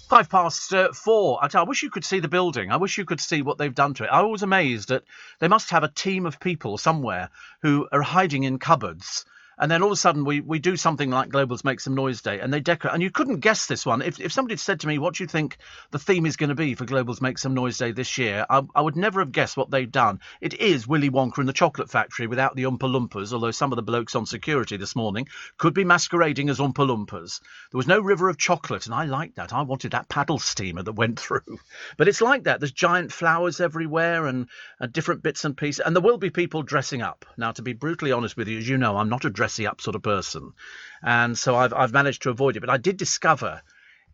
4. I wish you could see the building. I wish you could see what they've done to it. I was amazed that they must have a team of people somewhere who are hiding in cupboards. And then all of a sudden we do something like Global's Make Some Noise Day, and they decorate. And you couldn't guess this one. If somebody had said to me, what do you think the theme is going to be for Global's Make Some Noise Day this year, I would never have guessed what they've done. It is Willy Wonka and the Chocolate Factory without the Oompa Loompas, although some of the blokes on security this morning could be masquerading as Oompa Loompas. There was no river of chocolate, and I liked that. I wanted that paddle steamer that went through. But it's like that. There's giant flowers everywhere and different bits and pieces. And there will be people dressing up. Now, to be brutally honest with you, as you know, I'm not a dressy up sort of person, and so I've managed to avoid it. But I did discover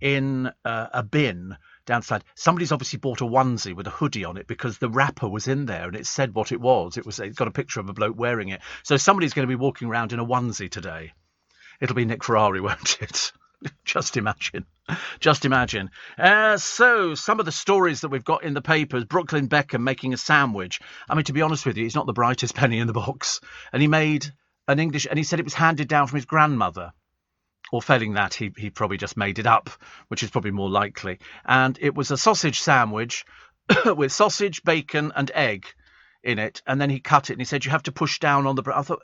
in a bin downside, somebody's obviously bought a onesie with a hoodie on it because the wrapper was in there and it said what it was. It's got a picture of a bloke wearing it. So somebody's going to be walking around in a onesie today. It'll be Nick Ferrari, won't it? Just imagine. Just imagine. So some of the stories that we've got in the papers, Brooklyn Beckham making a sandwich. I mean, to be honest with you, he's not the brightest penny in the box. And he made an English, and he said it was handed down from his grandmother. Or failing that, he probably just made it up, which is probably more likely. And it was a sausage sandwich with sausage, bacon and egg in it. And then he cut it and he said, you have to push down on the bread. I thought,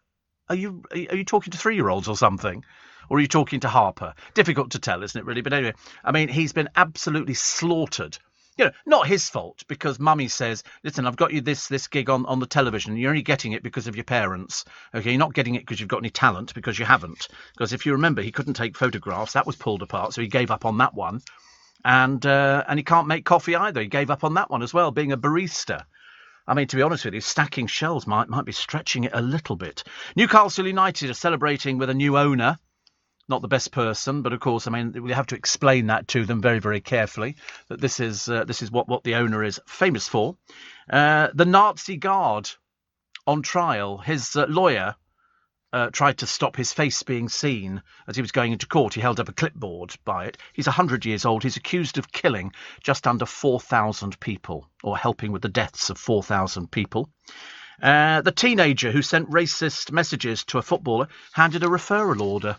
are you talking to 3-year-olds or something? Or are you talking to Harper? Difficult to tell, isn't it, really? But anyway, I mean, he's been absolutely slaughtered. You know, not his fault, because Mummy says, listen, I've got you this gig on the television. You're only getting it because of your parents. Okay, you're not getting it because you've got any talent, because you haven't. Because if you remember, he couldn't take photographs. That was pulled apart, so he gave up on that one. And he can't make coffee either. He gave up on that one as well, being a barista. I mean, to be honest with you, stacking shelves might be stretching it a little bit. Newcastle United are celebrating with a new owner. Not the best person, but of course, I mean, we have to explain that to them very, very carefully, that this is what the owner is famous for. The Nazi guard on trial. His lawyer tried to stop his face being seen as he was going into court. He held up a clipboard by it. He's 100 years old. He's accused of killing just under 4,000 people, or helping with the deaths of 4,000 people. The teenager who sent racist messages to a footballer handed a referral order.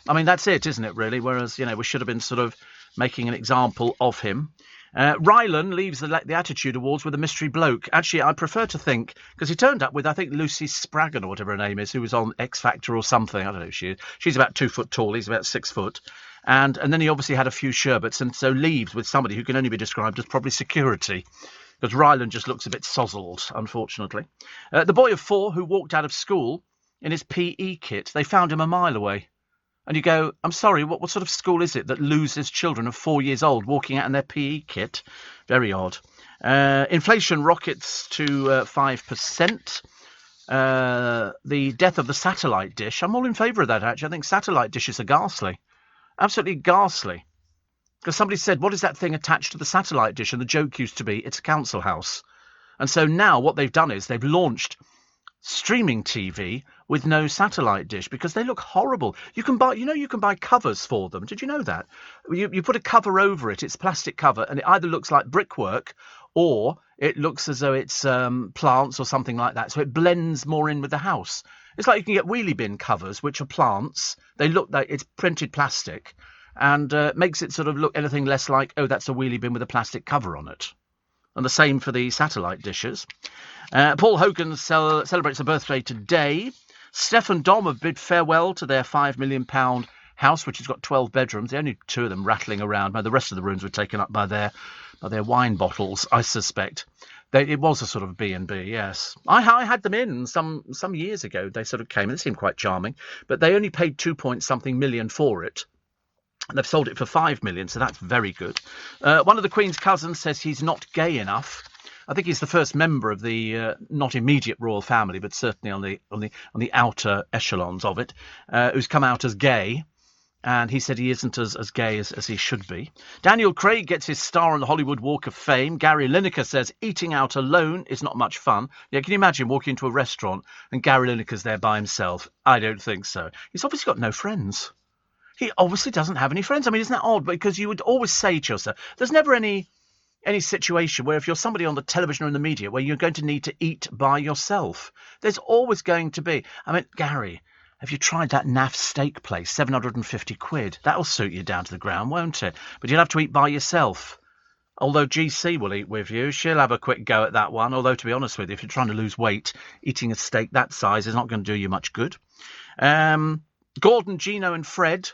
I mean, that's it, isn't it, really? Whereas, you know, we should have been sort of making an example of him. Rylan leaves the Attitude Awards with a mystery bloke. Actually, I prefer to think, because he turned up with, I think, Lucy Spraggan or whatever her name is, who was on X Factor or something. I don't know who she is. She's about 2 foot tall. He's about 6 foot. And then he obviously had a few sherbets, and so leaves with somebody who can only be described as probably security. Because Rylan just looks a bit sozzled, unfortunately. The boy of 4 who walked out of school in his PE kit, they found him a mile away. And you go, I'm sorry, what sort of school is it that loses children of 4 years old walking out in their PE kit? Very odd. Inflation rockets to 5%. The death of the satellite dish. I'm all in favour of that, actually. I think satellite dishes are ghastly. Absolutely ghastly. Because somebody said, what is that thing attached to the satellite dish? And the joke used to be, it's a council house. And so now what they've done is they've launched streaming TV with no satellite dish because they look horrible. You can buy covers for them. Did you know that? You put a cover over it. It's a plastic cover, and it either looks like brickwork or it looks as though it's plants or something like that. So it blends more in with the house. It's like you can get wheelie bin covers, which are plants. They look like it's printed plastic, and makes it sort of look anything less like, oh, that's a wheelie bin with a plastic cover on it. And the same for the satellite dishes. Paul Hogan celebrates a birthday today. Steph and Dom have bid farewell to their £5 million house, which has got 12 bedrooms. The only 2 of them rattling around. The rest of the rooms were taken up by their wine bottles, I suspect. It was a sort of B&B, yes. I had them in some years ago. They sort of came and they seemed quite charming. But they only paid 2-point-something million for it. And they've sold it for 5 million, so that's very good. One of the Queen's cousins says he's not gay enough. I think he's the first member of the not immediate royal family, but certainly on the outer echelons of it, who's come out as gay. And he said he isn't as gay as he should be. Daniel Craig gets his star on the Hollywood Walk of Fame. Gary Lineker says eating out alone is not much fun. Yeah, can you imagine walking into a restaurant and Gary Lineker's there by himself? I don't think so. He's obviously got no friends. He obviously doesn't have any friends. I mean, isn't that odd? Because you would always say to yourself, there's never any situation where if you're somebody on the television or in the media where you're going to need to eat by yourself. There's always going to be. I mean, Gary, Have you tried that naff steak place? 750 quid. That'll suit you down to the ground, won't it? But you'll have to eat by yourself. Although GC will eat with you, she'll have a quick go at that one. Although, to be honest with you, if you're trying to lose weight, eating a steak that size is not going to do you much good. Gordon, Gino and Fred.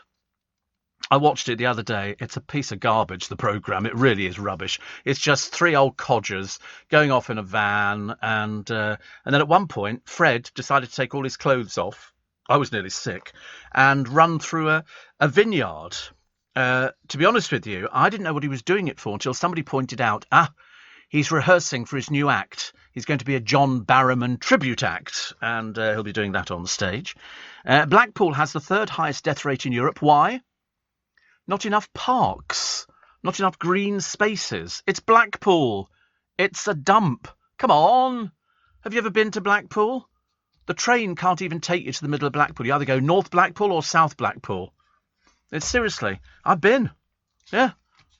I watched it the other day. It's a piece of garbage, the programme. It really is rubbish. It's just three old codgers going off in a van. And then at one point, Fred decided to take all his clothes off. I was nearly sick. And run through a vineyard. To be honest with you, I didn't know what he was doing it for until somebody pointed out, he's rehearsing for his new act. He's going to be a John Barrowman tribute act, and he'll be doing that on the stage. Blackpool has the third highest death rate in Europe. Why? Not enough parks, not enough green spaces. It's Blackpool. It's a dump. Come on. Have you ever been to Blackpool? The train can't even take you to the middle of Blackpool. You either go North Blackpool or South Blackpool. It's seriously, I've been. Yeah.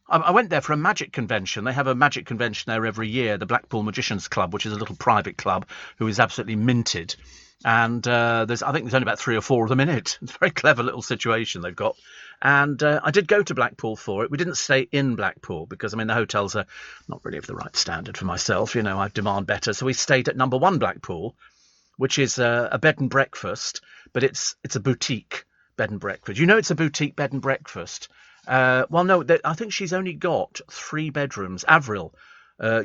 I went there for a magic convention. They have a magic convention there every year, the Blackpool Magicians Club, which is a little private club who is absolutely minted. And I think there's only about 3 or 4 of them in it. It's a very clever little situation they've got. And I did go to Blackpool for it. We didn't stay in Blackpool because, the hotels are not really of the right standard for myself. You know, I demand better. So we stayed at number 1 Blackpool, which is a bed and breakfast, but it's a boutique bed and breakfast. You know it's a boutique bed and breakfast. Well, no, I think she's only got 3 bedrooms. Avril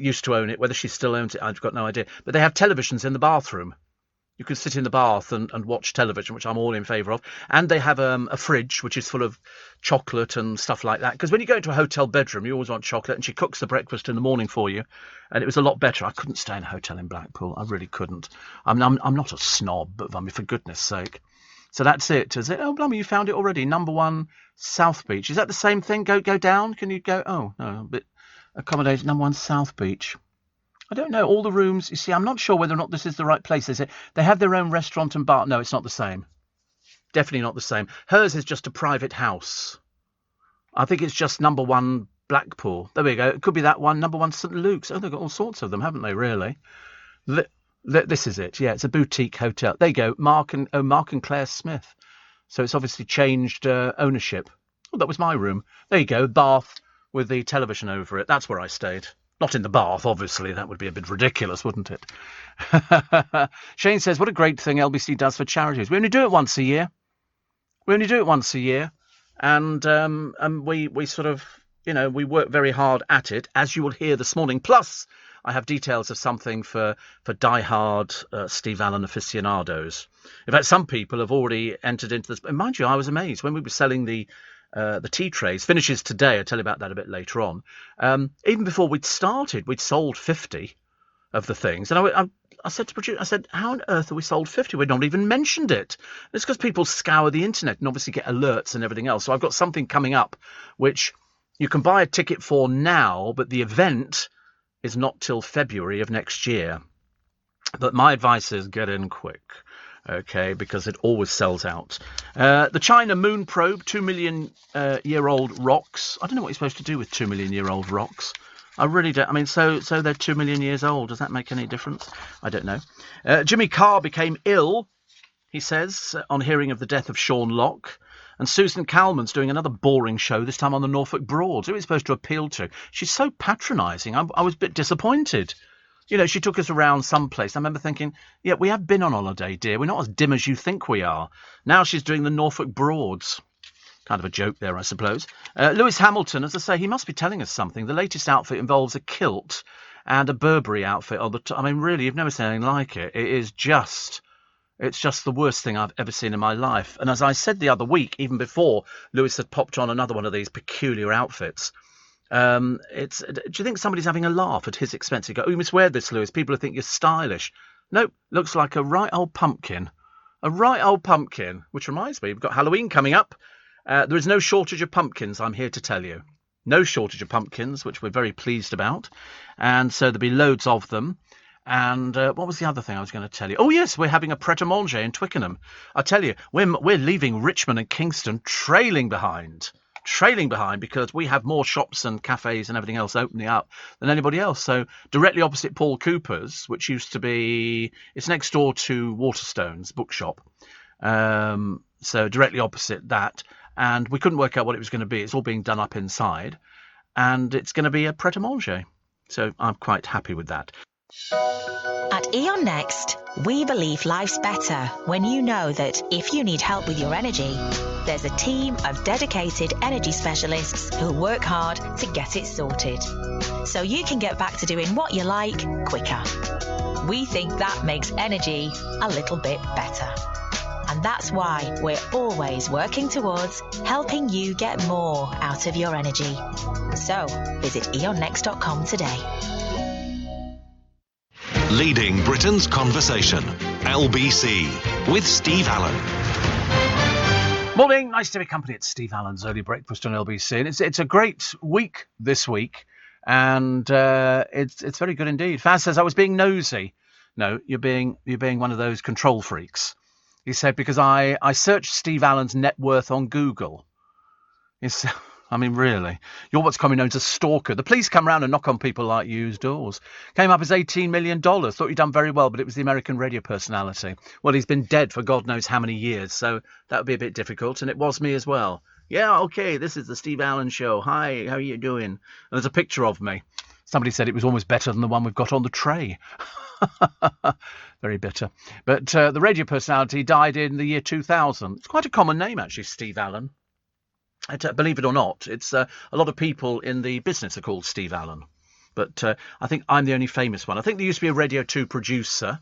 used to own it. Whether she still owns it, I've got no idea. But they have televisions in the bathroom. You can sit in the bath and watch television, which I'm all in favour of. And they have a fridge, which is full of chocolate and stuff like that. Because when you go into a hotel bedroom, you always want chocolate. And she cooks the breakfast in the morning for you. And it was a lot better. I couldn't stay in a hotel in Blackpool. I really couldn't. I'm not a snob, but for goodness sake. So that's it, is it? Oh, blimey, you found it already. Number 1, South Beach. Is that the same thing? Go down? Can you go? Oh, no, a bit accommodated. Number 1, South Beach. I don't know. All the rooms, you see, I'm not sure whether or not this is the right place, is it? They have their own restaurant and bar. No, it's not the same. Definitely not the same. Hers is just a private house. I think it's just number 1, Blackpool. There we go. It could be that one. Number 1, St. Luke's. Oh, they've got all sorts of them, haven't they, really? This is it. Yeah, it's a boutique hotel. There you go, Mark and Claire Smith. So it's obviously changed ownership. Oh, that was my room. There you go, bath with the television over it. That's where I stayed. Not in the bath, obviously. That would be a bit ridiculous, wouldn't it? Shane says, what a great thing LBC does for charities. We only do it once a year. And we sort of, we work very hard at it, as you will hear this morning. Plus, I have details of something for die-hard Steve Allen aficionados. In fact, some people have already entered into this. And mind you, I was amazed when we were selling the tea trays. Finishes today. I'll tell you about that a bit later on. Even before we'd started, we'd sold 50 of the things. And I said to producer, how on earth have we sold 50? We'd not even mentioned it. It's because people scour the internet and obviously get alerts and everything else. So I've got something coming up which you can buy a ticket for now, but the event is not till February of next year. But my advice is get in quick, okay, because it always sells out. The China moon probe, 2 million year old rocks. I don't know what you're supposed to do with 2 million year old rocks. I really don't. So they're 2 million years old. Does that make any difference? I don't know. Jimmy Carr became ill, he says, on hearing of the death of Sean Locke. And Susan Calman's doing another boring show, this time on the Norfolk Broads. Who is supposed to appeal to? She's so patronising. I was a bit disappointed. She took us around someplace. I remember thinking, yeah, we have been on holiday, dear. We're not as dim as you think we are. Now she's doing the Norfolk Broads. Kind of a joke there, I suppose. Lewis Hamilton, as I say, he must be telling us something. The latest outfit involves a kilt and a Burberry outfit. Really, you've never seen anything like it. It's just the worst thing I've ever seen in my life. And as I said the other week, even before Lewis had popped on another one of these peculiar outfits, do you think somebody's having a laugh at his expense? You go, oh, you must wear this, Lewis. People will think you're stylish. Nope, looks like a right old pumpkin. A right old pumpkin, which reminds me, we've got Halloween coming up. There is no shortage of pumpkins, I'm here to tell you. No shortage of pumpkins, which we're very pleased about. And so there'll be loads of them. And what was the other thing I was going to tell you? Oh, yes, we're having a pret-a-manger in Twickenham. I tell you, we're leaving Richmond and Kingston trailing behind because we have more shops and cafes and everything else opening up than anybody else. So directly opposite Paul Cooper's, which used to be, it's next door to Waterstones bookshop. So directly opposite that. And we couldn't work out what it was going to be. It's all being done up inside. And it's going to be a pret-a-manger. So I'm quite happy with that. At E.ON Next, we believe life's better when you know that if you need help with your energy, there's a team of dedicated energy specialists who work hard to get it sorted, so you can get back to doing what you like quicker. We think that makes energy a little bit better. And that's why we're always working towards helping you get more out of your energy. So visit eonnext.com today. Leading Britain's conversation, LBC, with Steve Allen. Morning, nice to be company at Steve Allen's Early Breakfast on LBC. And it's a great week this week, and it's very good indeed. Faz says, I was being nosy. No, you're being one of those control freaks. He said, because I searched Steve Allen's net worth on Google. I mean, really, you're what's commonly known as a stalker. The police come round and knock on people like you's doors. Came up as $18 million. Thought you'd done very well, but it was the American radio personality. Well, he's been dead for God knows how many years, so that would be a bit difficult. And it was me as well. Yeah, okay, this is the Steve Allen Show. Hi, how are you doing? And there's a picture of me. Somebody said it was almost better than the one we've got on the tray. Very bitter. But the radio personality died in the year 2000. It's quite a common name, actually, Steve Allen. Believe it or not, it's a lot of people in the business are called Steve Allen. But I think I'm the only famous one. I think there used to be a Radio 2 producer.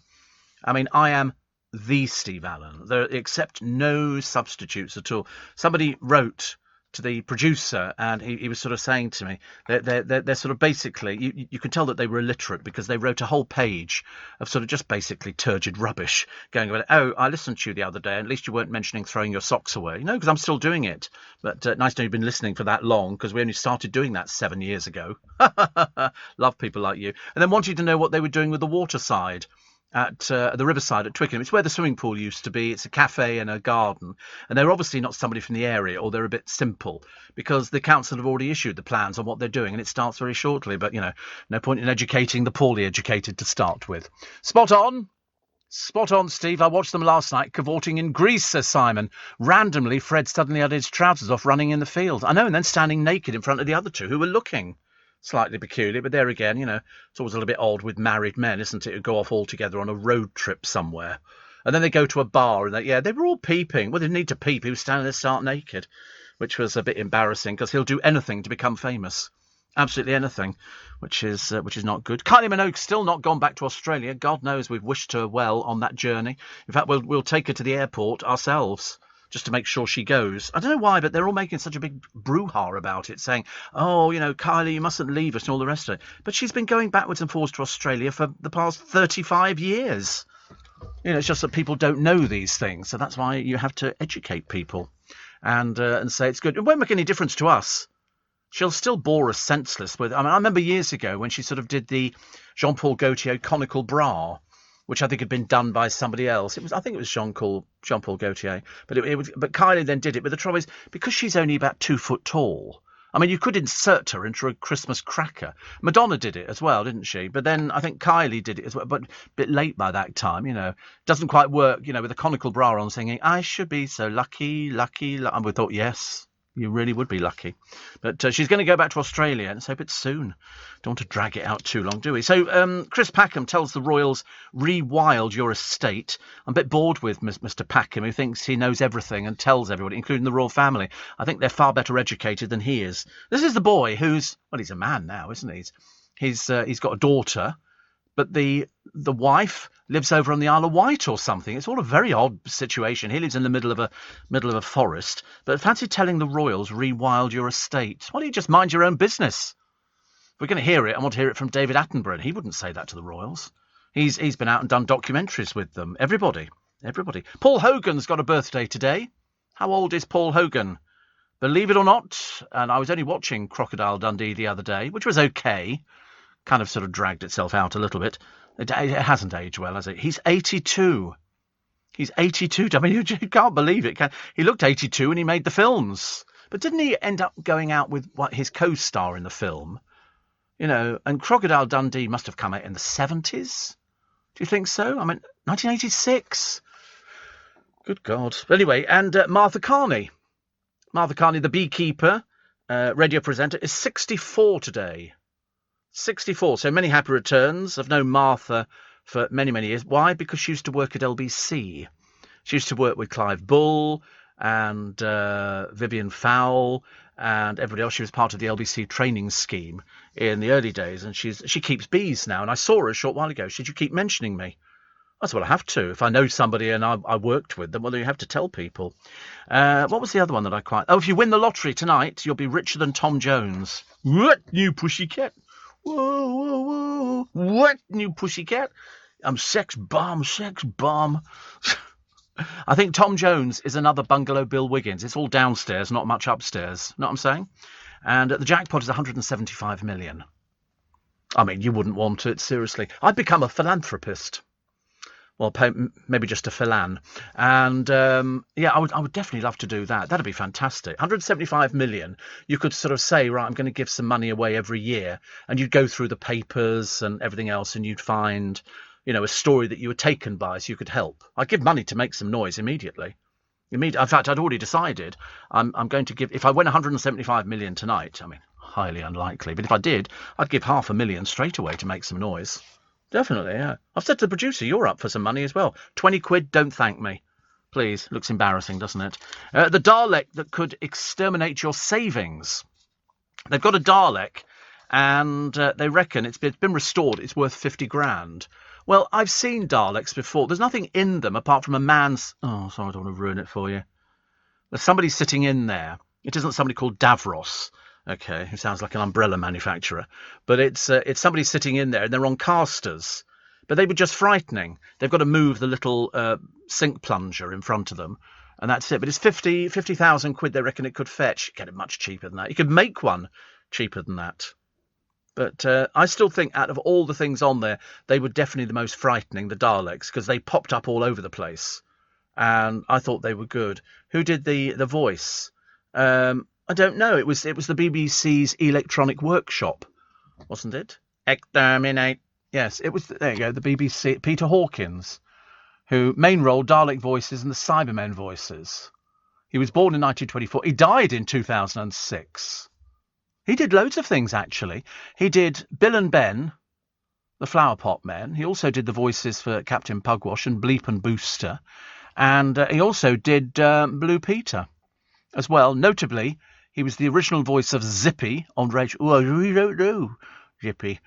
I mean, I am the Steve Allen. There accept no substitutes at all. Somebody wrote to the producer, and he was sort of saying to me, they're sort of basically, you can tell that they were illiterate because they wrote a whole page of sort of just basically turgid rubbish, going about, oh, I listened to you the other day, and at least you weren't mentioning throwing your socks away, because I'm still doing it. But nice to know you've been listening for that long, because we only started doing that 7 years ago. Love people like you. And then wanted to know what they were doing with the waterside at the riverside at Twickenham. It's where the swimming pool used to be. It's a cafe and a garden. And they're obviously not somebody from the area, or they're a bit simple, because the council have already issued the plans on what they're doing, and it starts very shortly. But, no point in educating the poorly educated to start with. Spot on, Steve. I watched them last night cavorting in Greece, says Simon. Randomly, Fred suddenly had his trousers off running in the field. I know, and then standing naked in front of the other two who were looking. Slightly peculiar, but there again, it's always a little bit odd with married men, isn't it, who go off all together on a road trip somewhere. And then they go to a bar, and they were all peeping. Well, they didn't need to peep. He was standing there stark naked, which was a bit embarrassing, because he'll do anything to become famous. Absolutely anything, which is not good. Kylie Minogue's still not gone back to Australia. God knows we've wished her well on that journey. In fact, we'll take her to the airport ourselves, just to make sure she goes. I don't know why, but they're all making such a big brouhaha about it, saying, oh, Kylie, you mustn't leave us and all the rest of it. But she's been going backwards and forwards to Australia for the past 35 years. It's just that people don't know these things. So that's why you have to educate people and say it's good. It won't make any difference to us. She'll still bore us senseless with. I remember years ago when she sort of did the Jean-Paul Gaultier conical bra, which I think had been done by somebody else. I think it was Jean-Paul Gaultier, but but Kylie then did it. But the trouble is, because she's only about 2 foot tall, I mean, you could insert her into a Christmas cracker. Madonna did it as well, didn't she? But then I think Kylie did it as well, but a bit late by that time, Doesn't quite work, with a conical bra on, singing, I should be so lucky, lucky. And we thought, yes, you really would be lucky. But she's going to go back to Australia, and let's hope it's soon. Don't want to drag it out too long, do we? So Chris Packham tells the Royals, rewild your estate. I'm a bit bored with Mr. Packham, who thinks he knows everything and tells everybody, including the royal family. I think they're far better educated than he is. This is the boy who's, well, he's a man now, isn't he? He's got a daughter, but the wife lives over on the Isle of Wight or something. It's all a very odd situation. He lives in the middle of a forest. But fancy telling the Royals, rewild your estate. Why don't you just mind your own business? If we're going to hear it, I want to hear it from David Attenborough. And he wouldn't say that to the Royals. He's been out and done documentaries with them. Everybody. Paul Hogan's got a birthday today. How old is Paul Hogan? Believe it or not, and I was only watching Crocodile Dundee the other day, which was okay. Kind of sort of dragged itself out a little bit. It hasn't aged well, has it? He's 82. He's 82. I mean, you can't believe it. He looked 82 when he made the films. But didn't he end up going out with his co-star in the film? And Crocodile Dundee must have come out in the 70s. Do you think so? I mean, 1986. Good God. Anyway, and Martha Carney. Martha Carney, the beekeeper, radio presenter, is 64 today. 64. So many happy returns. I've known Martha for many, many years. Why? Because she used to work at LBC. She used to work with Clive Bull and Vivian Fowle and everybody else. She was part of the LBC training scheme in the early days, and she keeps bees now. And I saw her a short while ago. She said, "You keep mentioning me." I said, "Well, I have to. If I know somebody and I worked with them, well, you have to tell people." What was the other one that I quite... Oh, if you win the lottery tonight, you'll be richer than Tom Jones. What, new pussycat? Whoa, whoa, whoa. What, new pussycat? I'm sex bomb. I think Tom Jones is another Bungalow Bill Wiggins. It's all downstairs, not much upstairs. Know what I'm saying? And the jackpot is 175 million. I mean, you wouldn't want it, seriously. I'd become a philanthropist. Well, maybe just a philan. And, yeah, I would definitely love to do that. That'd be fantastic. 175 million. You could sort of say, right, I'm going to give some money away every year. And you'd go through the papers and everything else, and you'd find, you know, a story that you were taken by so you could help. I'd give money to make some noise immediately. In fact, I'd already decided I'm going to give... If I win 175 million tonight, I mean, highly unlikely. But if I did, I'd give £500,000 straight away to make some noise. Definitely, yeah. I've said to the producer, you're up for some money as well. 20 quid, don't thank me. Please. Looks embarrassing, doesn't it? The Dalek that could exterminate your savings. They've got a Dalek, and they reckon it's been restored. It's worth 50 grand. Well, I've seen Daleks before. There's nothing in them apart from a man's... Oh, sorry, I don't want to ruin it for you. There's somebody sitting in there. It isn't somebody called Davros. Okay, who sounds like an umbrella manufacturer. But it's somebody sitting in there, and they're on casters. But they were just frightening. They've got to move the little sink plunger in front of them, and that's it. But it's 50,000 quid they reckon it could fetch. Get it much cheaper than that. You could make one cheaper than that. But I still think out of all the things on there, they were definitely the most frightening, the Daleks, because they popped up all over the place. And I thought they were good. Who did the voice? I don't know. It was the BBC's Electronic Workshop, wasn't it? Exterminate. Yes, it was. There you go. The BBC. Peter Hawkins, who main role Dalek voices and the Cybermen voices. He was born in 1924. He died in 2006. He did loads of things, actually. He did Bill and Ben, the Flower Pot Men. He also did the voices for Captain Pugwash and Bleep and Booster. And he also did Blue Peter as well. Notably, he was the original voice of Zippy on Rage. Oh, I really don't know, Zippy.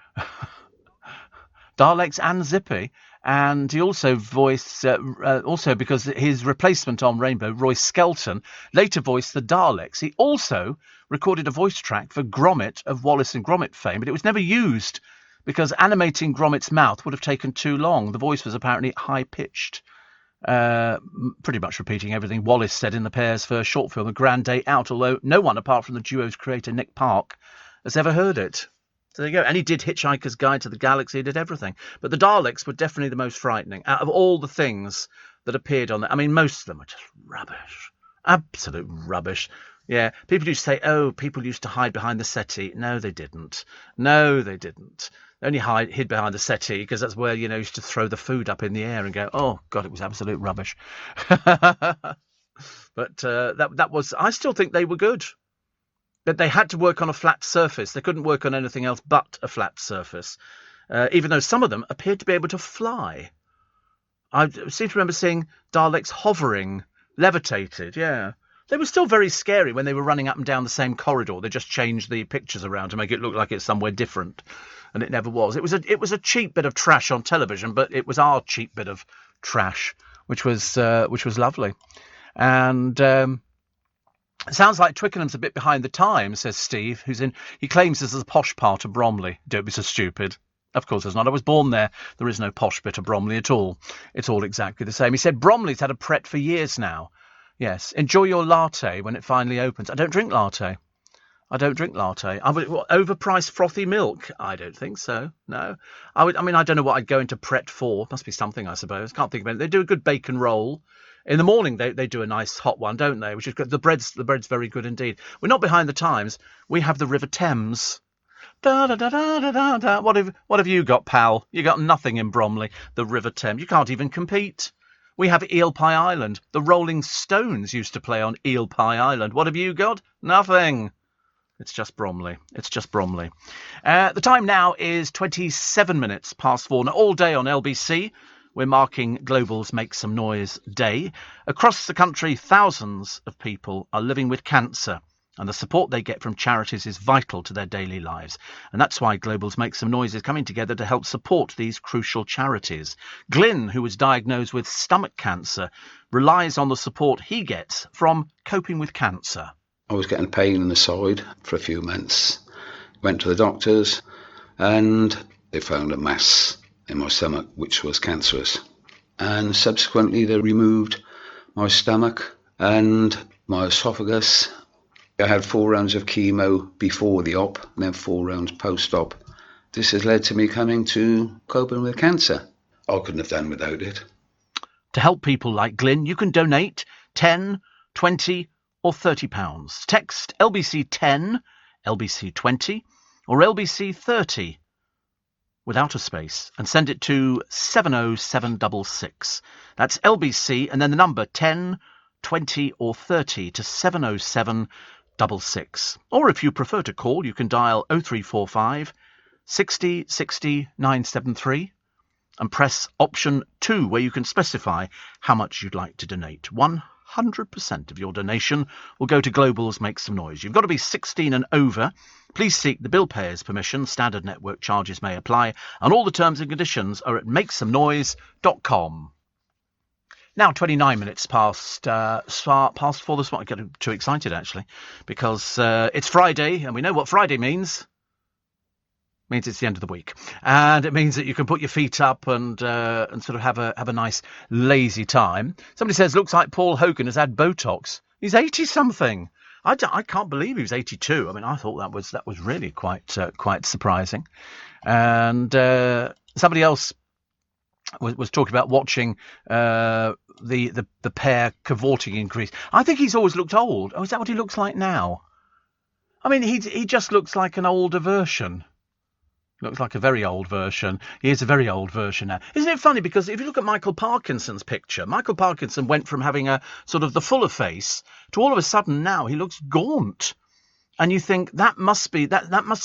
Daleks and Zippy. And he also voiced, also because his replacement on Rainbow, Roy Skelton, later voiced the Daleks. He also recorded a voice track for Gromit of Wallace and Gromit fame, but it was never used because animating Gromit's mouth would have taken too long. The voice was apparently high-pitched, pretty much repeating everything Wallace said in the pair's first short film, A Grand Day Out, although no one apart from the duo's creator, Nick Park, has ever heard it. So there you go. And he did Hitchhiker's Guide to the Galaxy. He did everything. But the Daleks were definitely the most frightening out of all the things that appeared on there. I mean, most of them were just rubbish. Absolute rubbish. Yeah. People used to say, oh, people used to hide behind the settee. No, they didn't. No, they didn't. They only hid behind the settee because that's where, you used to throw the food up in the air and go, oh, God, it was absolute rubbish. But that was... I still think they were good. But they had to work on a flat surface. They couldn't work on anything else but a flat surface, even though some of them appeared to be able to fly. I seem to remember seeing Daleks hovering, levitated, yeah. They were still very scary when they were running up and down the same corridor. They just changed the pictures around to make it look like it's somewhere different, and it never was. It was a cheap bit of trash on television, but it was our cheap bit of trash, which was lovely. And... It sounds like Twickenham's a bit behind the times, says Steve, he claims this is a posh part of Bromley. Don't be so stupid. Of course there's not. I was born there. There is no posh bit of Bromley at all. It's all exactly the same. He said Bromley's had a Pret for years now. Yes. Enjoy your latte when it finally opens. I don't drink latte. Overpriced frothy milk? I don't think so. No. I don't know what I'd go into Pret for. Must be something, I suppose. Can't think of it. They do a good bacon roll. In the morning, they do a nice hot one, don't they? Which is good. The bread's very good indeed. We're not behind the times. We have the River Thames. Da, da, da, da, da, da. What have you got, pal? You got nothing in Bromley. The River Thames. You can't even compete. We have Eel Pie Island. The Rolling Stones used to play on Eel Pie Island. What have you got? Nothing. It's just Bromley. It's just Bromley. The time now is 27 minutes past 4. Now, all day on LBC, we're marking Global's Make Some Noise Day. Across the country, thousands of people are living with cancer, and the support they get from charities is vital to their daily lives. And that's why Global's Make Some Noise is coming together to help support these crucial charities. Glyn, who was diagnosed with stomach cancer, relies on the support he gets from Coping with Cancer. I was getting pain in the side for a few months. Went to the doctors and they found a mass in my stomach which was cancerous. And subsequently they removed my stomach and my esophagus. I had 4 rounds of chemo before the op, and then 4 rounds post-op. This has led to me coming to Coping with Cancer. I couldn't have done without it. To help people like Glyn, you can donate 10, 20 or £30. Text LBC 10, LBC 20 or LBC 30 without a space and send it to 70766. That's LBC and then the number 10, 20 or 30 to 70766. Or if you prefer to call, you can dial 0345 60 60 973 and press option 2 where you can specify how much you'd like to donate. 100% of your donation will go to Global's Make Some Noise. You've got to be 16 and over. Please seek the bill payer's permission. Standard network charges may apply, and all the terms and conditions are at makesomenoise.com. Now 29 minutes past 4 this morning. I get too excited, actually, because it's Friday, and we know what Friday means. It means it's the end of the week, and it means that you can put your feet up and sort of have a nice lazy time. Somebody says, looks like Paul Hogan has had Botox. He's 80-something. I can't believe he was 82. I mean, I thought that was really quite surprising. And somebody else was talking about watching the pair cavorting in Greece. I think he's always looked old. Oh, is that what he looks like now? I mean, he just looks like an older version. Looks like a very old version. He is a very old version now. Isn't it funny? Because if you look at Michael Parkinson's picture, Michael Parkinson went from having a sort of the fuller face to all of a sudden now he looks gaunt. And you think that must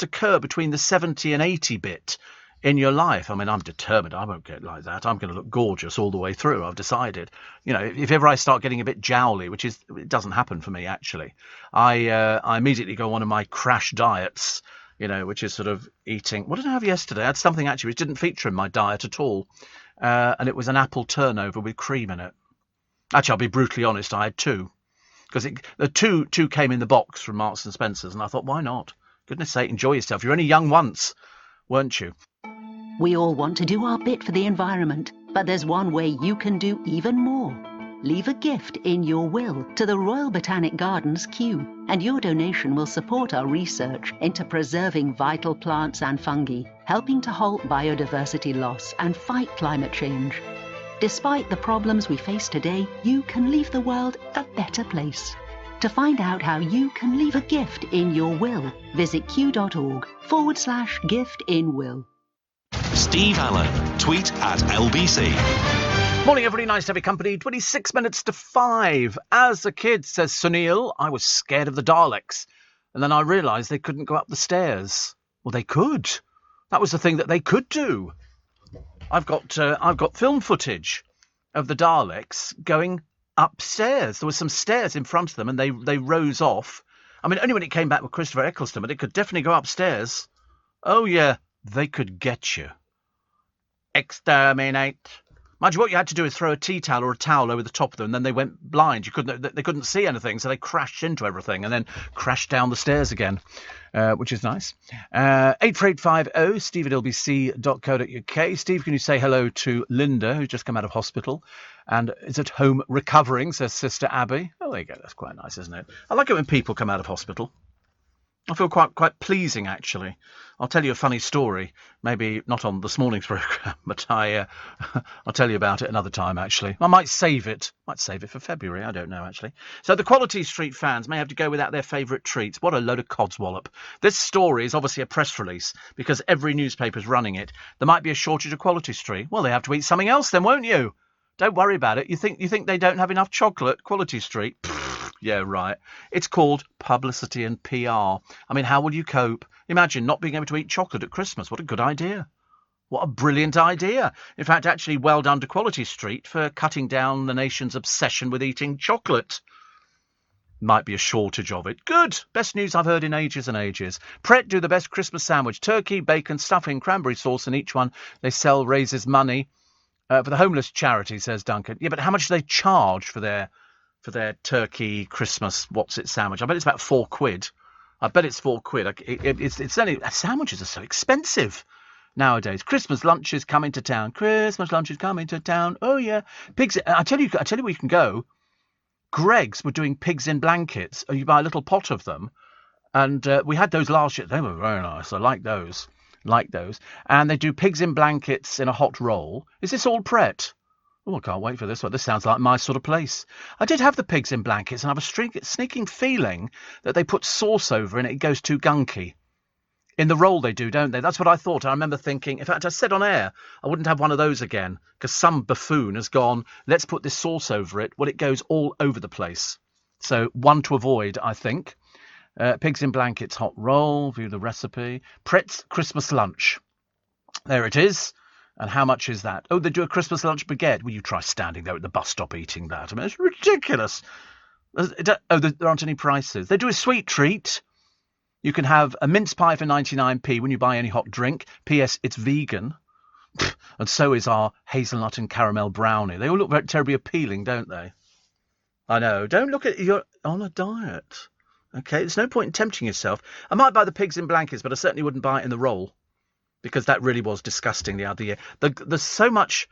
occur between the 70 and 80 bit in your life. I mean, I'm determined I won't get like that. I'm going to look gorgeous all the way through. I've decided. You know, if ever I start getting a bit jowly, it doesn't happen for me, actually. I immediately go on one of my crash diets, you know, which is sort of eating. What did I have yesterday? I had something actually which didn't feature in my diet at all. And it was an apple turnover with cream in it. Actually, I'll be brutally honest, I had 2. Because the two came in the box from Marks and Spencer's, and I thought, why not? Goodness sake, enjoy yourself. You're only young once, weren't you? We all want to do our bit for the environment, but there's one way you can do even more. Leave a gift in your will to the Royal Botanic Gardens Kew, and your donation will support our research into preserving vital plants and fungi, helping to halt biodiversity loss and fight climate change. Despite the problems we face today, you can leave the world a better place. To find out how you can leave a gift in your will, visit kew.org/gift-in-will. Steve Allen. Tweet at LBC. Morning, everybody. Nice to have your company. 26 minutes to 5. As a kid, says Sunil, I was scared of the Daleks. And then I realised they couldn't go up the stairs. Well, they could. That was the thing that they could do. I've got film footage of the Daleks going upstairs. There were some stairs in front of them, and they rose off. I mean, only when it came back with Christopher Eccleston, but it could definitely go upstairs. Oh, yeah, they could get you. Exterminate. Mind you, what you had to do is throw a tea towel or a towel over the top of them, and then they went blind. They couldn't see anything, so they crashed into everything and then crashed down the stairs again, which is nice. 84850 steve@lbc.co.uk. Steve, can you say hello to Linda, who's just come out of hospital and is at home recovering, says Sister Abby. Oh, there you go. That's quite nice, isn't it? I like it when people come out of hospital. I feel quite pleasing, actually. I'll tell you a funny story, maybe not on this morning's programme, but I'll tell you about it another time, actually. I might save it for February, I don't know, actually. So the Quality Street fans may have to go without their favourite treats. What a load of codswallop. This story is obviously a press release, because every newspaper's running it. There might be a shortage of Quality Street. Well, they have to eat something else then, won't you? Don't worry about it. You think they don't have enough chocolate? Quality Street? Pfft, yeah, right. It's called publicity and PR. I mean, how will you cope? Imagine not being able to eat chocolate at Christmas. What a good idea. What a brilliant idea. In fact, actually, well done to Quality Street for cutting down the nation's obsession with eating chocolate. Might be a shortage of it. Good. Best news I've heard in ages and ages. Pret do the best Christmas sandwich. Turkey, bacon, stuffing, cranberry sauce, and each one they sell raises money for the homeless charity, says Duncan. Yeah, but how much do they charge for their turkey Christmas sandwich? I bet it's about £4. I bet it's £4. It's only sandwiches are so expensive nowadays. Christmas lunch is coming to town. Christmas lunch is coming to town. Oh yeah, pigs. I tell you where you can go. Greggs were doing pigs in blankets. You buy a little pot of them, and we had those last year. They were very nice. I like those. And they do pigs in blankets in a hot roll. Is this all Pret? Oh, I can't wait for this one. This sounds like my sort of place. I did have the pigs in blankets, and I have a sneaking feeling that they put sauce over and it goes too gunky. In the roll they do, don't they? That's what I thought. I remember thinking, in fact, I said on air, I wouldn't have one of those again, because some buffoon has gone, let's put this sauce over it. Well, it goes all over the place. So one to avoid, I think. Pigs in blankets, hot roll, view the recipe. Pret's Christmas lunch. There it is. And how much is that? Oh, they do a Christmas lunch baguette. Will you try standing there at the bus stop eating that? I mean, it's ridiculous. There aren't any prices. They do a sweet treat. You can have a mince pie for 99p when you buy any hot drink. P.S. It's vegan. And so is our hazelnut and caramel brownie. They all look very terribly appealing, don't they? I know. Don't look at you're on a diet. Okay, there's no point in tempting yourself. I might buy the pigs in blankets, but I certainly wouldn't buy it in the roll, because that really was disgusting the other year. There's so much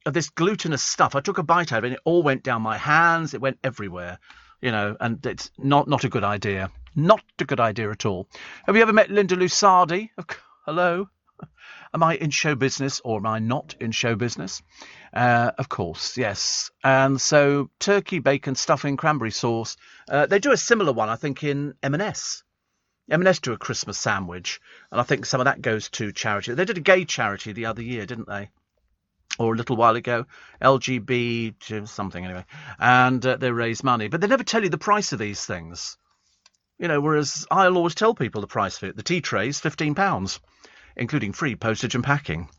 of this glutinous stuff. I took a bite out of it, and it all went down my hands. It went everywhere, and it's not a good idea. Not a good idea at all. Have you ever met Linda Lusardi? Hello? Am I in show business or am I not in show business? Of course, yes. And so turkey, bacon, stuffing, cranberry sauce. They do a similar one, I think, in M&S. M&S do a Christmas sandwich, and I think some of that goes to charity. They did a gay charity the other year, didn't they? Or a little while ago. LGB something, anyway. And they raise money. But they never tell you the price of these things. Whereas I'll always tell people the price for it. The tea tray's £15, including free postage and packing.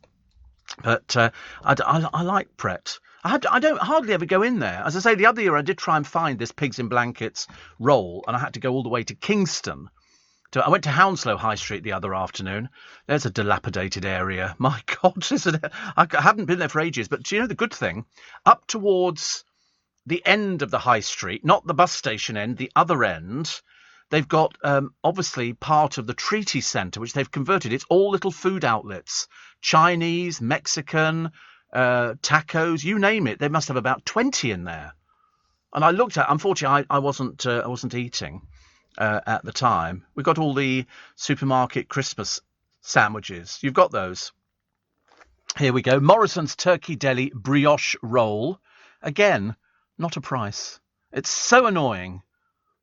But I like Pret. I don't hardly ever go in there. As I say, the other year I did try and find this pigs in blankets roll, and I had to go all the way to Kingston. I went to Hounslow High Street the other afternoon. There's a dilapidated area. My God, I haven't been there for ages. But do you know the good thing? Up towards the end of the High Street, not the bus station end, the other end, they've got, obviously, part of the Treaty Centre, which they've converted. It's all little food outlets. Chinese, Mexican, tacos, you name it. They must have about 20 in there. And I looked at, unfortunately, I wasn't eating at the time. We got all the supermarket Christmas sandwiches. You've got those. Here we go. Morrison's Turkey Deli Brioche Roll. Again, not a price. It's so annoying.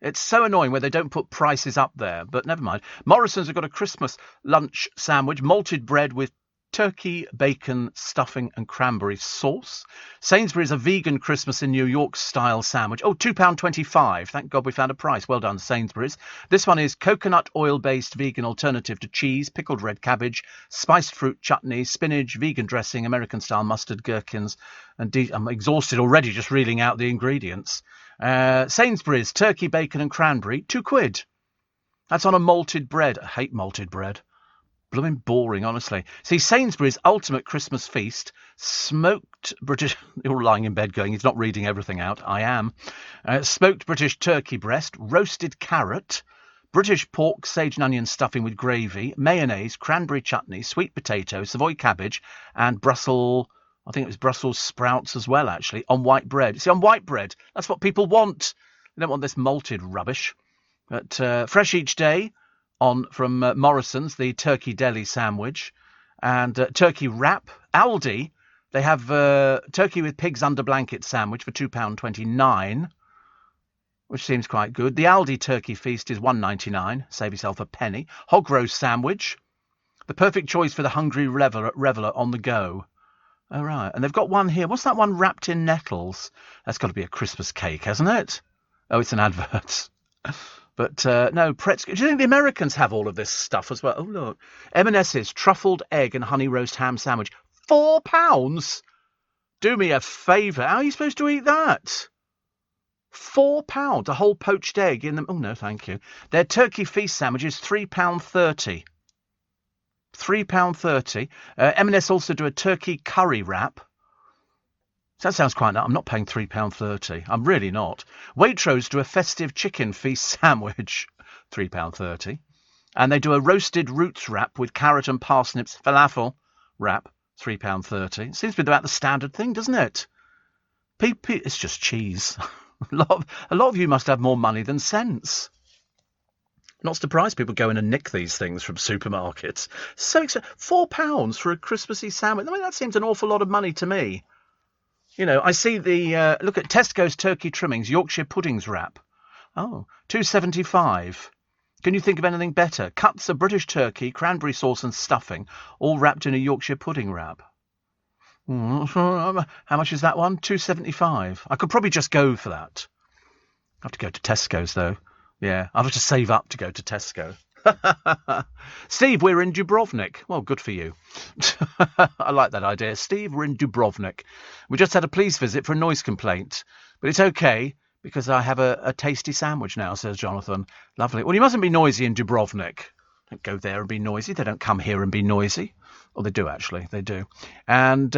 It's so annoying where they don't put prices up there, but never mind. Morrison's have got a Christmas lunch sandwich, malted bread with turkey, bacon, stuffing and cranberry sauce. Sainsbury's a vegan Christmas in New York style sandwich. Oh, £2.25. Thank God we found a price. Well done, Sainsbury's. This one is coconut oil-based vegan alternative to cheese, pickled red cabbage, spiced fruit chutney, spinach, vegan dressing, American-style mustard, gherkins, and I'm exhausted already just reeling out the ingredients. Sainsbury's, turkey, bacon and cranberry, £2. That's on a malted bread. I hate malted bread. Blooming boring, honestly. See, Sainsbury's ultimate Christmas feast, smoked British... You're all lying in bed going, he's not reading everything out. I am. Smoked British turkey breast, roasted carrot, British pork, sage and onion stuffing with gravy, mayonnaise, cranberry chutney, sweet potato, Savoy cabbage, and Brussels sprouts as well, actually, on white bread. See, on white bread, that's what people want. They don't want this malted rubbish. But fresh each day from Morrison's, the Turkey Deli sandwich, and turkey wrap. Aldi, they have turkey with pigs under blanket sandwich for £2.29, which seems quite good. The Aldi turkey feast is £1.99. Save yourself a penny. Hog roast sandwich, the perfect choice for the hungry reveller on the go. Oh, right. And they've got one here. What's that one wrapped in nettles? That's got to be a Christmas cake, hasn't it? Oh, it's an advert. But no, Pretz. Do you think the Americans have all of this stuff as well? Oh, look. M&S's truffled egg and honey roast ham sandwich. £4? Do me a favour. How are you supposed to eat that? £4, a whole poached egg in them. Oh, no, thank you. Their turkey feast sandwich is £3.30. £3.30. M&S also do a turkey curry wrap. That sounds quite nice. I'm not paying £3.30. I'm really not. Waitrose do a festive chicken feast sandwich. £3.30. And they do a roasted roots wrap with carrot and parsnips falafel wrap. £3.30. It seems to be about the standard thing, doesn't it? It's just cheese. A lot of you must have more money than sense. Not surprised people go in and nick these things from supermarkets. So expensive. £4 for a Christmassy sandwich. I mean, that seems an awful lot of money to me. You know, I see the look at Tesco's turkey trimmings, Yorkshire puddings wrap. Oh, £2.75. Can you think of anything better? Cuts of British turkey, cranberry sauce and stuffing, all wrapped in a Yorkshire pudding wrap. How much is that one? £2.75. I could probably just go for that. I have to go to Tesco's though. Yeah, I'll have to save up to go to Tesco. Steve, we're in Dubrovnik. Well, good for you. I like that idea. Steve, we're in Dubrovnik. We just had a police visit for a noise complaint, but it's okay because I have a tasty sandwich now, says Jonathan. Lovely. Well, you mustn't be noisy in Dubrovnik. Don't go there and be noisy. They don't come here and be noisy. Well, they do, actually. They do. And,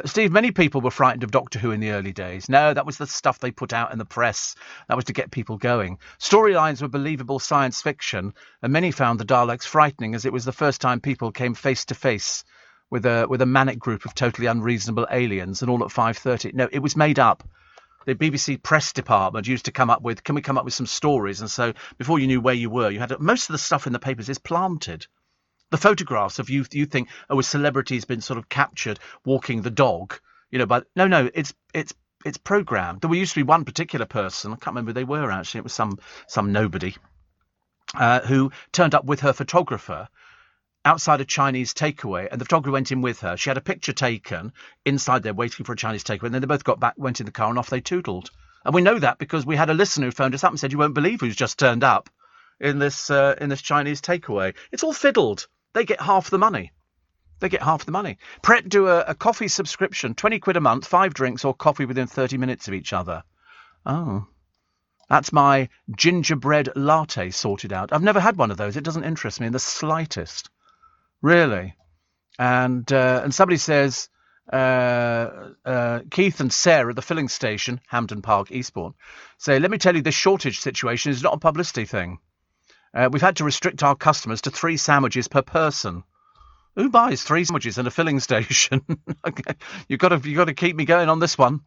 Steve, many people were frightened of Doctor Who in the early days. No, that was the stuff they put out in the press. That was to get people going. Storylines were believable science fiction, and many found the Daleks frightening as it was the first time people came face-to-face with a manic group of totally unreasonable aliens, and all at 5:30. No, it was made up. The BBC press department used to come up with, can we come up with some stories? And so before you knew where you were, you had most of the stuff in the papers is planted. The photographs of you think, oh, a celebrity's been sort of captured walking the dog, you know, but no, it's programmed. There used to be one particular person, I can't remember who they were actually, it was some nobody, who turned up with her photographer outside a Chinese takeaway, and the photographer went in with her. She had a picture taken inside there waiting for a Chinese takeaway, and then they both got back, went in the car, and off they tootled. And we know that because we had a listener who phoned us up and said, you won't believe who's just turned up in this Chinese takeaway. It's all fiddled. They get half the money. Pret do a coffee subscription, 20 quid a month, 5 drinks or coffee within 30 minutes of each other. Oh, that's my gingerbread latte sorted out. I've never had one of those. It doesn't interest me in the slightest. Really. And somebody says, Keith and Sarah at the filling station, Hampden Park, Eastbourne, say, let me tell you, this shortage situation is not a publicity thing. We've had to restrict our customers to 3 sandwiches per person. Who buys 3 sandwiches in a filling station? Okay. You've got to keep me going on this one.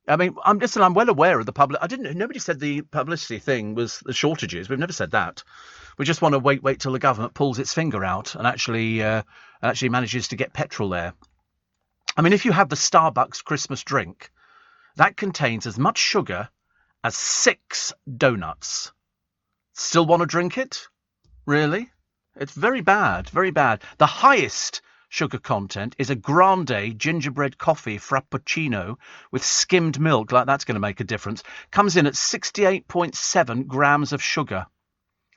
I mean, I'm well aware of the public. Nobody said the publicity thing was the shortages. We've never said that. We just want to wait till the government pulls its finger out and actually manages to get petrol there. I mean, if you have the Starbucks Christmas drink, that contains as much sugar as 6 donuts. Still want to drink it? Really? It's very bad, very bad. The highest sugar content is a grande gingerbread coffee frappuccino with skimmed milk. Like that's going to make a difference. Comes in at 68.7 grams of sugar.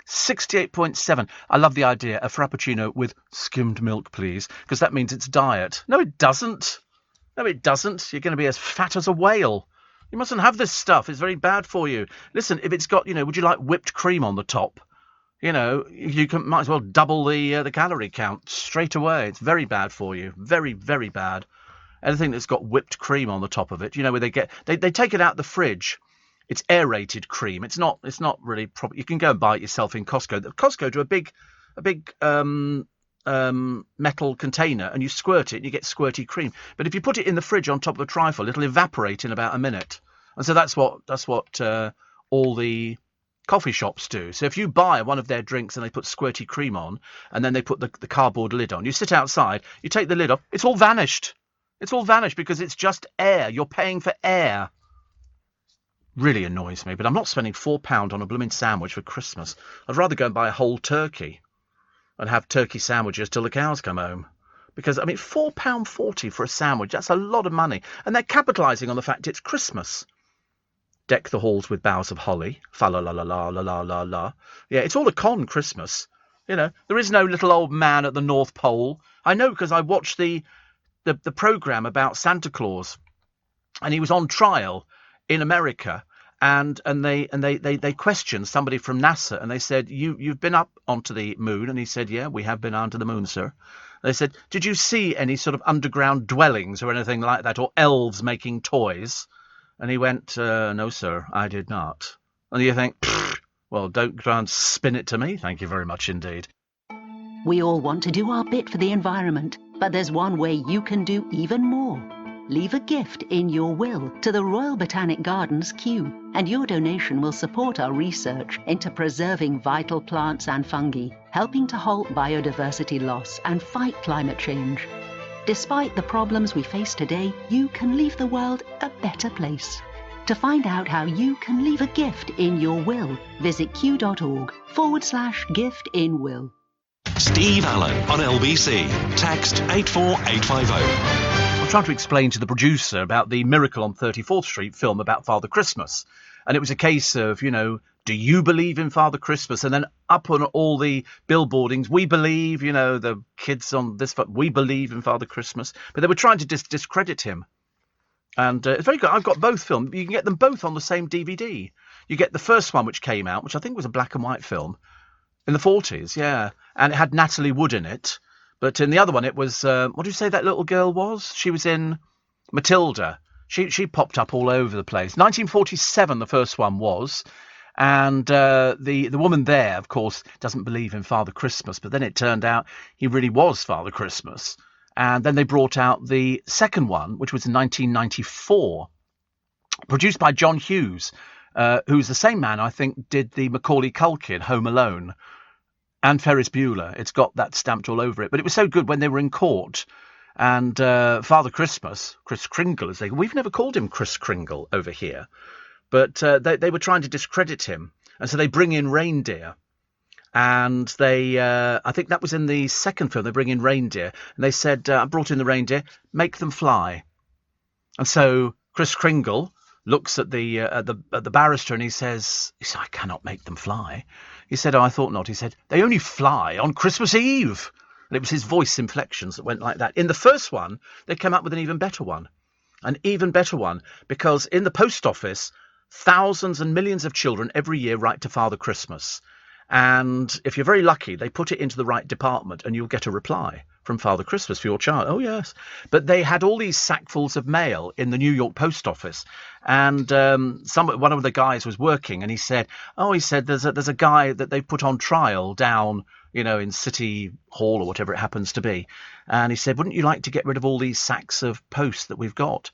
68.7. I love the idea. A frappuccino with skimmed milk, please, because that means it's diet. No, it doesn't. You're going to be as fat as a whale. You mustn't have this stuff. It's very bad for you. Listen, if it's got, would you like whipped cream on the top? You might as well double the calorie count straight away. It's very bad for you. Very, very bad. Anything that's got whipped cream on the top of it, where they take it out the fridge. It's aerated cream. It's not really proper. You can go and buy it yourself in Costco. Costco do a big metal container, and you squirt it, and you get squirty cream. But if you put it in the fridge on top of a trifle, it'll evaporate in about a minute. And so that's what all the coffee shops do. So if you buy one of their drinks and they put squirty cream on, and then they put the cardboard lid on, you sit outside, you take the lid off, it's all vanished. It's all vanished because it's just air. You're paying for air. Really annoys me, but I'm not spending £4 on a blooming sandwich for Christmas. I'd rather go and buy a whole turkey and have turkey sandwiches till the cows come home. Because, I mean, £4.40 for a sandwich, that's a lot of money. And they're capitalising on the fact it's Christmas. Deck the halls with boughs of holly. Fa la la la la la la la la. Yeah, it's all a con, Christmas. You know, there is no little old man at the North Pole. I know because I watched the programme about Santa Claus, and he was on trial in America, and they questioned somebody from NASA, and they said, you've been up onto the moon, and he said, yeah, we have been onto the moon, sir. They said, did you see any sort of underground dwellings or anything like that, or elves making toys? And he went, no, sir, I did not. And you think, well, don't try and spin it to me. Thank you very much indeed. We all want to do our bit for the environment, but there's one way you can do even more. Leave a gift in your will to the Royal Botanic Gardens Kew, and your donation will support our research into preserving vital plants and fungi, helping to halt biodiversity loss and fight climate change. Despite the problems we face today, you can leave the world a better place. To find out how you can leave a gift in your will, visit kew.org/gift-in-will. Steve Allen on LBC. Text 84850. I'm trying to explain to the producer about the Miracle on 34th Street film about Father Christmas. And it was a case of, you know, do you believe in Father Christmas? And then up on all the billboardings, we believe, you know, the kids on this, we believe in Father Christmas. But they were trying to discredit him. And it's very good. I've got both films. You can get them both on the same DVD. You get the first one, which came out, which I think was a black and white film in the 40s, yeah. And it had Natalie Wood in it. But in the other one, it was, what do you say that little girl was? She was in Matilda. She popped up all over the place. 1947, the first one was. And the woman there, of course, doesn't believe in Father Christmas. But then it turned out he really was Father Christmas. And then they brought out the second one, which was in 1994, produced by John Hughes, who's the same man, I think, did the Macaulay Culkin Home Alone and Ferris Bueller. It's got that stamped all over it. But it was so good when they were in court. And Father Christmas, Kris Kringle, as we've never called him Kris Kringle over here. But they were trying to discredit him. And so they bring in reindeer. And they, I think that was in the second film, they bring in reindeer. And they said, I brought in the reindeer, make them fly. And so Kris Kringle looks at the barrister and he said, I cannot make them fly. He said, oh, I thought not. He said, they only fly on Christmas Eve. And it was his voice inflections that went like that. In the first one, they came up with an even better one. Because in the post office, thousands and millions of children every year write to Father Christmas. And if you're very lucky, they put it into the right department and you'll get a reply from Father Christmas for your child. Oh, yes. But they had all these sackfuls of mail in the New York post office. And one of the guys was working and he said, there's a guy that they put on trial down, you know, in City Hall or whatever it happens to be. And he said, wouldn't you like to get rid of all these sacks of post that we've got?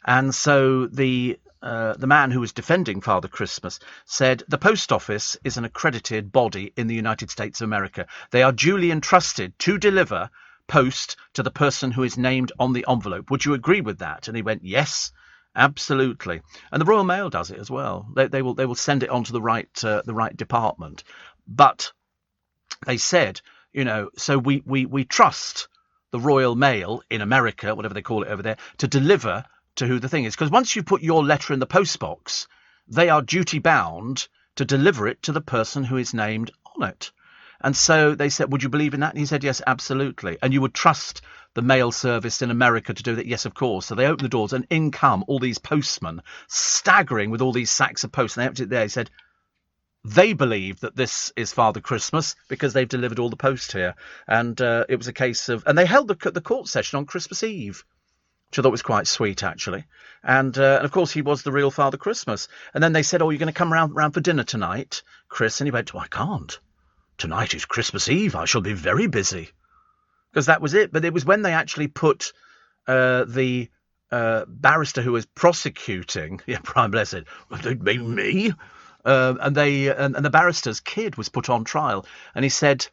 And so the man who was defending Father Christmas said, the post office is an accredited body in the United States of America. They are duly entrusted to deliver post to the person who is named on the envelope. Would you agree with that? And he went, yes, absolutely. And the Royal Mail does it as well. They will send it on to the right department. But they said, you know, so we trust the Royal Mail in America, whatever they call it over there, to deliver to who the thing is. Because once you put your letter in the postbox, they are duty bound to deliver it to the person who is named on it. And so they said, would you believe in that? And he said, yes, absolutely. And you would trust the mail service in America to do that? Yes, of course. So they opened the doors and in come all these postmen staggering with all these sacks of post. And they emptied it there. He said, they believe that this is Father Christmas because they've delivered all the post here. And it was a case of, and they held the court session on Christmas Eve, which I thought was quite sweet, actually. And of course, he was the real Father Christmas. And then they said, oh, you're going to come round for dinner tonight, Chris? And he went, oh, I can't. Tonight is Christmas Eve. I shall be very busy. Because that was it. But it was when they actually put the barrister who was prosecuting, Prime Blessed, me, and the barrister's kid was put on trial. And he said,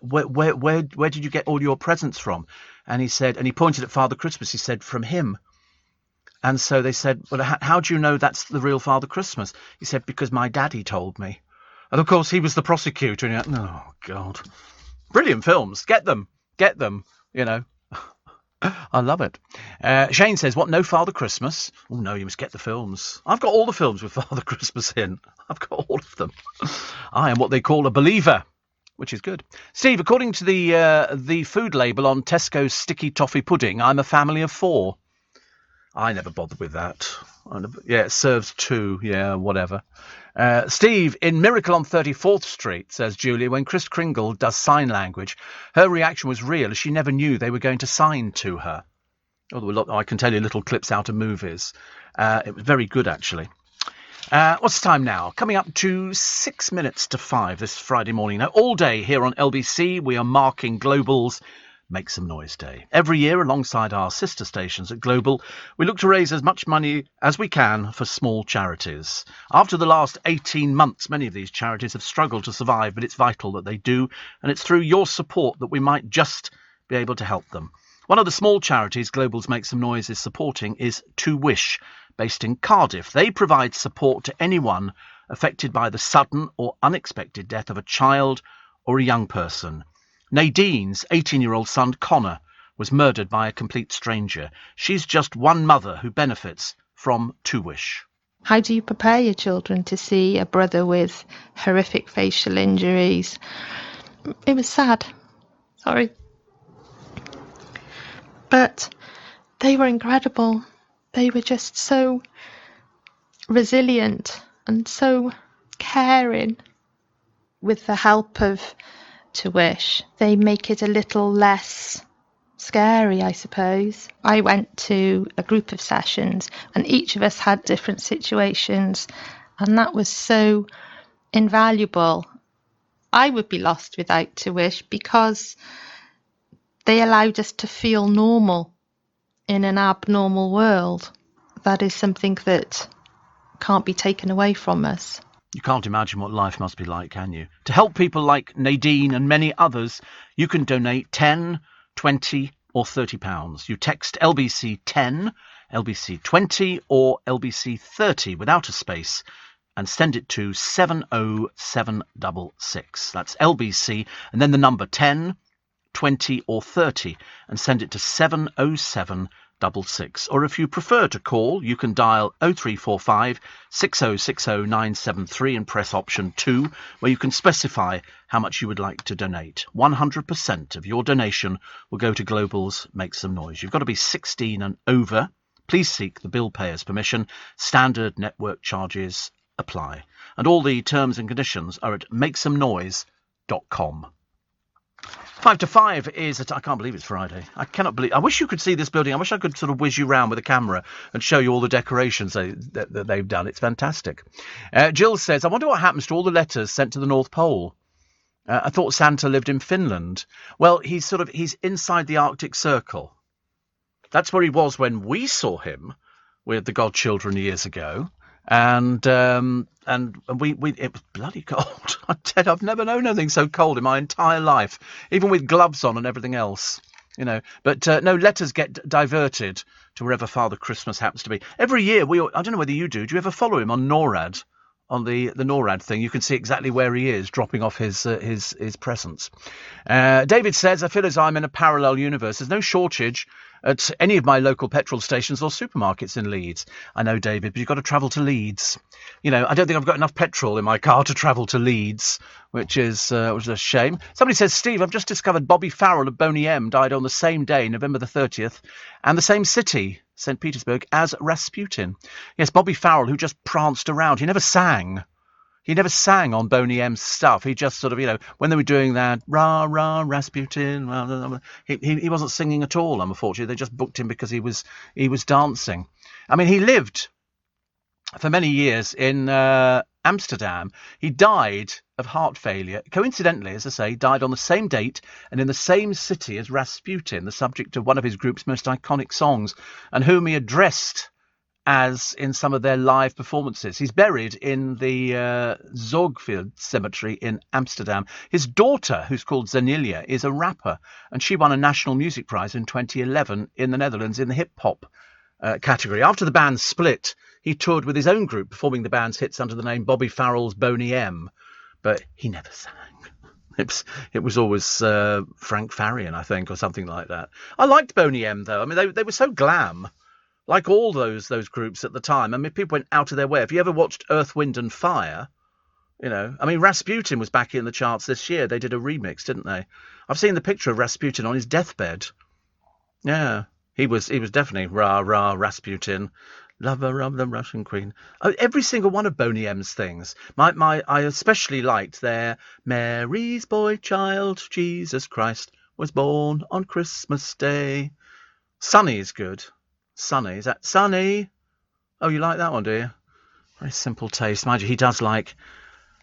where did you get all your presents from? And he said, and he pointed at Father Christmas. He said, from him. And so they said, well, how do you know that's the real Father Christmas? He said, because my daddy told me. And of course, he was the prosecutor. And he went, oh, God. Brilliant films. Get them. you know. I love it. Shane says, what, no Father Christmas? Oh, no, you must get the films. I've got all the films with Father Christmas in. I've got all of them. I am what they call a believer, which is good. Steve, according to the food label on Tesco's sticky toffee pudding, I'm a family of 4. I never bothered with that. Yeah, it serves 2. Yeah, whatever. Steve, in Miracle on 34th Street, says Julia, when Kris Kringle does sign language, her reaction was real as she never knew they were going to sign to her. I can tell you little clips out of movies. It was very good, actually. What's the time now? Coming up to 6 minutes to 5 this Friday morning. Now, all day here on LBC, we are marking Global's Make Some Noise Day. Every year, alongside our sister stations at Global, we look to raise as much money as we can for small charities. After the last 18 months, many of these charities have struggled to survive, but it's vital that they do, and it's through your support that we might just be able to help them. One of the small charities Global's Make Some Noise is supporting is To Wish, based in Cardiff. They provide support to anyone affected by the sudden or unexpected death of a child or a young person. Nadine's 18-year-old son, Connor, was murdered by a complete stranger. She's just one mother who benefits from To Wish. How do you prepare your children to see a brother with horrific facial injuries? It was sad. Sorry. But they were incredible. They were just so resilient and so caring. With the help of To Wish, they make it a little less scary, I suppose. I went to a group of sessions and each of us had different situations, and that was so invaluable. I would be lost without To Wish because they allowed us to feel normal in an abnormal world. That is something that can't be taken away from us. You can't imagine what life must be like, can you? To help people like Nadine and many others, you can donate 10, 20 or £30. You text LBC 10, LBC 20 or LBC 30 without a space and send it to 70766. That's LBC and then the number 10, 20 or 30 and send it to 70766. Or if you prefer to call, you can dial 0345 6060 973 and press option 2, where you can specify how much you would like to donate. 100% of your donation will go to Global's Make Some Noise. You've got to be 16 and over. Please seek the bill payer's permission. Standard network charges apply. And all the terms and conditions are at makesomenoise.com. 5 to 5 is... I can't believe it's Friday. I cannot believe... I wish you could see this building. I wish I could sort of whiz you around with a camera and show you all the decorations that they've done. It's fantastic. Jill says, I wonder what happens to all the letters sent to the North Pole. I thought Santa lived in Finland. Well, he's inside the Arctic Circle. That's where he was when we saw him with the Godchildren years ago. And we it was bloody cold. I tell you, I've never known anything so cold in my entire life, even with gloves on and everything else, you know. But no, letters get diverted to wherever Father Christmas happens to be. Every year, I don't know whether you do. Do you ever follow him on NORAD? On the NORAD thing, you can see exactly where he is, dropping off his presents. David says, I feel as I'm in a parallel universe. There's no shortage at any of my local petrol stations or supermarkets in Leeds. I know, David, but you've got to travel to Leeds. You know, I don't think I've got enough petrol in my car to travel to Leeds, which is a shame. Somebody says, Steve, I've just discovered Bobby Farrell of Boney M died on the same day, November the 30th, and the same city, St. Petersburg, as Rasputin. Yes, Bobby Farrell, who just pranced around. He never sang. He never sang on Boney M's stuff. He just sort of, you know, when they were doing that, rah, rah, Rasputin, rah, he wasn't singing at all, unfortunately. They just booked him because he was dancing. I mean, he lived for many years in Amsterdam. He died of heart failure. Coincidentally, as I say, died on the same date and in the same city as Rasputin, the subject of one of his group's most iconic songs, and whom he addressed as in some of their live performances. He's buried in the Zorgveld Cemetery in Amsterdam. His daughter, who's called Zanilia, is a rapper, and she won a National Music Prize in 2011 in the Netherlands in the hip-hop category. After the band split, he toured with his own group, performing the band's hits under the name Bobby Farrell's Boney M, but he never sang. It was always Frank Farian, I think, or something like that. I liked Boney M, though. I mean, they were so glam, like all those groups at the time. I mean, people went out of their way. If you ever watched Earth, Wind and Fire, you know, I mean, Rasputin was back in the charts this year. They did a remix, didn't they? I've seen the picture of Rasputin on his deathbed. Yeah, he was definitely rah Rasputin, lover of the Russian Queen. Oh, every single one of Boney M's things. I especially liked their Mary's boy child, Jesus Christ, was born on Christmas Day. Sunny's good. Sunny, is that Sunny? Oh, you like that one, do you? Very simple taste. Mind you, he does like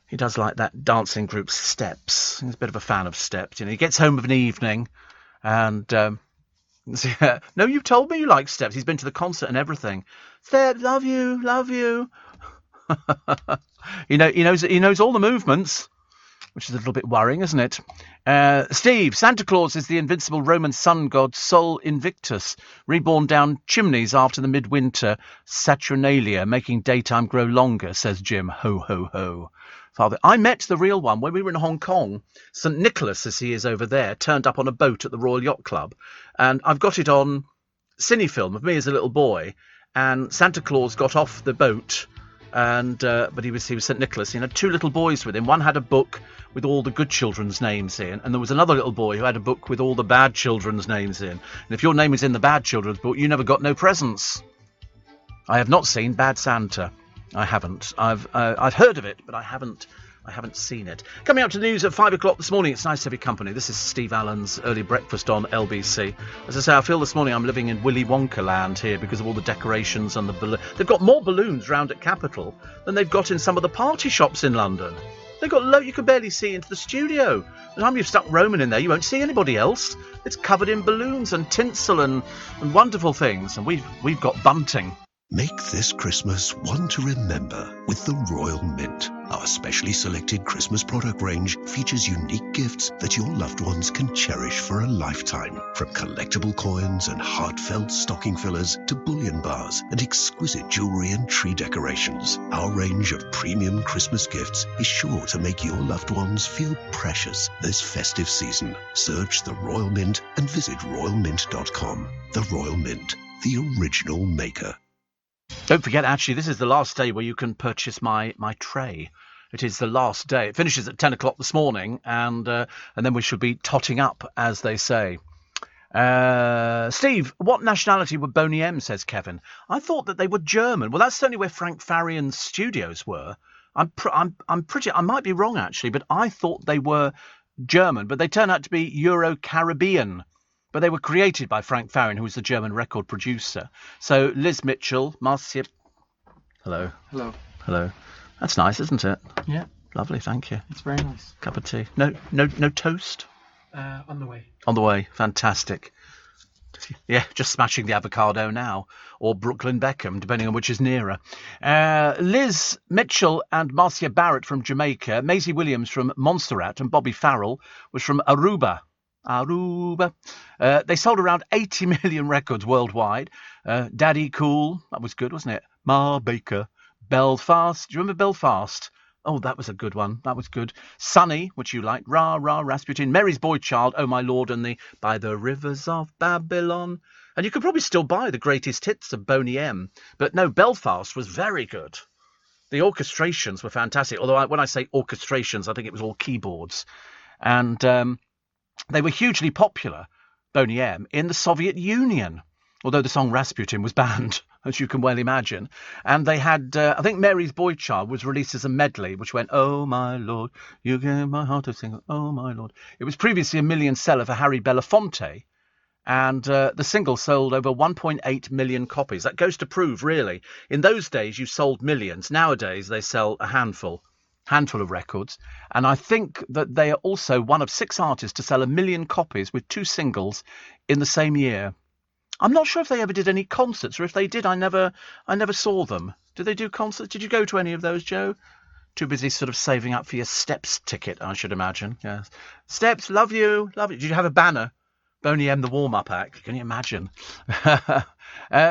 that dancing group Steps. He's a bit of a fan of Steps. You know, he gets home of an evening, and no, you told me you like Steps. He's been to the concert and everything. Steps, love you, love you. He knows all the movements, which is a little bit worrying, isn't it? Steve, Santa Claus is the invincible Roman sun god Sol Invictus, reborn down chimneys after the midwinter Saturnalia, making daytime grow longer, says Jim. Ho, ho, ho. Father, I met the real one when we were in Hong Kong. St. Nicholas, as he is over there, turned up on a boat at the Royal Yacht Club. And I've got it on cinefilm of me as a little boy. And Santa Claus got off the boat, and but he was St. Nicholas. He had two little boys with him. One had a book with all the good children's names in, and there was another little boy who had a book with all the bad children's names in. And if your name is in the bad children's book, you never got no presents. I have not seen Bad Santa. I haven't. I've heard of it, but I haven't seen it. Coming up to the news at 5 o'clock this morning, it's nice to have your company. This is Steve Allen's Early Breakfast on LBC. As I say, I feel this morning I'm living in Willy Wonka land here because of all the decorations and the balloons. They've got more balloons round at Capitol than they've got in some of the party shops in London. They've got you can barely see into the studio. By the time you've stuck Roman in there, you won't see anybody else. It's covered in balloons and tinsel and wonderful things. And we've got bunting. Make this Christmas one to remember with the Royal Mint. Our specially selected Christmas product range features unique gifts that your loved ones can cherish for a lifetime. From collectible coins and heartfelt stocking fillers to bullion bars and exquisite jewelry and tree decorations, our range of premium Christmas gifts is sure to make your loved ones feel precious this festive season. Search the Royal Mint and visit royalmint.com. The Royal Mint, the original maker. Don't forget, actually, this is the last day where you can purchase my tray. It is the last day. It finishes at 10 o'clock this morning, and then we should be totting up, as they say. Steve, what nationality were Boney M, says Kevin. I thought that they were German. Well, that's certainly where Frank Farian's studios were. I might be wrong, actually, but I thought they were German, but they turn out to be Euro-Caribbean. But they were created by Frank Farian, who was the German record producer. So Liz Mitchell, Marcia... Hello. Hello. Hello. That's nice, isn't it? Yeah. Lovely, thank you. It's very nice. Cup of tea. No toast? On the way. On the way. Fantastic. Yeah, just smashing the avocado now. Or Brooklyn Beckham, depending on which is nearer. Liz Mitchell and Marcia Barrett from Jamaica. Maisie Williams from Montserrat. And Bobby Farrell was from Aruba. They sold around 80 million records worldwide. Daddy Cool, that was good, wasn't it? Ma Baker, Belfast. Do you remember Belfast? Oh, that was a good one. That was good. Sunny, which you liked. Rah, Rah, Rasputin. Mary's Boy Child, Oh My Lord, and the By the Rivers of Babylon. And you could probably still buy the greatest hits of Boney M. But no, Belfast was very good. The orchestrations were fantastic. Although when I say orchestrations, I think it was all keyboards. And... they were hugely popular, Boney M, in the Soviet Union, although the song Rasputin was banned, as you can well imagine. And they had, I think Mary's Boy Child was released as a medley, which went, Oh my Lord, you gave my heart a single, oh my Lord. It was previously a million seller for Harry Belafonte, and the single sold over 1.8 million copies. That goes to prove, really, in those days you sold millions. Nowadays they sell a handful of records, and I think that they are also one of 6 artists to sell 1 million copies with 2 singles in the same year. I'm not sure if they ever did any concerts, or if they did, I never saw them. Did they do concerts? Did you go to any of those, Joe? Too busy sort of saving up for your Steps ticket, I should imagine. Yes. Steps, love you. Did you have a banner? Boney M, the warm-up act. Can you imagine?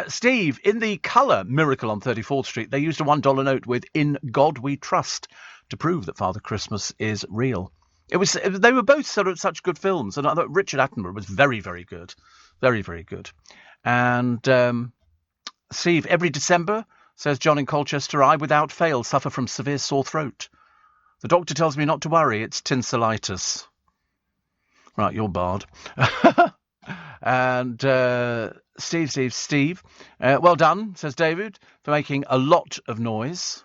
Steve, in the Colour Miracle on 34th Street, they used a $1 note with In God We Trust to prove that Father Christmas is real. They were both sort of such good films, and I thought Richard Attenborough was very, very good, very, very good. And Steve, every December, says John in Colchester, I without fail suffer from severe sore throat. The doctor tells me not to worry, it's tonsillitis. Right, you're barred. And Steve, well done, says David, for making a lot of noise.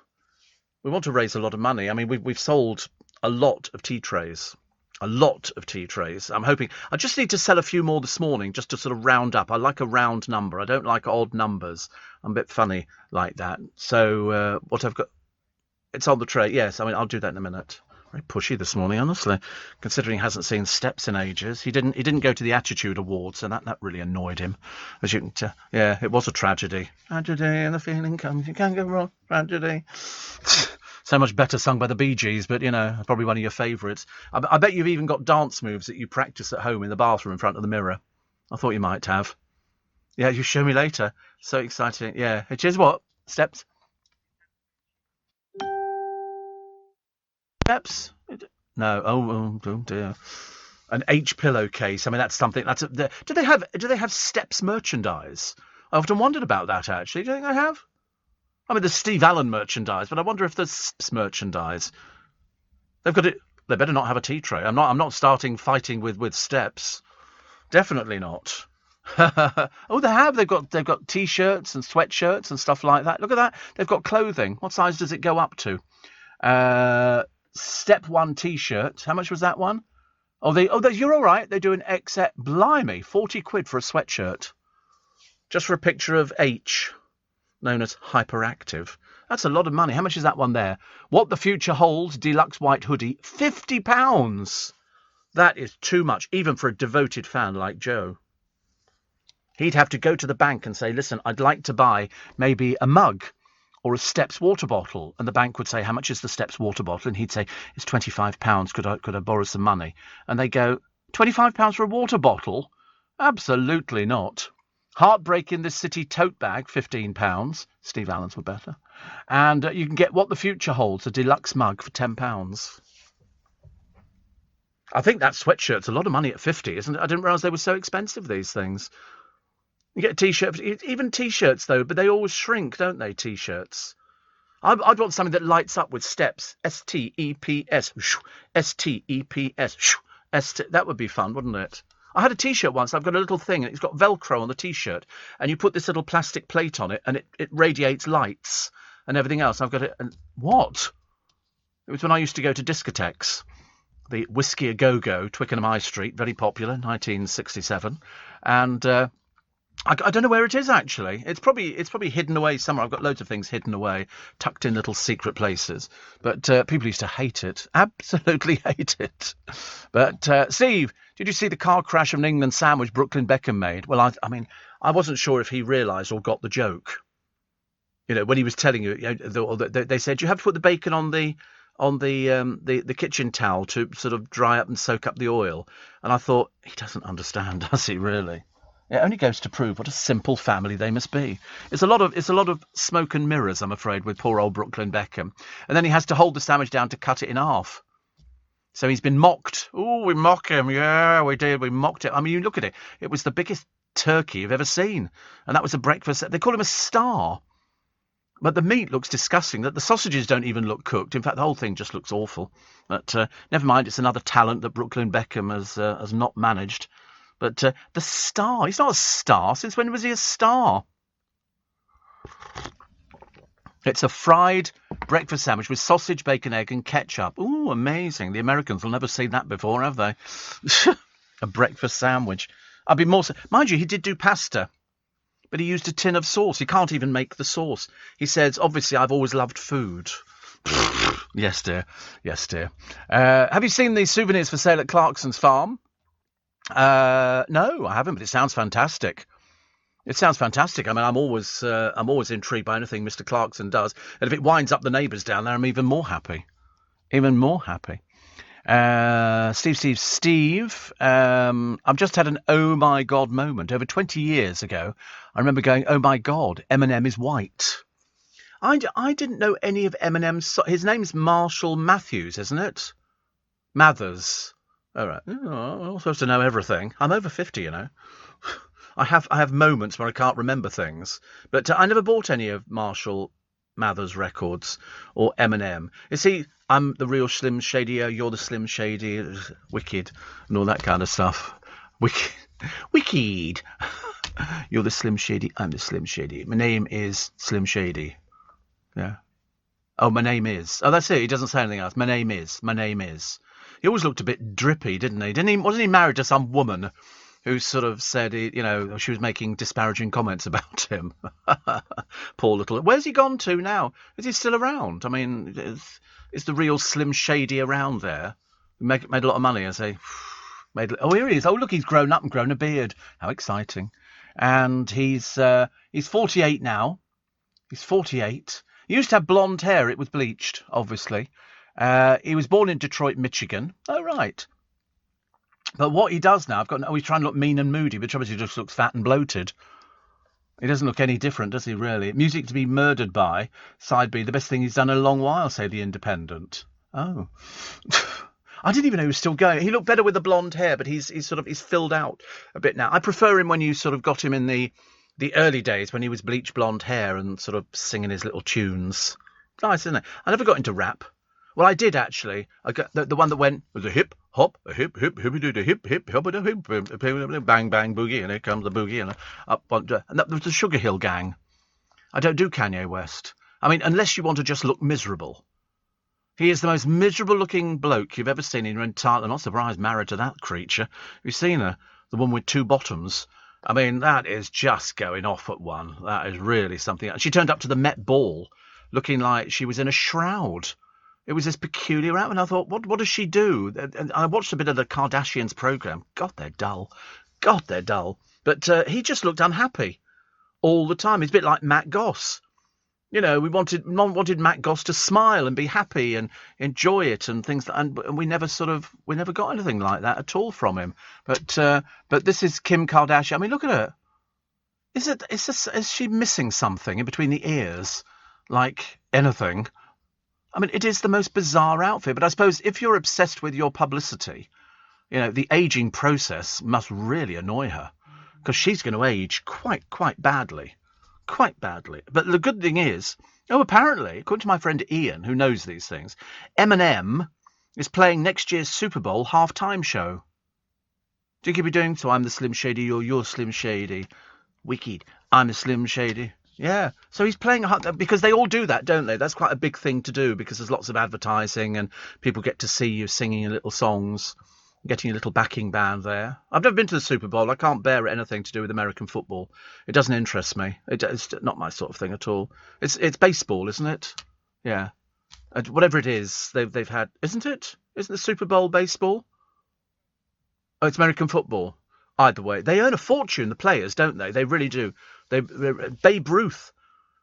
We want to raise a lot of money. I mean, we've sold a lot of tea trays. A lot of tea trays. I'm hoping. I just need to sell a few more this morning just to sort of round up. I like a round number. I don't like odd numbers. I'm a bit funny like that. So what I've got, it's on the tray. Yes, I mean, I'll do that in a minute. Very pushy this morning, honestly, considering he hasn't seen Steps in ages. He didn't go to the Attitude Awards, and that really annoyed him. As you can tell, yeah, it was a tragedy. Tragedy, and the feeling comes. You can't go wrong. Tragedy. So much better sung by the Bee Gees, but, probably one of your favourites. I bet you've even got dance moves that you practice at home in the bathroom in front of the mirror. I thought you might have. Yeah, you show me later. So exciting. Yeah. It is what? Steps? Steps? No. Oh dear. An H pillowcase. I mean, that's something. Do they have Steps merchandise? I often wondered about that, actually. Do you think they have? I mean, there's Steve Allen merchandise, but I wonder if there's Steps merchandise. They've got it. They better not have a tea tray. I'm not starting fighting with Steps. Definitely not. Oh, they have. They've got t-shirts and sweatshirts and stuff like that. Look at that. They've got clothing. What size does it go up to? Step 1 t-shirt. How much was that one? You're all right. They do an XL. Blimey, 40 quid for a sweatshirt. Just for a picture of H, known as hyperactive. That's a lot of money. How much is that one there? What the Future Holds, deluxe white hoodie, £50. That is too much, even for a devoted fan like Joe. He'd have to go to the bank and say, listen, I'd like to buy maybe a mug or a Steps water bottle. And the bank would say, how much is the Steps water bottle? And he'd say, it's £25. Could I borrow some money? And they go, £25 for a water bottle? Absolutely not. Heartbreak in this City tote bag, £15. Steve Allen's were better. And you can get What the Future Holds, a deluxe mug for £10. I think that sweatshirt's a lot of money at 50, isn't it? I didn't realise they were so expensive, these things. You get a T-shirt, even T-shirts though, but they always shrink, don't they, T-shirts? I'd want something that lights up with Steps. S-T-E-P-S. S-T-E-P-S. That would be fun, wouldn't it? I had a T-shirt once. I've got a little thing, and it's got Velcro on the T-shirt, and you put this little plastic plate on it, and it radiates lights and everything else. I've got it. And what? It was when I used to go to discotheques. The Whiskey A Go-Go, Twickenham High Street, very popular, 1967, and I don't know where it is, actually. It's probably hidden away somewhere. I've got loads of things hidden away, tucked in little secret places. But people used to hate it. Absolutely hate it. But, Steve, did you see the car crash of an England sandwich Brooklyn Beckham made? Well, I mean, I wasn't sure if he realised or got the joke. When he was telling you, they said, you have to put the bacon on the kitchen towel to sort of dry up and soak up the oil. And I thought, he doesn't understand, does he, really? It only goes to prove what a simple family they must be. It's a lot of smoke and mirrors, I'm afraid, with poor old Brooklyn Beckham. And then he has to hold the sandwich down to cut it in half. So he's been mocked. Oh, we mock him. Yeah, we did. We mocked it. I mean, you look at it. It was the biggest turkey you've ever seen. And that was a breakfast. They call him a star. But the meat looks disgusting. The sausages don't even look cooked. In fact, the whole thing just looks awful. But never mind. It's another talent that Brooklyn Beckham has not managed. But the star, he's not a star. Since when was he a star? It's a fried breakfast sandwich with sausage, bacon, egg and ketchup. Ooh, amazing. The Americans will never see that before, have they? A breakfast sandwich. I'd be more... Mind you, he did do pasta, but he used a tin of sauce. He can't even make the sauce. He says, obviously, I've always loved food. Yes, dear. Yes, dear. Have you seen these souvenirs for sale at Clarkson's farm? No, I haven't, but it sounds fantastic. It sounds fantastic. I mean, I'm always intrigued by anything Mr. Clarkson does, and if it winds up the neighbours down there, I'm even more happy. Even more happy. Steve. I've just had an oh my God moment. Over 20 years ago, I remember going, oh my God, Eminem is white. I didn't know any of Eminem's... His name's Marshall Matthews, isn't it? Mathers. All right. Oh, I'm not supposed to know everything. I'm over 50, you know. I have moments where I can't remember things, but I never bought any of Marshall Mathers records or Eminem. You see, I'm the real Slim Shady. You're the Slim Shady, Wicked, and all that kind of stuff. Wicked. You're the Slim Shady. I'm the Slim Shady. My name is Slim Shady. Yeah. Oh, my name is. Oh, that's it. He doesn't say anything else. My name is. My name is. He always looked a bit drippy, didn't he? Wasn't he married to some woman who sort of said, she was making disparaging comments about him? Poor little. Where's he gone to now? Is he still around? I mean, is the real Slim Shady around there? Made a lot of money, I say. Oh, here he is. Oh, look, he's grown up and grown a beard. How exciting. And he's 48 now. He's 48. He used to have blonde hair. It was bleached, obviously. He was born in Detroit, Michigan. Oh, right. But what he does now, he's trying to look mean and moody, but the trouble is he just looks fat and bloated. He doesn't look any different, does he, really? Music to be murdered by, side B, the best thing he's done in a long while, say The Independent. Oh. I didn't even know he was still going. He looked better with the blonde hair, but he's filled out a bit now. I prefer him when you sort of got him in the early days when he was bleach blonde hair and sort of singing his little tunes. Nice, isn't it? I never got into rap. Well, I did actually. I got the one that went was a hip hop, a hip hippity do hip hip hop a hip bang bang boogie, and here comes the boogie, and up and that was the Sugar Hill Gang. I don't do Kanye West. I mean, unless you want to just look miserable. He is the most miserable-looking bloke you've ever seen in your entire. I'm not surprised married to that creature. You've seen her, the one with two bottoms. I mean, that is just going off at one. That is really something. She turned up to the Met Ball looking like she was in a shroud. It was this peculiar outfit, and I thought, what does she do? And I watched a bit of the Kardashians programme. God, they're dull. God, they're dull. But he just looked unhappy all the time. He's a bit like Matt Goss. You know, we wanted Matt Goss to smile and be happy and enjoy it and things, and we never got anything like that at all from him. But this is Kim Kardashian. I mean, look at her. Is she missing something in between the ears, like anything? I mean, it is the most bizarre outfit. But I suppose if you're obsessed with your publicity, you know, the aging process must really annoy her because she's going to age quite badly. Quite badly. But the good thing is, apparently, according to my friend Ian, who knows these things, Eminem is playing next year's Super Bowl halftime show. Do you keep doing so? I'm the Slim Shady, you're Slim Shady. Wicked. I'm the Slim Shady. Yeah. So he's playing because they all do that, don't they? That's quite a big thing to do because there's lots of advertising and people get to see you singing your little songs. Getting a little backing band there. I've never been to the Super Bowl. I can't bear anything to do with American football. It doesn't interest me. It's not my sort of thing at all. It's baseball, isn't it? Yeah. Whatever it is, they've had, isn't it? Isn't the Super Bowl baseball? Oh, it's American football. Either way, they earn a fortune. The players, don't they? They really do. Babe Ruth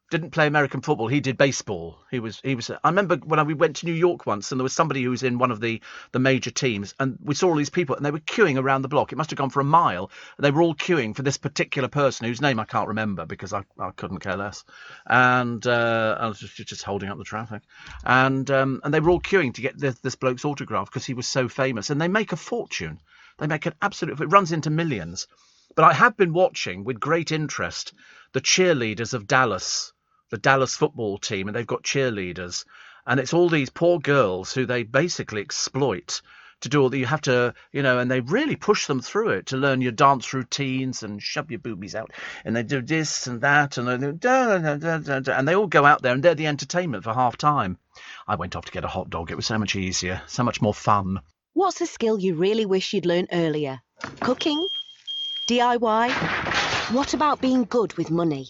didn't play American football. He did baseball. He was. I remember when we went to New York once, and there was somebody who was in one of the major teams, and we saw all these people, and they were queuing around the block. It must have gone for a mile. And they were all queuing for this particular person whose name I can't remember because I couldn't care less. And I was just holding up the traffic. And they were all queuing to get this bloke's autograph because he was so famous. And they make a fortune. They make an absolute. It runs into millions. But I have been watching with great interest the cheerleaders of Dallas. The Dallas football team, and they've got cheerleaders, and it's all these poor girls who they basically exploit to do all that. You have to, and they really push them through it to learn your dance routines and shove your boobies out, and they do this and that, and and they all go out there, and they're the entertainment for half time. I went off to get a hot dog. It was so much easier, so much more fun. What's a skill you really wish you'd learned earlier? Cooking? DIY? What about being good with money?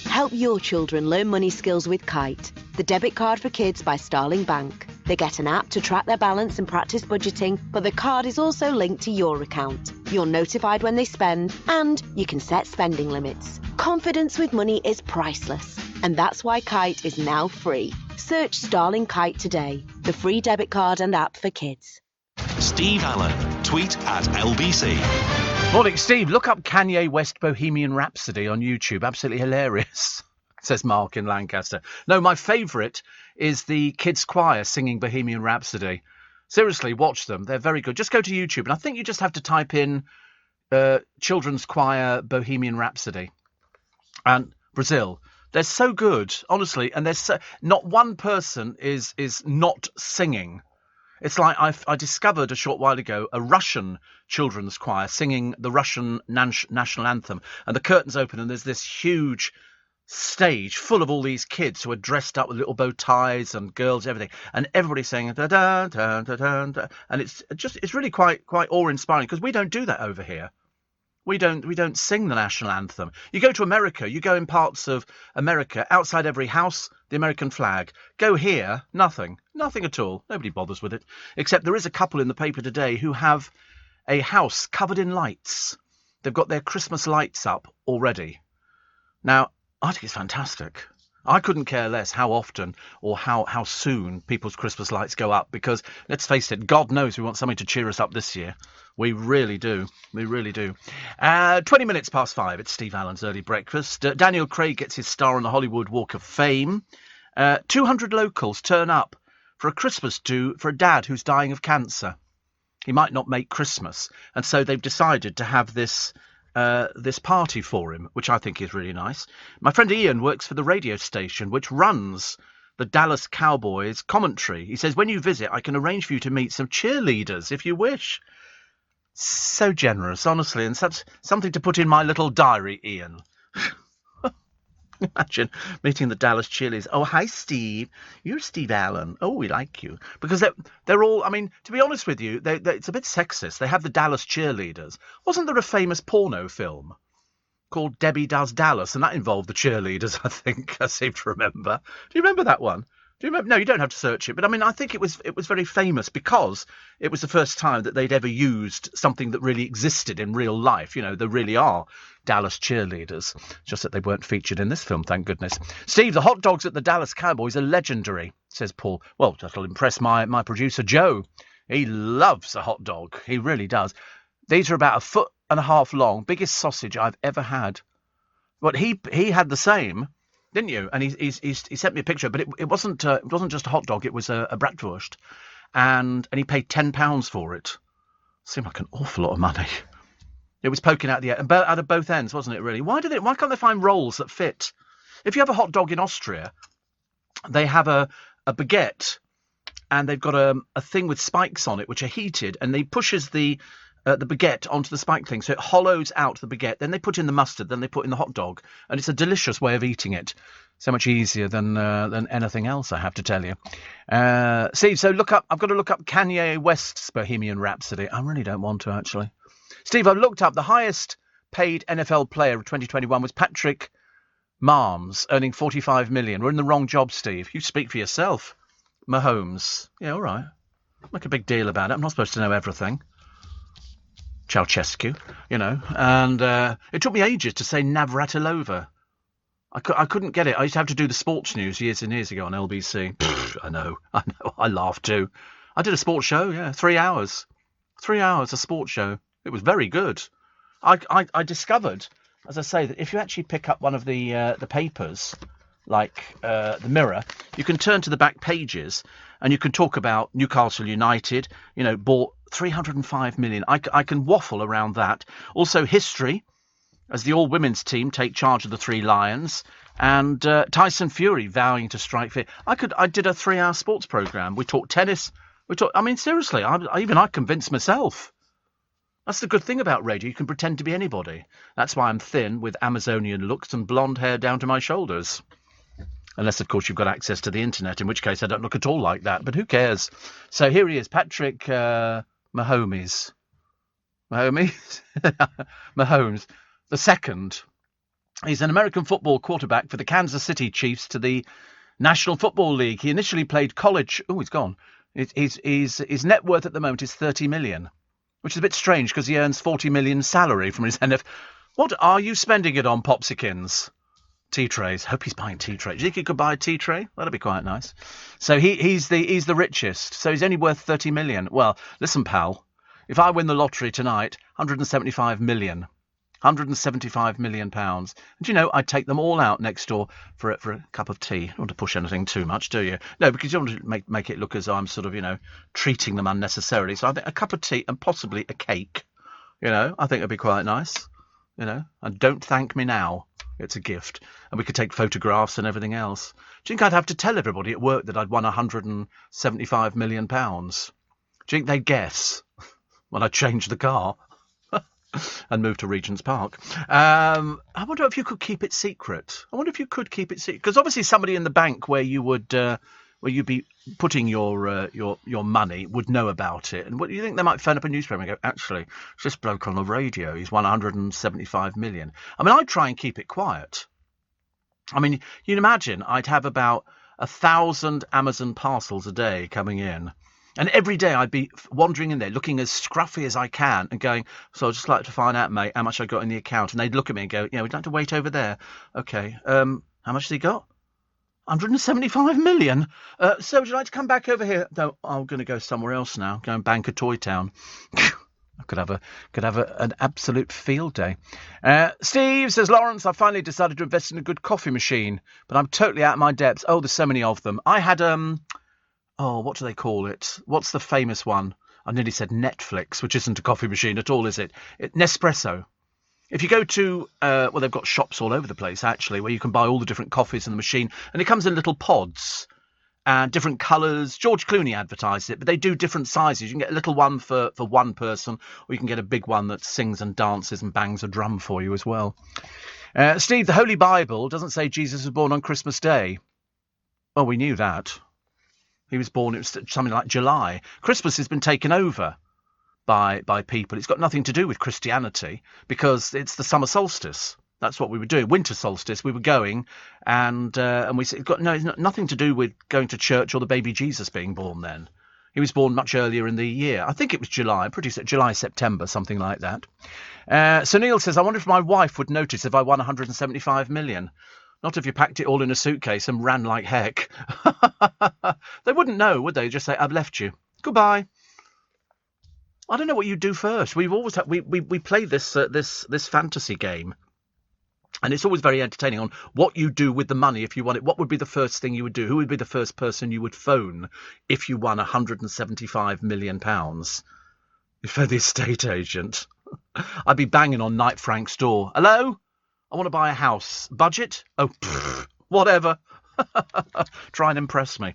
Help your children learn money skills with Kite, the debit card for kids by Starling Bank. They get an app to track their balance and practice budgeting, but the card is also linked to your account. You're notified when they spend, and you can set spending limits. Confidence with money is priceless, and that's why Kite is now free. Search Starling Kite today, the free debit card and app for kids. Steve Allen, tweet at LBC. Morning, Steve. Look up Kanye West Bohemian Rhapsody on YouTube. Absolutely hilarious, says Mark in Lancaster. No, my favourite is the kids' choir singing Bohemian Rhapsody. Seriously, watch them. They're very good. Just go to YouTube, and I think you just have to type in children's choir Bohemian Rhapsody and Brazil. They're so good, honestly, and there's not one person is not singing. It's like I discovered a short while ago a Russian children's choir singing the Russian national anthem, and the curtains open and there's this huge stage full of all these kids who are dressed up with little bow ties and girls, everything, and everybody's saying da da da da da, da. And it's really quite awe-inspiring, because we don't do that over here. We don't sing the national anthem. You go to America, you go in parts of America, outside every house, the American flag. Go here, nothing at all. Nobody bothers with it. Except there is a couple in the paper today who have a house covered in lights. They've got their Christmas lights up already. Now, I think it's fantastic. I couldn't care less how often or how soon people's Christmas lights go up, because, let's face it, God knows we want something to cheer us up this year. We really do. We really do. 20 minutes past 5. It's Steve Allen's Early Breakfast. Daniel Craig gets his star on the Hollywood Walk of Fame. 200 locals turn up for a Christmas do for a dad who's dying of cancer. He might not make Christmas, and so they've decided to have this party for him, which I think is really nice. My friend Ian works for the radio station which runs the Dallas Cowboys commentary. He says, when you visit, I can arrange for you to meet some cheerleaders if you wish. So generous, honestly, and such something to put in my little diary, Ian. Imagine meeting the Dallas cheerleaders. Oh, hi, Steve. You're Steve Allen. Oh, we like you. Because they're all, I mean, to be honest with you, it's a bit sexist. They have the Dallas cheerleaders. Wasn't there a famous porno film called Debbie Does Dallas? And that involved the cheerleaders, I think. I seem to remember. Do you remember that one? Do you remember? No, you don't have to search it. But I mean, I think it was very famous because it was the first time that they'd ever used something that really existed in real life. You know, there really are Dallas cheerleaders. Just that they weren't featured in this film, thank goodness. Steve, the hot dogs at the Dallas Cowboys are legendary, says Paul. Well, that'll impress my producer, Joe. He loves a hot dog. He really does. These are about 1.5 feet long, biggest sausage I've ever had. But he had the same, didn't you? And he sent me a picture, but it wasn't just a hot dog. It was a bratwurst, and he paid £10 for it. Seemed like an awful lot of money. It was poking out out of both ends, wasn't it? Really? Why can't they find rolls that fit? If you have a hot dog in Austria, they have a baguette, and they've got a thing with spikes on it which are heated, and they pushes the baguette onto the spike thing, so it hollows out the baguette. Then they put in the mustard, then they put in the hot dog, and it's a delicious way of eating it. So much easier than anything else, I have to tell you. Steve, so I've got to look up Kanye West's Bohemian Rhapsody. I really don't want to, actually. Steve, I've looked up the highest paid NFL player of 2021 was Patrick Mahomes, earning $45 million. We're in the wrong job, Steve. You speak for yourself. Mahomes. Yeah, all right. Make a big deal about it. I'm not supposed to know everything. Ceausescu, you know. And it took me ages to say Navratilova. I couldn't get it. I used to have to do the sports news years and years ago on LBC. I know. I laughed too. I did a sports show, yeah, 3 hours. 3 hours, a sports show. It was very good. I discovered, as I say, that if you actually pick up one of the papers, like the Mirror, you can turn to the back pages and you can talk about Newcastle United, you know, bought 305 million. I can waffle around that. Also history, as the all-women's team take charge of the Three Lions, and Tyson Fury vowing to strike fear. I did a 3-hour sports programme. We talked tennis. I mean, seriously, I convinced myself. That's the good thing about radio. You can pretend to be anybody. That's why I'm thin, with Amazonian looks and blonde hair down to my shoulders. Unless, of course, you've got access to the internet, in which case I don't look at all like that. But who cares? So here he is, Patrick Mahomes. Mahomes, the second. He's an American football quarterback for the Kansas City Chiefs to the National Football League. He initially played college. Oh, he's gone. His net worth at the moment is $30 million. Which is a bit strange because he earns $40 million salary from his NFL. What are you spending it on, Popsikins? Tea trays. Hope he's buying tea trays. Do you think he could buy a tea tray? That'd be quite nice. So he's the richest. So he's only worth $30 million. Well, listen, pal. If I win the lottery tonight, $175 million. £175 million. And I'd take them all out next door for a cup of tea. You don't want to push anything too much, do you? No, because you don't want to make it look as though I'm sort of, treating them unnecessarily. So I think a cup of tea and possibly a cake, I think it'd be quite nice, And don't thank me now. It's a gift. And we could take photographs and everything else. Do you think I'd have to tell everybody at work that I'd won £175 million? Do you think they'd guess when I changed the car and moved to Regent's Park? I wonder if you could keep it secret. Because obviously somebody in the bank where you'd be putting your money would know about it. And what do you think? They might phone up a newspaper and go, actually, it's this bloke on the radio. He's won 175 million. I mean, I'd try and keep it quiet. I mean, you'd imagine I'd have about 1,000 Amazon parcels a day coming in. And every day I'd be wandering in there, looking as scruffy as I can and going, so I'd just like to find out, mate, how much I got in the account. And they'd look at me and go, we'd like to wait over there. Okay. How much has he got? 175 million. So would you like to come back over here? No, I'm going to go somewhere else now. Go and bank a Toy Town. I could have an absolute field day. Steve says, Lawrence, I finally decided to invest in a good coffee machine, but I'm totally out of my depths. Oh, there's so many of them. I had what do they call it? What's the famous one? I nearly said Netflix, which isn't a coffee machine at all, is it? Nespresso. If you go to, they've got shops all over the place, actually, where you can buy all the different coffees in the machine. And it comes in little pods and different colours. George Clooney advertised it, but they do different sizes. You can get a little one for one person, or you can get a big one that sings and dances and bangs a drum for you as well. Steve, the Holy Bible doesn't say Jesus was born on Christmas Day. Well, we knew that. He was born, it was something like July. Christmas has been taken over by people. It's got nothing to do with Christianity because it's the summer solstice. That's what we were doing. Winter solstice, we were going, and we said, it's nothing to do with going to church or the baby Jesus being born then. He was born much earlier in the year. I think it was July, July, September, something like that. So Neil says, I wonder if my wife would notice if I won 175 million. Not if you packed it all in a suitcase and ran like heck. They wouldn't know, would they? Just say, I've left you. Goodbye. I don't know what you do first. We've always we play this fantasy game, and it's always very entertaining on what you do with the money if you won it. What would be the first thing you would do? Who would be the first person you would phone if you won £175 million? For the estate agent, I'd be banging on Knight Frank's door. Hello, I want to buy a house. Budget? Oh, whatever. Try and impress me.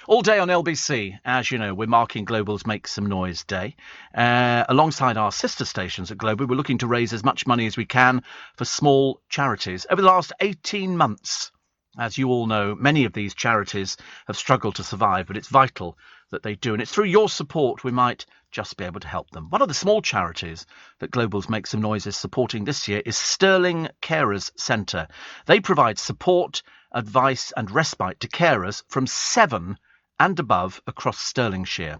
All day on LBC, as you know, we're marking Global's Make Some Noise Day. Alongside our sister stations at Global, we're looking to raise as much money as we can for small charities. Over the last 18 months, as you all know, many of these charities have struggled to survive, but it's vital that they do. And it's through your support we might just be able to help them. One of the small charities that Global's Make Some Noise is supporting this year is Sterling Carers Centre. They provide support, advice and respite to carers from 7 and above across Stirlingshire.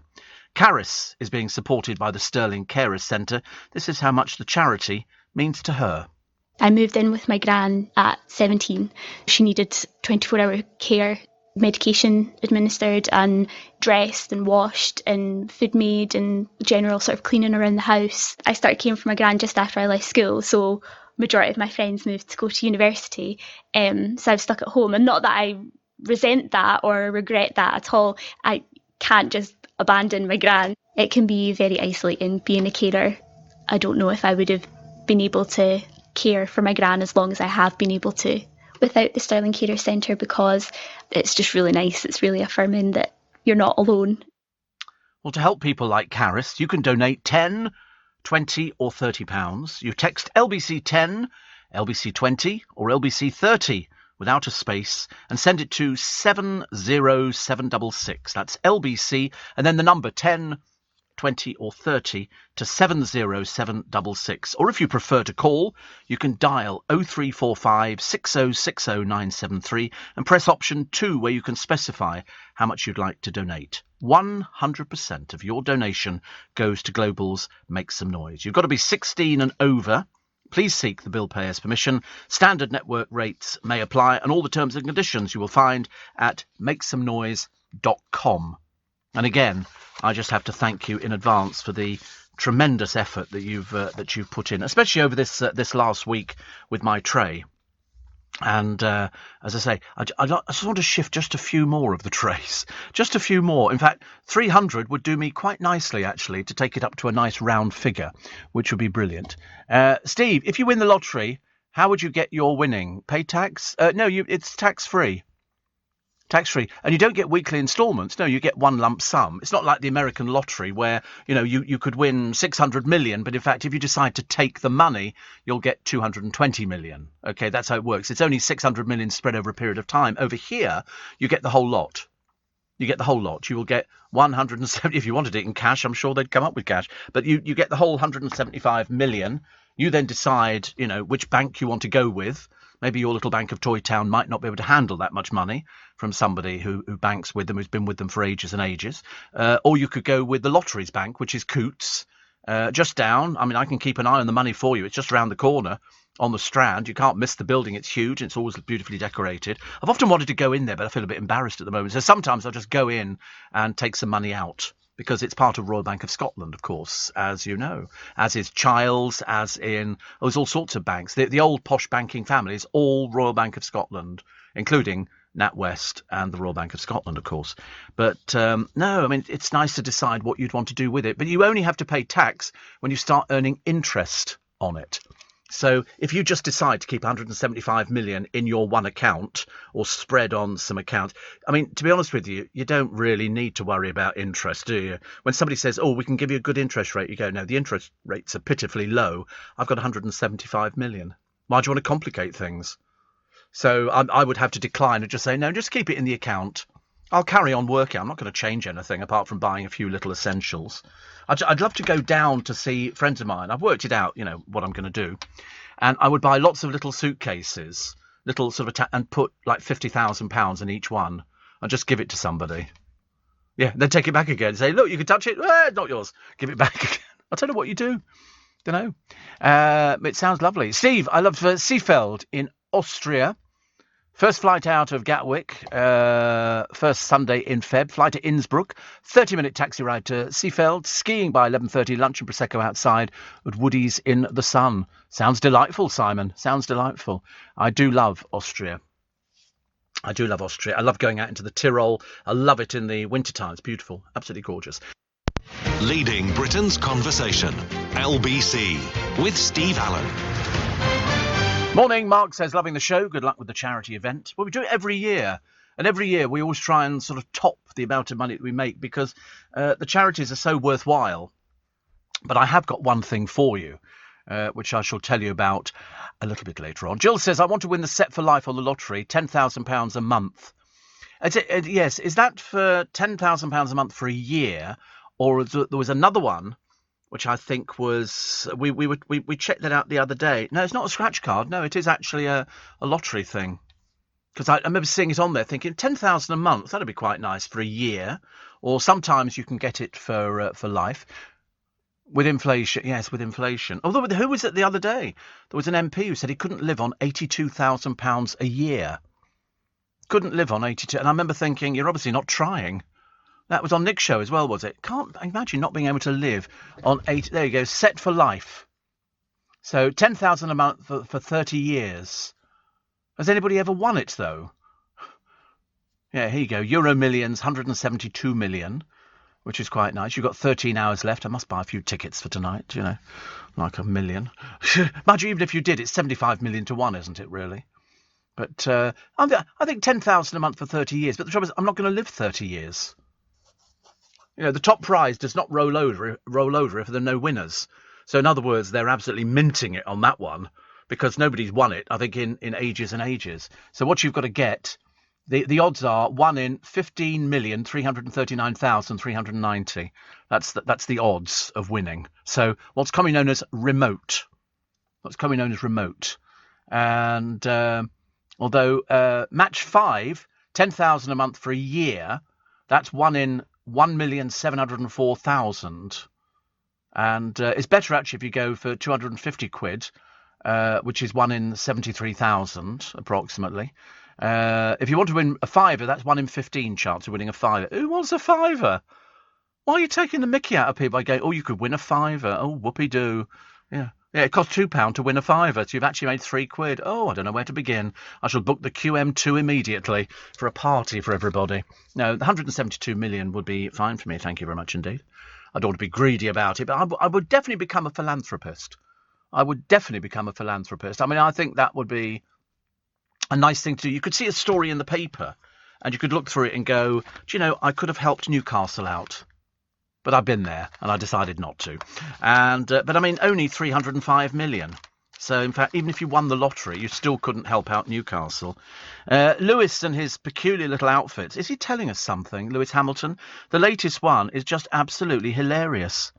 Caris is being supported by the Sterling Carers Centre. This is how much the charity means to her. I moved in with my gran at 17. She needed 24-hour care, medication administered and dressed and washed and food made and general sort of cleaning around the house. I started caring for my gran just after I left school, so majority of my friends moved to go to university, so I was stuck at home. And not that I resent that or regret that at all. I can't just abandon my gran. It can be very isolating being a carer. I don't know if I would have been able to care for my gran as long as I have been able to without the Sterling Carers Centre, because it's just really nice. It's really affirming that you're not alone. Well, to help people like Caris, you can donate 10, 20 or £30. You text LBC 10, LBC 20 or LBC 30 without a space and send it to 70766. That's LBC and then the number 10, 20 or 30 to 70766. Or if you prefer to call, you can dial 0345 6060 973 and press option 2 where you can specify how much you'd like to donate. 100% of your donation goes to Global's Make Some Noise. You've got to be 16 and over. Please seek the bill payer's permission. Standard network rates may apply, and all the terms and conditions you will find at makesomenoise.com. And again, I just have to thank you in advance for the tremendous effort that you've put in, especially over this last week with my tray. And as I say, I just want to shift just a few more of the trays, just a few more. In fact, 300 would do me quite nicely, actually, to take it up to a nice round figure, which would be brilliant. Steve, if you win the lottery, how would you get your winning? Pay tax? No, it's tax-free. Tax-free. And you don't get weekly instalments. No, you get one lump sum. It's not like the American lottery where, you could win 600 million, but in fact, if you decide to take the money, you'll get 220 million. Okay, that's how it works. It's only 600 million spread over a period of time. Over here, you get the whole lot. You get the whole lot. You will get 170. If you wanted it in cash, I'm sure they'd come up with cash. But you get the whole 175 million. You then decide, which bank you want to go with. Maybe your little bank of Toy Town might not be able to handle that much money from somebody who banks with them, who's been with them for ages and ages. Or you could go with the Lotteries Bank, which is Coutts, just down. I mean, I can keep an eye on the money for you. It's just around the corner on the Strand. You can't miss the building. It's huge. It's always beautifully decorated. I've often wanted to go in there, but I feel a bit embarrassed at the moment. So sometimes I'll just go in and take some money out, because it's part of Royal Bank of Scotland, of course, as you know, as is Childs, as in, there's all sorts of banks. The old posh banking family is all Royal Bank of Scotland, including NatWest and the Royal Bank of Scotland, of course. But no, I mean, it's nice to decide what you'd want to do with it. But you only have to pay tax when you start earning interest on it. So if you just decide to keep 175 million in your one account or spread on some accounts, I mean, to be honest with you, you don't really need to worry about interest, do you? When somebody says, we can give you a good interest rate, you go, no, the interest rates are pitifully low. I've got 175 million. Why do you want to complicate things? So I would have to decline and just say, no, just keep it in the account. I'll carry on working. I'm not going to change anything apart from buying a few little essentials. I'd love to go down to see friends of mine. I've worked it out, what I'm going to do. And I would buy lots of little suitcases, little sort of, and put like £50,000 in each one and just give it to somebody. Yeah, then take it back again and say, look, you can touch it. Not yours. Give it back again. I don't know what you do. Don't know. It sounds lovely. Steve, I love Seefeld in Austria. First flight out of Gatwick, first Sunday in Feb, flight to Innsbruck, 30-minute taxi ride to Seefeld, skiing by 11:30, lunch and Prosecco outside at Woodies in the sun. Sounds delightful, Simon. Sounds delightful. I do love Austria. I love going out into the Tyrol. I love it in the wintertime. It's beautiful. Absolutely gorgeous. Leading Britain's conversation. LBC with Steve Allen. Morning, Mark says, loving the show. Good luck with the charity event. Well, we do it every year. And every year we always try and sort of top the amount of money that we make because the charities are so worthwhile. But I have got one thing for you, which I shall tell you about a little bit later on. Jill says, I want to win the Set for Life on the lottery, £10,000 a month. Yes, is that for £10,000 a month for a year? Or there was another one, which I think was, we checked that out the other day. No, it's not a scratch card. No, it is actually a lottery thing. Because I remember seeing it on there thinking, 10,000 a month, that'd be quite nice for a year. Or sometimes you can get it for life. With inflation, yes, with inflation. Although, who was it the other day? There was an MP who said he couldn't live on £82,000 a year. Couldn't live on 82. And I remember thinking, you're obviously not trying. That was on Nick's show as well, was it? Can't imagine not being able to live on 80. There you go, Set for Life. So 10,000 a month for 30 years. Has anybody ever won it, though? Yeah, here you go. Euro Millions, 172 million, which is quite nice. You've got 13 hours left. I must buy a few tickets for tonight, like a million. Mind you, even if you did, it's 75 million to 1, isn't it, really? But I think 10,000 a month for 30 years. But the trouble is, I'm not going to live 30 years. The top prize does not roll over if there are no winners. So in other words, they're absolutely minting it on that one because nobody's won it, I think, in ages and ages. So what you've got to get, the odds are 1 in 15,339,390. That's the odds of winning. So what's commonly known as remote. And although match 5, 10,000 a month for a year, that's 1 in 1,704,000, and it's better actually if you go for 250 quid, which is 1 in 73,000 approximately. If you want to win a fiver, that's 1 in 15 chance of winning a fiver. Who wants a fiver? Why are you taking the mickey out of people by going, oh, you could win a £5? Oh, whoopee-doo. Yeah. Yeah, it costs £2 to win a £5, so you've actually made £3. Oh, I don't know where to begin. I shall book the QM2 immediately for a party for everybody. No, the 172 million would be fine for me, thank you very much indeed. I don't want to be greedy about it, but I would definitely become a philanthropist. I would definitely become a philanthropist. I mean, I think that would be a nice thing to do. You could see a story in the paper, and you could look through it and go, do you know, I could have helped Newcastle out. But I've been there, and I decided not to. But I mean, only 305 million. So, in fact, even if you won the lottery, you still couldn't help out Newcastle. Lewis and his peculiar little outfits. Is he telling us something, Lewis Hamilton? The latest one is just absolutely hilarious.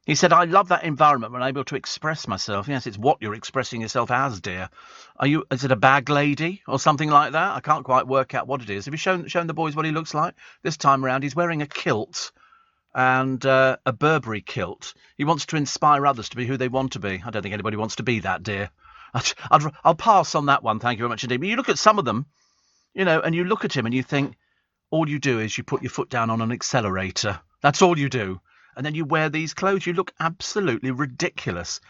He said, I love that environment when I'm able to express myself. Yes, it's what you're expressing yourself as, dear. Is it a bag lady or something like that? I can't quite work out what it is. Have you shown the boys what he looks like? This time around, he's wearing a kilt. And a Burberry kilt. He wants to inspire others to be who they want to be. I don't think anybody wants to be that, dear. I'll pass on that one, thank you very much indeed. But you look at some of them, you know, and you look at him and you think, all you do is you put your foot down on an accelerator. That's all you do. And then you wear these clothes. You look absolutely ridiculous.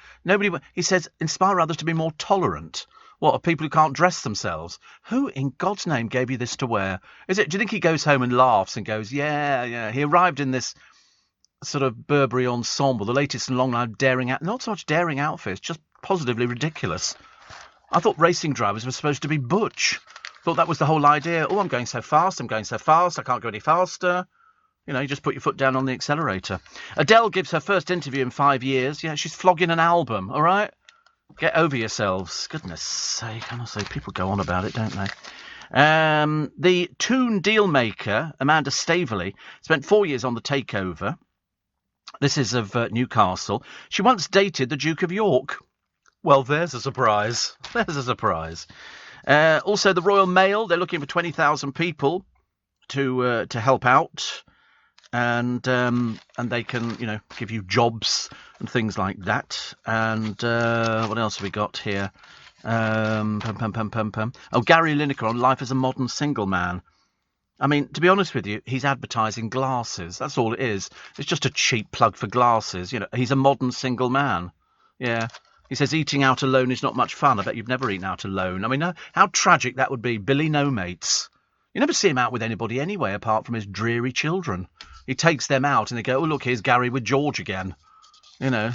He says, inspire others to be more tolerant. What, of people who can't dress themselves? Who in God's name gave you this to wear? Do you think he goes home and laughs and goes, yeah. He arrived in this sort of Burberry ensemble, the latest in long line daring out. Not so much daring outfits, just positively ridiculous. I thought racing drivers were supposed to be butch. Thought that was the whole idea. Oh, I'm going so fast, I can't go any faster. You know, you just put your foot down on the accelerator. Adele gives her first interview in 5 years. Yeah, she's flogging an album, all right? Get over yourselves. Goodness sake, honestly, people go on about it, don't they? The Toon deal maker, Amanda Staveley, spent 4 years on The Takeover. This is of Newcastle. She once dated the Duke of York. Well, there's a surprise. Also, the Royal Mail, they're looking for 20,000 people to help out. And they can, you know, give you jobs and things like that. And what else have we got here? Oh, Gary Lineker on Life as a Modern Single Man. I mean, to be honest with you, he's advertising glasses. That's all it is. It's just a cheap plug for glasses. You know, he's a modern single man. Yeah. He says eating out alone is not much fun. I bet you've never eaten out alone. I mean, how tragic that would be. Billy No Mates. You never see him out with anybody anyway, apart from his dreary children. He takes them out and they go, oh, look, here's Gary with George again. You know.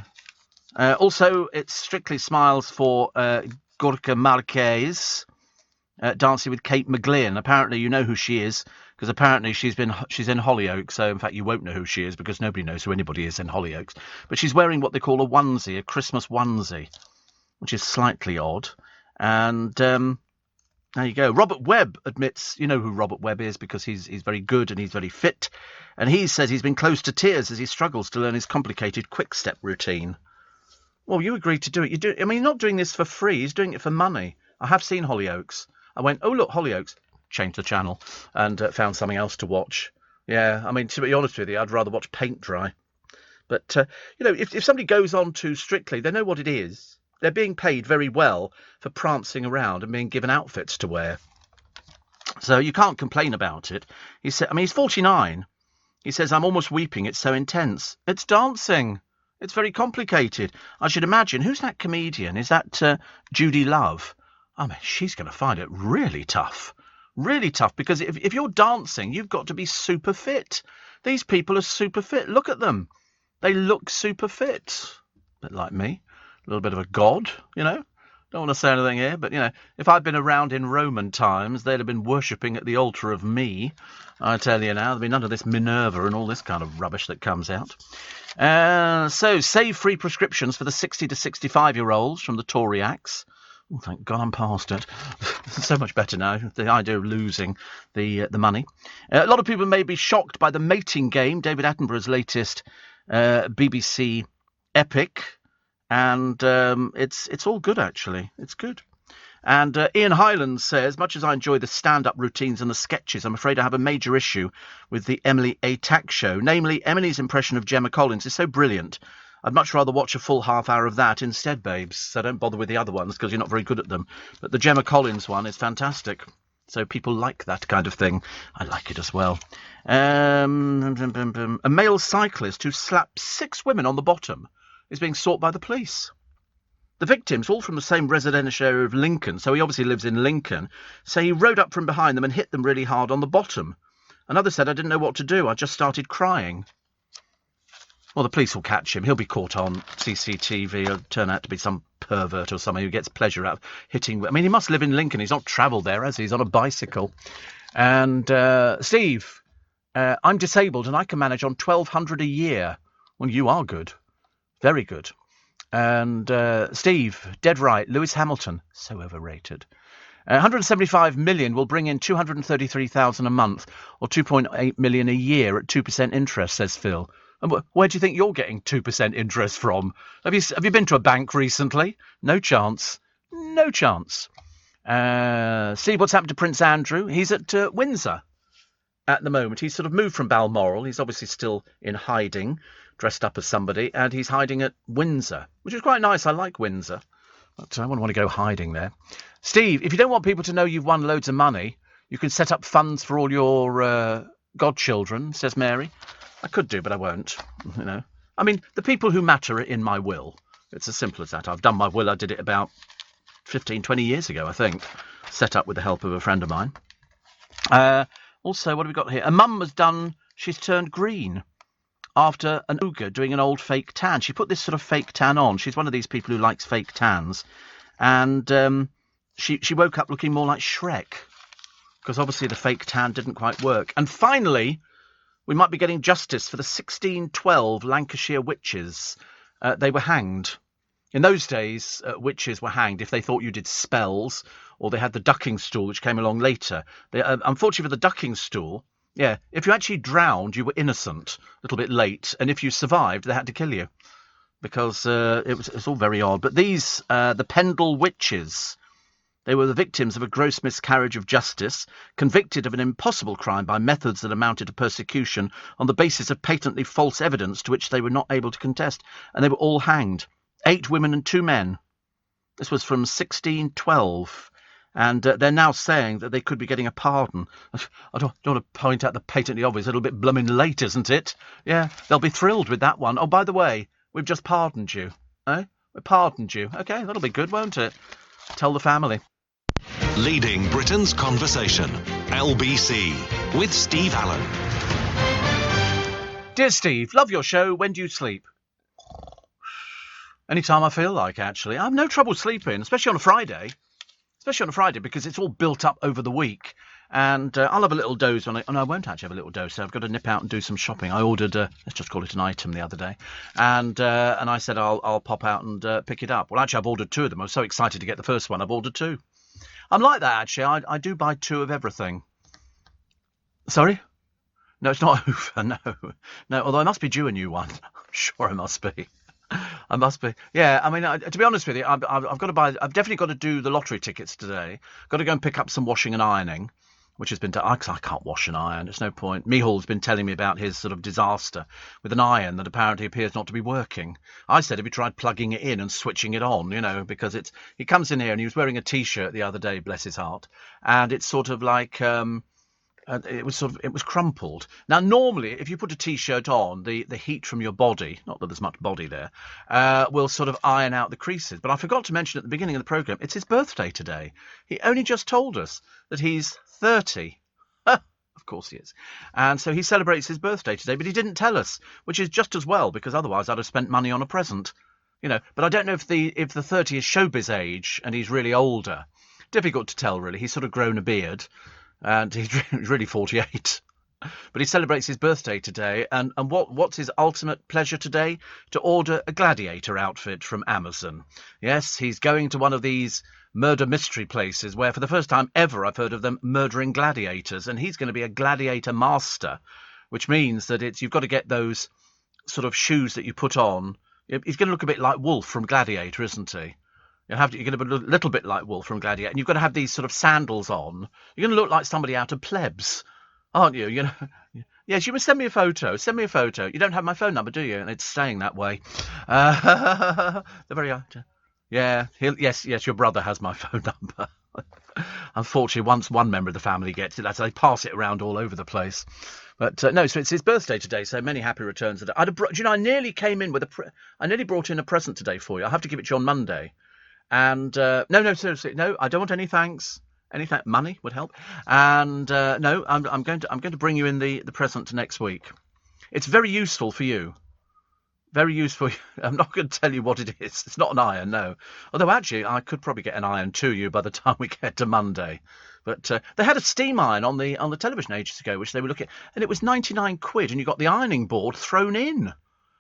Also, it's Strictly Smiles for Gorka Marquez dancing with Kate McGlynn. Apparently, you know who she is, because apparently she's in Hollyoaks. So, in fact, you won't know who she is because nobody knows who anybody is in Hollyoaks. But she's wearing what they call a onesie, a Christmas onesie, which is slightly odd. And there you go. Robert Webb admits, you know who Robert Webb is because he's very good and he's very fit. And he says he's been close to tears as he struggles to learn his complicated quick-step routine. Well, you agreed to do it. I mean, you're not doing this for free. He's doing it for money. I have seen Hollyoaks. I went, oh, look, Hollyoaks. Changed the channel and found something else to watch. Yeah, I mean, to be honest with you, I'd rather watch paint dry. But, you know, if somebody goes on to Strictly, they know what it is. They're being paid very well for prancing around and being given outfits to wear. So you can't complain about it. He said, I mean, he's 49. He says, I'm almost weeping. It's so intense. It's dancing. It's very complicated. I should imagine. Who's that comedian? Is that Judy Love? I mean, she's going to find it really tough. Really tough, because if you're dancing, you've got to be super fit. These people are super fit. Look at them. They look super fit. A bit like me. A little bit of a god, you know. Don't want to say anything here, but, you know, if I'd been around in Roman times, they'd have been worshipping at the altar of me. I tell you now, there'd be none of this Minerva and all this kind of rubbish that comes out. So, save free prescriptions for the 60 to 65-year-olds from the Tory Acts. Oh, thank God I'm past it. So much better now, the idea of losing the money. A lot of people may be shocked by The Mating Game, David Attenborough's latest BBC epic. And it's all good, actually. It's good. And Ian Hyland says, much as I enjoy the stand-up routines and the sketches, I'm afraid I have a major issue with the Emily Atack show. Namely, Emily's impression of Gemma Collins is so brilliant. I'd much rather watch a full half hour of that instead, babes. So don't bother with the other ones because you're not very good at them. But the Gemma Collins one is fantastic. So people like that kind of thing. I like it as well. A male cyclist who slapped 6 women on the bottom is being sought by the police. The victims, all from the same residential area of Lincoln, so he obviously lives in Lincoln, say he rode up from behind them and hit them really hard on the bottom. Another said, "I didn't know what to do. I just started crying." Well, the police will catch him. He'll be caught on CCTV. He'll turn out to be some pervert or something who gets pleasure out of hitting. I mean, he must live in Lincoln. He's not travelled there, has he? He's on a bicycle. And Steve, I'm disabled and I can manage on $1,200 a year. Well, you are good. Very good. And Steve, dead right. Lewis Hamilton, so overrated. 175 million will bring in 233,000 a month, or 2.8 million a year at 2% interest, says Phil. And where do you think you're getting 2% interest from? Have you been to a bank recently? No chance. No chance. Steve, what's happened to Prince Andrew? He's at Windsor at the moment. He's sort of moved from Balmoral. He's obviously still in hiding, dressed up as somebody, and he's hiding at Windsor, which is quite nice. I like Windsor, but I wouldn't want to go hiding there. Steve, if you don't want people to know you've won loads of money, you can set up funds for all your godchildren, says Mary. I could do, but I won't, you know. I mean, the people who matter are in my will. It's as simple as that. I've done my will. I did it about 15, 20 years ago, I think. Set up with the help of a friend of mine. Also, what have we got here? A mum has done, she's turned green after an ogre doing an old fake tan. She put this sort of fake tan on. She's one of these people who likes fake tans. And she woke up looking more like Shrek, because obviously the fake tan didn't quite work. And finally, we might be getting justice for the 1612 Lancashire witches. They were hanged. In those days, witches were hanged if they thought you did spells, or they had the ducking stool, which came along later. Unfortunately for the ducking stool, yeah, if you actually drowned, you were innocent, a little bit late, and if you survived, they had to kill you, because it's all very odd. But these, the Pendle witches, they were the victims of a gross miscarriage of justice, convicted of an impossible crime by methods that amounted to persecution on the basis of patently false evidence to which they were not able to contest, and they were all hanged. 8 women and 2 men. This was from 1612, and they're now saying that they could be getting a pardon. I don't want to point out the patently obvious. A little bit blooming late, isn't it? Yeah, they'll be thrilled with that one. Oh, by the way, we've just pardoned you. Eh? We pardoned you. OK, that'll be good, won't it? Tell the family. Leading Britain's conversation. LBC with Steve Allen. Dear Steve, love your show. When do you sleep? Anytime I feel like, actually. I have no trouble sleeping, especially on a Friday. Especially on a Friday, because it's all built up over the week. And I'll have a little doze and I won't actually have a little doze, so I've got to nip out and do some shopping. I ordered, let's just call it an item the other day. And I said I'll pop out and pick it up. Well, actually, I've ordered 2 of them. I was so excited to get the first one, I've ordered 2. I'm like that, actually. I do buy 2 of everything. Sorry? No, it's not over, no. Although I must be due a new one. I'm sure I must be. I must be. Yeah, I mean, to be honest with you, I've got to buy... I've definitely got to do the lottery tickets today. Got to go and pick up some washing and ironing, which has been done. I can't wash and iron. It's no point. Mihul's been telling me about his sort of disaster with an iron that apparently appears not to be working. I said, have you tried plugging it in and switching it on, you know, because he comes in here and he was wearing a T-shirt the other day, bless his heart, and it's sort of like... it was crumpled. Now, normally, if you put a T-shirt on, the heat from your body, not that there's much body there, will sort of iron out the creases. But I forgot to mention at the beginning of the programme, it's his birthday today. He only just told us that he's 30. Of course he is. And so he celebrates his birthday today, but he didn't tell us, which is just as well, because otherwise I'd have spent money on a present. You know, but I don't know if the 30 is showbiz age and he's really older. Difficult to tell, really. He's sort of grown a beard. And he's really 48. But he celebrates his birthday today. And what's his ultimate pleasure today? To order a gladiator outfit from Amazon. Yes, he's going to one of these murder mystery places where for the first time ever I've heard of them murdering gladiators. And he's going to be a gladiator master, which means that you've got to get those sort of shoes that you put on. He's going to look a bit like Wolf from Gladiator, isn't he? You're going to be a little bit like Wolf from Gladiator, and you've got to have these sort of sandals on. You're going to look like somebody out of Plebs, aren't you? You know. Yes, you must send me a photo. Send me a photo. You don't have my phone number, do you? And it's staying that way. The very yeah. Yes, your brother has my phone number. unfortunately, once one member of the family gets it, they pass it around all over the place. But no, so it's his birthday today, so many happy returns. Do you know, I nearly came in with I nearly brought in a present today for you. I'll have to give it to you on Monday. And no, seriously, no, I don't want any thanks. Money would help. And no, I'm going to bring you in the present next week. It's very useful for you. Very useful. I'm not going to tell you what it is. It's not an iron, no. Although actually, I could probably get an iron to you by the time we get to Monday. But they had a steam iron on the television ages ago, which they were looking at, and it was 99 quid, and you got the ironing board thrown in,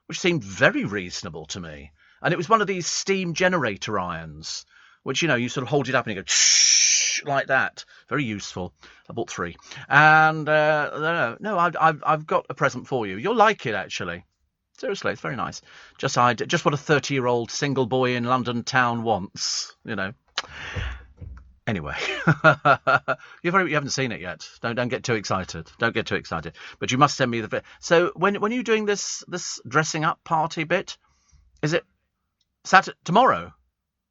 which seemed very reasonable to me. And it was one of these steam generator irons, which, you know, you sort of hold it up and you go shh, like that. Very useful. I bought 3. And no, I've got a present for you. You'll like it, actually. Seriously, it's very nice. Just what a 30-year-old single boy in London town wants, you know. Anyway, you haven't seen it yet. Don't get too excited. Don't get too excited. But you must send me the. So when are you doing this dressing up party bit? Is it Saturday tomorrow?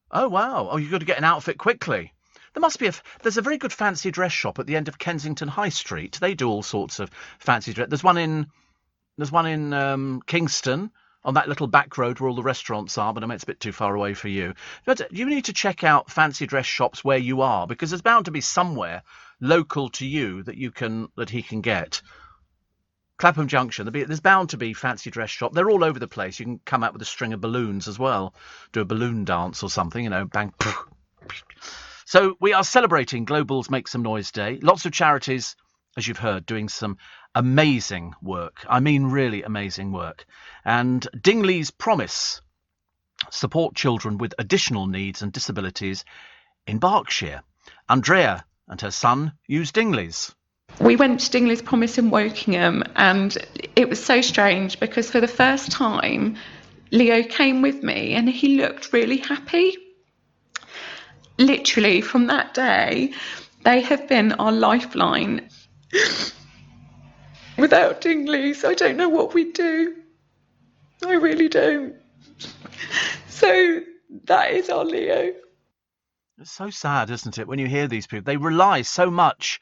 Oh wow! Oh, you've got to get an outfit quickly. There must be there's a very good fancy dress shop at the end of Kensington High Street. They do all sorts of fancy dress. There's one in Kingston, on that little back road where all the restaurants are, but I mean, it's a bit too far away for you. But you need to check out fancy dress shops where you are, because there's bound to be somewhere local to you that he can get. Clapham Junction, there's bound to be fancy dress shop. They're all over the place. You can come out with a string of balloons as well, do a balloon dance or something, you know, bang. So we are celebrating Global's Make Some Noise Day. Lots of charities, as you've heard, doing some amazing work. I mean, really amazing work. And Dingley's Promise support children with additional needs and disabilities in Berkshire. Andrea and her son use Dingley's. We went to Dingley's Promise in Wokingham, and it was so strange because for the first time, Leo came with me and he looked really happy. Literally, from that day, they have been our lifeline. Without Dingley's, I don't know what we'd do. I really don't. So that is our Leo. It's so sad, isn't it, when you hear these people? They rely so much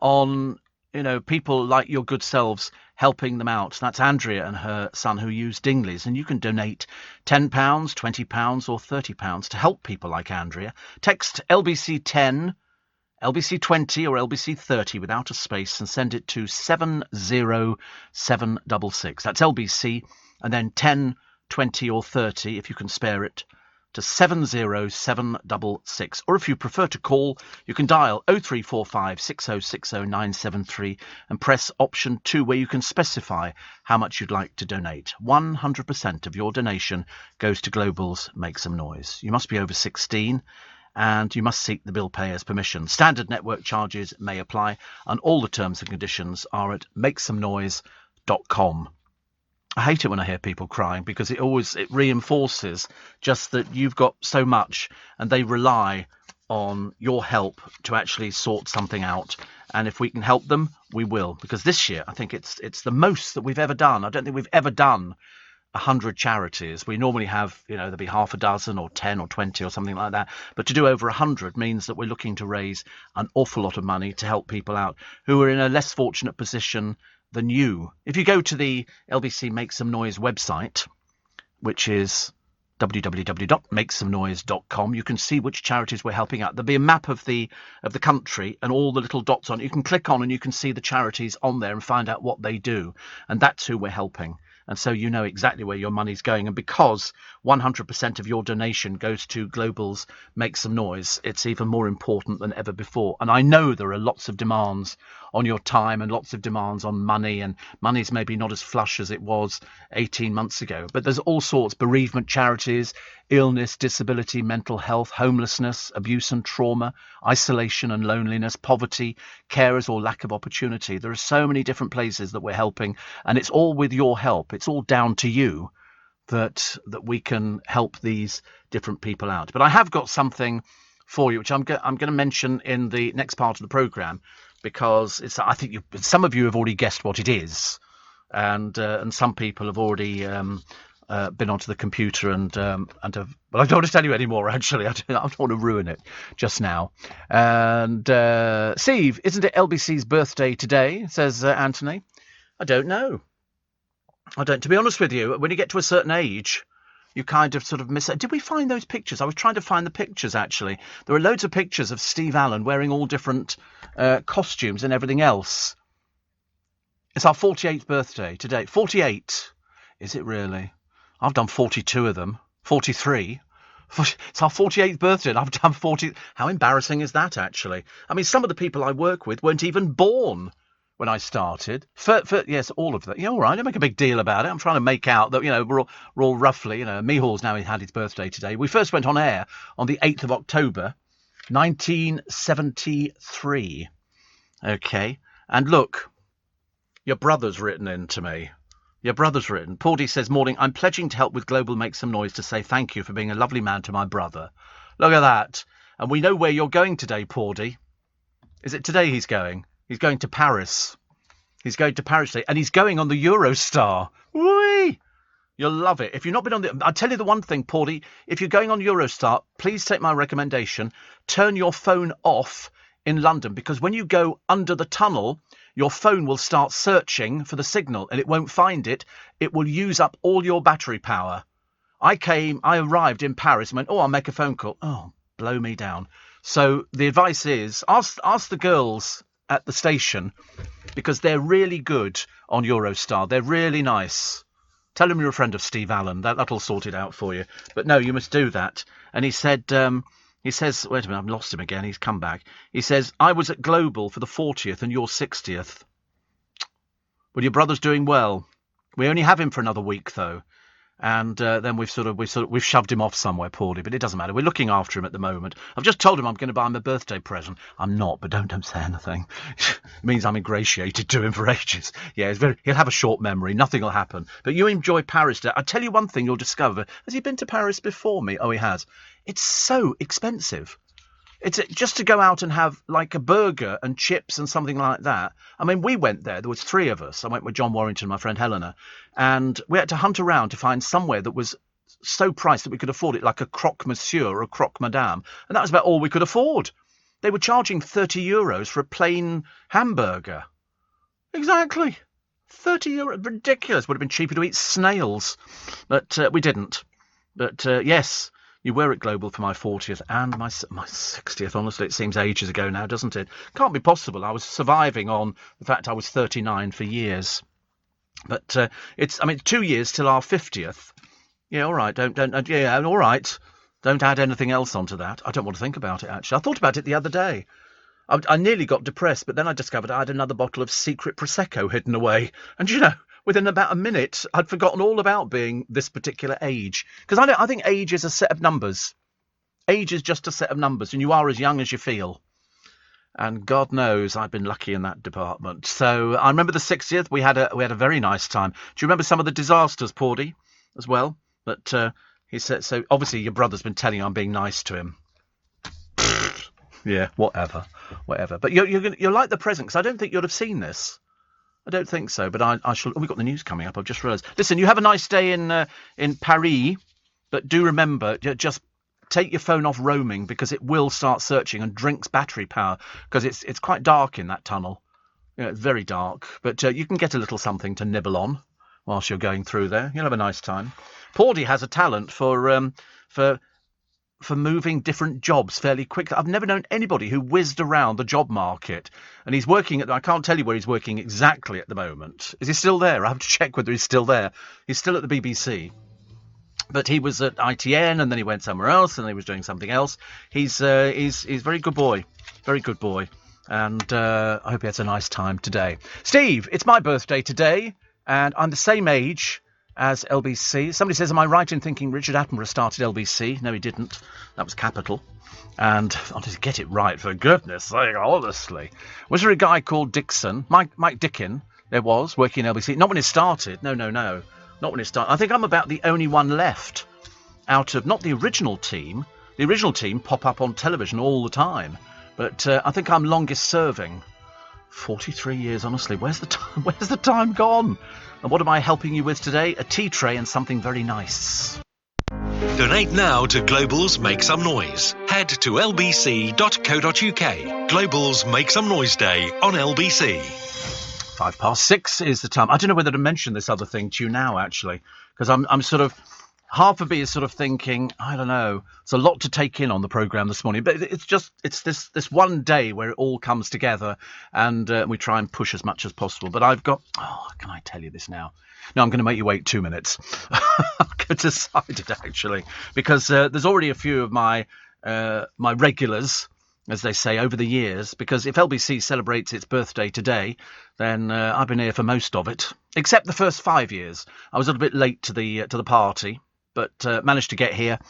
on, you know, people like your good selves helping them out. That's Andrea and her son who use Dingley's, and you can donate £10, £20 or £30 to help people like Andrea. Text LBC 10, LBC 20 or LBC 30 without a space and send it to 70766. That's LBC, and then 10, 20 or 30 if you can spare it, to 70766. Or if you prefer to call, you can dial 0345 6060 973 and press option 2, where you can specify how much you'd like to donate. 100% of your donation goes to Global's Make Some Noise. You must be over 16 and you must seek the bill payer's permission. Standard network charges may apply, and all the terms and conditions are at makesomenoise.com. I hate it when I hear people crying, because it reinforces just that you've got so much and they rely on your help to actually sort something out. And if we can help them, we will. Because this year, I think it's the most that we've ever done. I don't think we've ever done 100 charities. We normally have, you know, there'll be half a dozen or 10 or 20 or something like that. But to do over 100 means that we're looking to raise an awful lot of money to help people out who are in a less fortunate position than you. If you go to the LBC Make Some Noise website, which is www.makesomenoise.com, you can see which charities we're helping out. There'll be a map of the country and all the little dots on it. You can click on and you can see the charities on there and find out what they do. And that's who we're helping. And so you know exactly where your money's going. And because 100% of your donation goes to Global's Make Some Noise, it's even more important than ever before. And I know there are lots of demands on your time and lots of demands on money, and money's maybe not as flush as it was 18 months ago. But there's all sorts: bereavement charities, illness, disability, mental health, homelessness, abuse and trauma, isolation and loneliness, poverty, carers or lack of opportunity. There are so many different places that we're helping, and it's all with your help. It's all down to you that we can help these different people out. But I have got something for you, which I'm going to mention in the next part of the programme, because I think some of you have already guessed what it is, and some people have already been onto the computer and well, I don't want to tell you anymore. Actually, I don't want to ruin it just now. And Steve, isn't it LBC's birthday today? Says Anthony. I don't know. To be honest with you, when you get to a certain age, you kind of sort of miss it. Did we find those pictures? I was trying to find the pictures, actually. There are loads of pictures of Steve Allen wearing all different costumes and everything else. It's our 48th birthday today. 48. Is it really? I've done 42 of them. 43. It's our 48th birthday and I've done 40. How embarrassing is that, actually? I mean, some of the people I work with weren't even born when I started. Yes, all of them. Yeah, all right, don't make a big deal about it. I'm trying to make out that, we're all roughly, Mihall's now had his birthday today. We first went on air on the 8th of October, 1973. Okay, and look, your brother's written in to me. Paudy says, morning, I'm pledging to help with Global Make Some Noise to say thank you for being a lovely man to my brother. Look at that. And we know where you're going today, Paudy. Is it today he's going? He's going to Paris. He's going to Paris today. And he's going on the Eurostar. Whee! You'll love it. If you've not been on I'll tell you the one thing, Paudy. If you're going on Eurostar, please take my recommendation. Turn your phone off in London, because when you go under the tunnel, your phone will start searching for the signal and it won't find it. It will use up all your battery power. I arrived in Paris and went, I'll make a phone call. Oh, blow me down. So the advice is, ask the girls at the station, because they're really good on Eurostar. They're really nice. Tell them you're a friend of Steve Allen. That'll sort it out for you. But no, you must do that. And he says, wait a minute, I've lost him again. He's come back. He says, I was at Global for the 40th and your 60th. Well, your brother's doing well. We only have him for another week, though. And then we've shoved him off somewhere, Paulie, but it doesn't matter. We're looking after him at the moment. I've just told him I'm going to buy him a birthday present. I'm not, but don't say anything. It means I'm ingratiated to him for ages. Yeah, he'll have a short memory. Nothing will happen. But you enjoy Paris. I'll tell you one thing you'll discover. Has he been to Paris before me? Oh, he has. It's so expensive. It's just to go out and have like a burger and chips and something like that. I mean, we went there. There was 3 of us. I went with John Warrington, my friend Helena, and we had to hunt around to find somewhere that was so priced that we could afford it, like a croque monsieur or a croque madame. And that was about all we could afford. They were charging €30 for a plain hamburger. Exactly. €30. Ridiculous. Would have been cheaper to eat snails. But we didn't. But yes. You were at Global for my 40th and my 60th. Honestly, it seems ages ago now, doesn't it? Can't be possible. I was surviving on the fact I was 39 for years. But it's 2 years till our 50th. Yeah, all right. Yeah, all right. Don't add anything else onto that. I don't want to think about it, actually. I thought about it the other day. I nearly got depressed, but then I discovered I had another bottle of secret Prosecco hidden away. And, within about a minute, I'd forgotten all about being this particular age. Because I think age is a set of numbers. Age is just a set of numbers, and you are as young as you feel. And God knows I've been lucky in that department. So I remember the 60th. We had a very nice time. Do you remember some of the disasters, Paudy, as well? But he said, so obviously your brother's been telling you I'm being nice to him. Yeah, whatever. But you'll like the present, because I don't think you'll have seen this. I don't think so, but I shall. Oh, we've got the news coming up. I've just realised. Listen, you have a nice day in Paris, but do remember, just take your phone off roaming, because it will start searching and drinks battery power, because it's quite dark in that tunnel. It's very dark, but you can get a little something to nibble on whilst you're going through there. You'll have a nice time. Paudy has a talent for moving different jobs fairly quickly. I've never known anybody who whizzed around the job market. And he's working I can't tell you where he's working exactly at the moment. Is he still there? I have to check whether he's still there. He's still at the BBC. But he was at ITN, and then he went somewhere else, and he was doing something else. He's a very good boy. Very good boy. And I hope he has a nice time today. Steve, it's my birthday today, and I'm the same age as LBC. Somebody says, am I right in thinking Richard Attenborough started LBC? No, he didn't. That was Capital. And I wanted to get it right, for goodness sake, honestly. Was there a guy called Dixon, Mike Dickin, there was, working in LBC? Not when it started. No. Not when it started. I think I'm about the only one left out of, not the original team. The original team pop up on television all the time. But I think I'm longest serving 43 years, honestly. Where's the time? Where's the time gone? And what am I helping you with today? A tea tray and something very nice. Donate now to Global's Make Some Noise. Head to lbc.co.uk. Global's Make Some Noise Day on LBC. 6:05 is the time. I don't know whether to mention this other thing to you now, actually, because I'm sort of, half of me is sort of thinking, I don't know, it's a lot to take in on the programme this morning, but it's this one day where it all comes together, and we try and push as much as possible. But I've got, can I tell you this now? No, I'm going to make you wait 2 minutes. I've decided, actually, because there's already a few of my regulars, as they say, over the years, because if LBC celebrates its birthday today, then I've been here for most of it, except the first 5 years. I was a little bit late to the party, but managed to get here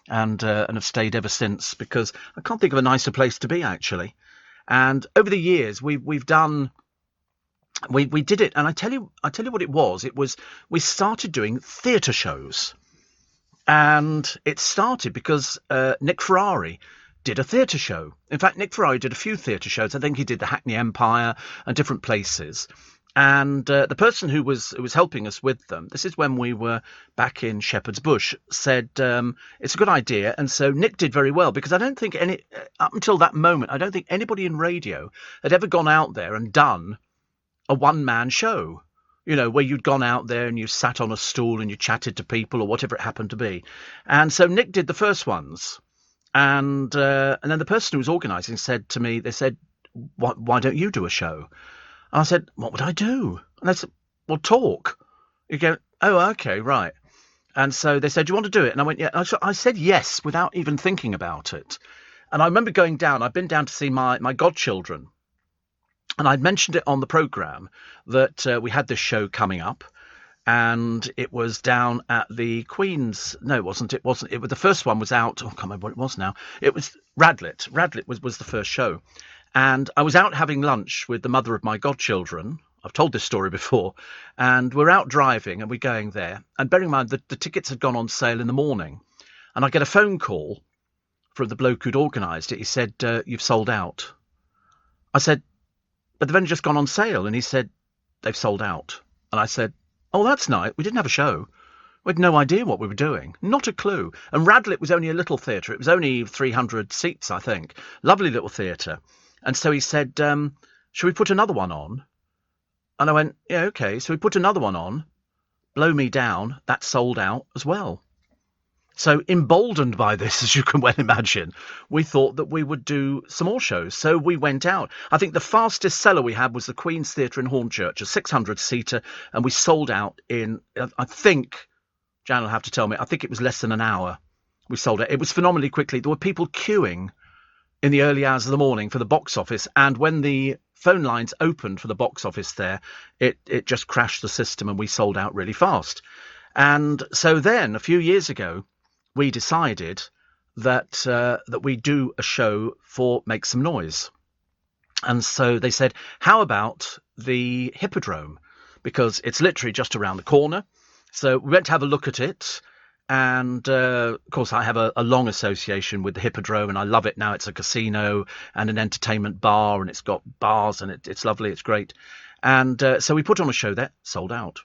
and have stayed ever since, because I can't think of a nicer place to be, actually. And over the years, we've done. We did it, and I tell you what it was. It was, we started doing theatre shows, and it started because Nick Ferrari did a theatre show. In fact, Nick Ferrari did a few theatre shows. I think he did the Hackney Empire and different places. And the person who was helping us with them, this is when we were back in Shepherd's Bush, said it's a good idea. And so Nick did very well, because I don't think up until that moment, I don't think anybody in radio had ever gone out there and done a one-man show, you know, where you'd gone out there and you sat on a stool and you chatted to people or whatever it happened to be. And so Nick did the first ones. And then the person who was organising said to me, they said, why don't you do a show? And I said, what would I do? And they said, well, talk. You go, oh, okay, right. And so they said, do you want to do it? And I went, yeah. I said yes without even thinking about it. And I remember going down. I'd been down to see my godchildren. And I'd mentioned it on the programme that we had this show coming up. And it was down at the Queen's. No, it wasn't. It wasn't. The first one was out. Oh, I can't remember what it was now. It was Radlett. Radlett was the first show. And I was out having lunch with the mother of my godchildren. I've told this story before. And we're out driving and we're going there. And bearing in mind that the tickets had gone on sale in the morning. And I get a phone call from the bloke who'd organised it. He said, you've sold out. I said, but they've only just gone on sale. And he said, they've sold out. And I said, oh, that's nice. We didn't have a show. We had no idea what we were doing. Not a clue. And Radlett was only a little theatre. It was only 300 seats, I think. Lovely little theatre. And so he said, should we put another one on? And I went, yeah, okay. So we put another one on. Blow Me Down. That sold out as well. So emboldened by this, as you can well imagine, we thought that we would do some more shows. So we went out. I think the fastest seller we had was the Queen's Theatre in Hornchurch, a 600-seater, and we sold out in, I think, Jan will have to tell me, I think it was less than an hour. We sold it. It was phenomenally quickly. There were people queuing in the early hours of the morning for the box office, and when the phone lines opened for the box office there, it just crashed the system and we sold out really fast. And so then, a few years ago, we decided that we do a show for Make Some Noise. And so they said, how about the Hippodrome? Because it's literally just around the corner. So we went to have a look at it. And, of course, I have a long association with the Hippodrome, and I love it now. It's a casino and an entertainment bar, and it's got bars, and it's lovely. It's great. And so we put on a show there, sold out.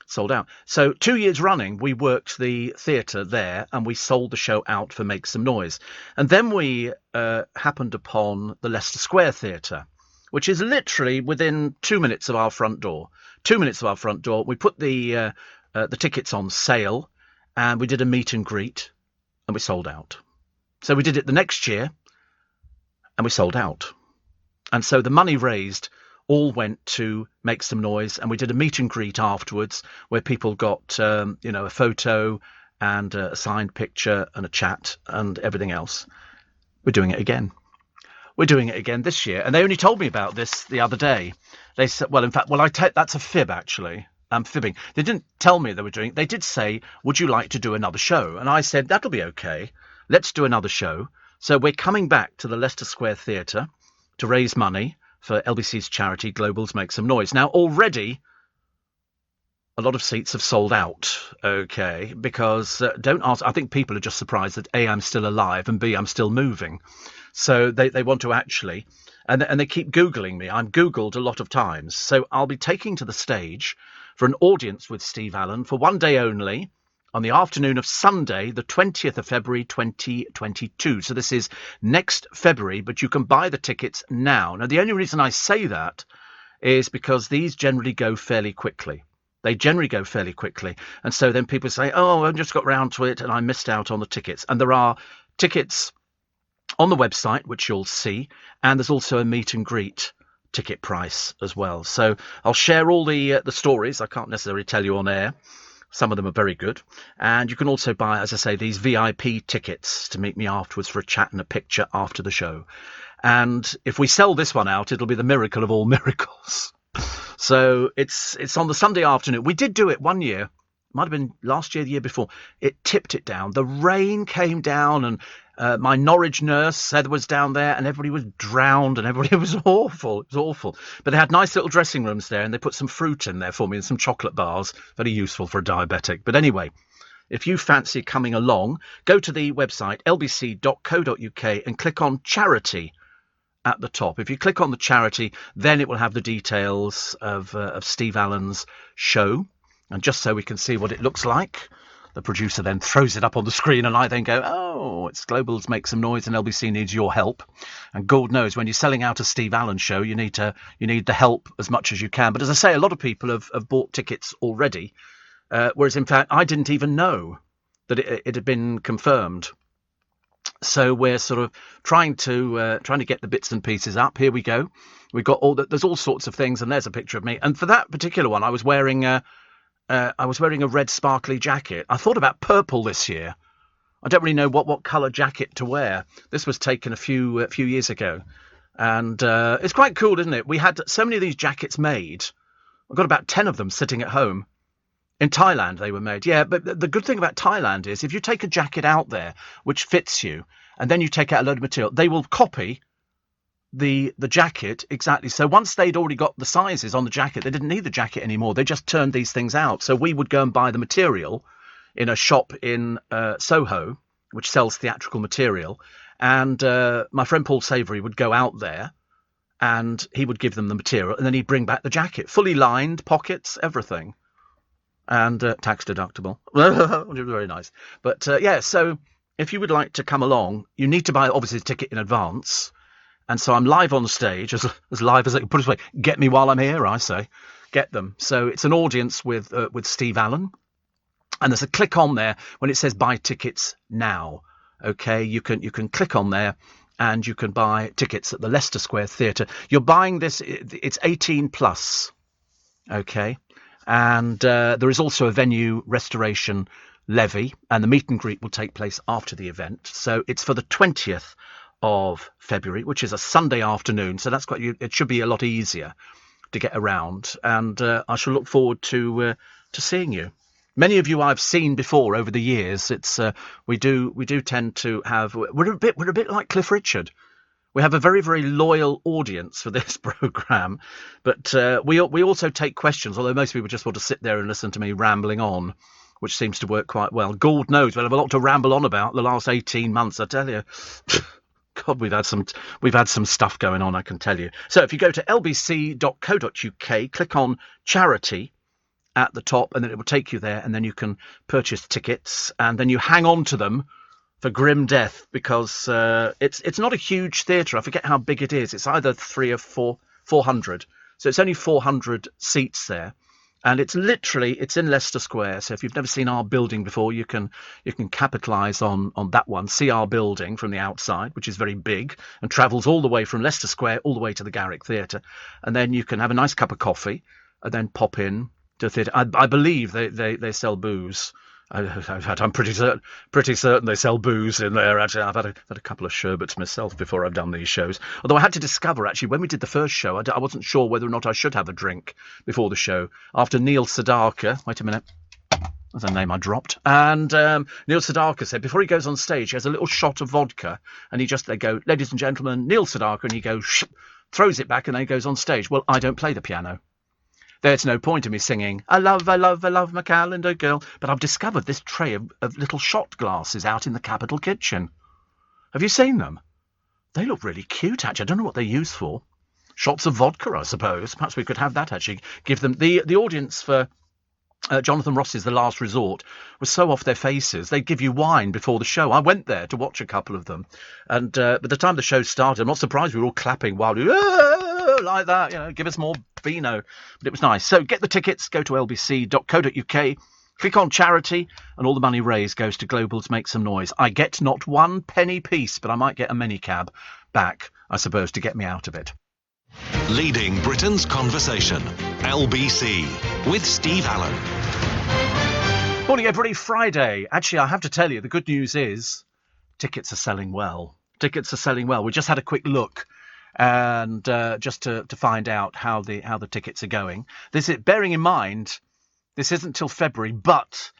Sold out. So 2 years running, we worked the theatre there, and we sold the show out for Make Some Noise. And then we happened upon the Leicester Square Theatre, which is literally within 2 minutes of our front door. 2 minutes of our front door. We put the tickets on sale. And we did a meet and greet, and we sold out. So we did it the next year, and we sold out. And so the money raised all went to Make Some Noise, and we did a meet and greet afterwards where people got, a photo and a signed picture and a chat and everything else. We're doing it again. We're doing it again this year. And they only told me about this the other day. They said, that's a fib, actually. I'm fibbing. They didn't tell me they were doing it. They did say, would you like to do another show? And I said, that'll be okay. Let's do another show. So we're coming back to the Leicester Square Theatre to raise money for LBC's charity, Global's Make Some Noise. Now, already, a lot of seats have sold out, okay, because don't ask. I think people are just surprised that A, I'm still alive, and B, I'm still moving. So they want to actually, and they keep Googling me. I'm Googled a lot of times. So I'll be taking to the stage for an audience with Steve Allen for one day only on the afternoon of Sunday, the 20th of February, 2022. So this is next February, but you can buy the tickets now. Now, the only reason I say that is because these generally go fairly quickly. They generally go fairly quickly. And so then people say, oh, I just got round to it and I missed out on the tickets. And there are tickets on the website, which you'll see. And there's also a meet and greet ticket price as well. So I'll share all the stories. I can't necessarily tell you on air. Some of them are very good. And you can also buy, as I say, these VIP tickets to meet me afterwards for a chat and a picture after the show. And if we sell this one out, it'll be the miracle of all miracles. So it's on the Sunday afternoon. We did do it one year. Might have been last year, the year before. It tipped it down. The rain came down and my Norwich nurse, Heather, was down there and everybody was drowned and everybody, it was awful. It was awful. But they had nice little dressing rooms there and they put some fruit in there for me and some chocolate bars. Very useful for a diabetic. But anyway, if you fancy coming along, go to the website lbc.co.uk and click on charity at the top. If you click on the charity, then it will have the details of Steve Allen's show. And just so we can see what it looks like, the producer then throws it up on the screen and I then go, oh, it's Globals Make Some Noise and LBC needs your help. And God knows when you're selling out a Steve Allen show, you need the help as much as you can. But as I say, a lot of people have bought tickets already, whereas in fact I didn't even know that it had been confirmed. So we're sort of trying to get the bits and pieces up. Here we go. We've got there's all sorts of things, and there's a picture of me. And for that particular one, I was wearing a red sparkly jacket. I thought about purple this year. I don't really know what colour jacket to wear. This was taken a few years ago, and it's quite cool, isn't it? We had so many of these jackets made. I've got about 10 of them sitting at home. In Thailand, they were made. Yeah, but the good thing about Thailand is if you take a jacket out there which fits you, and then you take out a load of material, they will copy the jacket exactly. So once they'd already got the sizes on the jacket, they didn't need the jacket anymore. They just turned these things out. So we would go and buy the material in a shop in Soho, which sells theatrical material. And my friend Paul Savory would go out there and he would give them the material and then he'd bring back the jacket, fully lined, pockets, everything. And tax deductible. Very nice. But yeah, so if you would like to come along, you need to buy obviously a ticket in advance. And so I'm live on stage, as live as I can put it away. Get me while I'm here, I say. Get them. So it's an audience with Steve Allen. And there's a click on there when it says buy tickets now. Okay, you can click on there and you can buy tickets at the Leicester Square Theatre. You're buying this, it's 18 plus. Okay. And there is also a venue restoration levy, and the meet and greet will take place after the event. So it's for the 20th of February, which is a Sunday afternoon. So that's it should be a lot easier to get around. And I shall look forward to seeing you. Many of you I've seen before over the years. It's we do tend to have we're a bit like Cliff Richard. We have a very, very loyal audience for this programme, but we also take questions, although most people just want to sit there and listen to me rambling on, which seems to work quite well. God knows, we'll have a lot to ramble on about the last 18 months, I tell you. God, we've had some stuff going on, I can tell you. So if you go to lbc.co.uk, click on charity at the top, and then it will take you there, and then you can purchase tickets, and then you hang on to them for grim death, because it's not a huge theatre. I forget how big it is. It's either 300 or 400. So it's only 400 seats there. And it's in Leicester Square. So if you've never seen our building before, you can capitalise on that one. See our building from the outside, which is very big and travels all the way from Leicester Square all the way to the Garrick Theatre. And then you can have a nice cup of coffee and then pop in to the theatre. I believe they sell booze. I'm pretty certain they sell booze in there. Actually, I've had a couple of sherbets myself before I've done these shows. Although I had to discover, actually, when we did the first show, I wasn't sure whether or not I should have a drink before the show. After Neil Sedaka, wait a minute, that's a name I dropped. And Neil Sedaka said before he goes on stage, he has a little shot of vodka, and they go, ladies and gentlemen, Neil Sedaka, and he goes, throws it back, and then he goes on stage. Well, I don't play the piano. There's no point in me singing, I love my calendar girl. But I've discovered this tray of little shot glasses out in the Capitol kitchen. Have you seen them? They look really cute, actually. I don't know what they're used for. Shots of vodka, I suppose. Perhaps we could have that, actually. Give them... The audience for Jonathan Ross's The Last Resort was so off their faces. They'd give you wine before the show. I went there to watch a couple of them. And by the time the show started, I'm not surprised we were all clapping wildly. Like that, you know, give us more vino. But it was nice. So get the tickets, go to lbc.co.uk, click on charity, and all the money raised goes to Global's Make Some Noise. I get not one penny piece, but I might get a minicab back, I suppose, to get me out of it. Leading Britain's conversation. LBC with Steve Allen. Morning, everybody. Friday. Actually, I have to tell you, the good news is tickets are selling well. Tickets are selling well. We just had a quick look. And just to find out how the tickets are going. Bearing in mind, this isn't till February, but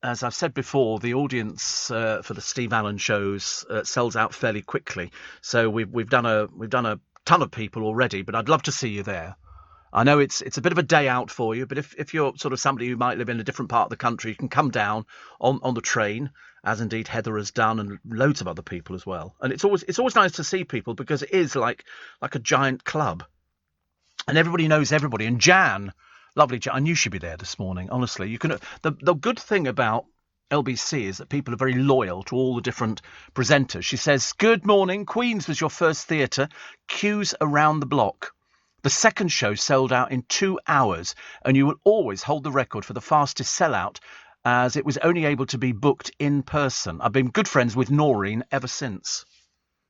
as I've said before, the audience for the Steve Allen shows sells out fairly quickly. So we've done a ton of people already, but I'd love to see you there. I know it's a bit of a day out for you, but if you're sort of somebody who might live in a different part of the country, you can come down on the train, as indeed Heather has done, and loads of other people as well. And it's always nice to see people, because it is like a giant club, and everybody knows everybody. And Jan, lovely Jan, I knew she'd be there this morning. Honestly, you can. The good thing about LBC is that people are very loyal to all the different presenters. She says, "Good morning, Queen's was your first theatre. Queues around the block. The second show sold out in 2 hours, and you will always hold the record for the fastest sellout, as it was only able to be booked in person. I've been good friends with Noreen ever since."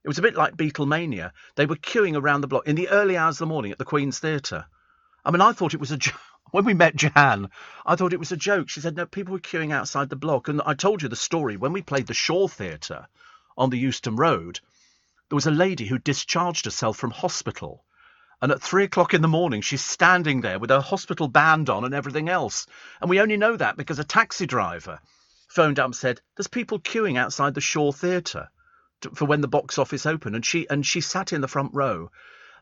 It was a bit like Beatlemania. They were queuing around the block in the early hours of the morning at the Queen's Theatre. I mean, I thought it was a joke. When we met Jan, I thought it was a joke. She said, no, people were queuing outside the block. And I told you the story. When we played the Shaw Theatre on the Euston Road, there was a lady who discharged herself from hospital. And at 3 o'clock in the morning, she's standing there with her hospital band on and everything else. And we only know that because a taxi driver phoned up and said, there's people queuing outside the Shaw Theatre for when the box office opened. And she sat in the front row.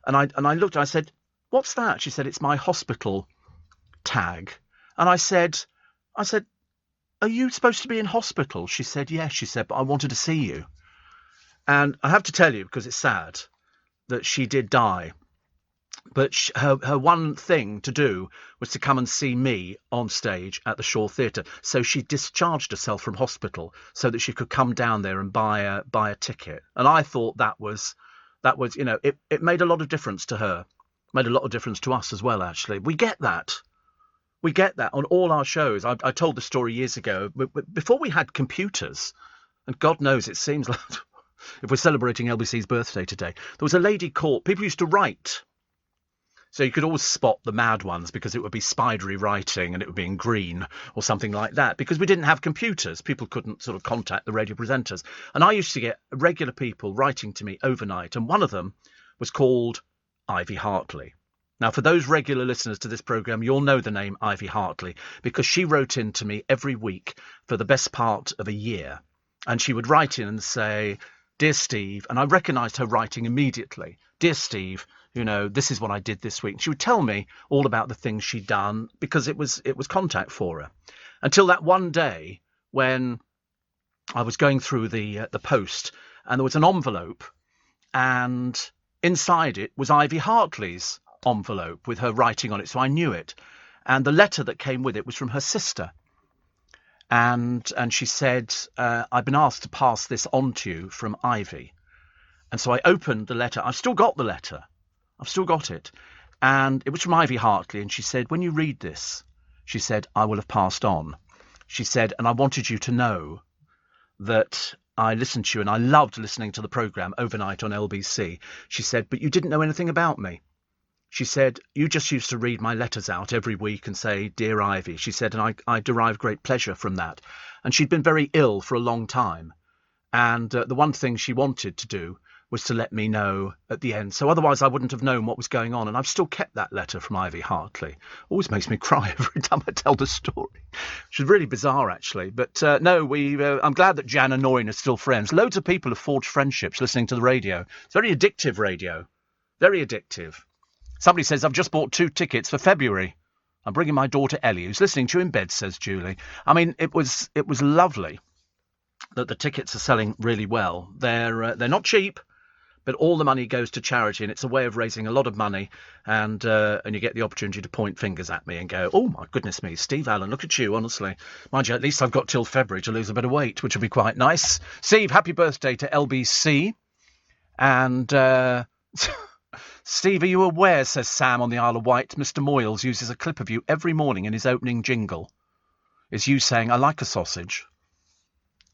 And I looked, I said, what's that? She said, it's my hospital tag. And I said, are you supposed to be in hospital? She said, yes. She said, but I wanted to see you. And I have to tell you, because it's sad, that she did die. But her one thing to do was to come and see me on stage at the Shaw Theatre. So she discharged herself from hospital so that she could come down there and buy a ticket. And I thought that was you know, it made a lot of difference to her. Made a lot of difference to us as well, actually. We get that. We get that on all our shows. I told the story years ago. Before we had computers, and God knows it seems like if we're celebrating LBC's birthday today, there was a lady called... People used to write. So you could always spot the mad ones because it would be spidery writing and it would be in green or something like that. Because we didn't have computers. People couldn't sort of contact the radio presenters. And I used to get regular people writing to me overnight. And one of them was called Ivy Hartley. Now, for those regular listeners to this programme, you'll know the name Ivy Hartley because she wrote in to me every week for the best part of a year. And she would write in and say, Dear Steve, and I recognised her writing immediately. Dear Steve, you know, this is what I did this week. She would tell me all about the things she'd done because it was contact for her. Until that one day when I was going through the post and there was an envelope and inside it was Ivy Hartley's envelope with her writing on it. So I knew it. And the letter that came with it was from her sister. And she said, I've been asked to pass this on to you from Ivy. And so I opened the letter. I've still got the letter. I've still got it. And it was from Ivy Hartley. And she said, when you read this, she said, I will have passed on. She said, and I wanted you to know that I listened to you and I loved listening to the programme overnight on LBC. She said, but you didn't know anything about me. She said, you just used to read my letters out every week and say, Dear Ivy. She said, and I derived great pleasure from that. And she'd been very ill for a long time. And the one thing she wanted to do was to let me know at the end. So otherwise I wouldn't have known what was going on. And I've still kept that letter from Ivy Hartley. Always makes me cry every time I tell the story. Which is really bizarre, actually. But no, I'm glad that Jan and Noreen are still friends. Loads of people have forged friendships listening to the radio. It's very addictive radio. Very addictive. Somebody says, I've just bought 2 tickets for February. I'm bringing my daughter Ellie, who's listening to you in bed, says Julie. I mean, it was lovely that the tickets are selling really well. They're not cheap, but all the money goes to charity, and it's a way of raising a lot of money, and you get the opportunity to point fingers at me and go, oh, my goodness me, Steve Allen, look at you, honestly. Mind you, at least I've got till February to lose a bit of weight, which will be quite nice. Steve, happy birthday to LBC. And Steve, are you aware, says Sam on the Isle of Wight, Mr. Moyles uses a clip of you every morning in his opening jingle. Is you saying, I like a sausage?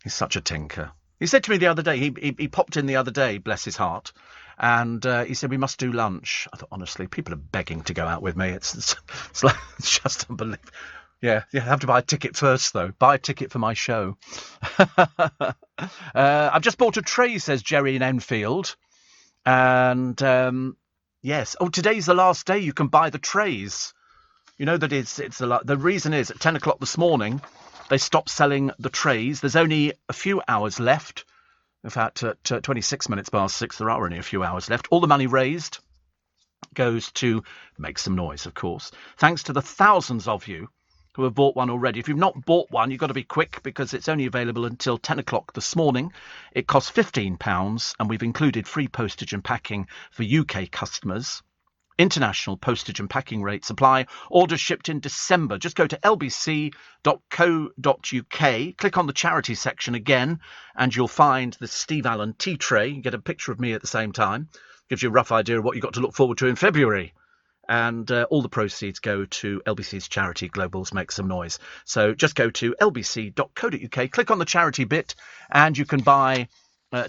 He's such a tinker. He said to me the other day, he popped in the other day, bless his heart, and he said, we must do lunch. I thought, honestly, people are begging to go out with me. It's just unbelievable. Yeah, you have to buy a ticket first, though. Buy a ticket for my show. I've just bought a tray, says Jerry in Enfield. And, yes. Oh, today's the last day you can buy the trays. You know that the reason is at 10 o'clock this morning, they stopped selling the trays. There's only a few hours left. In fact, at 26 minutes past 6, there are only a few hours left. All the money raised goes to Make Some Noise, of course. Thanks to the thousands of you who have bought one already. If you've not bought one, you've got to be quick because it's only available until 10 o'clock this morning. It costs £15, and we've included free postage and packing for UK customers. International postage and packing rates apply. Orders shipped in December. Just go to lbc.co.uk, click on the charity section again, and you'll find the Steve Allen tea tray. You get a picture of me at the same time. Gives you a rough idea of what you've got to look forward to in February. And all the proceeds go to LBC's charity, Globals Make Some Noise. So just go to lbc.co.uk, click on the charity bit, and you can buy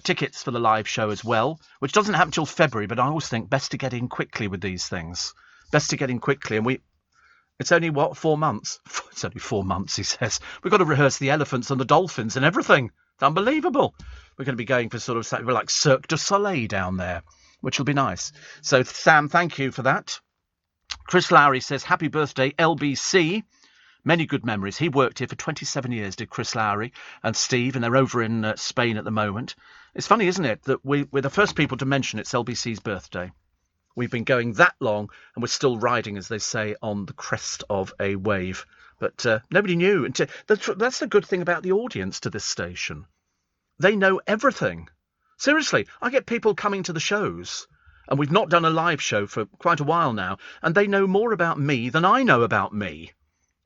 tickets for the live show as well, which doesn't happen till February, but I always think best to get in quickly with these things. Best to get in quickly. And it's only, 4 months? It's only 4 months, he says. We've got to rehearse the elephants and the dolphins and everything. It's unbelievable. We're going to be going for sort of like Cirque du Soleil down there, which will be nice. So, Sam, thank you for that. Chris Lowry says, happy birthday, LBC. Many good memories. He worked here for 27 years, did Chris Lowry and Steve, and they're over in Spain at the moment. It's funny, isn't it, that we're the first people to mention it's LBC's birthday. We've been going that long, and we're still riding, as they say, on the crest of a wave. But nobody knew. That's the good thing about the audience to this station. They know everything. Seriously, I get people coming to the shows, and we've not done a live show for quite a while now, and they know more about me than I know about me.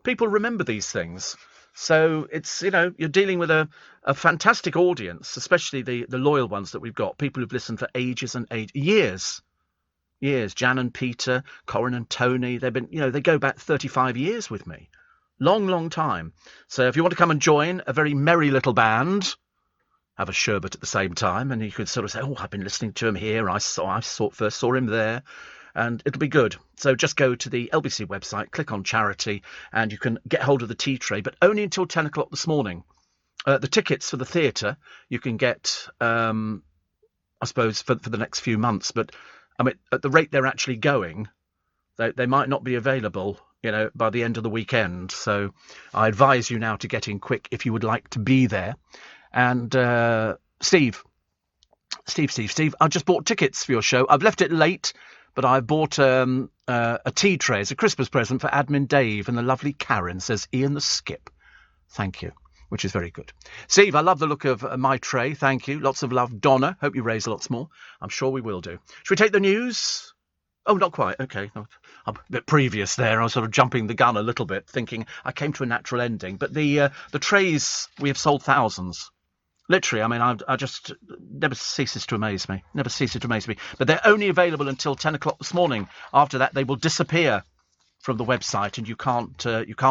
People remember these things. So it's, you're dealing with a fantastic audience, especially the loyal ones that we've got, people who've listened for ages and years. Jan and Peter, Corin and Tony, they've been, they go back 35 years with me. Long, long time. So if you want to come and join a very merry little band, have a sherbet at the same time, and you could sort of say, oh, I've been listening to him here, I first saw him there. And it'll be good. So just go to the LBC website, click on charity, and you can get hold of the tea tray, but only until 10 o'clock this morning. The tickets for the theatre you can get, I suppose, for the next few months. But I mean, at the rate they're actually going, they might not be available, by the end of the weekend. So I advise you now to get in quick if you would like to be there. And Steve, I just bought tickets for your show. I've left it late, but I bought a tea tray as a Christmas present for Admin Dave and the lovely Karen, says Ian the Skip. Thank you, which is very good. Steve, I love the look of my tray. Thank you. Lots of love. Donna, hope you raise lots more. I'm sure we will do. Should we take the news? Oh, not quite. Okay. I'm a bit previous there. I was sort of jumping the gun a little bit, thinking I came to a natural ending. But the trays, we have sold thousands. Literally, I mean, I just never ceases to amaze me. Never ceases to amaze me. But they're only available until 10 o'clock this morning. After that, they will disappear from the website, and you can't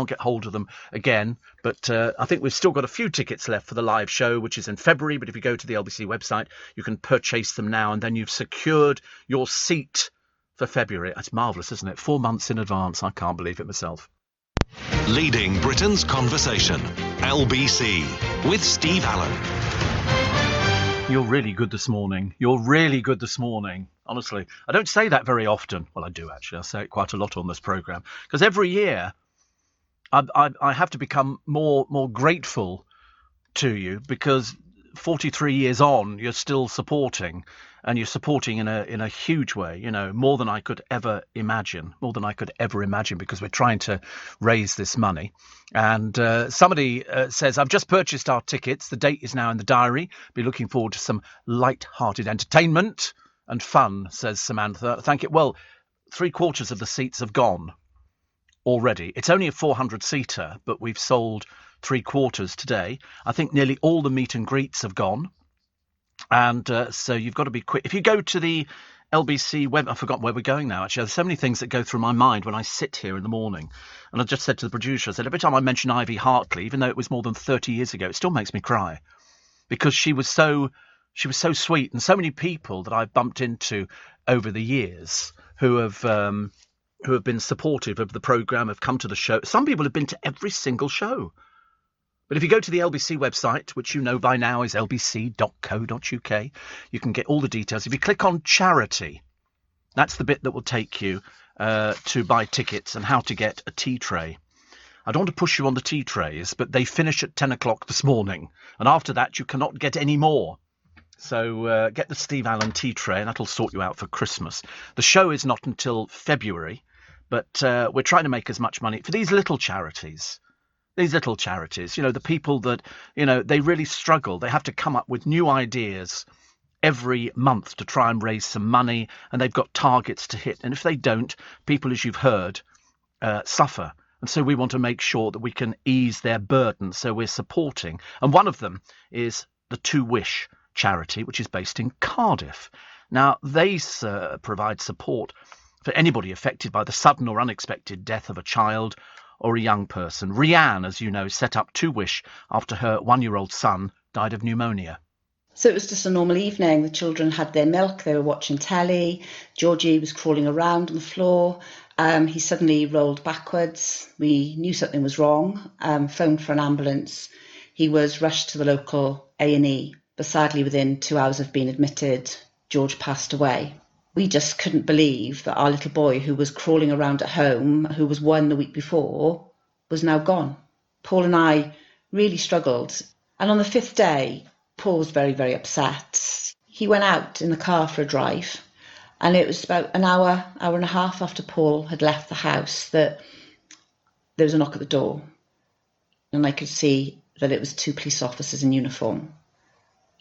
get hold of them again. But I think we've still got a few tickets left for the live show, which is in February. But if you go to the LBC website, you can purchase them now, and then you've secured your seat for February. That's marvellous, isn't it? 4 months in advance. I can't believe it myself. Leading Britain's conversation, LBC, with Steve Allen. You're really good this morning. You're really good this morning. Honestly, I don't say that very often. Well, I do, actually. I say it quite a lot on this programme. Because every year, I have to become more grateful to you, because 43 years on, you're still supporting. and you're supporting in a huge way, more than I could ever imagine, because we're trying to raise this money. And somebody says, I've just purchased our tickets. The date is now in the diary. Be looking forward to some light-hearted entertainment and fun, says Samantha. Thank you. Well, 3/4 of the seats have gone already. It's only a 400-seater, but we've sold 3/4 today. I think nearly all the meet and greets have gone. And so you've got to be quick. If you go to the LBC web, I've forgotten where we're going now, actually. There's so many things that go through my mind when I sit here in the morning. And I just said to the producer, I said, every time I mention Ivy Hartley, even though it was more than 30 years ago, it still makes me cry. Because she was so sweet. And so many people that I've bumped into over the years who have been supportive of the programme, have come to the show. Some people have been to every single show. But if you go to the LBC website, which you know by now is lbc.co.uk, you can get all the details. If you click on charity, that's the bit that will take you to buy tickets and how to get a tea tray. I don't want to push you on the tea trays, but they finish at 10 o'clock this morning. And after that, you cannot get any more. So get the Steve Allen tea tray, and that'll sort you out for Christmas. The show is not until February, but we're trying to make as much money for these little charities. The people that, they really struggle. They have to come up with new ideas every month to try and raise some money, and they've got targets to hit. And if they don't, people, as you've heard, suffer. And so we want to make sure that we can ease their burden. So we're supporting. And one of them is the Two Wish charity, which is based in Cardiff. Now, they provide support for anybody affected by the sudden or unexpected death of a child or a young person. Rianne, as you know, set up Two Wish after her 1-year-old son died of pneumonia. So it was just a normal evening. The children had their milk, they were watching telly. Georgie was crawling around on the floor. He suddenly rolled backwards. We knew something was wrong, phoned for an ambulance. He was rushed to the local A&E, but sadly within 2 hours of being admitted, George passed away. We just couldn't believe that our little boy, who was crawling around at home, who was 1 the week before, was now gone. Paul and I really struggled. And on the 5th day, Paul was very, very upset. He went out in the car for a drive, and it was about an hour and a half after Paul had left the house that there was a knock at the door. And I could see that it was 2 police officers in uniform.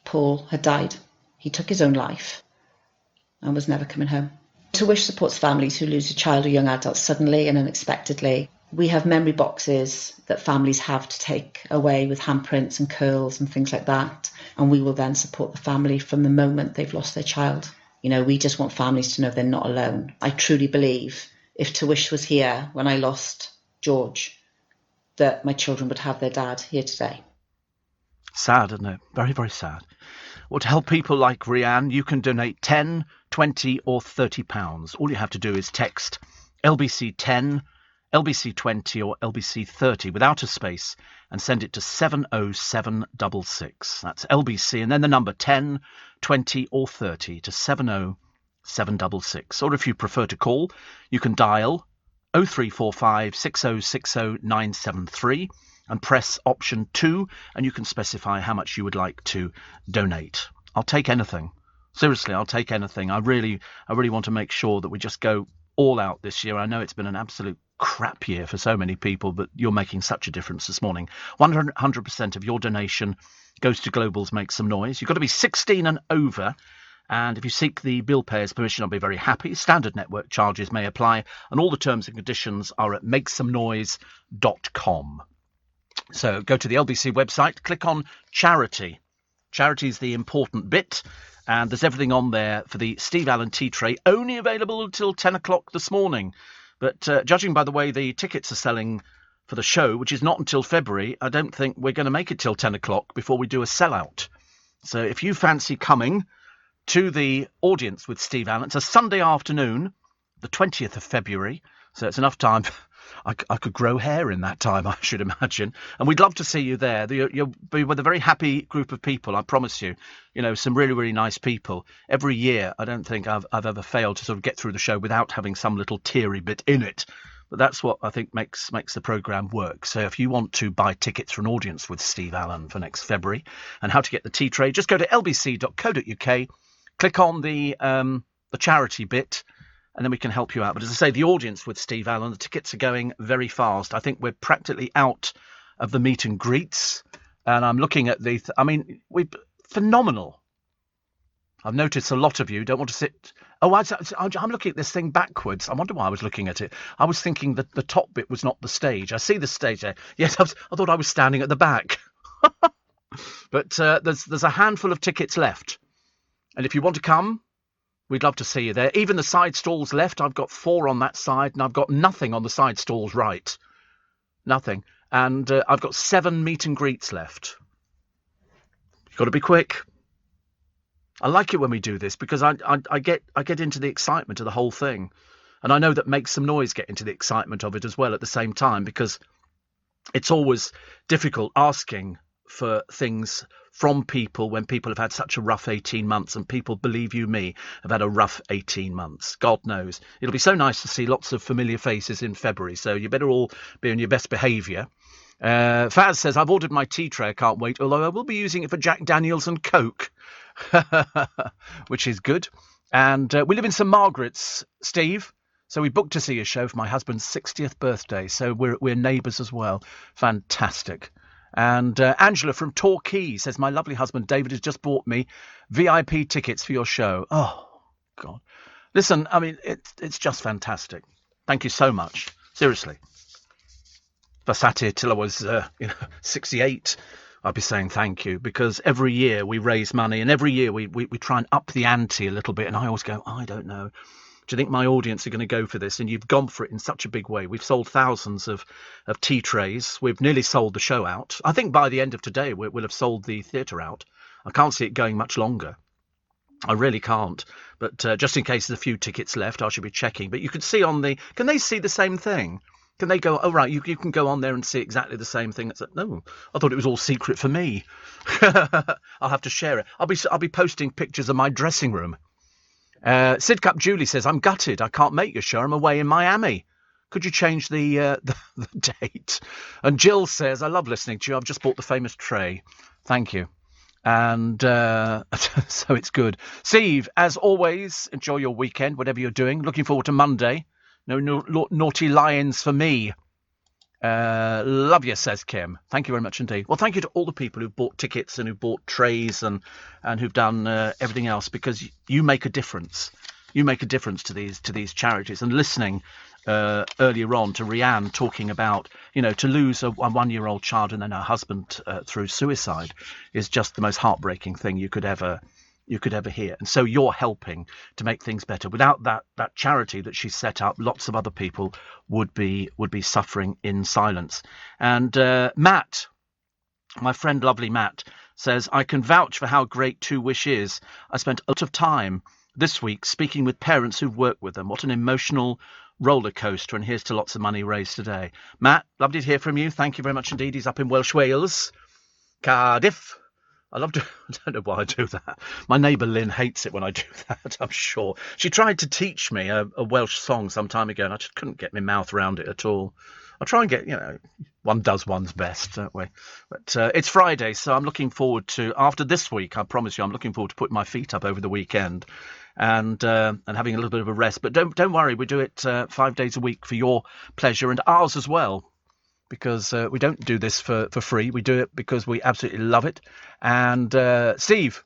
Paul had died. He took his own life and was never coming home. Two Wish supports families who lose a child or young adult suddenly and unexpectedly. We have memory boxes that families have to take away with handprints and curls and things like that. And we will then support the family from the moment they've lost their child. We just want families to know they're not alone. I truly believe if Two Wish was here when I lost George, that my children would have their dad here today. Sad, isn't it? Very, very sad. Well, to help people like Rianne, you can donate 10, 20 or £30. All you have to do is text LBC 10, LBC 20 or LBC 30 without a space and send it to 70766. That's LBC and then the number 10, 20 or 30 to 70766. Or if you prefer to call, you can dial 0345 6060 973 and press option 2 and you can specify how much you would like to donate. I'll take anything. Seriously, I'll take anything. I really want to make sure that we just go all out this year. I know it's been an absolute crap year for so many people, but you're making such a difference this morning. 100% of your donation goes to Global's Make Some Noise. You've got to be 16 and over. And if you seek the bill payer's permission, I'll be very happy. Standard network charges may apply. And all the terms and conditions are at makesomenoise.com. So go to the LBC website, click on charity. Charity is the important bit. And there's everything on there for the Steve Allen tea tray, only available until 10 o'clock this morning. But judging by the way the tickets are selling for the show, which is not until February, I don't think we're going to make it till 10 o'clock before we do a sellout. So if you fancy coming to the audience with Steve Allen, it's a Sunday afternoon, the 20th of February, so it's enough time. I could grow hair in that time, I should imagine. And we'd love to see you there. You'll be with a very happy group of people, I promise you. Some really, really nice people. Every year, I don't think I've ever failed to sort of get through the show without having some little teary bit in it. But that's what I think makes the programme work. So if you want to buy tickets for an audience with Steve Allen for next February and how to get the tea tray, just go to lbc.co.uk. click on the charity bit, and then we can help you out. But as I say, the audience with Steve Allen, the tickets are going very fast. I think we're practically out of the meet and greets, and I'm looking at we've phenomenal. I've noticed a lot of you don't want to sit. Oh, I'm looking at this thing backwards. I wonder why I was looking at it. I was thinking that the top bit was not the stage. I see the stage there. Yes, I thought I was standing at the back. But there's a handful of tickets left. And if you want to come, we'd love to see you there. Even the side stalls left, I've got 4 on that side, and I've got nothing on the side stalls right. Nothing. And I've got 7 meet and greets left. You've got to be quick. I like it when we do this because I get into the excitement of the whole thing. And I know that Make Some Noise get into the excitement of it as well at the same time, because it's always difficult asking for things from people when people have had such a rough 18 months, and people, believe you me, have had a rough 18 months. God knows. It'll be so nice to see lots of familiar faces in February, so you better all be on your best behaviour. Faz says, I've ordered my tea tray, I can't wait, although I will be using it for Jack Daniels and Coke. Which is good. And we live in St Margaret's, Steve, so we booked to see a show for my husband's 60th birthday, so we're neighbours as well. Fantastic. And Angela from Torquay says, my lovely husband David has just bought me VIP tickets for your show. Oh God, listen, I mean, it's just fantastic. Thank you so much, seriously. If I sat here till I was 68, I'd be saying thank you, because every year we raise money, and every year we try and up the ante a little bit, and I always go, I don't know. Do you think my audience are going to go for this? And you've gone for it in such a big way. We've sold thousands of tea trays. We've nearly sold the show out. I think by the end of today we'll have sold the theatre out. I can't see it going much longer. I really can't. But just in case there's a few tickets left, I should be checking. But you can see on the... Can they see the same thing? Can they go, oh, right, you can go on there and see exactly the same thing? It's like, no, I thought it was all secret for me. I'll have to share it. I'll be posting pictures of my dressing room. Sidcup Julie says, I'm gutted. I can't make your show. I'm away in Miami. Could you change the date? And Jill says, I love listening to you. I've just bought the famous tray. Thank you. And so it's good. Steve, as always, enjoy your weekend, whatever you're doing. Looking forward to Monday. No naughty lions for me. Love you, says Kim. Thank you very much indeed. Well, thank you to all the people who've bought tickets and who've bought trays and who've done everything else, because you make a difference. You make a difference to these charities. And listening earlier on to Rianne talking about, to lose a 1-year-old child and then her husband through suicide is just the most heartbreaking thing you could ever hear. And so you're helping to make things better. Without that charity that she set up, lots of other people would be suffering in silence. And Matt, my friend lovely Matt, says, I can vouch for how great Two Wish is. I spent a lot of time this week speaking with parents who've worked with them. What an emotional roller coaster, and here's to lots of money raised today. Matt, lovely to hear from you. Thank you very much indeed. He's up in Welsh Wales, Cardiff. I don't know why I do that. My neighbour Lynn hates it when I do that, I'm sure. She tried to teach me a Welsh song some time ago, and I just couldn't get my mouth around it at all. I'll try and get, one does one's best, don't we? But it's Friday, so I'm looking forward to, after this week, I promise you, I'm looking forward to putting my feet up over the weekend and having a little bit of a rest. But don't worry, we do it 5 days a week for your pleasure and ours as well. Because we don't do this for free. We do it because we absolutely love it. And Steve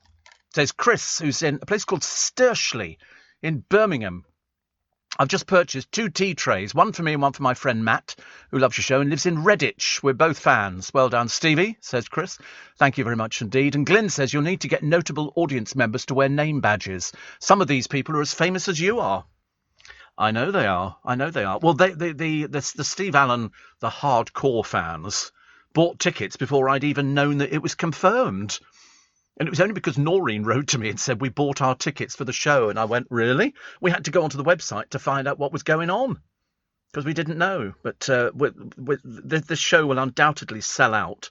says, Chris, who's in a place called Stursley in Birmingham. I've just purchased 2 tea trays, one for me and one for my friend Matt, who loves your show and lives in Redditch. We're both fans. Well done, Stevie, says Chris. Thank you very much indeed. And Glyn says, you'll need to get notable audience members to wear name badges. Some of these people are as famous as you are. I know they are. Well, the Steve Allen, the hardcore fans, bought tickets before I'd even known that it was confirmed. And it was only because Noreen wrote to me and said, we bought our tickets for the show. And I went, really? We had to go onto the website to find out what was going on, because we didn't know. But the show will undoubtedly sell out,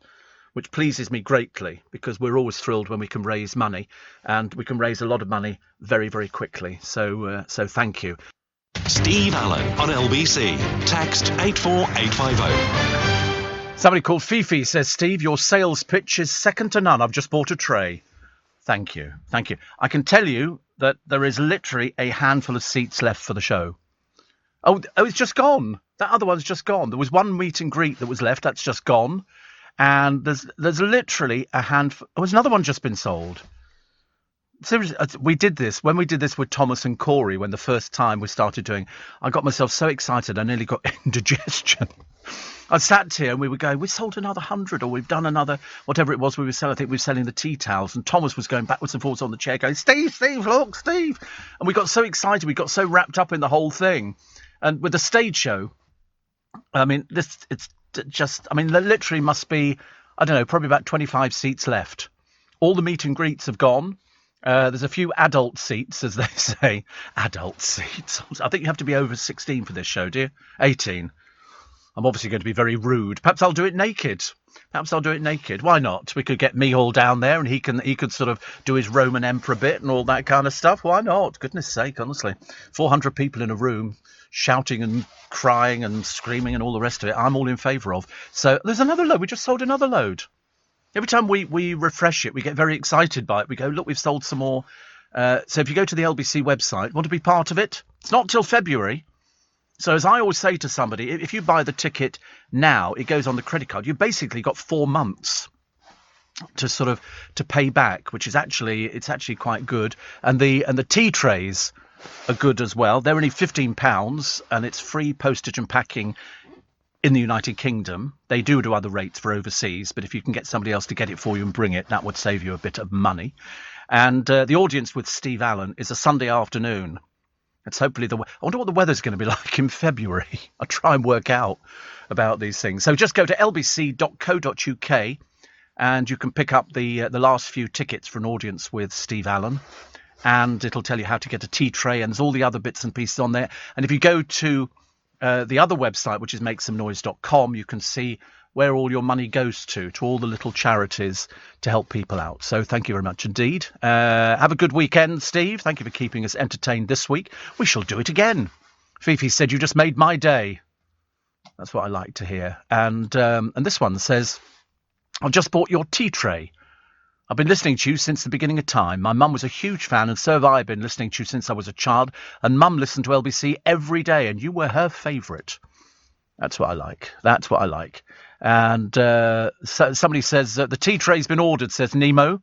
which pleases me greatly, because we're always thrilled when we can raise money, and we can raise a lot of money very, very quickly. So thank you. Steve Allen on LBC. Text 84850. Somebody called Fifi says, Steve, your sales pitch is second to none. I've just bought a tray. Thank you. Thank you. I can tell you that there is literally a handful of seats left for the show. Oh, it's just gone. That other one's just gone. There was one meet and greet that was left. That's just gone. And there's literally a handful. Oh, there's another one just been sold. Seriously, we did this with Thomas and Corey when the first time we started doing. I got myself so excited I nearly got indigestion. I sat here and we were going, we sold another 100, or we've done another, whatever it was we were selling. I think we were selling the tea towels, and Thomas was going backwards and forwards on the chair going, Steve, look, Steve. And we got so excited, we got so wrapped up in the whole thing. And with the stage show, I mean, there literally must be, I don't know, probably about 25 seats left. All the meet and greets have gone. There's a few adult seats, as they say. Adult seats. I think you have to be over 16 for this show, do you? 18. I'm obviously going to be very rude. Perhaps I'll do it naked. Why not? We could get Mihal down there and he could sort of do his Roman emperor bit and all that kind of stuff. Why not? Goodness sake, honestly. 400 people in a room shouting and crying and screaming and all the rest of it. I'm all in favour of. So there's another load. We just sold another load. Every time we refresh it, we get very excited by it. We go, look, we've sold some more. So if you go to the LBC website, want to be part of it? It's not till February. So as I always say to somebody, if you buy the ticket now, it goes on the credit card. You've basically got 4 months to pay back, which is actually quite good. And the tea trays are good as well. They're only £15 and it's free postage and packing in the United Kingdom. They do other rates for overseas, but if you can get somebody else to get it for you and bring it, that would save you a bit of money. And the audience with Steve Allen is a Sunday afternoon. It's hopefully I wonder what the weather's going to be like in February. I'll try and work out about these things. So just go to lbc.co.uk and you can pick up the last few tickets for an audience with Steve Allen. And it'll tell you how to get a tea tray, and there's all the other bits and pieces on there. And if you go to the other website, which is makesomenoise.com, you can see where all your money goes to all the little charities to help people out. So thank you very much indeed. Have a good weekend, Steve. Thank you for keeping us entertained this week. We shall do it again. Fifi said, you just made my day. That's what I like to hear. And this one says, I've just bought your tea tray. I've been listening to you since the beginning of time. My mum was a huge fan, and so have I been listening to you since I was a child. And Mum listened to LBC every day, and you were her favourite. That's what I like. And so somebody says the tea tray's been ordered. Says Nemo.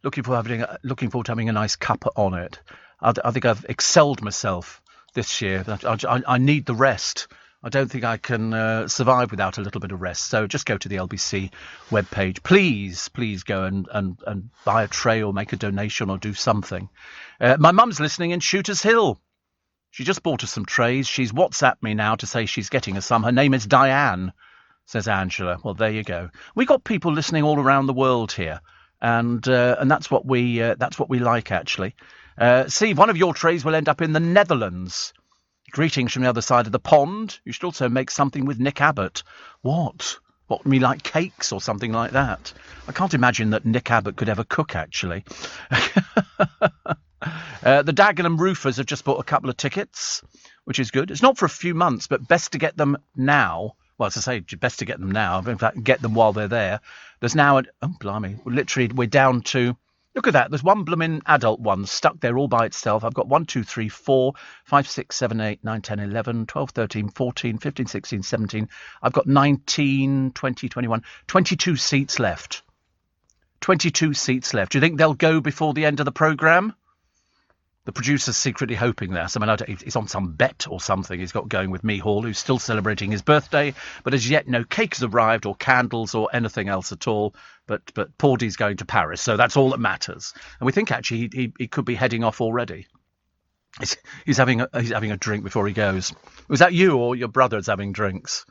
Looking forward to having a nice cup on it. I think I've excelled myself this year. I need the rest. I don't think I can survive without a little bit of rest. So just go to the LBC webpage. Please go and buy a tray or make a donation or do something. My mum's listening in Shooters Hill. She just bought us some trays. She's WhatsApped me now to say she's getting us some. Her name is Diane, says Angela. Well, there you go. We got people listening all around the world here, and that's what we like, actually. Steve, one of your trays will end up in the Netherlands. Greetings from the other side of the pond. You should also make something with Nick Abbott. What? What, me like cakes or something like that? I can't imagine that Nick Abbott could ever cook, actually. The Dagenham Roofers have just bought a couple of tickets, which is good. It's not for a few months, but best to get them now. Well, as I say, best to get them now. In fact, get them while they're there. There's now oh, blimey. Literally, we're down to... Look at that. There's one blooming adult one stuck there all by itself. I've got 1, 2, 3, 4, 5, 6, 7, 8, 9, 10, 11, 12, 13, 14, 15, 16, 17. I've got 19, 20, 21, 22 seats left. 22 seats left. Do you think they'll go before the end of the programme? The producer's secretly hoping that. I mean, he's on some bet or something he's got going with Mihal, who's still celebrating his birthday, but as yet no cake has arrived or candles or anything else at all. But Pordy's going to Paris, so that's all that matters. And we think actually he could be heading off already. He's having a drink before he goes. Was that you or your brother's having drinks?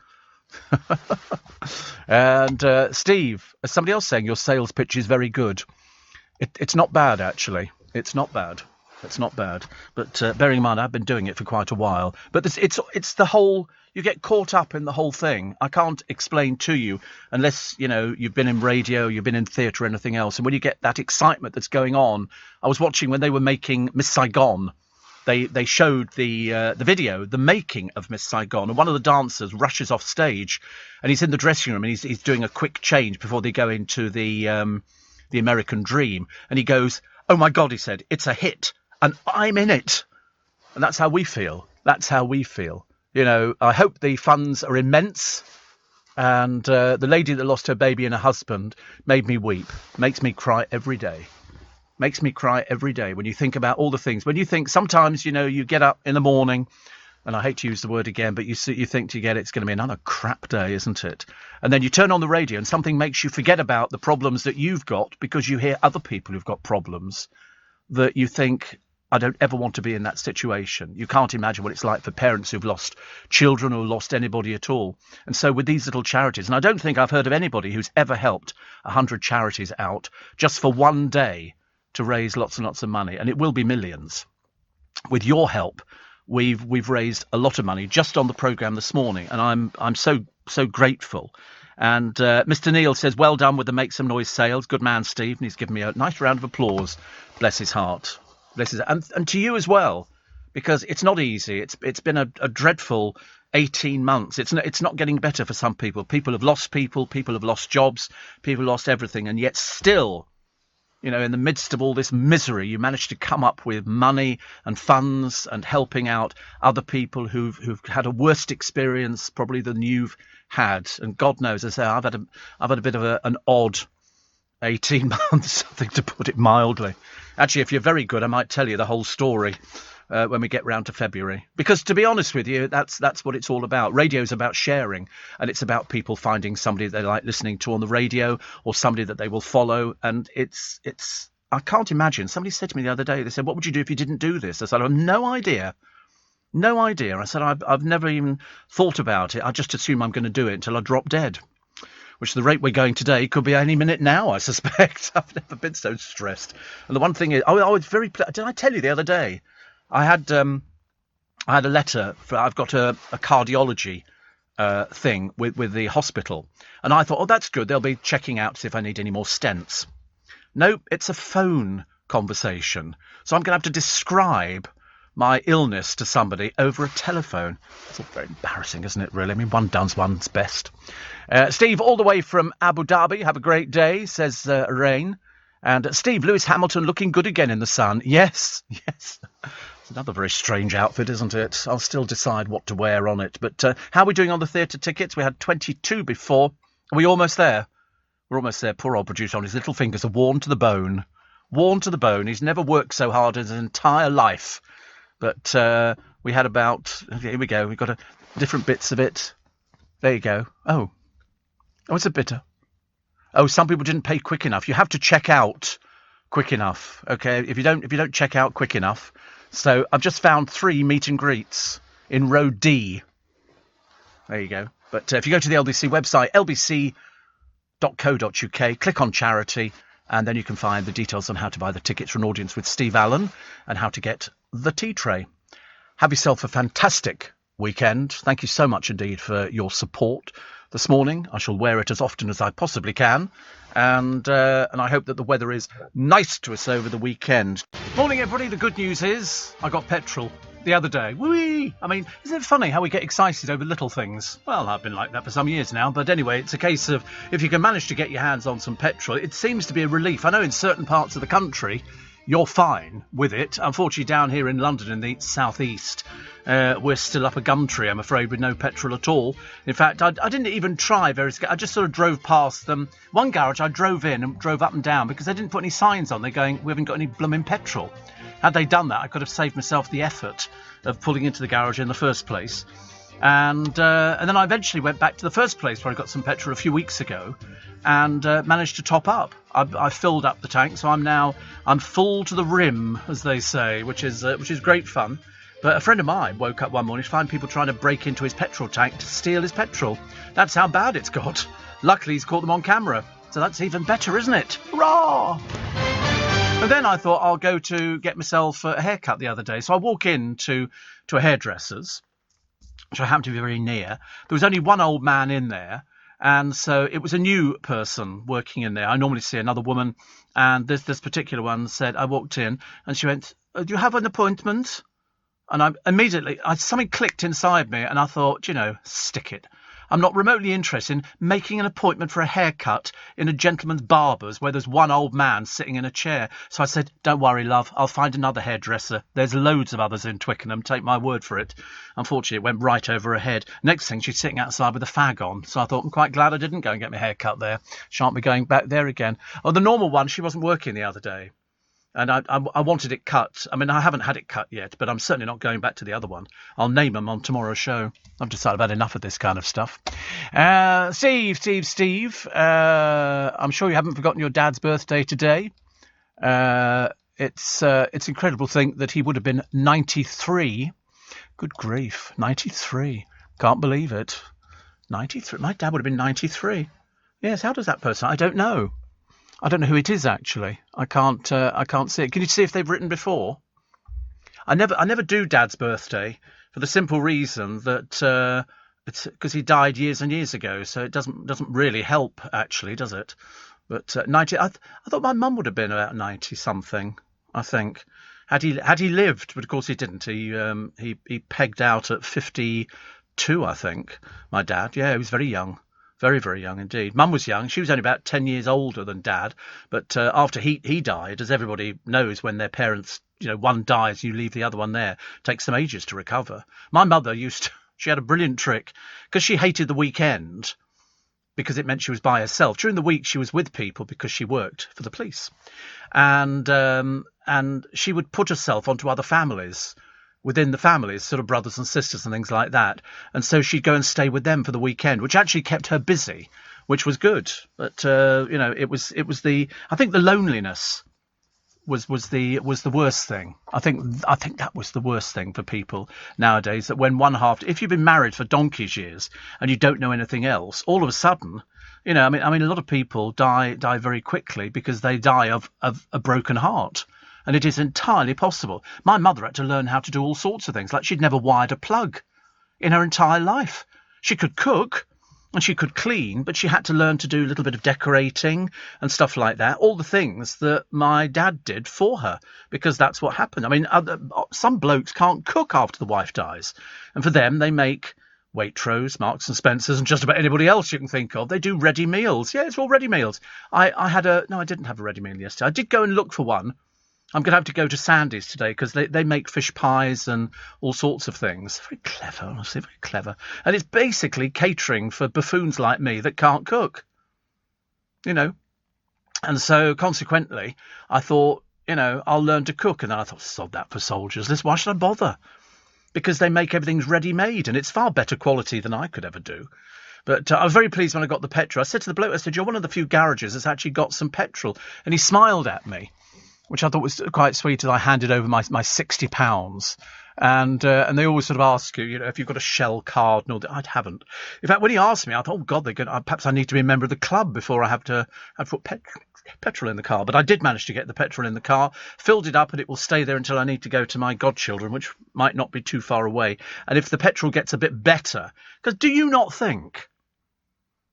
And Steve, as somebody else saying, your sales pitch is very good. It's not bad, actually. It's not bad. But bearing in mind, I've been doing it for quite a while. But it's the whole... You get caught up in the whole thing. I can't explain to you unless, you've been in radio, you've been in theatre or anything else. And when you get that excitement that's going on... I was watching when they were making Miss Saigon. They showed the video, the making of Miss Saigon. And one of the dancers rushes off stage and he's in the dressing room and he's doing a quick change before they go into the The American Dream. And he goes, "Oh my God," he said, "it's a hit and I'm in it." And that's how we feel. That's how we feel. You know, I hope the funds are immense. And the lady that lost her baby and her husband made me weep, makes me cry every day. Makes me cry every day when you think about all the things. When you think sometimes, you know, you get up in the morning, and I hate to use the word again, but you think it's going to be another crap day, isn't it? And then you turn on the radio and something makes you forget about the problems that you've got because you hear other people who've got problems that you think, I don't ever want to be in that situation. You can't imagine what it's like for parents who've lost children or lost anybody at all. And so with these little charities, and I don't think I've heard of anybody who's ever helped 100 charities out just for one day to raise lots and lots of money, and it will be millions. With your help, we've raised a lot of money just on the programme this morning, and I'm so grateful. And Mr. Neil says, "Well done with the Make Some Noise sales. Good man, Steve." And he's given me a nice round of applause. Bless his heart. Bless his, and to you as well, because it's not easy. It's been a dreadful 18 months. It's not getting better for some people. People have lost people have lost jobs, people have lost everything, and yet still, you know, in the midst of all this misery, you managed to come up with money and funds and helping out other people who've had a worse experience probably than you've had. And God knows, as I say, I've had a bit of an odd 18 months, I think, to put it mildly. Actually, if you're very good, I might tell you the whole story when we get round to February. Because to be honest with you, that's what it's all about. Radio's about sharing, and it's about people finding somebody they like listening to on the radio or somebody that they will follow. And it's I can't imagine. Somebody said to me the other day, they said, "What would you do if you didn't do this?" I said, "I have no idea. No idea." I said, I've never even thought about it. I just assume I'm going to do it until I drop dead. Which the rate we're going today could be any minute now, I suspect. I've never been so stressed. And the one thing is, I was very. Did I tell you the other day? I had a letter. I've got a cardiology thing with the hospital, and I thought, oh, that's good. They'll be checking out to see if I need any more stents. Nope, it's a phone conversation. So I'm going to have to describe my illness to somebody over a telephone. It's all very embarrassing, isn't it, really? I mean, one does one's best. Steve, all the way from Abu Dhabi, have a great day, says Rain. And Steve, Lewis Hamilton looking good again in the sun. Yes. It's another very strange outfit, isn't it? I'll still decide what to wear on it. But how are we doing on the theatre tickets? We had 22 before. Are we almost there? We're almost there. Poor old producer on his little fingers are worn to the bone. Worn to the bone. He's never worked so hard in his entire life. But we had about... Here we go. We've got different bits of it. There you go. Oh, it's a bitter. Oh, some people didn't pay quick enough. You have to check out quick enough, okay? If you don't check out quick enough. So I've just found 3 meet and greets in row D. There you go. But if you go to the LBC website, lbc.co.uk, click on charity, and then you can find the details on how to buy the tickets for an audience with Steve Allen and how to get the tea tray. Have yourself a fantastic weekend. Thank you so much indeed for your support this morning. I shall wear it as often as I possibly can, and I hope that the weather is nice to us over the weekend. Morning, everybody. The good news is I got petrol the other day. Whee! I mean, isn't it funny how we get excited over little things? Well, I've been like that for some years now, but anyway, it's a case of if you can manage to get your hands on some petrol, it seems to be a relief. I know in certain parts of the country you're fine with it. Unfortunately, down here in London, in the southeast, we're still up a gum tree, I'm afraid, with no petrol at all. In fact, I didn't even try I just sort of drove past them. One garage I drove in and drove up and down because they didn't put any signs on. They're going, "We haven't got any blooming petrol." Had they done that, I could have saved myself the effort of pulling into the garage in the first place. And then I eventually went back to the first place where I got some petrol a few weeks ago and managed to top up. I filled up the tank, so I'm full to the rim, as they say, which is great fun. But a friend of mine woke up one morning to find people trying to break into his petrol tank to steal his petrol. That's how bad it's got. Luckily, he's caught them on camera, so that's even better, isn't it? Hurrah! And then I thought I'll go to get myself a haircut the other day. So I walk in to a hairdresser's, which I happened to be very near. There was only one old man in there, and so it was a new person working in there. I normally see another woman, and this particular one said, I walked in, and she went, "Do you have an appointment?" And I immediately, something clicked inside me, and I thought, stick it. I'm not remotely interested in making an appointment for a haircut in a gentleman's barber's where there's one old man sitting in a chair. So I said, don't worry, love, I'll find another hairdresser. There's loads of others in Twickenham, take my word for it. Unfortunately, it went right over her head. Next thing, she's sitting outside with a fag on. So I thought, I'm quite glad I didn't go and get my hair cut there. Shan't be going back there again. Oh, the normal one, she wasn't working the other day. And I wanted it cut. I mean, I haven't had it cut yet, but I'm certainly not going back to the other one. I'll name them on tomorrow's show. I've decided I've had enough of this kind of stuff. Steve. I'm sure you haven't forgotten your dad's birthday today. It's incredible to think that he would have been 93. Good grief, 93. Can't believe it. 93. My dad would have been 93. Yes, how does that person? I don't know. I don't know who it is, actually. I can't see it. Can you see if they've written before? I never do Dad's birthday for the simple reason that it's because he died years and years ago, so it doesn't really help, actually, does it? But 90. I thought my mum would have been about 90 something. I think had he lived, but of course he didn't. He pegged out at 52, I think. My dad, yeah, he was very young. Very, very young indeed. Mum was young. She was only about 10 years older than Dad. But after he died, as everybody knows, when their parents, one dies, you leave the other one there. It takes them ages to recover. My mother she had a brilliant trick because she hated the weekend because it meant she was by herself. During the week, she was with people because she worked for the police. And she would put herself onto other families within the families, sort of brothers and sisters and things like that. And so she'd go and stay with them for the weekend, which actually kept her busy, which was good. But, it was I think the loneliness was the worst thing. I think that was the worst thing for people nowadays, that when one half, if you've been married for donkey's years and you don't know anything else, all of a sudden, I mean, a lot of people die very quickly because they die of a broken heart. And it is entirely possible. My mother had to learn how to do all sorts of things, like she'd never wired a plug in her entire life. She could cook and she could clean, but she had to learn to do a little bit of decorating and stuff like that, all the things that my dad did for her, because that's what happened. I mean, some blokes can't cook after the wife dies. And for them, they make Waitrose, Marks and Spencer's, and just about anybody else you can think of. They do ready meals. Yeah, it's all ready meals. I didn't have a ready meal yesterday. I did go and look for one. I'm going to have to go to Sandy's today because they make fish pies and all sorts of things. Very clever, honestly, very clever. And it's basically catering for buffoons like me that can't cook, And so, consequently, I thought, I'll learn to cook. And then I thought, sod that for soldiers. Why should I bother? Because they make everything's ready-made and it's far better quality than I could ever do. But I was very pleased when I got the petrol. I said to the bloke, you're one of the few garages that's actually got some petrol. And he smiled at me, which I thought was quite sweet, as I handed over my £60. And they always sort of ask you, if you've got a Shell card and all that. I haven't. In fact, when he asked me, I thought, oh, God, perhaps I need to be a member of the club before I have to put petrol in the car. But I did manage to get the petrol in the car, filled it up, and it will stay there until I need to go to my godchildren, which might not be too far away. And if the petrol gets a bit better, because do you not think,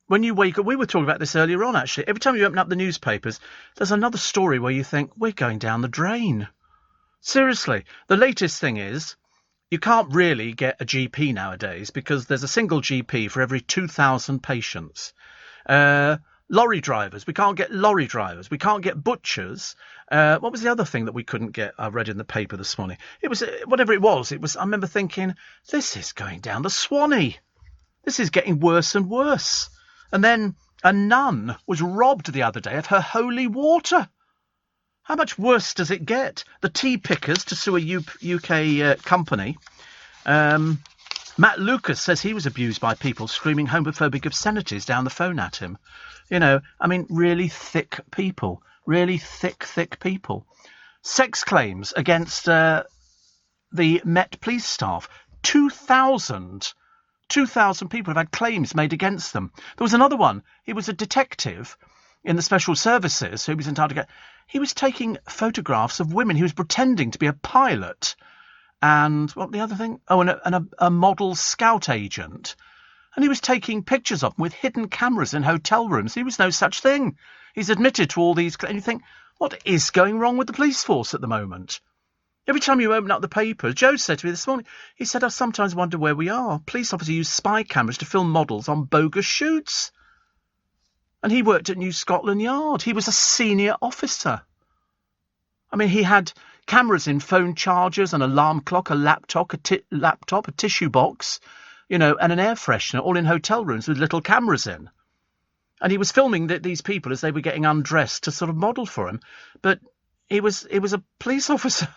when you wake up, we were talking about this earlier on, actually. Every time you open up the newspapers, there's another story where you think, we're going down the drain. Seriously. The latest thing is, you can't really get a GP nowadays because there's a single GP for every 2,000 patients. Lorry drivers. We can't get lorry drivers. We can't get butchers. What was the other thing that we couldn't get? I read in the paper this morning. It was, whatever it was, I remember thinking, this is going down the Swanee. This is getting worse and worse. And then a nun was robbed the other day of her holy water. How much worse does it get? The tea pickers to sue a UK company. Matt Lucas says he was abused by people screaming homophobic obscenities down the phone at him. Really thick people. Really thick people. Sex claims against the Met Police staff. 2,000 people have had claims made against them. There was another one. He was a detective in the special services who was entitled to get... He was taking photographs of women. He was pretending to be a pilot. And what the other thing? Oh, and a model scout agent. And he was taking pictures of them with hidden cameras in hotel rooms. He was no such thing. He's admitted to all these... And you think, what is going wrong with the police force at the moment? Every time you open up the papers, Joe said to me this morning, he said, I sometimes wonder where we are. Police officers use spy cameras to film models on bogus shoots. And he worked at New Scotland Yard. He was a senior officer. I mean, he had cameras in phone chargers, an alarm clock, a laptop, a tissue box, and an air freshener, all in hotel rooms with little cameras in. And he was filming these people as they were getting undressed to sort of model for him. But he was a police officer.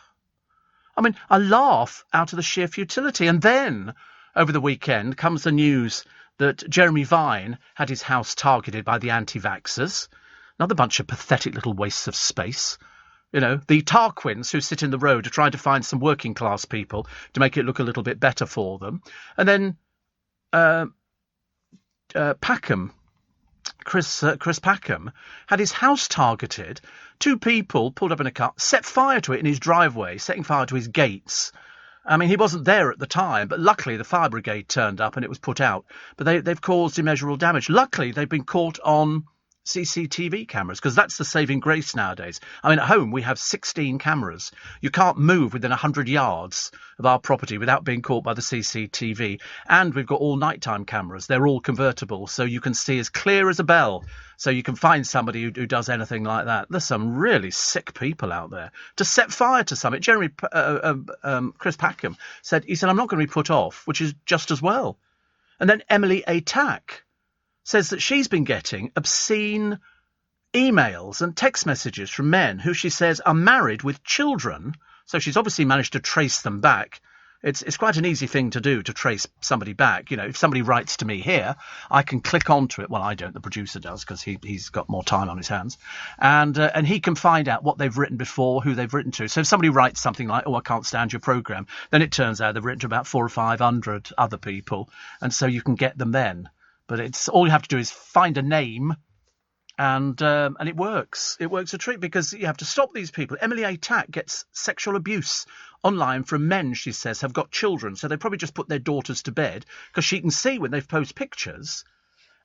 I mean, I laugh out of the sheer futility. And then, over the weekend, comes the news that Jeremy Vine had his house targeted by the anti-vaxxers. Another bunch of pathetic little wastes of space. The Tarquins who sit in the road are trying to find some working class people to make it look a little bit better for them. And then Packham, Chris Packham, had his house targeted. 2 people pulled up in a car, set fire to it in his driveway, setting fire to his gates. I mean, he wasn't there at the time, but luckily the fire brigade turned up and it was put out. But they've caused immeasurable damage. Luckily, they've been caught on CCTV cameras, because that's the saving grace nowadays. I mean, at home, we have 16 cameras. You can't move within 100 yards of our property without being caught by the CCTV. And we've got all nighttime cameras. They're all convertible, so you can see as clear as a bell. So you can find somebody who does anything like that. There's some really sick people out there. To set fire to something, Chris Packham said, I'm not going to be put off, which is just as well. And then Emily Atack says that she's been getting obscene emails and text messages from men who she says are married with children. So she's obviously managed to trace them back. It's quite an easy thing to do, to trace somebody back. If somebody writes to me here, I can click onto it. Well, I don't. The producer does, because he's got more time on his hands. And he can find out what they've written before, who they've written to. So if somebody writes something like, I can't stand your programme, then it turns out they've written to about 400 or 500 other people. And so you can get them then. But it's all you have to do is find a name, and it works. It works a treat, because you have to stop these people. Emily Atack gets sexual abuse online from men, she says, have got children. So they probably just put their daughters to bed, because she can see when they've posted pictures.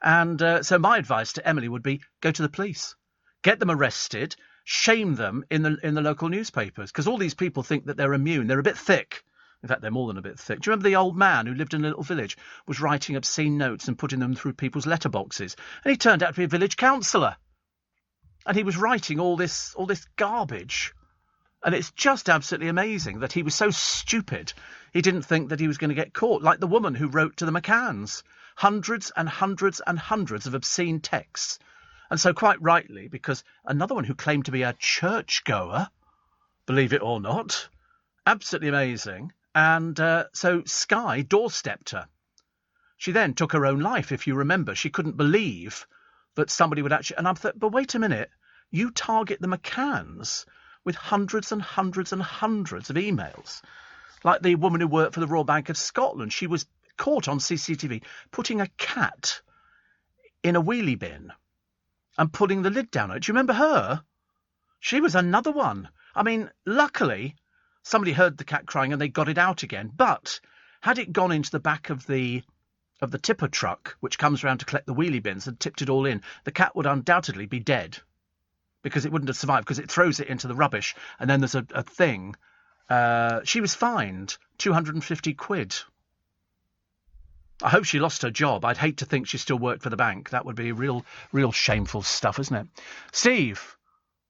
And so my advice to Emily would be, go to the police. Get them arrested. Shame them in the local newspapers, because all these people think that they're immune. They're a bit thick. In fact, they're more than a bit thick. Do you remember the old man who lived in a little village, was writing obscene notes and putting them through people's letterboxes? And he turned out to be a village councillor. And he was writing all this garbage. And it's just absolutely amazing that he was so stupid he didn't think that he was going to get caught, like the woman who wrote to the McCanns. Hundreds and hundreds and hundreds of obscene texts. And so quite rightly, because another one who claimed to be a churchgoer, believe it or not, absolutely amazing. And so Sky doorstepped her. She then took her own life, if you remember. She couldn't believe that somebody would actually... And I'm thinking, but wait a minute. You target the McCanns with hundreds and hundreds and hundreds of emails. Like the woman who worked for the Royal Bank of Scotland. She was caught on CCTV putting a cat in a wheelie bin and pulling the lid down on it. Do you remember her? She was another one. I mean, luckily... somebody heard the cat crying and they got it out again. But had it gone into the back of the tipper truck, which comes around to collect the wheelie bins, and tipped it all in, the cat would undoubtedly be dead, because it wouldn't have survived, because it throws it into the rubbish. And then there's a thing. She was fined 250 quid. I hope she lost her job. I'd hate to think she still worked for the bank. That would be real shameful stuff, isn't it? Steve,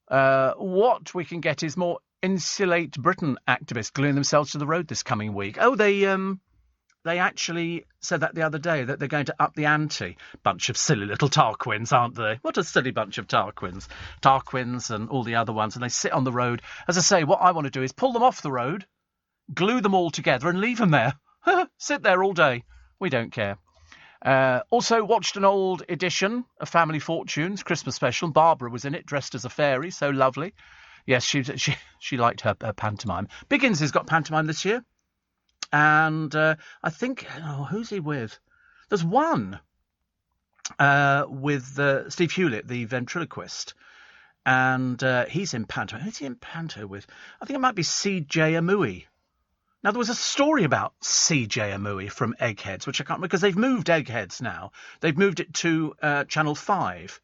what we can get is more Insulate Britain activists gluing themselves to the road this coming week. Oh, they actually said that the other day, that they're going to up the ante. Bunch of silly little Tarquins, aren't they? What a silly bunch of Tarquins. Tarquins and all the other ones. And they sit on the road. As I say, what I want to do is pull them off the road, glue them all together and leave them there. Sit there all day. We don't care. Also watched an old edition of Family Fortunes, Christmas special. Barbara was in it, dressed as a fairy. So lovely. Yes, she liked her pantomime. Biggins has got pantomime this year. And I think... who's he with? There's one with Steve Hewlett, the ventriloquist. And he's in panto. Who's he in panto with? I think it might be C.J. Amui. Now, there was a story about C.J. Amui from Eggheads, which I can't remember, because they've moved Eggheads now. They've moved it to Channel 5.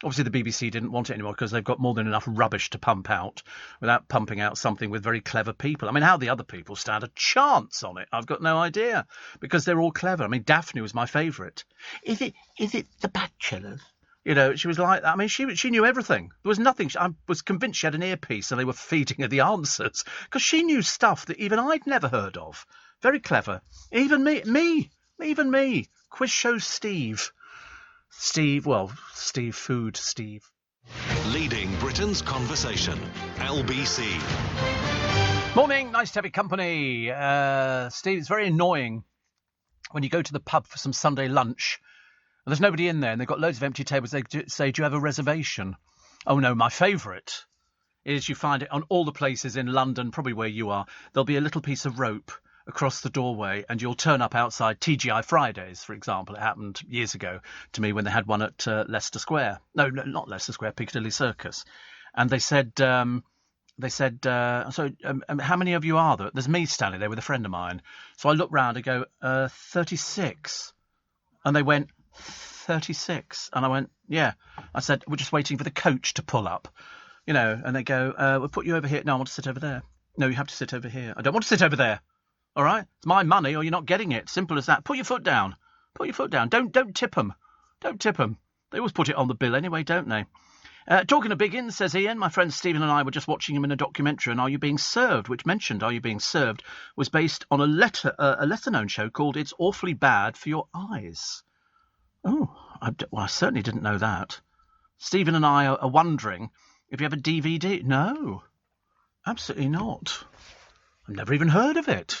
Obviously, the BBC didn't want it anymore because they've got more than enough rubbish to pump out without pumping out something with very clever people. I mean, how the other people stand a chance on it, I've got no idea, because they're all clever. I mean, Daphne was my favourite. Is it The Bachelors? You know, she was like that. I mean, she knew everything. There was nothing. I was convinced she had an earpiece and they were feeding her the answers because she knew stuff that even I'd never heard of. Very clever. Even even me. Quiz show Steve. Steve Food Steve. Leading Britain's conversation. LBC. Morning, nice to have your company. Steve, it's very annoying when you go to the pub for some Sunday lunch and there's nobody in there and they've got loads of empty tables. They say, do you have a reservation? Oh no, my favourite is you find it on all the places in London, probably where you are. There'll be a little piece of rope across the doorway and you'll turn up outside TGI Fridays, for example. It happened years ago to me when they had one at Leicester Square. No, not Leicester Square, Piccadilly Circus. And they said, how many of you are there? There's me standing there with a friend of mine. So I look round and go, 36. And they went, 36. And I went, yeah. I said, we're just waiting for the coach to pull up. You know, and they go, we'll put you over here. No, I want to sit over there. No, you have to sit over here. I don't want to sit over there. All right? It's my money or you're not getting it. Simple as that. Put your foot down. Put your foot down. Don't tip them. Don't tip them. They always put it on the bill anyway, don't they? Talking of Biggins, says Ian, my friend Stephen and I were just watching him in a documentary on Are You Being Served, which mentioned Are You Being Served was based on a lesser-known show called It's Awfully Bad for Your Eyes. Oh, I certainly didn't know that. Stephen and I are wondering if you have a DVD. No, absolutely not. I've never even heard of it.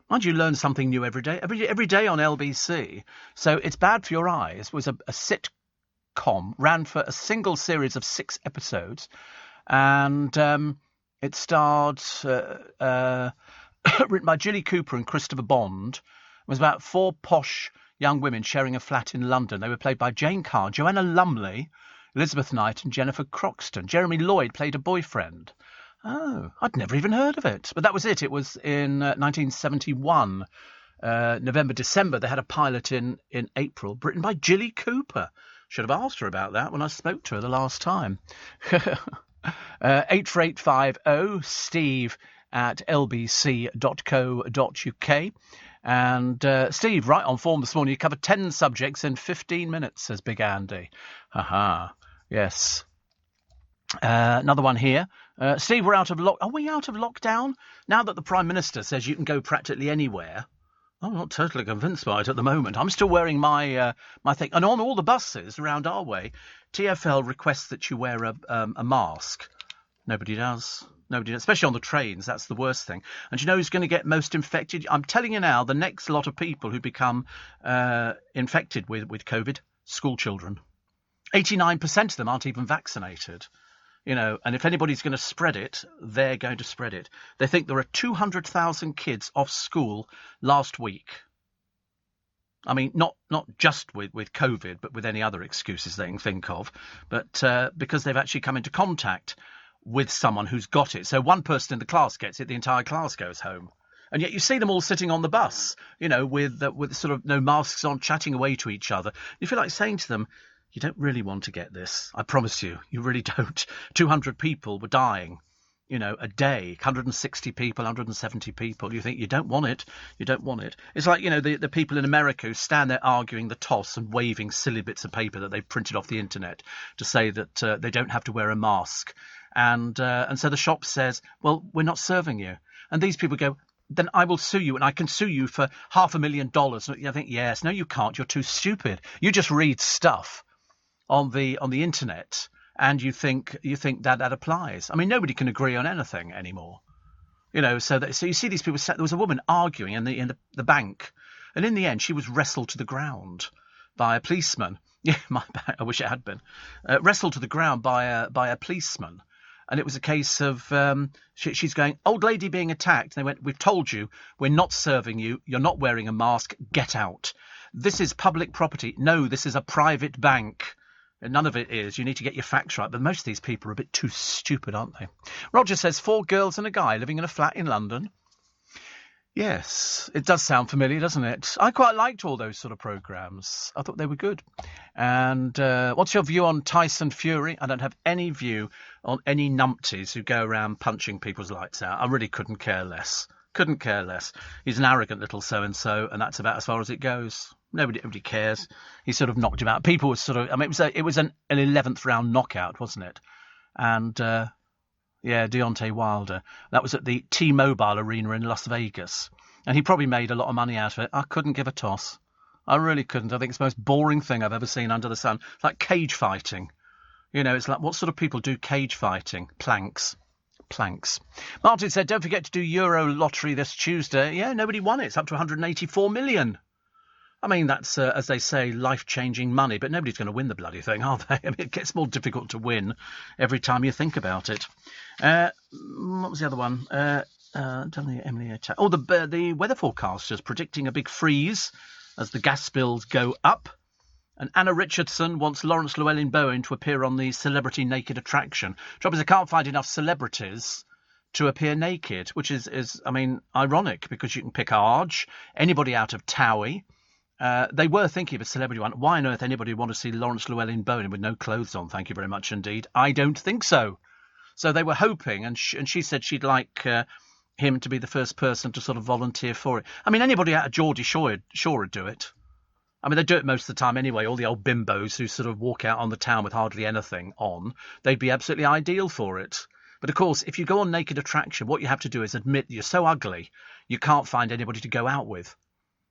Mind you, learn something new every day. Every day on LBC. So It's Bad for Your Eyes was a sitcom, ran for a single series of 6 episodes, and it starred written by Jilly Cooper and Christopher Bond. It was about 4 posh young women sharing a flat in London. They were played by Jane Carr, Joanna Lumley, Elizabeth Knight and Jennifer Croxton. Jeremy Lloyd played a boyfriend. Oh, I'd never even heard of it. But that was it. It was in 1971, November, December. They had a pilot in April, written by Jilly Cooper. Should have asked her about that when I spoke to her the last time. 84850 steve@lbc.co.uk. And Steve, right on form this morning. You covered 10 subjects in 15 minutes, says Big Andy. Aha, yes. Another one here. Steve, we're out of Are we out of lockdown? Now that the Prime Minister says you can go practically anywhere. I'm not totally convinced by it at the moment. I'm still wearing my thing. And on all the buses around our way, TfL requests that you wear a mask. Nobody does. Nobody does. Especially on the trains. That's the worst thing. And do you know who's going to get most infected? I'm telling you now, the next lot of people who become infected with COVID, school children. 89% of them aren't even vaccinated. You know, and if anybody's going to spread it, they're going to spread it. They think there are 200,000 kids off school last week. I mean, not just with COVID, but with any other excuses they can think of, but because they've actually come into contact with someone who's got it. So one person in the class gets it, the entire class goes home. And yet you see them all sitting on the bus, you know, with sort of no masks on, chatting away to each other. You feel like saying to them, you don't really want to get this. I promise you, you really don't. 200 people were dying, you know, a day. 160 people, 170 people. You think you don't want it. You don't want it. It's like, you know, the people in America who stand there arguing the toss and waving silly bits of paper that they've printed off the internet to say that they don't have to wear a mask. And so the shop says, well, we're not serving you. And these people go, then I will sue you, and I can sue you for $500,000. And I think, yes, no, you can't. You're too stupid. You just read stuff on the internet, and you think that applies. I mean, nobody can agree on anything anymore, you know. So you see these people. There was a woman arguing in the bank, and in the end, she was wrestled to the ground by a policeman. Yeah, I wish it had been wrestled to the ground by a policeman, and it was a case of she's going, old lady being attacked. And they went, we've told you, we're not serving you. You're not wearing a mask. Get out. This is public property. No, this is a private bank. None of it is. You need to get your facts right. But most of these people are a bit too stupid, aren't they? Roger says 4 girls and a guy living in a flat in London. Yes, it does sound familiar, doesn't it? I quite liked all those sort of programmes. I thought they were good. And what's your view on Tyson Fury? I don't have any view on any numpties who go around punching people's lights out. I really couldn't care less. Couldn't care less. He's an arrogant little so-and-so, and that's about as far as it goes. Nobody cares. He sort of knocked him out. People were sort of... I mean, it was an 11th round knockout, wasn't it? And... yeah, Deontay Wilder. That was at the T-Mobile Arena in Las Vegas. And he probably made a lot of money out of it. I couldn't give a toss. I really couldn't. I think it's the most boring thing I've ever seen under the sun. It's like cage fighting. You know, it's like, what sort of people do cage fighting? Planks. Martin said, don't forget to do Euro Lottery this Tuesday. Yeah, nobody won it. It's up to 184 million. I mean, that's, as they say, life-changing money, but nobody's going to win the bloody thing, are they? I mean, it gets more difficult to win every time you think about it. What was the other one? Emily. The weather forecasters predicting a big freeze as the gas bills go up. And Anna Richardson wants Lawrence Llewellyn-Bowen to appear on the Celebrity Naked Attraction. Trouble is, I can't find enough celebrities to appear naked, which is, I mean, ironic, because you can pick Arge, anybody out of Towie. They were thinking of a celebrity one. Why on earth anybody would want to see Lawrence Llewellyn-Bowen with no clothes on? Thank you very much indeed. I don't think so. So they were hoping, and she said she'd like him to be the first person to sort of volunteer for it. I mean, anybody out of Geordie Shore would do it. I mean, they do it most of the time anyway. All the old bimbos who sort of walk out on the town with hardly anything on, they'd be absolutely ideal for it. But of course, if you go on Naked Attraction, what you have to do is admit you're so ugly, you can't find anybody to go out with.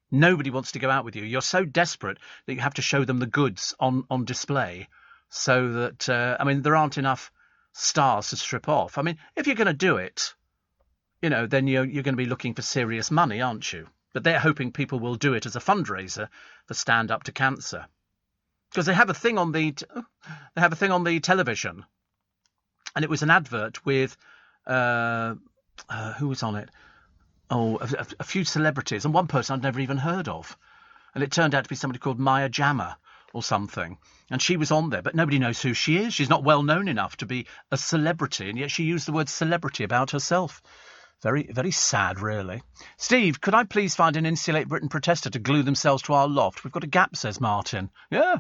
Nobody wants to go out with you. You're so desperate that you have to show them the goods on display so that, I mean, there aren't enough stars to strip off. I mean, if you're going to do it, you know, then you're going to be looking for serious money, aren't you? But they're hoping people will do it as a fundraiser for Stand Up to Cancer. Because they have a thing on the television, and it was an advert with who was on it? Oh, a few celebrities, and one person I'd never even heard of. And it turned out to be somebody called Maya Jama or something. And she was on there, but nobody knows who she is. She's not well known enough to be a celebrity, and yet she used the word celebrity about herself. Very, very sad, really. Steve, could I please find an Insulate Britain protester to glue themselves to our loft? We've got a gap, says Martin. Yeah.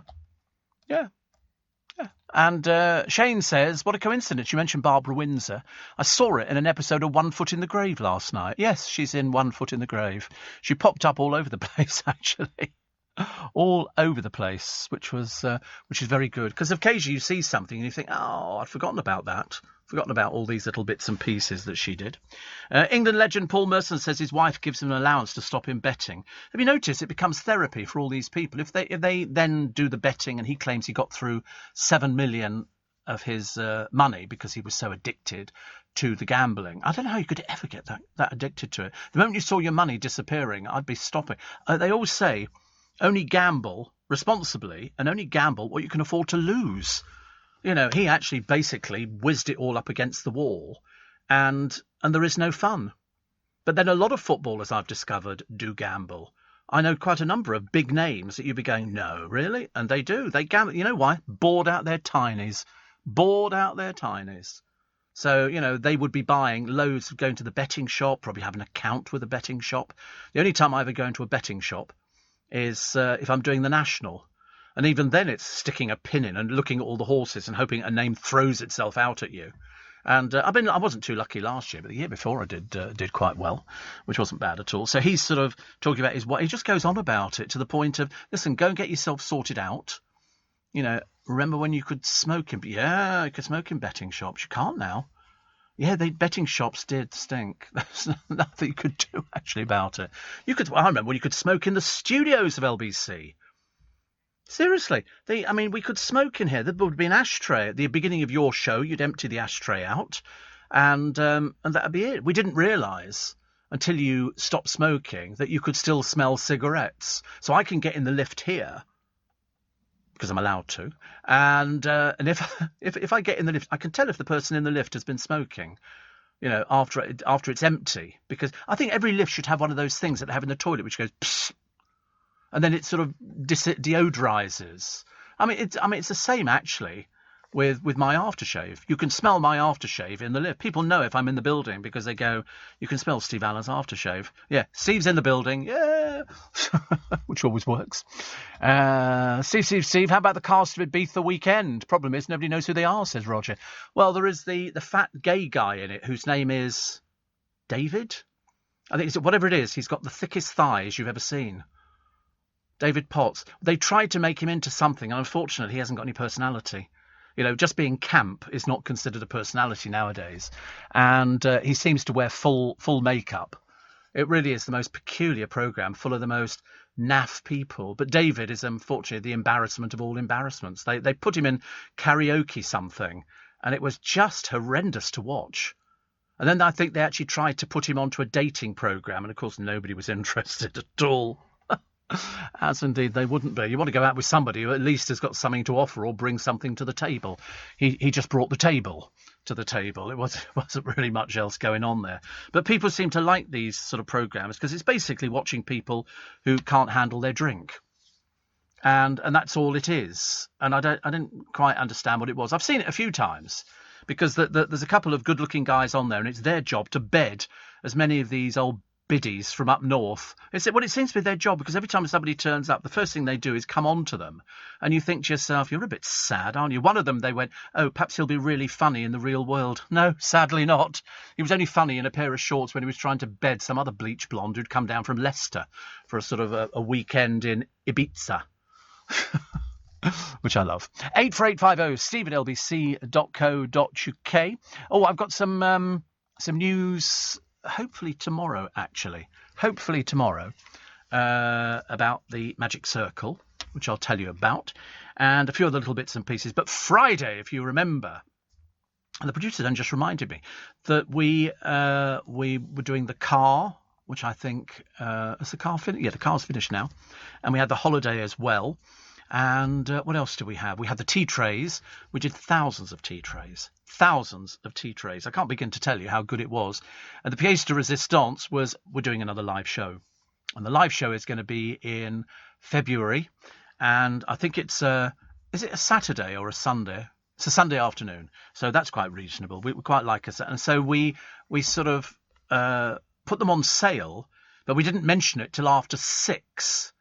And Shane says, what a coincidence. You mentioned Barbara Windsor. I saw it in an episode of One Foot in the Grave last night. Yes, she's in One Foot in the Grave. She popped up all over the place, actually. All over the place, which is very good. Because occasionally you see something and you think, oh, I'd forgotten about that. Forgotten about all these little bits and pieces that she did. England legend Paul Merson says his wife gives him an allowance to stop him betting. Have you noticed it becomes therapy for all these people? If they then do the betting and he claims he got through 7 million of his money because he was so addicted to the gambling. I don't know how you could ever get that addicted to it. The moment you saw your money disappearing, I'd be stopping. They always say, only gamble responsibly and only gamble what you can afford to lose. You know, he actually basically whizzed it all up against the wall, and there is no fun. But then a lot of footballers I've discovered do gamble. I know quite a number of big names that you'd be going, no, really? And they do. They gamble. You know why? Bored out their tinies. So, you know, they would be buying loads, going to the betting shop, probably have an account with a betting shop. The only time I ever go into a betting shop is if I'm doing the National. And even then it's sticking a pin in and looking at all the horses and hoping a name throws itself out at you. And I wasn't too lucky last year, but the year before I did quite well, which wasn't bad at all. So he's sort of talking about he just goes on about it to the point of, listen, go and get yourself sorted out. You know, remember when you could smoke in... Yeah, you could smoke in betting shops. You can't now. Yeah, betting shops did stink. There's nothing you could do actually about it. I remember when you could smoke in the studios of LBC. Seriously, we could smoke in here. There would be an ashtray at the beginning of your show. You'd empty the ashtray out, and that'd be it. We didn't realise until you stopped smoking that you could still smell cigarettes. So I can get in the lift here because I'm allowed to, and if I get in the lift, I can tell if the person in the lift has been smoking. You know, after it's empty, because I think every lift should have one of those things that they have in the toilet, which goes psst. And then it sort of deodorizes. I mean, it's the same actually with my aftershave. You can smell my aftershave in the lift. People know if I'm in the building because they go, you can smell Steve Allen's aftershave. Yeah, Steve's in the building. Yeah, which always works. Steve, how about the cast of Ibiza Weekend? Problem is, nobody knows who they are, says Roger. Well, there is the fat gay guy in it whose name is David. I think it's whatever it is. He's got the thickest thighs you've ever seen. David Potts. They tried to make him into something, and unfortunately, he hasn't got any personality. You know, just being camp is not considered a personality nowadays. And he seems to wear full makeup. It really is the most peculiar programme, full of the most naff people. But David is, unfortunately, the embarrassment of all embarrassments. They put him in karaoke something, and it was just horrendous to watch. And then I think they actually tried to put him onto a dating programme, and of course nobody was interested at all. As indeed they wouldn't be. You want to go out with somebody who at least has got something to offer or bring something to the table. He just brought the table to the table. It wasn't really much else going on there. But people seem to like these sort of programmes because it's basically watching people who can't handle their drink. And that's all it is. And I didn't quite understand what it was. I've seen it a few times because there's a couple of good-looking guys on there, and it's their job to bed as many of these old biddies from up north. It seems to be their job, because every time somebody turns up, the first thing they do is come on to them. And you think to yourself, you're a bit sad, aren't you? One of them, they went, oh, perhaps he'll be really funny in the real world. No, sadly not. He was only funny in a pair of shorts when he was trying to bed some other bleach blonde who'd come down from Leicester for a sort of a weekend in Ibiza. Which I love. 84850 steve@lbc.co.uk. Oh, I've got some news. Hopefully tomorrow, about the Magic Circle, which I'll tell you about, and a few other little bits and pieces. But Friday, if you remember, and the producer then just reminded me that we were doing the car, which I think is the car finished? Yeah, the car's finished now, and we had the holiday as well. And what else do we have? We had the tea trays. We did thousands of tea trays. I can't begin to tell you how good it was. And the pièce de résistance was we're doing another live show. And the live show is going to be in February. And I think it's is it a Saturday or a Sunday? It's a Sunday afternoon. So that's quite reasonable. We quite like us. And so we sort of put them on sale, but we didn't mention it till after 6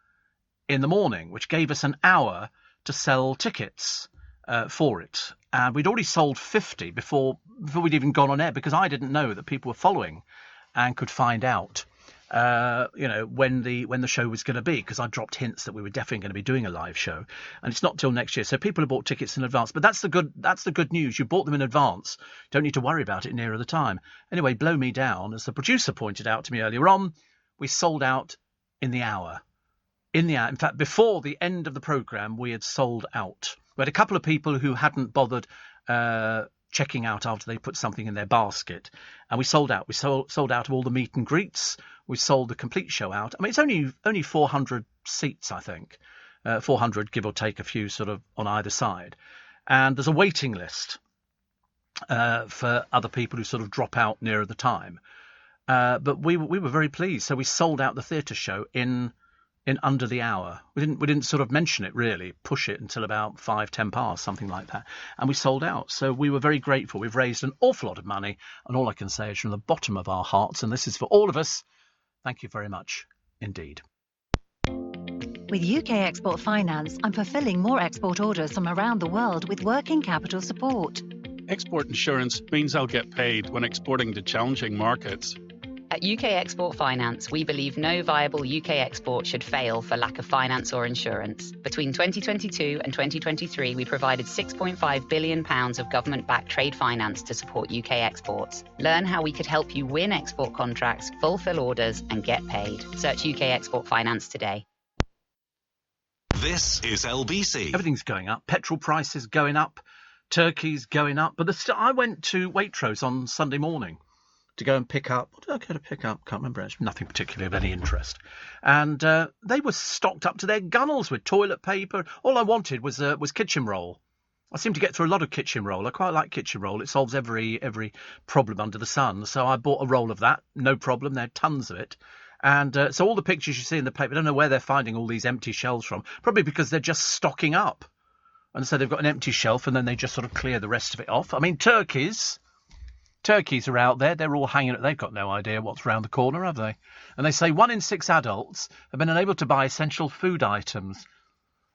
in the morning, which gave us an hour to sell tickets for it. And we'd already sold 50 before we'd even gone on air, because I didn't know that people were following and could find out, when the show was going to be, because I dropped hints that we were definitely going to be doing a live show, and it's not till next year. So people have bought tickets in advance, but that's the good news. You bought them in advance. Don't need to worry about it nearer the time. Anyway, blow me down. As the producer pointed out to me earlier on, we sold out in the hour. In fact, before the end of the programme, we had sold out. We had a couple of people who hadn't bothered checking out after they put something in their basket, and we sold out. We sold out of all the meet and greets. We sold the complete show out. I mean, it's only 400 seats, I think, 400 give or take a few sort of on either side, and there's a waiting list for other people who sort of drop out nearer the time. But we were very pleased, so we sold out the theatre show in under the hour. We didn't sort of mention it, really, push it until about 5-10 past, something like that, and we sold out. So we were very grateful. We've raised an awful lot of money, and all I can say is from the bottom of our hearts, and this is for all of us, thank you very much indeed. With UK Export Finance, I'm fulfilling more export orders from around the world with working capital support. Export insurance means I'll get paid when exporting to challenging markets. At UK Export Finance, we believe no viable UK export should fail for lack of finance or insurance. Between 2022 and 2023, we provided £6.5 billion of government-backed trade finance to support UK exports. Learn how we could help you win export contracts, fulfill orders, and get paid. Search UK Export Finance today. This is LBC. Everything's going up. Petrol prices going up. Turkey's going up. But I went to Waitrose on Sunday morning to go and pick up. What did I go to pick up? Can't remember. It's nothing particularly of any interest. And they were stocked up to their gunnels with toilet paper. All I wanted was kitchen roll. I seem to get through a lot of kitchen roll. I quite like kitchen roll. It solves every problem under the sun. So I bought a roll of that. No problem. There are tons of it. And so all the pictures you see in the paper, I don't know where they're finding all these empty shelves from. Probably because they're just stocking up. And so they've got an empty shelf, and then they just sort of clear the rest of it off. I mean, turkeys are out there. They're all hanging. They've got no idea what's round the corner, have they? And they say 1 in 6 adults have been unable to buy essential food items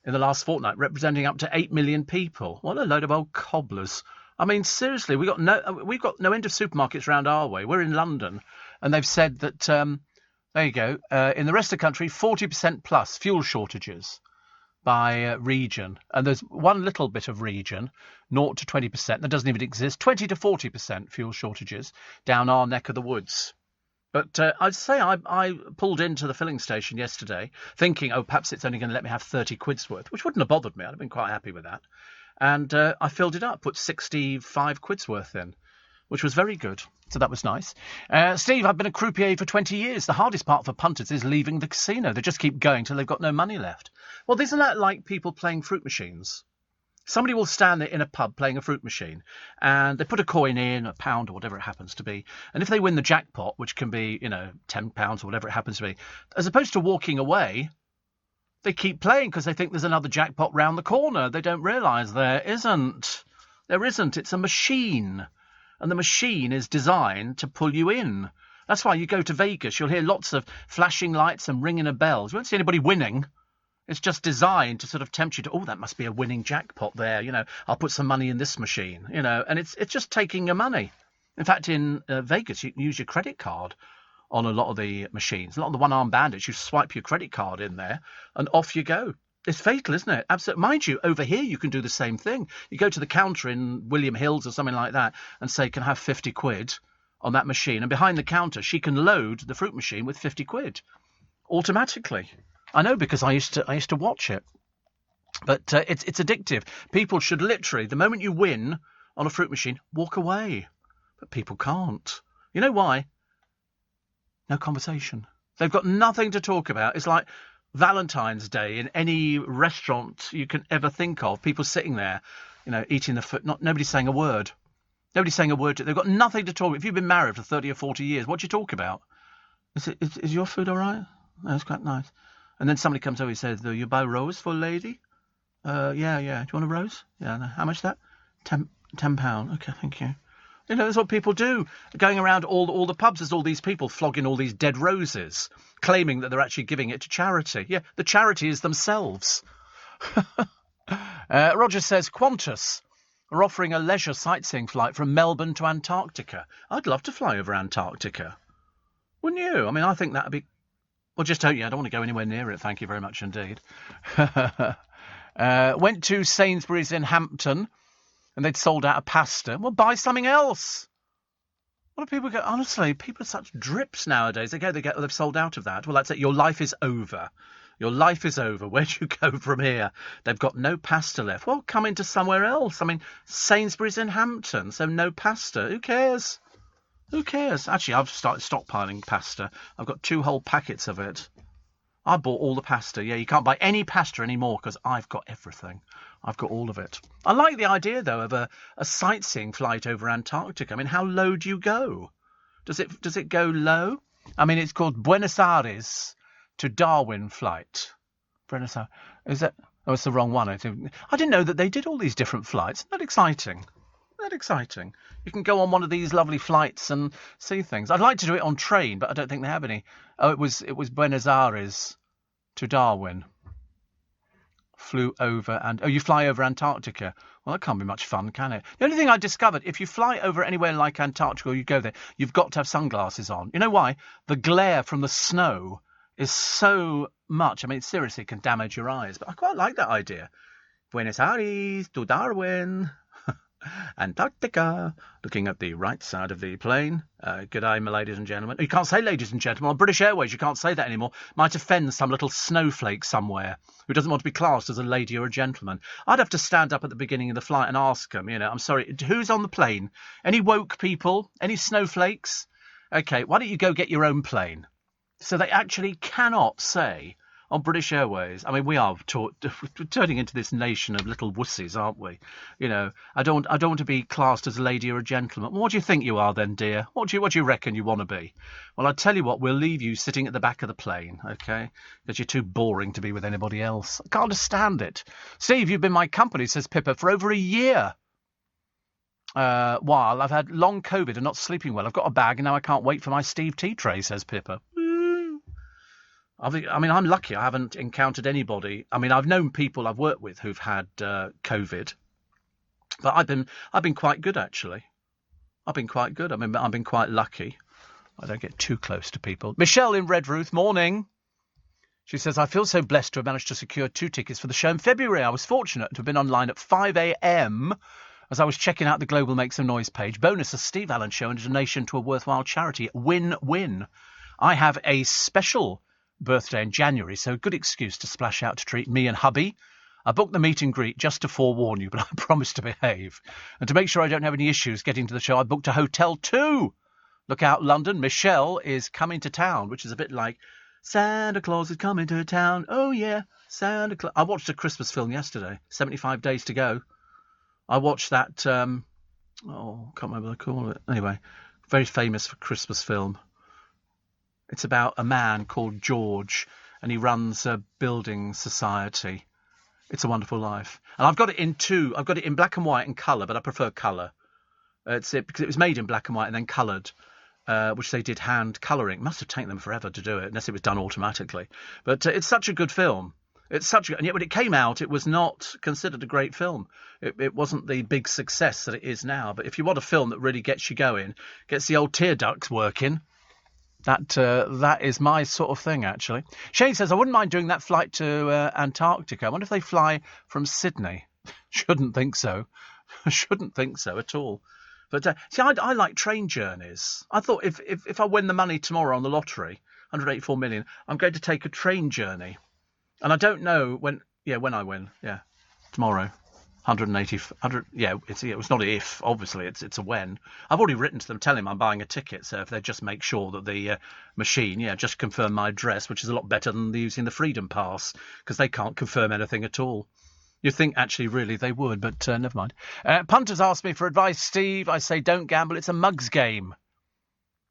in the last fortnight, representing up to 8 million people. What a load of old cobblers. I mean, seriously, we've got no end of supermarkets round our way. We're in London, and they've said that, there you go, in the rest of the country, 40% plus fuel shortages by region. And there's one little bit of region, 0 to 20%, that doesn't even exist, 20 to 40% fuel shortages down our neck of the woods. But I'd say I pulled into the filling station yesterday thinking, perhaps it's only going to let me have 30 quid's worth, which wouldn't have bothered me. I'd have been quite happy with that. And I filled it up, put 65 quid's worth in, which was very good. So that was nice. Steve, I've been a croupier for 20 years. The hardest part for punters is leaving the casino. They just keep going till they've got no money left. Well, isn't that like people playing fruit machines? Somebody will stand there in a pub playing a fruit machine, and they put a coin in, £1 or whatever it happens to be, and if they win the jackpot, which can be, £10 or whatever it happens to be, as opposed to walking away, they keep playing because they think there's another jackpot round the corner. They don't realise there isn't. There isn't. It's a machine. And the machine is designed to pull you in. That's why you go to Vegas, you'll hear lots of flashing lights and ringing of bells. You won't see anybody winning. It's just designed to sort of tempt you to, that must be a winning jackpot there. I'll put some money in this machine, and it's just taking your money. In fact, in Vegas, you can use your credit card on a lot of the machines. A lot of the one-armed bandits, you swipe your credit card in there and off you go. It's fatal, isn't it? Absolutely. Mind you, over here you can do the same thing. You go to the counter in William Hills or something like that and say, can I have 50 quid on that machine? And behind the counter, she can load the fruit machine with 50 quid automatically. I know, because I used to watch it. But it's addictive. People should literally, the moment you win on a fruit machine, walk away. But people can't. You know why? No conversation. They've got nothing to talk about. It's like Valentine's Day in any restaurant you can ever think of. People sitting there, eating the food. Nobody's saying a word. Nobody's saying a word. They've got nothing to talk about. If you've been married for 30 or 40 years, what do you talk about? Is your food all right? No, it's quite nice. And then somebody comes over and says, you buy rose for a lady? Yeah. Do you want a rose? Yeah. No. How much is that? £10. Okay, thank you. That's what people do. Going around all the pubs, there's all these people flogging all these dead roses, claiming that they're actually giving it to charity. Yeah, the charity is themselves. Roger says, Qantas are offering a leisure sightseeing flight from Melbourne to Antarctica. I'd love to fly over Antarctica. Wouldn't you? I mean, I think that would be... Well, just don't you? I don't want to go anywhere near it. Thank you very much indeed. Went to Sainsbury's in Hampton, and they'd sold out of pasta. Well, buy something else. What do people go? Honestly, people are such drips nowadays. They've sold out of that. Well, that's it. Your life is over. Your life is over. Where do you go from here? They've got no pasta left. Well, come into somewhere else. I mean, Sainsbury's in Hampton, so no pasta. Who cares? Who cares? Actually, I've started stockpiling pasta. I've got 2 whole packets of it. I bought all the pasta. Yeah, you can't buy any pasta anymore because I've got everything. I've got all of it. I like the idea, though, of a sightseeing flight over Antarctica. I mean, how low do you go? Does it go low? I mean, it's called Buenos Aires to Darwin flight. Buenos Aires. Is that... Oh, it's the wrong one. I didn't know that they did all these different flights. Isn't that exciting? Exciting. You can go on one of these lovely flights and see things. I'd like to do it on train, but I don't think they have any. Oh, it was Buenos Aires to Darwin. Flew over and... Oh, you fly over Antarctica. Well, that can't be much fun, can it? The only thing I discovered, if you fly over anywhere like Antarctica or you go there, you've got to have sunglasses on. You know why? The glare from the snow is so much. I mean, seriously, it can damage your eyes. But I quite like that idea. Buenos Aires to Darwin. Antarctica, looking at the right side of the plane. Good day, my ladies and gentlemen. You can't say ladies and gentlemen. On British Airways, you can't say that anymore. Might offend some little snowflake somewhere who doesn't want to be classed as a lady or a gentleman. I'd have to stand up at the beginning of the flight and ask them, I'm sorry, who's on the plane? Any woke people? Any snowflakes? Okay, why don't you go get your own plane? So they actually cannot say on British Airways. I mean, we are turning into this nation of little wussies, aren't we? You know, I don't want to be classed as a lady or a gentleman. Well, what do you think you are then, dear? What do you reckon you want to be? Well, I'll tell you what, we'll leave you sitting at the back of the plane, okay? Because you're too boring to be with anybody else. I can't understand it. Steve, you've been my company, says Pippa, for over a year. While I've had long COVID and not sleeping well. I've got a bag and now I can't wait for my Steve tea tray, says Pippa. I mean, I'm lucky. I haven't encountered anybody. I mean, I've known people I've worked with who've had COVID, but I've been quite good, actually. I've been quite good. I mean, I've been quite lucky. I don't get too close to people. Michelle in Redruth, morning. She says, I feel so blessed to have managed to secure 2 tickets for the show in February. I was fortunate to have been online at 5 a.m. as I was checking out the Global Make Some Noise page. Bonus, a Steve Allen show and a donation to a worthwhile charity. Win-win. I have a special birthday in January, so a good excuse to splash out to treat me and hubby. I booked the meet and greet just to forewarn you, but I promise to behave. And to make sure I don't have any issues getting to the show, I booked a hotel too. Look out, London. Michelle is coming to town, which is a bit like Santa Claus is coming to town. Oh, yeah, Santa Claus. I watched a Christmas film yesterday, 75 Days to Go. I watched that, can't remember what they call it. Anyway, very famous for Christmas film. It's about a man called George, and he runs a building society. It's a Wonderful Life. And I've got it in two. I've got it in black and white and colour, but I prefer colour. Because it was made in black and white and then coloured, which they did hand colouring. It must have taken them forever to do it, unless it was done automatically. But it's such a good film. And yet when it came out, it was not considered a great film. It wasn't the big success that it is now. But if you want a film that really gets you going, gets the old tear ducts working, that is my sort of thing, actually. Shane says, I wouldn't mind doing that flight to Antarctica. I wonder if they fly from Sydney. Shouldn't think so. Shouldn't think so at all. But see, I like train journeys. I thought if I win the money tomorrow on the lottery, 184 million, I'm going to take a train journey. And I don't know when I win. Yeah, tomorrow. 100. Yeah, it's not an if. Obviously, it's a when. I've already written to them, telling them I'm buying a ticket. So if they just make sure that the machine, just confirm my address, which is a lot better than using the Freedom Pass, because they can't confirm anything at all. You'd think actually, really, they would, but never mind. Punters asked me for advice, Steve. I say don't gamble. It's a mugs game.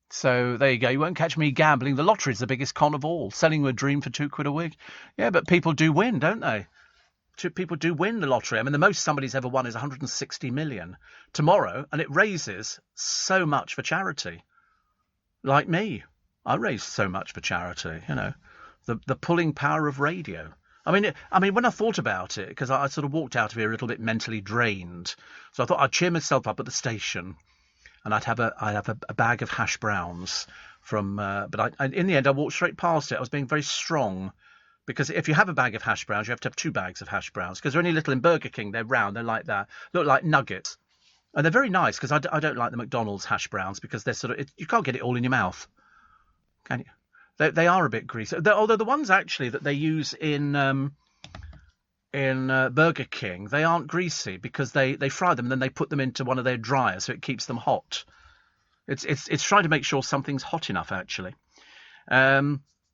So there you go. You won't catch me gambling. The lottery's the biggest con of all. Selling you a dream for £2 a week. Yeah, but people do win, don't they? People do win the lottery. I mean, the most somebody's ever won is 160 million tomorrow, and it raises so much for charity. Like me, I raised so much for charity. You know, the pulling power of radio. I mean, when I thought about it, because I sort of walked out of here a little bit mentally drained, so I thought I'd cheer myself up at the station, and I'd have a bag of hash browns from. But in the end, I walked straight past it. I was being very strong. Because if you have a bag of hash browns, you have to have 2 bags of hash browns. Because they're only little in Burger King. They're round. They're like that. Look like nuggets. And they're very nice, because I don't like the McDonald's hash browns, because they're sort of... you can't get it all in your mouth. Can you? They are a bit greasy. Although the ones, actually, that they use in Burger King, they aren't greasy, because they fry them and then they put them into one of their dryers, so it keeps them hot. It's trying to make sure something's hot enough, actually.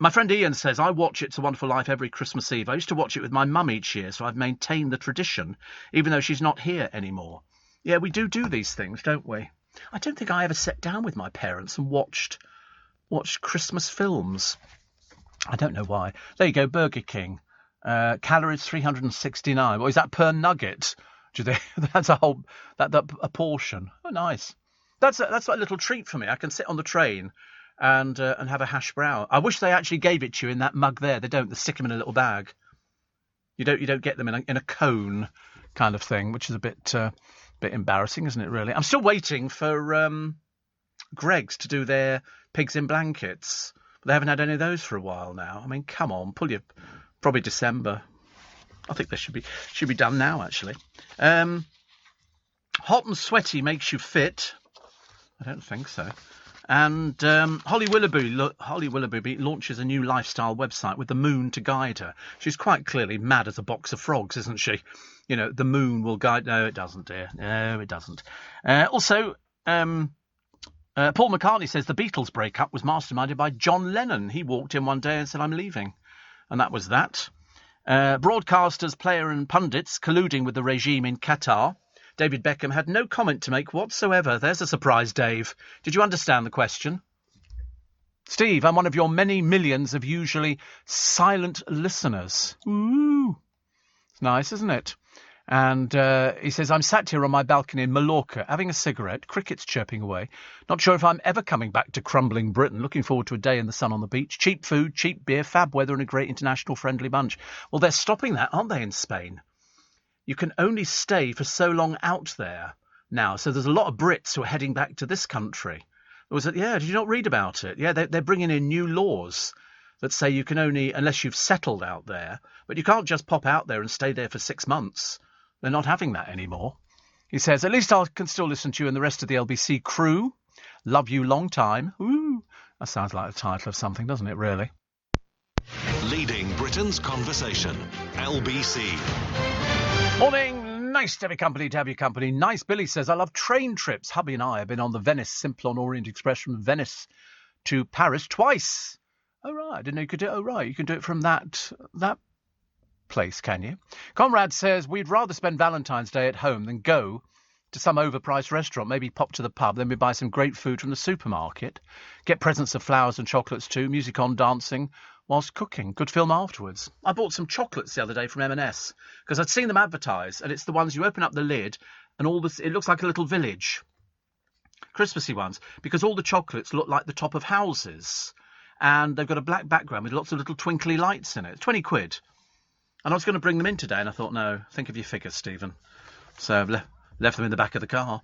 My friend Ian says, I watch It's a Wonderful Life every Christmas Eve. I used to watch it with my mum each year, so I've maintained the tradition, even though she's not here anymore. Yeah, we do these things, don't we? I don't think I ever sat down with my parents and watched Christmas films. I don't know why. There you go, Burger King. Calories 369. What is that per nugget? Do you think that's a portion? Oh, nice. That's a little treat for me. I can sit on the train and have a hash brown. I wish they actually gave it to you in that mug there. They don't. They stick them in a little bag. You don't get them in a cone kind of thing, which is a bit embarrassing, isn't it, really? I'm still waiting for Greggs to do their pigs in blankets. But they haven't had any of those for a while now. I mean, come on, probably December. I think they should be done now, actually. Hot and sweaty makes you fit. I don't think so. And Holly Willoughby launches a new lifestyle website with the moon to guide her. She's quite clearly mad as a box of frogs, isn't she? You know, the moon will guide... No, it doesn't, dear. No, it doesn't. Also, Paul McCartney says the Beatles breakup was masterminded by John Lennon. He walked in one day and said, I'm leaving. And that was that. Broadcasters, player and pundits colluding with the regime in Qatar. David Beckham had no comment to make whatsoever. There's a surprise, Dave. Did you understand the question? Steve, I'm one of your many millions of usually silent listeners. Ooh. It's nice, isn't it? And he says, I'm sat here on my balcony in Mallorca, having a cigarette, crickets chirping away. Not sure if I'm ever coming back to crumbling Britain. Looking forward to a day in the sun on the beach. Cheap food, cheap beer, fab weather and a great international friendly bunch. Well, they're stopping that, aren't they, in Spain? You can only stay for so long out there now. So there's a lot of Brits who are heading back to this country. Did you not read about it? Yeah, they're bringing in new laws that say you can only, unless you've settled out there, but you can't just pop out there and stay there for 6 months. They're not having that anymore. He says, at least I can still listen to you and the rest of the LBC crew. Love you long time. Ooh, that sounds like the title of something, doesn't it, really? Leading Britain's conversation. LBC. Morning. Nice to have your company, Nice. Billy says, I love train trips. Hubby and I have been on the Venice Simplon Orient Express from Venice to Paris twice. Oh, right. I didn't know you could do it. Oh, right. You can do it from that place, can you? Conrad says, we'd rather spend Valentine's Day at home than go to some overpriced restaurant, maybe pop to the pub, then we buy some great food from the supermarket, get presents of flowers and chocolates too, music on, dancing whilst cooking. Good film afterwards. I bought some chocolates the other day from M&S because I'd seen them advertised, and it's the ones you open up the lid and all this, it looks like a little village. Christmassy ones, because all the chocolates look like the top of houses, and they've got a black background with lots of little twinkly lights in it. 20 quid. And I was going to bring them in today, and I thought, no, think of your figures, Stephen. So I've left them in the back of the car.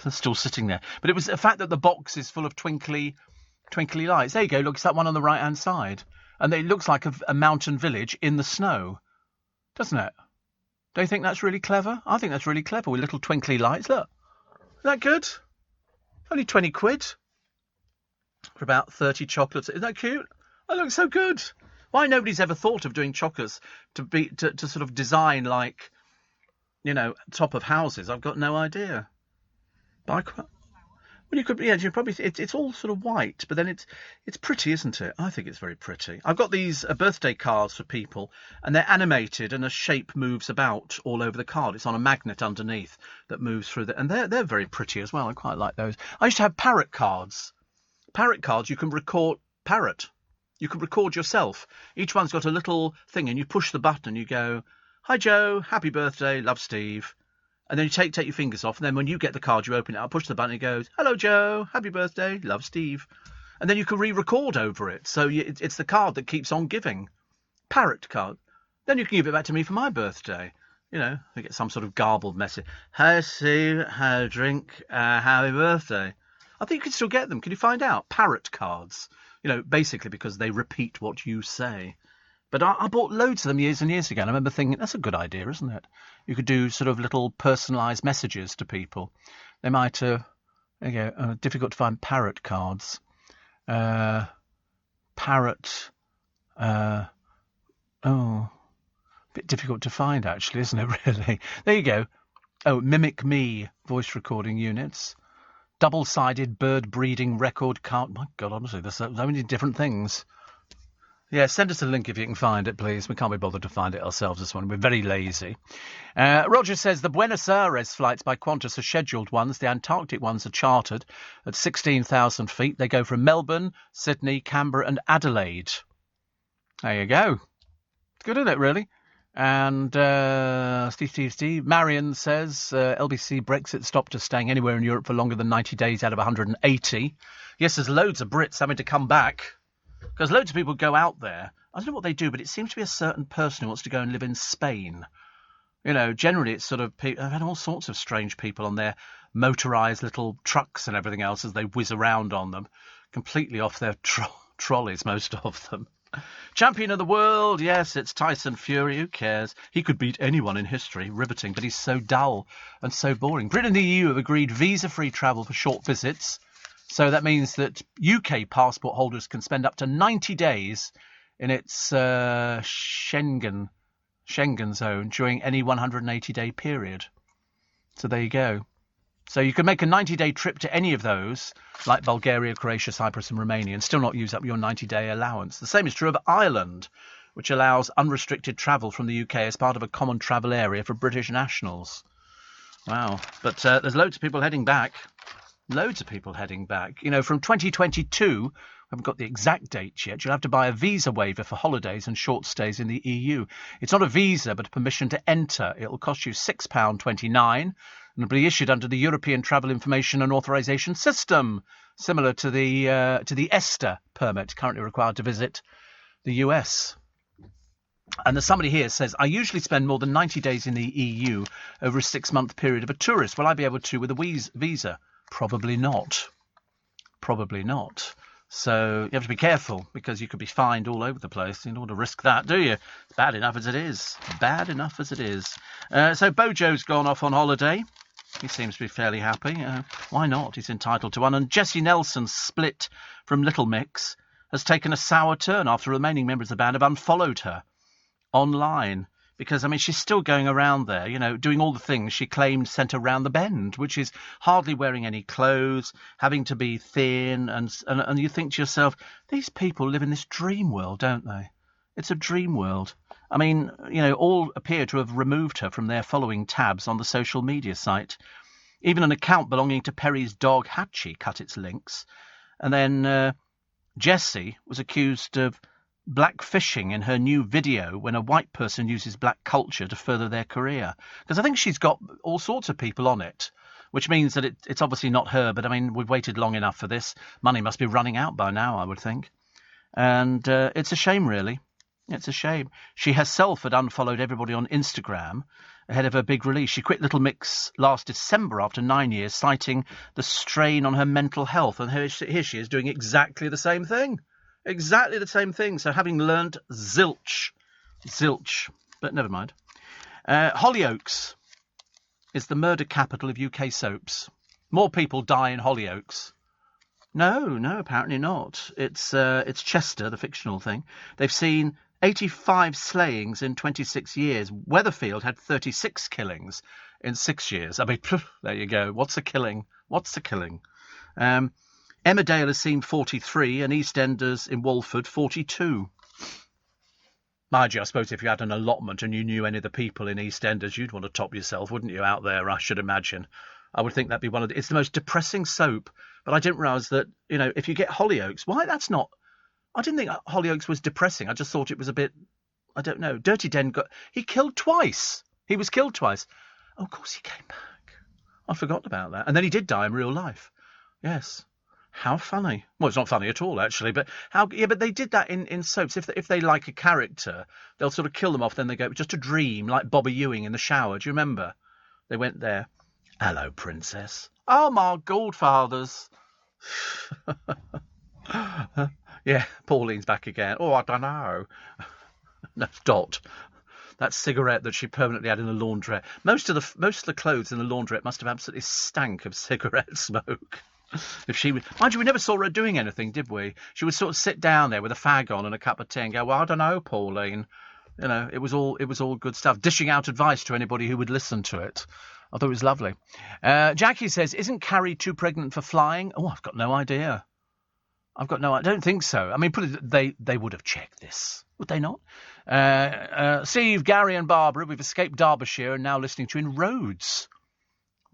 They're still sitting there. But it was the fact that the box is full of twinkly lights. There you go, look, it's that one on the right-hand side. And it looks like a mountain village in the snow, doesn't it? Don't you think that's really clever? I think that's really clever with little twinkly lights. Look, is that good? Only 20 quid for about 30 chocolates. Isn't that cute? That looks so good. Why nobody's ever thought of doing chocolates to sort of design like, you know, top of houses? I've got no idea. Well, you could, yeah, you probably. It's all sort of white, but then it's pretty, isn't it? I think it's very pretty. I've got these birthday cards for people, and they're animated, and a shape moves about all over the card. It's on a magnet underneath that moves through and they're very pretty as well. I quite like those. I used to have parrot cards. Parrot cards, you can record parrot. You can record yourself. Each one's got a little thing, and you push the button, and you go, "Hi Joe, happy birthday, love Steve." And then you take your fingers off, and then when you get the card, you open it up, push the button, it goes, "Hello, Joe. Happy birthday. Love, Steve." And then you can re-record over it. So it's the card that keeps on giving. Parrot card. Then you can give it back to me for my birthday. You know, I get some sort of garbled message. "Hi, Steve. Have a drink. Happy birthday." I think you can still get them. Can you find out? Parrot cards. You know, basically because they repeat what you say. But I bought loads of them years and years ago, and I remember thinking, that's a good idea, isn't it? You could do sort of little personalised messages to people. They might, there you go, difficult to find parrot cards. Parrot, a bit difficult to find, actually, isn't it, really? There you go. Oh, Mimic Me voice recording units. Double-sided bird breeding record card. My God, honestly, there's so many different things. Yeah, send us a link if you can find it, please. We can't be bothered to find it ourselves this morning. We're very lazy. Roger says the Buenos Aires flights by Qantas are scheduled ones. The Antarctic ones are chartered at 16,000 feet. They go from Melbourne, Sydney, Canberra and Adelaide. There you go. It's good, isn't it, really? And Steve. Marion says LBC Brexit stopped us staying anywhere in Europe for longer than 90 days out of 180. Yes, there's loads of Brits having to come back. Because loads of people go out there. I don't know what they do, but it seems to be a certain person who wants to go and live in Spain. You know, generally it's sort of people. I've had all sorts of strange people on their motorised little trucks and everything else as they whiz around on them. Completely off their trolleys, most of them. Champion of the world, yes, it's Tyson Fury. Who cares? He could beat anyone in history. Riveting, but he's so dull and so boring. Britain and the EU have agreed visa-free travel for short visits. So that means that UK passport holders can spend up to 90 days in its Schengen zone during any 180-day period. So there you go. So you can make a 90-day trip to any of those, like Bulgaria, Croatia, Cyprus and Romania, and still not use up your 90-day allowance. The same is true of Ireland, which allows unrestricted travel from the UK as part of a common travel area for British nationals. Wow. But there's loads of people heading back. Loads of people heading back. You know, from 2022, we haven't got the exact dates yet, you'll have to buy a visa waiver for holidays and short stays in the EU. It's not a visa, but a permission to enter. It'll cost you £6.29 and it'll be issued under the European Travel Information and Authorisation System, similar to the ESTA permit currently required to visit the US. And there's somebody here says, I usually spend more than 90 days in the EU over a 6-month period of a tourist. Will I be able to with a visa? Probably not. Probably not. So you have to be careful because you could be fined all over the place. You don't want to risk that, do you? It's bad enough as it is. Bad enough as it is. So Bojo's gone off on holiday. He seems to be fairly happy. Why not? He's entitled to one. And Jessie Nelson's split from Little Mix has taken a sour turn after remaining members of the band have unfollowed her online. Because, I mean, she's still going around there, you know, doing all the things she claimed sent her round the bend, which is hardly wearing any clothes, having to be thin, and you think to yourself, these people live in this dream world, don't they? It's a dream world. I mean, you know, all appear to have removed her from their following tabs on the social media site. Even an account belonging to Perry's dog Hatchie cut its links. And then Jessie was accused of blackfishing in her new video when a white person uses black culture to further their career. Because I think she's got all sorts of people on it, which means that it's obviously not her, but I mean, we've waited long enough for this. Money must be running out by now, I would think. And it's a shame, really. It's a shame. She herself had unfollowed everybody on Instagram ahead of her big release. She quit Little Mix last December after 9 years, citing the strain on her mental health. And here she is doing exactly the same thing. Exactly the same thing. So having learnt zilch. But never mind. Hollyoaks is the murder capital of UK soaps. More people die in Hollyoaks. No, apparently not. It's Chester, the fictional thing. They've seen 85 slayings in 26 years. Weatherfield had 36 killings in 6 years. I mean, there you go. What's a killing? Emmerdale has seen 43 and EastEnders in Walford 42. Mind you, I suppose if you had an allotment and you knew any of the people in EastEnders, you'd want to top yourself, wouldn't you, out there, I should imagine. I would think that'd be it's the most depressing soap. But I didn't realise that, you know, if you get Hollyoaks, I didn't think Hollyoaks was depressing. I just thought it was a bit, I don't know. Dirty Den he killed twice. He was killed twice. Oh, of course he came back. I forgot about that. And then he did die in real life. Yes. How funny. Well, it's not funny at all, actually. But but they did that in soaps. If they like a character, they'll sort of kill them off. Then they go, just a dream, like Bobby Ewing in the shower. Do you remember? They went there. Hello, princess. Oh, my godfathers. Yeah, Pauline's back again. Oh, I don't know. No, Dot. That cigarette that she permanently had in the laundrette. Most of the clothes in the laundrette must have absolutely stank of cigarette smoke. Mind you, we never saw her doing anything, did we? She would sort of sit down there with a fag on and a cup of tea and go, well, I don't know, Pauline. You know, it was all good stuff. Dishing out advice to anybody who would listen to it. I thought it was lovely. Jackie says, isn't Carrie too pregnant for flying? Oh, I've got no idea. I don't think so. I mean, they would have checked this, would they not? Steve, Gary and Barbara, we've escaped Derbyshire and now listening to you in Rhodes.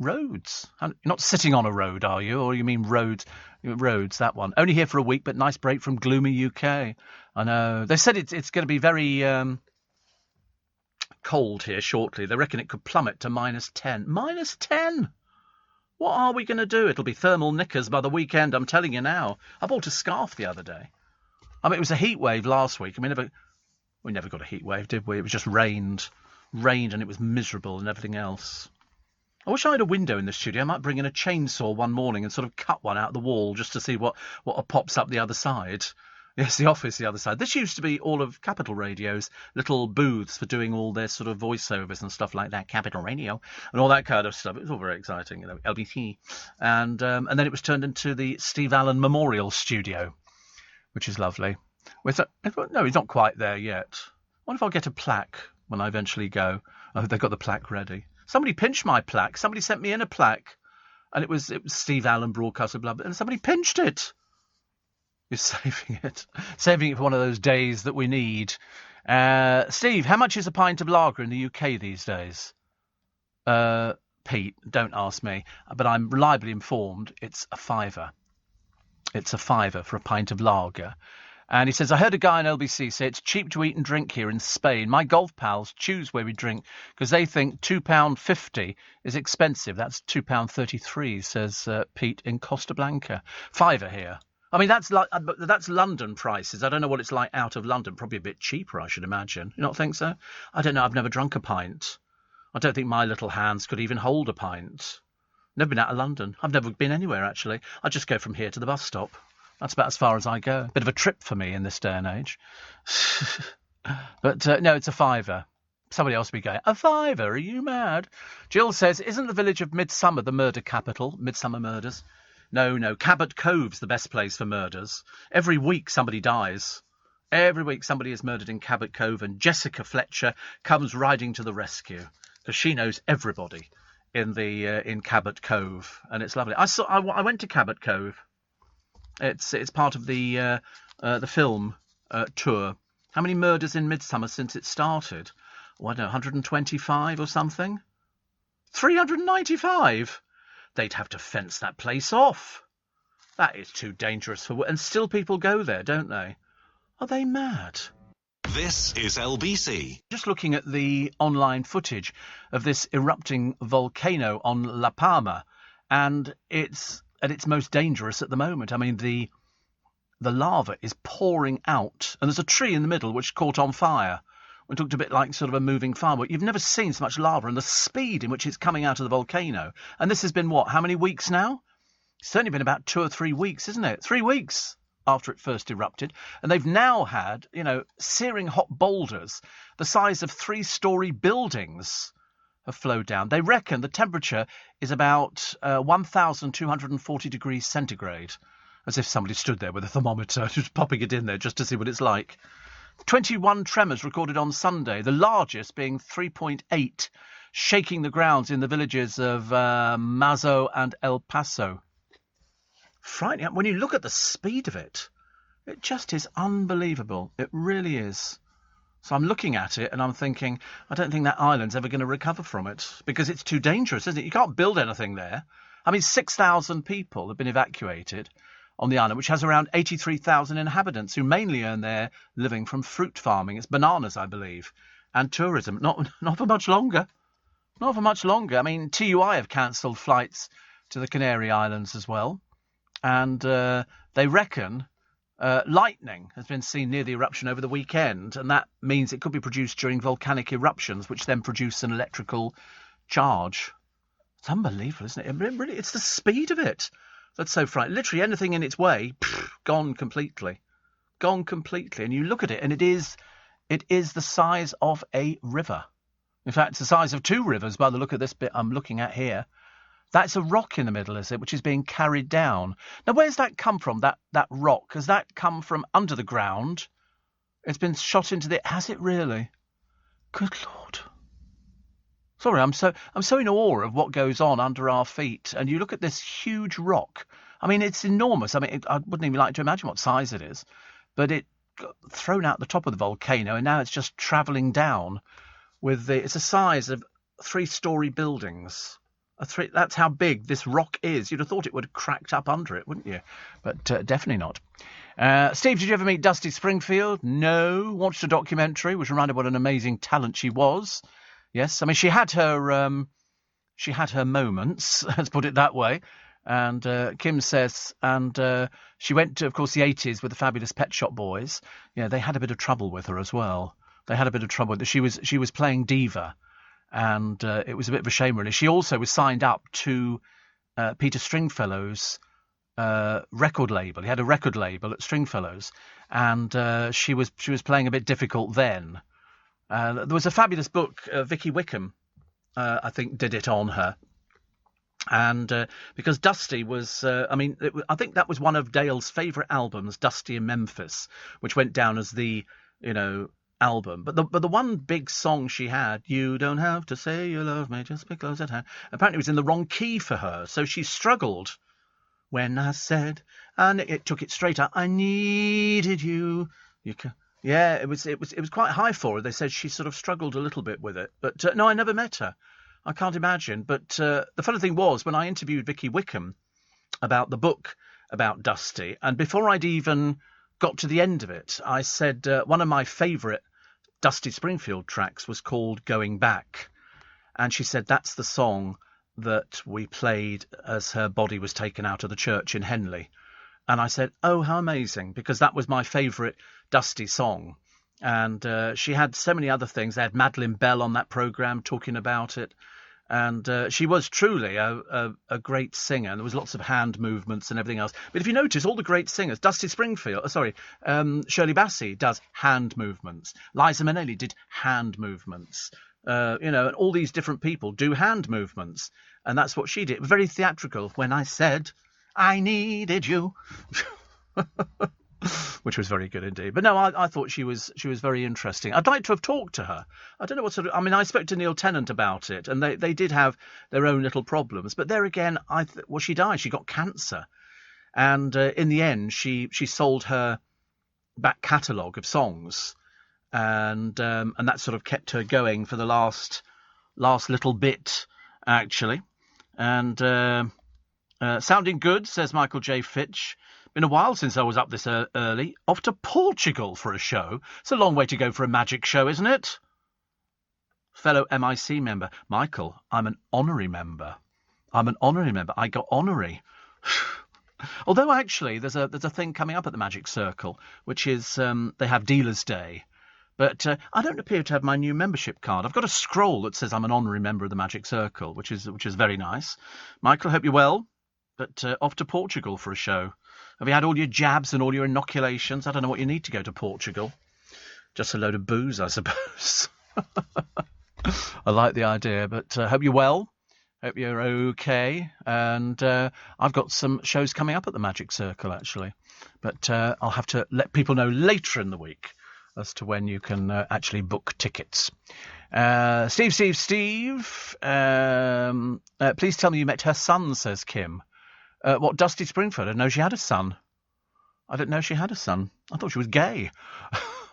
Rhodes? You're not sitting on a road, are you? Or you mean Rhodes? Rhodes, that one. Only here for a week, but nice break from gloomy UK. I know. They said it's going to be very cold here shortly. They reckon it could plummet to -10. -10? What are we going to do? It'll be thermal knickers by the weekend, I'm telling you now. I bought a scarf the other day. I mean, it was a heat wave last week. I mean, we never got a heat wave, did we? It was just rained and it was miserable and everything else. I wish I had a window in the studio. I might bring in a chainsaw one morning and sort of cut one out the wall just to see what pops up the other side. Yes, the office the other side. This used to be all of Capital Radio's little booths for doing all their sort of voiceovers and stuff like that. Capital Radio and all that kind of stuff. It was all very exciting, you know, LBC. And then it was turned into the Steve Allen Memorial Studio, which is lovely. No, he's not quite there yet. I wonder if I'll get a plaque when I eventually go. Oh, they've got the plaque ready. Somebody pinched my plaque. Somebody sent me in a plaque. And it was Steve Allen broadcaster, blah, blah, and somebody pinched it. You're saving it for one of those days that we need. Steve, how much is a pint of lager in the UK these days? Pete, don't ask me, but I'm reliably informed it's a £5. It's a £5 for a pint of lager. And he says, I heard a guy on LBC say it's cheap to eat and drink here in Spain. My golf pals choose where we drink because they think £2.50 is expensive. That's £2.33, says Pete in Costa Blanca. £5 here. I mean, that's London prices. I don't know what it's like out of London. Probably a bit cheaper, I should imagine. You not think so? I don't know. I've never drunk a pint. I don't think my little hands could even hold a pint. Never been out of London. I've never been anywhere, actually. I just go from here to the bus stop. That's about as far as I go. Bit of a trip for me in this day and age. But no, it's a £5. Somebody else will be going, a £5? Are you mad? Jill says, isn't the village of Midsummer the murder capital? Midsummer murders? No. Cabot Cove's the best place for murders. Every week somebody dies. Every week somebody is murdered in Cabot Cove, and Jessica Fletcher comes riding to the rescue because she knows everybody in Cabot Cove, and it's lovely. I went to Cabot Cove. It's part of the film tour. How many murders in Midsummer since it started? Oh, I don't know, 125 or something? 395? They'd have to fence that place off. That is too dangerous for... And still people go there, don't they? Are they mad? This is LBC. Just looking at the online footage of this erupting volcano on La Palma, and it's at its most dangerous at the moment. I mean, the lava is pouring out, and there's a tree in the middle which caught on fire. It looked a bit like sort of a moving firework. You've never seen so much lava and the speed in which it's coming out of the volcano. And this has been, what, how many weeks now? It's certainly been about 2 or 3 weeks, isn't it? 3 weeks after it first erupted. And they've now had, searing hot boulders the size of 3-storey buildings have flowed down. They reckon the temperature is about 1,240 degrees centigrade, as if somebody stood there with a thermometer just popping it in there just to see what it's like. 21 tremors recorded on Sunday, the largest being 3.8, shaking the grounds in the villages of Mazo and El Paso. Frightening. When you look at the speed of it, it just is unbelievable. It really is. So I'm looking at it and I'm thinking, I don't think that island's ever going to recover from it because it's too dangerous, isn't it? You can't build anything there. I mean, 6,000 people have been evacuated on the island, which has around 83,000 inhabitants who mainly earn their living from fruit farming. It's bananas, I believe, and tourism. Not for much longer. Not for much longer. I mean, TUI have cancelled flights to the Canary Islands as well. And they reckon lightning has been seen near the eruption over the weekend, and that means it could be produced during volcanic eruptions, which then produce an electrical charge. It's unbelievable, isn't it? Really, it's the speed of it that's so frightening. Literally anything in its way, gone completely. Gone completely. And you look at it, and it is the size of a river. In fact, it's the size of 2 rivers by the look of this bit I'm looking at here. That's a rock in the middle, is it, which is being carried down. Now, where's that come from, that rock? Has that come from under the ground? It's been shot into the... Has it really? Good Lord. Sorry, I'm so in awe of what goes on under our feet. And you look at this huge rock. I mean, it's enormous. I mean, I wouldn't even like to imagine what size it is. But it got thrown out the top of the volcano, and now it's just travelling down with the... It's the size of 3-storey buildings. That's how big this rock is. You'd have thought it would have cracked up under it, wouldn't you? But definitely not. Steve, did you ever meet Dusty Springfield? No. Watched a documentary, was reminded what an amazing talent she was. Yes, I mean, she had her moments, let's put it that way. And Kim says, and she went to, of course, the 80s with the fabulous Pet Shop Boys. Yeah, they had a bit of trouble with her as well. They had a bit of trouble with her. She was playing diva. And it was a bit of a shame, really. She also was signed up to Peter Stringfellow's record label. He had a record label at Stringfellows, and she was playing a bit difficult then. There was a fabulous book, Vicky Wickham, I think, did it on her. And because Dusty was, I think that was one of Dale's favourite albums, Dusty in Memphis, which went down as the, album. But the one big song she had, You Don't Have to Say You Love Me Just Because It Had, apparently was in the wrong key for her. So she struggled when I said, and it took it straight up, I needed you. Yeah, it was quite high for her. They said she sort of struggled a little bit with it. But no, I never met her. I can't imagine. But the funny thing was, when I interviewed Vicky Wickham about the book about Dusty, and before I'd even got to the end of it, I said one of my favourite Dusty Springfield tracks was called Going Back. And she said that's the song that we played as her body was taken out of the church in Henley. And I said, oh, how amazing, because that was my favourite Dusty song. And she had so many other things. They had Madeline Bell on that programme talking about it. And she was truly a great singer. And there was lots of hand movements and everything else. But if you notice, all the great singers, Dusty Springfield, Shirley Bassey does hand movements. Liza Minnelli did hand movements. And all these different people do hand movements. And that's what she did. Very theatrical. When I said, I needed you. Which was very good indeed. But no, I thought she was very interesting. I'd like to have talked to her. I don't know what sort of... I mean, I spoke to Neil Tennant about it, and they did have their own little problems. But there again, she died. She got cancer. And in the end, she sold her back catalogue of songs. And that sort of kept her going for the last little bit, actually. And sounding good, says Michael J. Fitch. Been a while since I was up this early. Off to Portugal for a show. It's a long way to go for a magic show, isn't it? Fellow MIC member. Michael, I'm an honorary member. I got honorary. Although, actually, there's a thing coming up at the Magic Circle, which is they have Dealer's Day. But I don't appear to have my new membership card. I've got a scroll that says I'm an honorary member of the Magic Circle, which is very nice. Michael, hope you're well. But off to Portugal for a show. Have you had all your jabs and all your inoculations? I don't know what you need to go to Portugal. Just a load of booze, I suppose. I like the idea, but hope you're well. Hope you're okay. And I've got some shows coming up at the Magic Circle, actually. But I'll have to let people know later in the week as to when you can actually book tickets. Steve. Please tell me you met her son, says Kim. What, Dusty Springfield? I didn't know she had a son. I thought she was gay.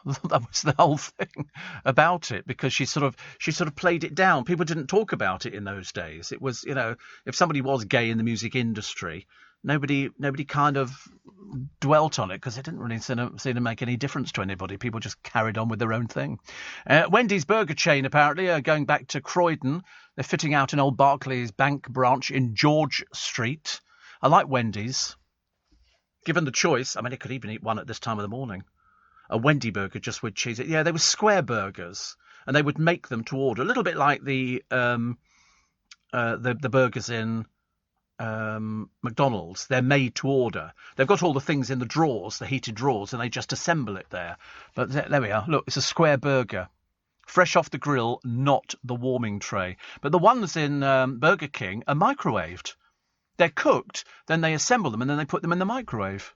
That was the whole thing about it, because she sort of played it down. People didn't talk about it in those days. It was, if somebody was gay in the music industry, nobody kind of dwelt on it, because it didn't really seem to make any difference to anybody. People just carried on with their own thing. Wendy's burger chain, apparently, are going back to Croydon. They're fitting out an old Barclays Bank branch in George Street. I like Wendy's. Given the choice, I mean, I could even eat one at this time of the morning. A Wendy burger just with cheese. Yeah, they were square burgers, and they would make them to order. A little bit like the burgers in McDonald's. They're made to order. They've got all the things in the drawers, the heated drawers, and they just assemble it there. But there we are. Look, it's a square burger. Fresh off the grill, not the warming tray. But the ones in Burger King are microwaved. They're cooked, then they assemble them, and then they put them in the microwave.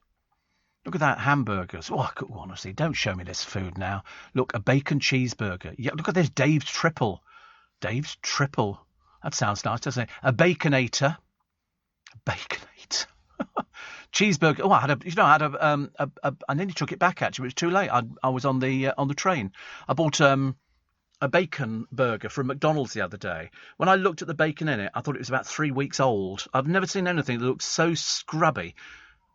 Look at that, hamburgers. Oh, honestly, don't show me this food now. Look, a bacon cheeseburger. Yeah, look at this, Dave's Triple. Dave's Triple. That sounds nice, doesn't it? A Baconator. Cheeseburger. Oh, I nearly took it back, actually. It was too late. I was on the train. I bought a bacon burger from McDonald's the other day. When I looked at the bacon in it, I thought it was about 3 weeks old. I've never seen anything that looks so scrubby.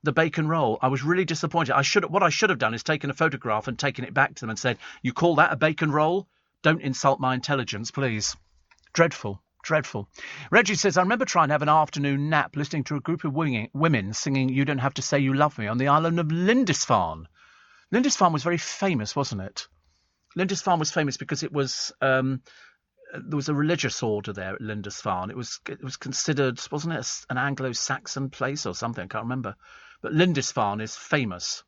The bacon roll. I was really disappointed. What I should have done is taken a photograph and taken it back to them and said, "You call that a bacon roll? Don't insult my intelligence, please." Dreadful. Reggie says, I remember trying to have an afternoon nap listening to a group of women singing You Don't Have to Say You Love Me on the island of Lindisfarne. Lindisfarne was very famous, wasn't it? Lindisfarne was famous because it was there was a religious order there at Lindisfarne. It was considered, wasn't it, an Anglo-Saxon place or something? I can't remember. But Lindisfarne is famous.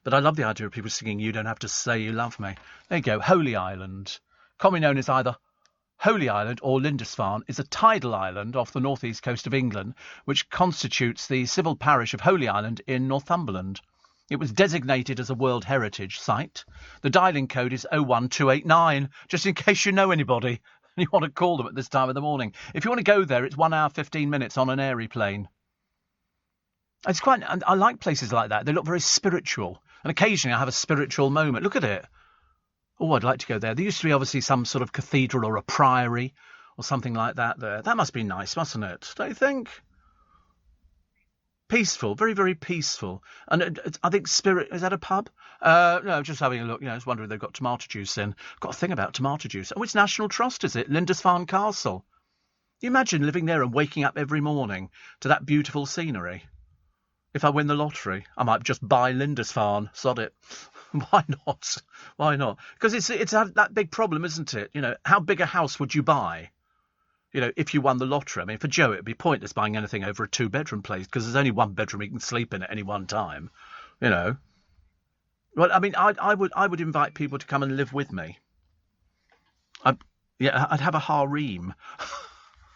But I love the idea of people singing You Don't Have to Say You Love Me. There you go, Holy Island. Commonly known as either Holy Island or Lindisfarne, is a tidal island off the northeast coast of England, which constitutes the civil parish of Holy Island in Northumberland. It was designated as a World Heritage Site. The dialing code is 01289, just in case you know anybody and you want to call them at this time of the morning. If you want to go there, it's 1 hour, 15 minutes on an aeroplane. I like places like that. They look very spiritual. And occasionally I have a spiritual moment. Look at it. Oh, I'd like to go there. There used to be obviously some sort of cathedral or a priory or something like that there. That must be nice, mustn't it? Don't you think? Peaceful, very, very peaceful. And I think Spirit, is that a pub? No, just having a look. I was wondering if they've got tomato juice in. Got a thing about tomato juice. Oh, it's National Trust, is it? Lindisfarne Castle. You imagine living there and waking up every morning to that beautiful scenery. If I win the lottery, I might just buy Lindisfarne. Sod it. Why not? Why not? Because it's that big problem, isn't it? How big a house would you buy? If you won the lottery. I mean, for Joe, it'd be pointless buying anything over a 2-bedroom place because there's only one bedroom he can sleep in at any one time. Well, I mean, I would invite people to come and live with me. I'd have a harem.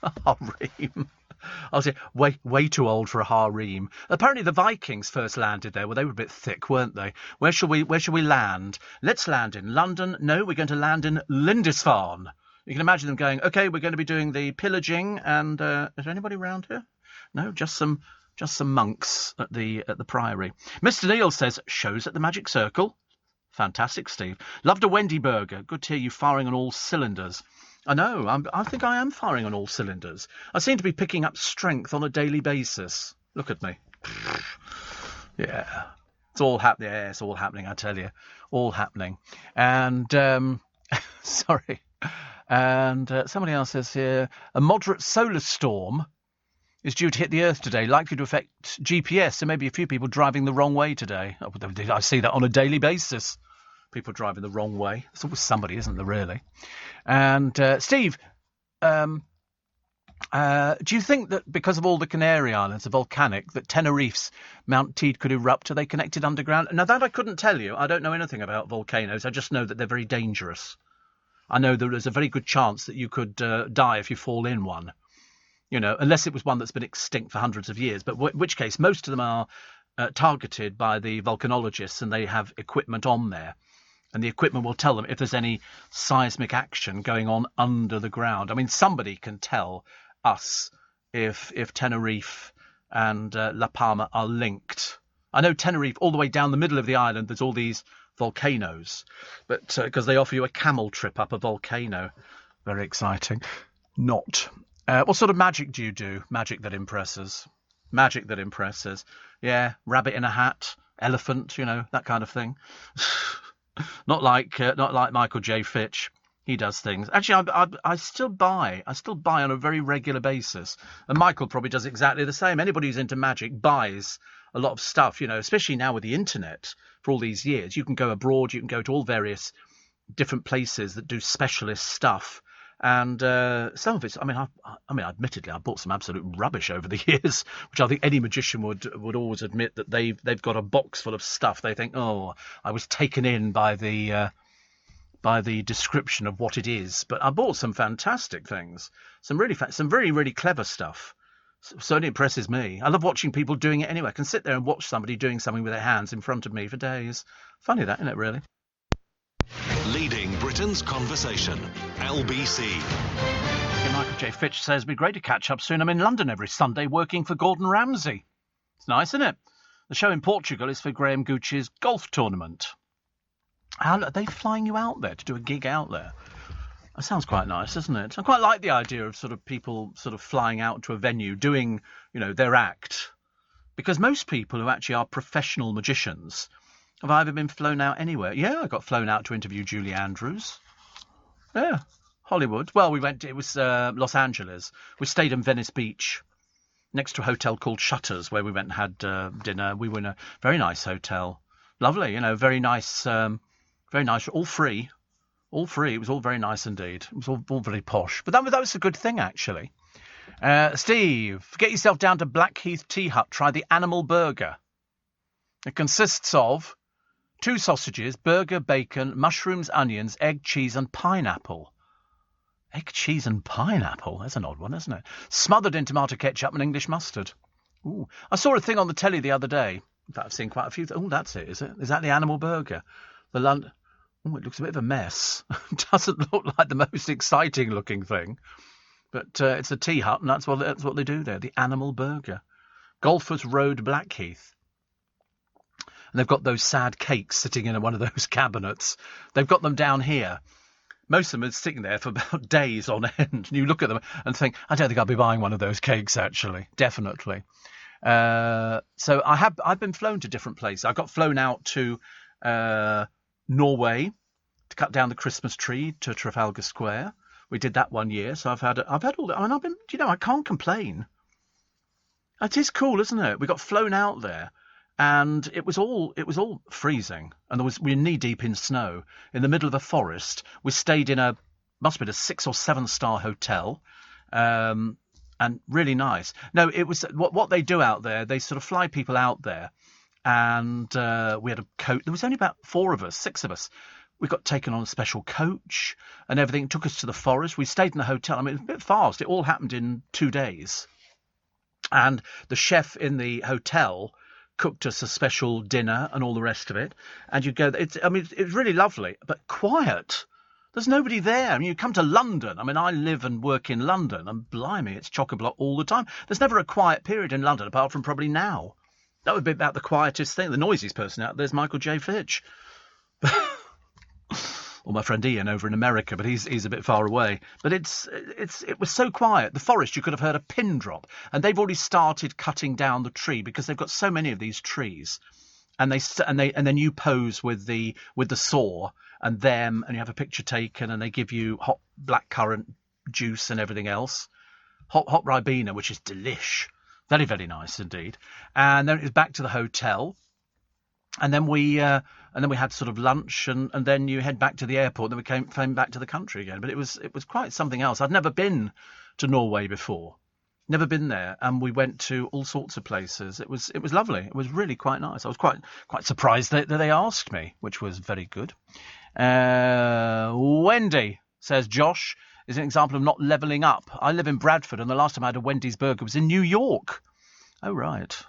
A harem. I was way too old for a harem. Apparently the Vikings first landed there. Well, they were a bit thick, weren't they? Where shall we land? Let's land in London. No, we're going to land in Lindisfarne. You can imagine them going, OK, we're going to be doing the pillaging, and is there anybody around here? No, just some monks at the priory. Mr. Neil says, shows at the Magic Circle. Fantastic, Steve. Loved a Wendy burger. Good to hear you firing on all cylinders. I know, I think I am firing on all cylinders. I seem to be picking up strength on a daily basis. Look at me. Yeah. It's all happening. Yeah, it's all happening, I tell you. All happening. And, sorry. And somebody else says here, a moderate solar storm is due to hit the Earth today, likely to affect GPS, so maybe a few people driving the wrong way today. I see that on a daily basis. People driving the wrong way. There's always somebody, isn't there, really? And Steve, do you think that because of all the Canary Islands are volcanic, that Tenerife's Mount Teed could erupt? Are they connected underground? Now, that I couldn't tell you. I don't know anything about volcanoes. I just know that they're very dangerous. I know that there's a very good chance that you could die if you fall in one, unless it was one that's been extinct for hundreds of years, but in which case most of them are targeted by the volcanologists and they have equipment on there. And the equipment will tell them if there's any seismic action going on under the ground. I mean, somebody can tell us if Tenerife and La Palma are linked. I know Tenerife, all the way down the middle of the island, there's all these volcanoes, but because they offer you a camel trip up a volcano. Very exciting. Not. What sort of magic do you do? Magic that impresses. Magic that impresses. Yeah, rabbit in a hat, elephant, that kind of thing. Not like Michael J. Fitch. He does things. Actually, I still buy on a very regular basis. And Michael probably does exactly the same. Anybody who's into magic buys a lot of stuff, especially now with the internet for all these years. You can go abroad, you can go to all various different places that do specialist stuff. And some of it's, I mean, admittedly, I bought some absolute rubbish over the years, which I think any magician would always admit that they've got a box full of stuff. They think, oh, I was taken in by the description of what it is. But I bought some fantastic things, some very, really clever stuff. Certainly impresses me. I love watching people doing it anyway. I can sit there and watch somebody doing something with their hands in front of me for days. Funny that, isn't it, really? Leading Britain's conversation, LBC. Michael J. Fitch says, it'd be great to catch up soon. I'm in London every Sunday working for Gordon Ramsay. It's nice, isn't it? The show in Portugal is for Graham Gooch's golf tournament. Are they flying you out there to do a gig out there? That sounds quite nice, doesn't it? I quite like the idea of sort of people sort of flying out to a venue, doing, their act. Because most people who actually are professional magicians have either been flown out anywhere. Yeah, I got flown out to interview Julie Andrews. Yeah, Hollywood. Well, it was Los Angeles. We stayed in Venice Beach, next to a hotel called Shutters, where we went and had dinner. We were in a very nice hotel. Lovely, very nice, all free. All free. It was all very nice indeed. It was all very posh. But that was a good thing, actually. Steve, get yourself down to Blackheath Tea Hut. Try the animal burger. It consists of 2 sausages, burger, bacon, mushrooms, onions, egg, cheese and pineapple. Egg, cheese and pineapple? That's an odd one, isn't it? Smothered in tomato ketchup and English mustard. Ooh. I saw a thing on the telly the other day. In fact, I've seen quite a few. Oh, that's it, is it? Is that the animal burger? The London... Oh, it looks a bit of a mess. It doesn't look like the most exciting looking thing. But it's a tea hut, and that's what they do there, the animal burger. Golfers Road, Blackheath. and they've got those sad cakes sitting in one of those cabinets. They've got them down here. Most of them are sitting there for about days on end. And you look at them and think, I don't think I'll be buying one of those cakes, actually. Definitely. So I've been flown to different places. I got flown out to Norway to cut down the Christmas tree to Trafalgar Square. We did that one year. So I've had all that. I mean, I can't complain. It is cool, isn't it? We got flown out there. And it was all freezing, and we were knee deep in snow in the middle of a forest. We stayed in must have been a 6 or 7 star hotel, and really nice. No, it was what they do out there. They sort of fly people out there, and we had a coach. There was only about 6 of us. We got taken on a special coach, and everything took us to the forest. We stayed in the hotel. I mean, it was a bit fast. It all happened in 2 days, and the chef in the hotel cooked us a special dinner and all the rest of it. And you go, it's really lovely, but quiet. There's nobody there. I mean, you come to London. I mean, I live and work in London, and blimey, it's chock-a-block all the time. There's never a quiet period in London, apart from probably now. That would be about the quietest thing. The noisiest person out there is Michael J. Fitch. Or my friend Ian over in America, but he's a bit far away. But it was so quiet. The forest, you could have heard a pin drop. And they've already started cutting down the tree because they've got so many of these trees. And then you pose with the saw and them, and you have a picture taken, and they give you hot blackcurrant juice and everything else. Hot Ribena, which is delish. Very, very nice indeed. And then it was back to the hotel. And then we had sort of lunch, and then you head back to the airport. Then we came back to the country again. But it was quite something else. I'd never been to Norway before, never been there, and we went to all sorts of places. It was lovely. It was really quite nice. I was quite surprised that they asked me, which was very good. Wendy, says Josh, is an example of not levelling up. I live in Bradford, and the last time I had a Wendy's burger was in New York. Oh right.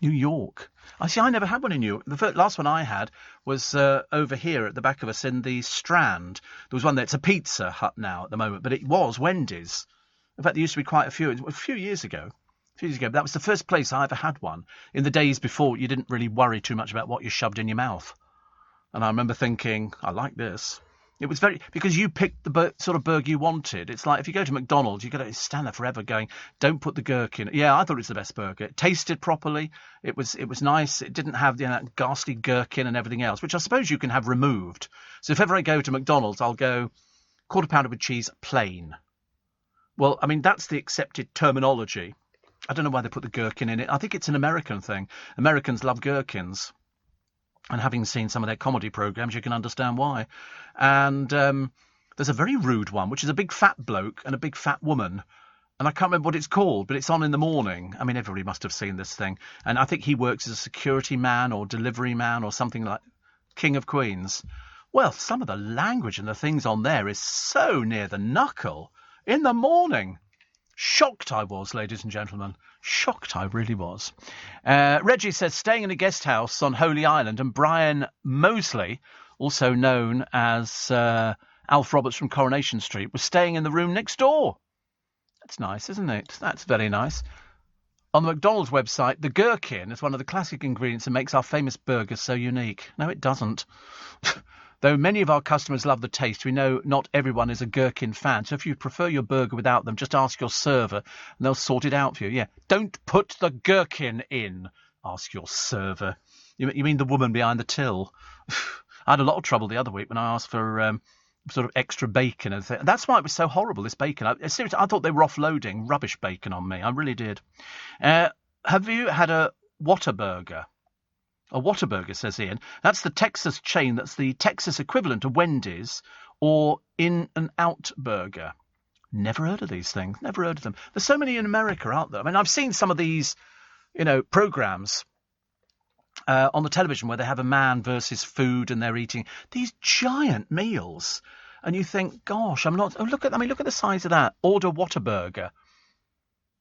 New York. I never had one in New York. The last one I had was over here at the back of us in the Strand. There was one there. It's a Pizza Hut now at the moment, but it was Wendy's. In fact, there used to be quite a few years ago. But that was the first place I ever had one. In the days before, you didn't really worry too much about what you shoved in your mouth. And I remember thinking, I like this. It was because you picked the sort of burger you wanted. It's like if you go to McDonald's, you've got to stand there forever going, don't put the gherkin. Yeah, I thought it was the best burger. It tasted properly. It was nice. It didn't have that ghastly gherkin and everything else, which I suppose you can have removed. So if ever I go to McDonald's, I'll go quarter pounder with cheese, plain. Well, I mean, that's the accepted terminology. I don't know why they put the gherkin in it. I think it's an American thing. Americans love gherkins. And having seen some of their comedy programmes, you can understand why. And there's a very rude one, which is a big fat bloke and a big fat woman. And I can't remember what it's called, but it's on in the morning. I mean, everybody must have seen this thing. And I think he works as a security man or delivery man or something like King of Queens. Well, some of the language and the things on there is so near the knuckle. In the morning. Shocked I was, ladies and gentlemen. Shocked I really was. Reggie says, staying in a guest house on Holy Island, and Brian Mosley, also known as Alf Roberts from Coronation Street, was staying in the room next door. That's nice, isn't it? That's very nice. On the McDonald's website, the gherkin is one of the classic ingredients that makes our famous burgers so unique. No, it doesn't. Though many of our customers love the taste, we know not everyone is a gherkin fan. So if you prefer your burger without them, just ask your server and they'll sort it out for you. Yeah, don't put the gherkin in. Ask your server. You mean the woman behind the till? I had a lot of trouble the other week when I asked for sort of extra bacon and things. That's why it was so horrible, this bacon. Seriously, I thought they were offloading rubbish bacon on me. I really did. Have you had a Whataburger? A Whataburger, says Ian. That's the Texas chain. That's the Texas equivalent of Wendy's or In-N-Out Burger. Never heard of these things. Never heard of them. There's so many in America, aren't there? I mean, I've seen some of these, programs on the television where they have a man versus food and they're eating these giant meals. And you think, gosh, look at the size of that. Order Whataburger.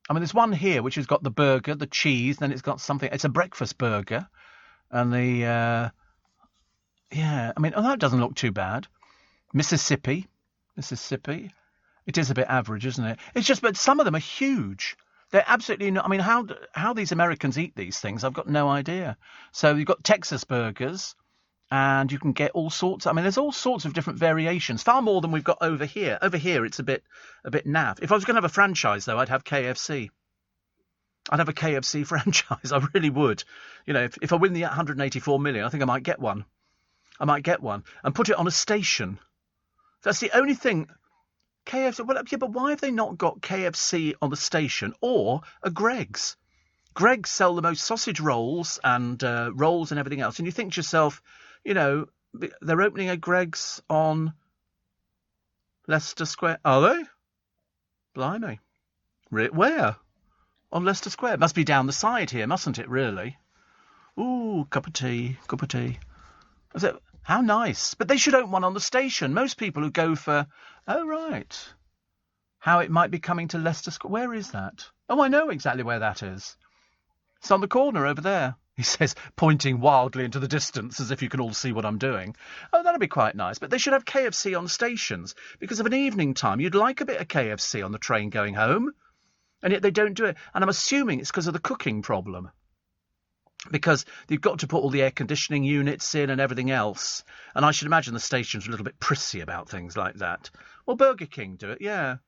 I mean, there's one here which has got the burger, the cheese, then it's got something. It's a breakfast burger. And that doesn't look too bad. Mississippi. It is a bit average, isn't it? It's just, but some of them are huge. They're absolutely not. I mean, how these Americans eat these things, I've got no idea. So you've got Texas burgers, and you can get all sorts. I mean, there's all sorts of different variations, far more than we've got over here. Over here, it's a bit naff. If I was going to have a franchise, though, I'd have KFC. I'd have a KFC franchise. I really would. You know, if I win the 184 million, I think I might get one. And put it on a station. That's the only thing. KFC. Well, yeah, but why have they not got KFC on the station or a Greggs? Greggs sell the most sausage rolls and everything else, and you think to yourself, you know, they're opening a Greggs on Leicester Square. Are they? Blimey. Where? On Leicester Square. It must be down the side here, mustn't it, really? Ooh, cup of tea. Is it? How nice. But they should open one on the station. Most people who go for... Oh, right. How it might be coming to Leicester Square. Where is that? Oh, I know exactly where that is. It's on the corner over there, he says, pointing wildly into the distance as if you can all see what I'm doing. Oh, that'd be quite nice. But they should have KFC on stations, because of an evening time, you'd like a bit of KFC on the train going home. And yet they don't do it. And I'm assuming it's because of the cooking problem. Because you've got to put all the air conditioning units in and everything else. And I should imagine the stations are a little bit prissy about things like that. Well, Burger King do it, yeah.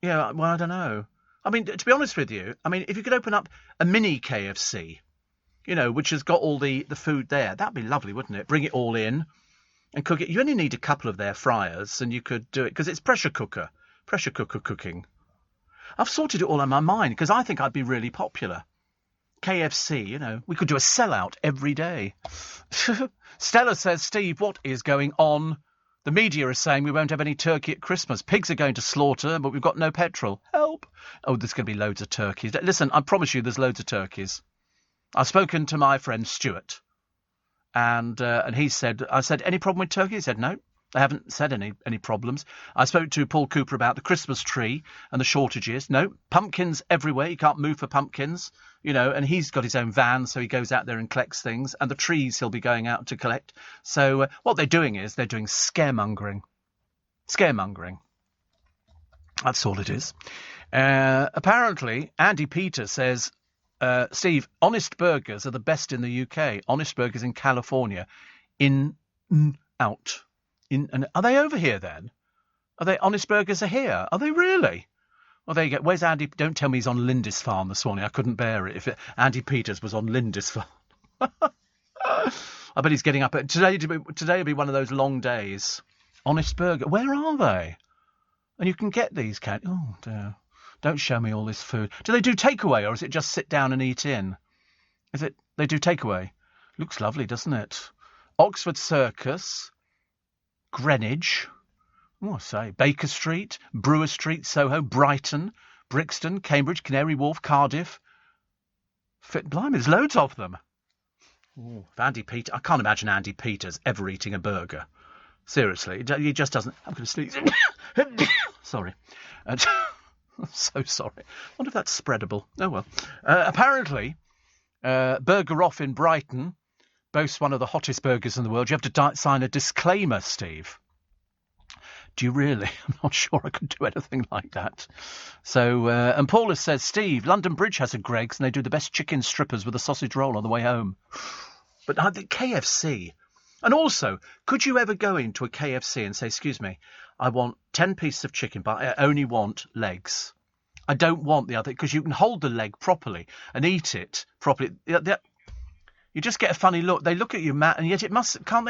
Yeah, well, I don't know. I mean, to be honest with you, I mean, if you could open up a mini KFC, you know, which has got all the food there, that'd be lovely, wouldn't it? Bring it all in and cook it. You only need a couple of their fryers and you could do it, because it's pressure cooker cooking. I've sorted it all in my mind, because I think I'd be really popular. KFC, you know, we could do a sellout every day. Stella says, Steve, what is going on? The media is saying we won't have any turkey at Christmas. Pigs are going to slaughter, but we've got no petrol. Help. Oh, there's going to be loads of turkeys. Listen, I promise you there's loads of turkeys. I've spoken to my friend Stuart, and he said, I said, any problem with turkey? He said, no. They haven't said any problems. I spoke to Paul Cooper about the Christmas tree and the shortages. No, pumpkins everywhere. You can't move for pumpkins, you know, and he's got his own van, so he goes out there and collects things. And the trees he'll be going out to collect. So what they're doing is they're doing scaremongering. That's all it is. Apparently, Andy Peters says, Steve, Honest Burgers are the best in the UK. Honest Burgers in California. Out. Are they over here then? Are they Honest Burgers are here? Are they really? Well, there you go. Where's Andy? Don't tell me he's on Lindisfarne this morning. I couldn't bear it if Andy Peters was on Lindisfarne. I bet he's getting up. Today will be one of those long days. Honest Burger. Where are they? And you can get these, can't you? Oh, dear. Don't show me all this food. Do they do takeaway, or is it just sit down and eat in? Is it? They do takeaway. Looks lovely, doesn't it? Oxford Circus. Greenwich, Baker Street, Brewer Street, Soho, Brighton, Brixton, Cambridge, Canary Wharf, Cardiff. Blimey, there's loads of them. Ooh, Andy Peters, I can't imagine Andy Peters ever eating a burger. Seriously, he just doesn't. I'm going to sneeze. Sorry. I'm so sorry. I wonder if that's spreadable. Oh well. Apparently, Burger Off in Brighton boasts one of the hottest burgers in the world. You have to sign a disclaimer, Steve. Do you really? I'm not sure I could do anything like that. So, and Paula says, Steve, London Bridge has a Greggs and they do the best chicken strippers with a sausage roll on the way home. But I think KFC. And also, could you ever go into a KFC and say, excuse me, I want 10 pieces of chicken, but I only want legs. I don't want the other, because you can hold the leg properly and eat it properly. You just get a funny look. They look at you, Matt, and yet it must... Couldn't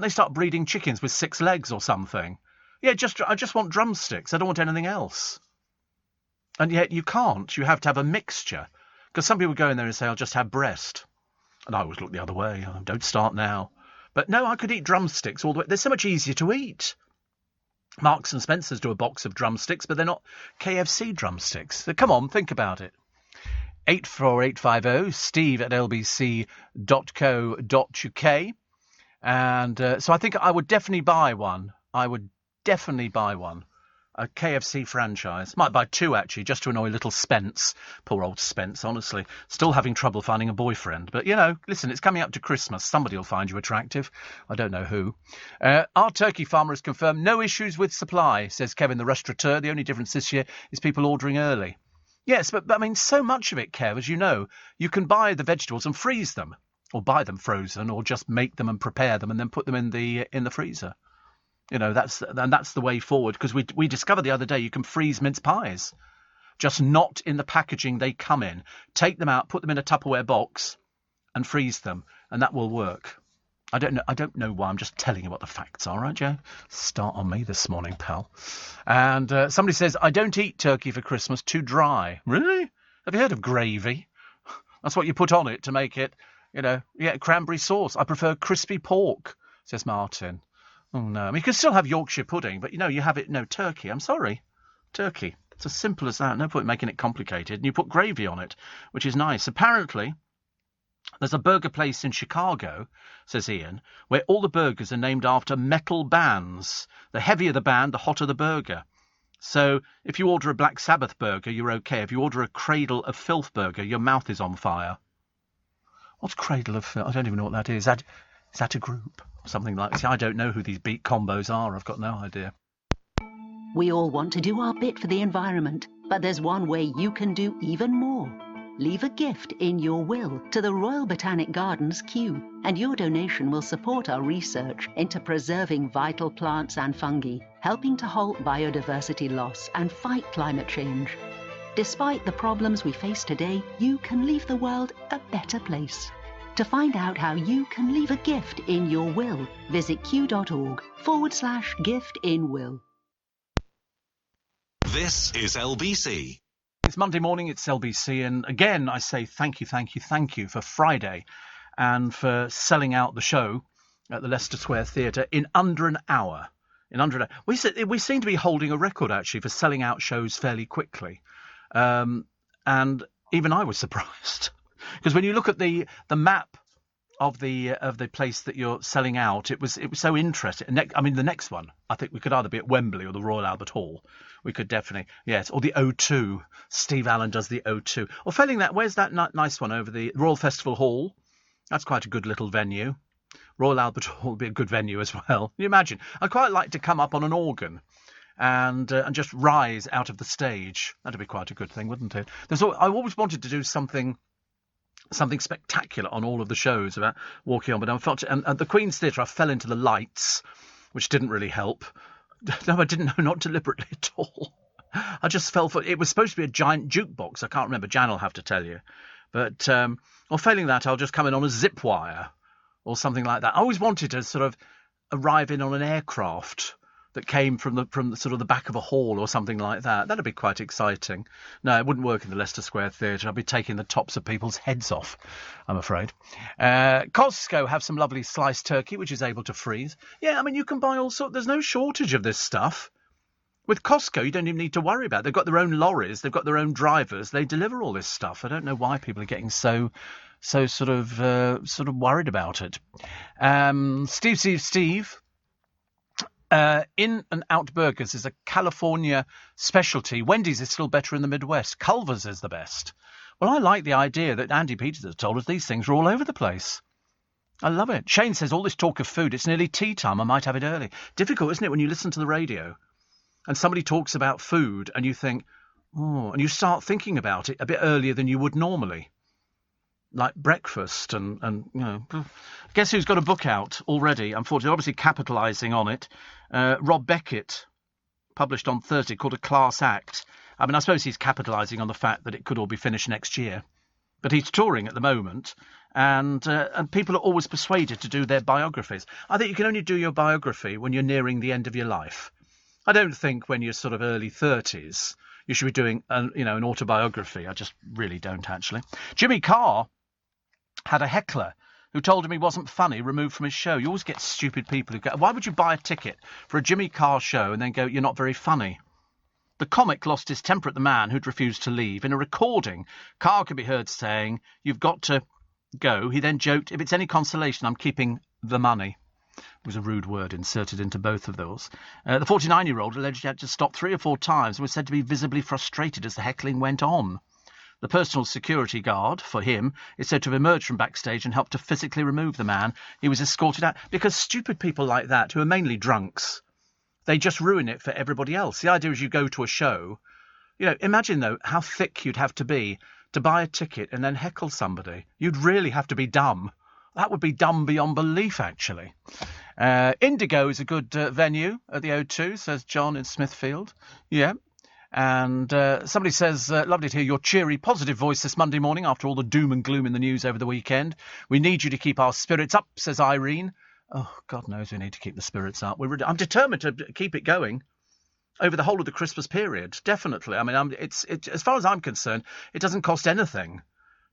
they start breeding chickens with 6 legs or something? Yeah, I just want drumsticks. I don't want anything else. And yet you can't. You have to have a mixture. Because some people go in there and say, I'll just have breast. And I always look the other way. Oh, don't start now. But no, I could eat drumsticks all the way. They're so much easier to eat. Marks and Spencer's do a box of drumsticks, but they're not KFC drumsticks. So come on, think about it. 84850 steve@lbc.co.uk. And so I think I would definitely buy one. A KFC franchise. Might buy 2, actually, just to annoy little Spence. Poor old Spence, honestly. Still having trouble finding a boyfriend. But, you know, listen, it's coming up to Christmas. Somebody will find you attractive. I don't know who. Our turkey farmer has confirmed no issues with supply, says Kevin the restaurateur. The only difference this year is people ordering early. Yes, but I mean, so much of it, Kev, as you know, you can buy the vegetables and freeze them, or buy them frozen, or just make them and prepare them and then put them in the freezer. You know, that's the way forward, because we discovered the other day you can freeze mince pies, just not in the packaging they come in. Take them out, put them in a Tupperware box, and freeze them, and that will work. I don't know why. I'm just telling you what the facts are, right, Joe? Start on me this morning, pal. And somebody says, I don't eat turkey for Christmas, too dry. Really? Have you heard of gravy? That's what you put on it to make it, cranberry sauce. I prefer crispy pork, says Martin. Oh, no. I mean, you can still have Yorkshire pudding, but, you have it, no, turkey. I'm sorry. Turkey. It's as simple as that. No point making it complicated. And you put gravy on it, which is nice. Apparently, there's a burger place in Chicago, says Ian, where all the burgers are named after metal bands. The heavier the band, the hotter the burger. So if you order a Black Sabbath burger, you're okay. If you order a Cradle of Filth burger, your mouth is on fire. What's Cradle of Filth? I don't even know what that is. Is that a group? Or something like that? I don't know who these beat combos are. I've got no idea. We all want to do our bit for the environment, but there's one way you can do even more. Leave a gift in your will to the Royal Botanic Gardens Kew, and your donation will support our research into preserving vital plants and fungi, helping to halt biodiversity loss and fight climate change. Despite the problems we face today, you can leave the world a better place. To find out how you can leave a gift in your will, visit kew.org/gift-in-will. This is LBC. It's Monday morning, it's LBC, and again I say thank you for Friday and for selling out the show at the Leicester Square Theatre in under an hour. We seem to be holding a record, actually, for selling out shows fairly quickly. And even I was surprised. Because when you look at the map of the place that you're selling out, it was so interesting. The next one, I think we could either be at Wembley or the Royal Albert Hall. We could definitely, yes, or the O2. Steve Allen does the O2. Or failing that, where's that nice one over the Royal Festival Hall? That's quite a good little venue. Royal Albert Hall would be a good venue as well. Can you imagine? I'd quite like to come up on an organ and just rise out of the stage. That'd be quite a good thing, wouldn't it? I always wanted to do something spectacular on all of the shows about walking on, but and at the Queen's Theatre I fell into the lights, which didn't really help. No, I didn't know, not deliberately at all. I just fell for it. Was supposed to be a giant jukebox. I can't remember. Jan will have to tell you. But or failing that, I'll just come in on a zip wire or something like that. I always wanted to sort of arrive in on an aircraft that came from the sort of the back of a hall or something like that. That'd be quite exciting. No, it wouldn't work in the Leicester Square Theatre. I'd be taking the tops of people's heads off, I'm afraid. Costco have some lovely sliced turkey, which is able to freeze. Yeah, I mean, you can buy all sorts. There's no shortage of this stuff. With Costco, you don't even need to worry about it. They've got their own lorries. They've got their own drivers. They deliver all this stuff. I don't know why people are getting so sort of worried about it. Steve. In-N-Out Burgers is a California specialty. Wendy's is still better in the Midwest. Culver's is the best. Well, I like the idea that Andy Peters has told us these things are all over the place. I love it. Shane says, all this talk of food, it's nearly tea time. I might have it early. Difficult, isn't it, when you listen to the radio and somebody talks about food and you think, oh, and you start thinking about it a bit earlier than you would normally. Like breakfast and guess who's got a book out already? Unfortunately, obviously capitalising on it. Rob Beckett, published on Thursday, called A Class Act. I mean, I suppose he's capitalising on the fact that it could all be finished next year. But he's touring at the moment, and people are always persuaded to do their biographies. I think you can only do your biography when you're nearing the end of your life. I don't think when you're sort of early 30s you should be doing an autobiography. I just really don't, actually. Jimmy Carr had a heckler who told him he wasn't funny removed from his show. You always get stupid people who go, why would you buy a ticket for a Jimmy Carr show and then go, you're not very funny? The comic lost his temper at the man who'd refused to leave. In a recording, Carr could be heard saying, you've got to go. He then joked, if it's any consolation, I'm keeping the money. It was a rude word inserted into both of those. The 49-year-old alleged he had to stop 3 or 4 times and was said to be visibly frustrated as the heckling went on. The personal security guard, for him, is said to have emerged from backstage and helped to physically remove the man. He was escorted out. Because stupid people like that, who are mainly drunks, they just ruin it for everybody else. The idea is you go to a show You know, imagine, though, how thick you'd have to be to buy a ticket and then heckle somebody. You'd really have to be dumb. That would be dumb beyond belief, actually. Indigo is a good venue at the O2, says John in Smithfield. Yeah. And somebody says, lovely to hear your cheery, positive voice this Monday morning after all the doom and gloom in the news over the weekend. We need you to keep our spirits up, says Irene. Oh, God knows we need to keep the spirits up. I'm determined to keep it going over the whole of the Christmas period, definitely. I mean, as far as I'm concerned, it doesn't cost anything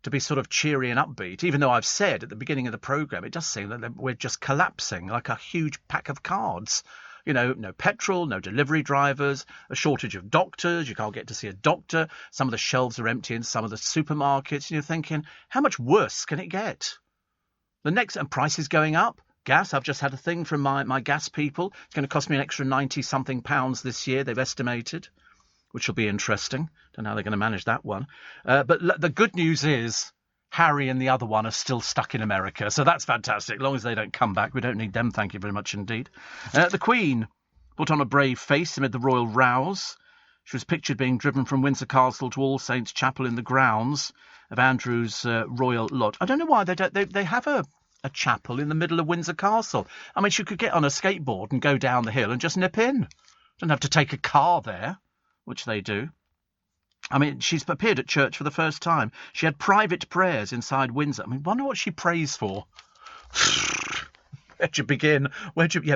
to be sort of cheery and upbeat, even though I've said at the beginning of the programme, it does seem that we're just collapsing like a huge pack of cards. You know, no petrol, no delivery drivers, a shortage of doctors, you can't get to see a doctor, some of the shelves are empty in some of the supermarkets, and you're thinking, how much worse can it get? And prices going up. Gas, I've just had a thing from my gas people. It's going to cost me an extra £90-something this year, they've estimated, which will be interesting. Don't know how they're going to manage that one. But the good news is Harry and the other one are still stuck in America, so that's fantastic. As long as they don't come back, we don't need them, thank you very much indeed. The Queen put on a brave face amid the royal rows. She was pictured being driven from Windsor Castle to All Saints' Chapel in the grounds of Andrew's royal lodge. I don't know why they have a chapel in the middle of Windsor Castle. I mean, she could get on a skateboard and go down the hill and just nip in. Don't have to take a car there, which they do. I mean, she's appeared at church for the first time. She had private prayers inside Windsor. I mean, wonder what she prays for. Where'd you begin?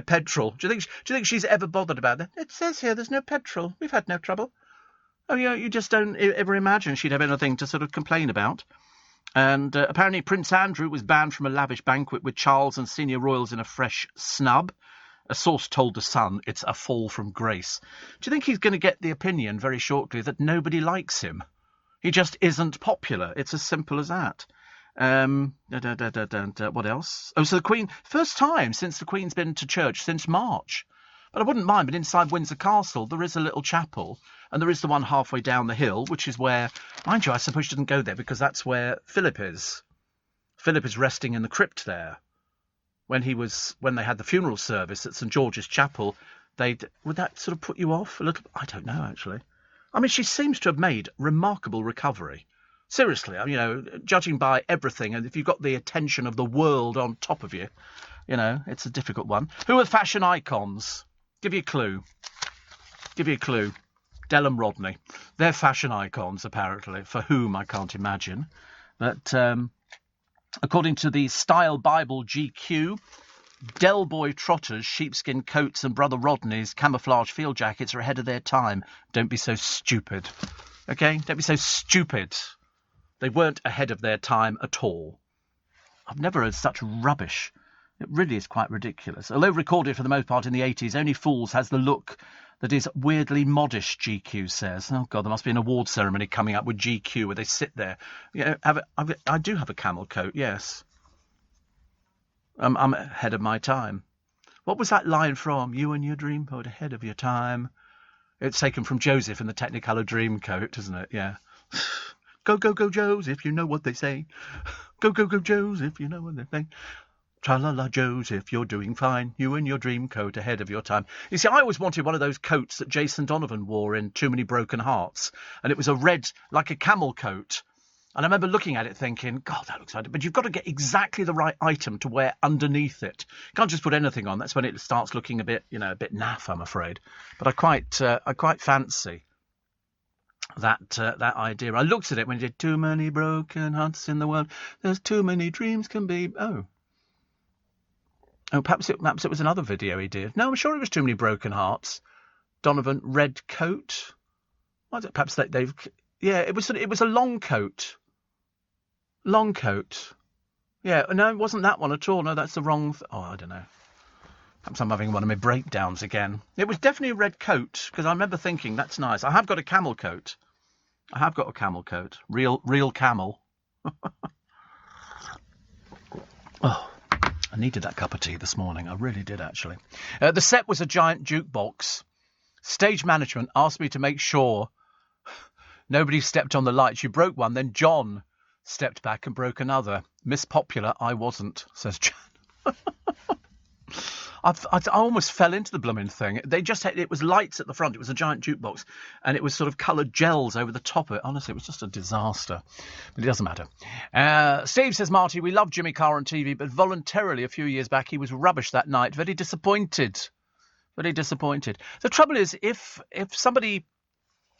Petrol. Do you think she's ever bothered about that? It says here there's no petrol. We've had no trouble. Oh, yeah, you just don't ever imagine she'd have anything to sort of complain about. And apparently Prince Andrew was banned from a lavish banquet with Charles and senior royals in a fresh snub. A source told The Sun it's a fall from grace. Do you think he's going to get the opinion very shortly that nobody likes him? He just isn't popular. It's as simple as that. What else? Oh, so the Queen, first time since the Queen's been to church since March. But I wouldn't mind, but inside Windsor Castle there is a little chapel, and there is the one halfway down the hill, which is where, mind you, I suppose she didn't go there because that's where Philip is. Philip is resting in the crypt there. When they had the funeral service at St George's Chapel, would that sort of put you off a little? I don't know, actually. I mean, she seems to have made remarkable recovery. Seriously, you know, judging by everything, and if you've got the attention of the world on top of you, you know, it's a difficult one. Who are fashion icons? Give you a clue. Del and Rodney. They're fashion icons, apparently. For whom, I can't imagine. But according to the Style Bible GQ, Del Boy Trotters' sheepskin coats and Brother Rodney's camouflage field jackets are ahead of their time. Don't be so stupid. OK? Don't be so stupid. They weren't ahead of their time at all. I've never heard such rubbish. It really is quite ridiculous. Although recorded for the most part in the 80s, Only Fools has the look that is weirdly modest, GQ says. Oh, God, there must be an award ceremony coming up with GQ where they sit there. You know, I do have a camel coat, yes. I'm ahead of my time. What was that line from? You and your dream coat ahead of your time. It's taken from Joseph in the Technicolor Dreamcoat, isn't it? Yeah. Go, go, go, Joseph, you know what they say. Go, go, go, Joseph, you know what they say. Tra-la-la, Joseph, you're doing fine. You and your dream coat ahead of your time. You see, I always wanted one of those coats that Jason Donovan wore in Too Many Broken Hearts. And it was a red, like a camel coat. And I remember looking at it thinking, God, that looks like it. But you've got to get exactly the right item to wear underneath it. You can't just put anything on. That's when it starts looking a bit naff, I'm afraid. But I quite fancy that idea. I looked at it when he did Too Many Broken Hearts in the World. There's too many dreams can be... Oh, perhaps it was another video he did. No, I'm sure it was Too Many Broken Hearts. Donovan, red coat. Perhaps they've... Yeah, it was a long coat. Long coat. Yeah, no, it wasn't that one at all. No, that's the wrong... I don't know. Perhaps I'm having one of my breakdowns again. It was definitely a red coat, because I remember thinking, that's nice. I have got a camel coat. Real camel. Oh. I needed that cup of tea this morning. I really did, actually. The set was a giant jukebox. Stage management asked me to make sure nobody stepped on the lights. You broke one, then John stepped back and broke another. Miss Popular, I wasn't, says Jan. I almost fell into the blooming thing. They just had, it was lights at the front. It was a giant jukebox, and it was sort of coloured gels over the top of it. Honestly, it was just a disaster. But it doesn't matter. Steve says, Marty, we love Jimmy Carr on TV, but voluntarily a few years back he was rubbish that night. Very disappointed. Very disappointed. The trouble is, if somebody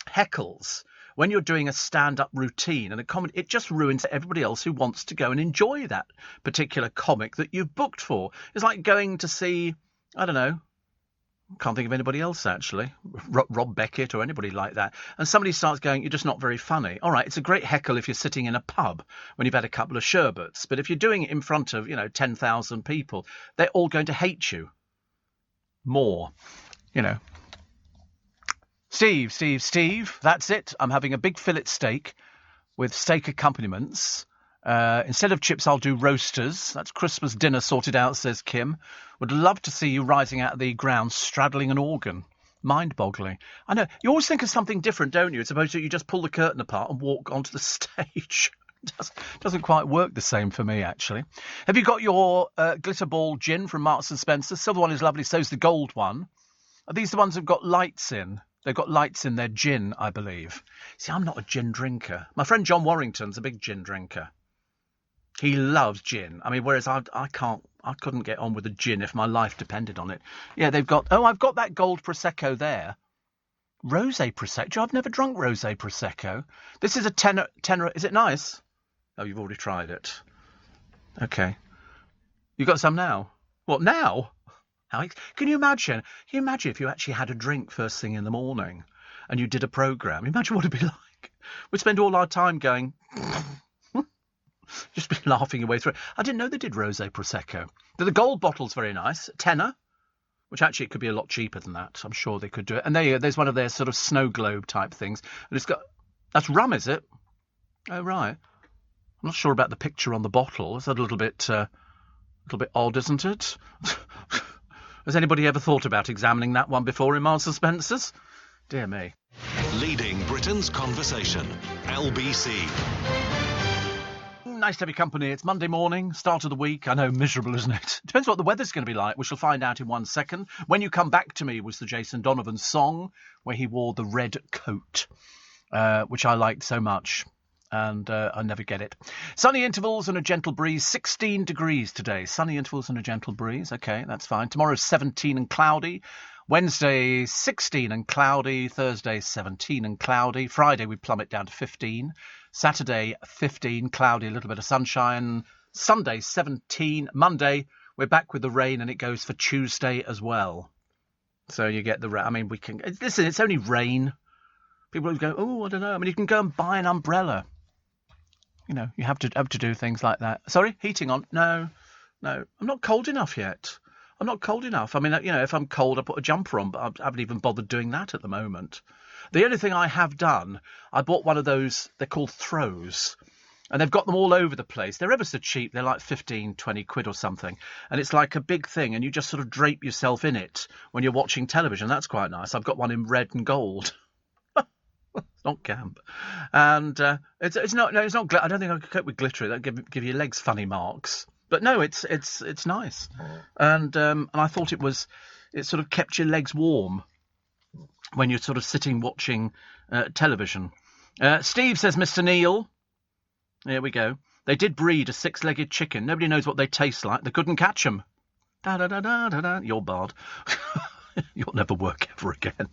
heckles when you're doing a stand-up routine and a comedy, it just ruins everybody else who wants to go and enjoy that particular comic that you've booked for. It's like going to see, I don't know, can't think of anybody else actually, Rob Beckett or anybody like that, and somebody starts going, you're just not very funny. All right, it's a great heckle if you're sitting in a pub when you've had a couple of sherbets, but if you're doing it in front of, 10,000 people, they're all going to hate you more, Steve, that's it. I'm having a big fillet steak with steak accompaniments. Instead of chips, I'll do roasters. That's Christmas dinner sorted out, says Kim. Would love to see you rising out of the ground straddling an organ. Mind-boggling. I know. You always think of something different, don't you? It's supposed to you just pull the curtain apart and walk onto the stage. Doesn't quite work the same for me, actually. Have you got your glitter ball gin from Marks and Spencer? Silver one is lovely, so's the gold one. Are these the ones that've got lights in? They've got lights in their gin, I believe. See, I'm not a gin drinker. My friend John Warrington's a big gin drinker. He loves gin. I mean, whereas I couldn't get on with a gin if my life depended on it. Yeah, they've got... Oh, I've got that gold Prosecco there. Rosé Prosecco. I've never drunk Rosé Prosecco. This is a tenor. Is it nice? Oh, you've already tried it. Okay. You got some now? What, now? Can you imagine? Can you imagine if you actually had a drink first thing in the morning and you did a programme? Imagine what it'd be like. We'd spend all our time going... just be laughing your way through it. I didn't know they did Rosé Prosecco. The gold bottle's very nice. Tenner, which actually it could be a lot cheaper than that. I'm sure they could do it. And there's one of their sort of snow globe type things. And it's got... That's rum, is it? Oh, right. I'm not sure about the picture on the bottle. It's a little bit odd, isn't it? Has anybody ever thought about examining that one before in Marks and Spencer's? Dear me. Leading Britain's conversation. LBC. Nice to have your company. It's Monday morning, start of the week. I know, miserable, isn't it? Depends what the weather's going to be like. We shall find out in 1 second. When You Come Back to Me was the Jason Donovan song where he wore the red coat, which I liked so much. And I never get it. Sunny intervals and a gentle breeze. 16 degrees today. Sunny intervals and a gentle breeze. Okay, that's fine. Tomorrow's 17 and cloudy. Wednesday, 16 and cloudy. Thursday, 17 and cloudy. Friday, we plummet down to 15. Saturday, 15, cloudy, a little bit of sunshine. Sunday, 17. Monday, we're back with the rain, and it goes for Tuesday as well. So you get the rain. I mean, we can... Listen, it's only rain. People go, oh, I don't know. I mean, you can go and buy an umbrella. You have to do things like that. Sorry, heating on? No. I'm not cold enough yet. I'm not cold enough. I mean, if I'm cold, I put a jumper on, but I haven't even bothered doing that at the moment. The only thing I have done, I bought one of those, they're called throws, and they've got them all over the place. They're ever so cheap. They're like 15, 20 quid or something, and it's like a big thing, and you just sort of drape yourself in it when you're watching television. That's quite nice. I've got one in red and gold. It's not camp, and it's not. No, it's not. I don't think I could cope with glitter. That give your legs funny marks. But no, it's nice, and I thought it sort of kept your legs warm when you're sort of sitting watching television. Steve says, Mr. Neil. Here we go. They did breed a 6-legged chicken. Nobody knows what they taste like. They couldn't catch them. Da da da da da da. You're barred. You'll never work ever again.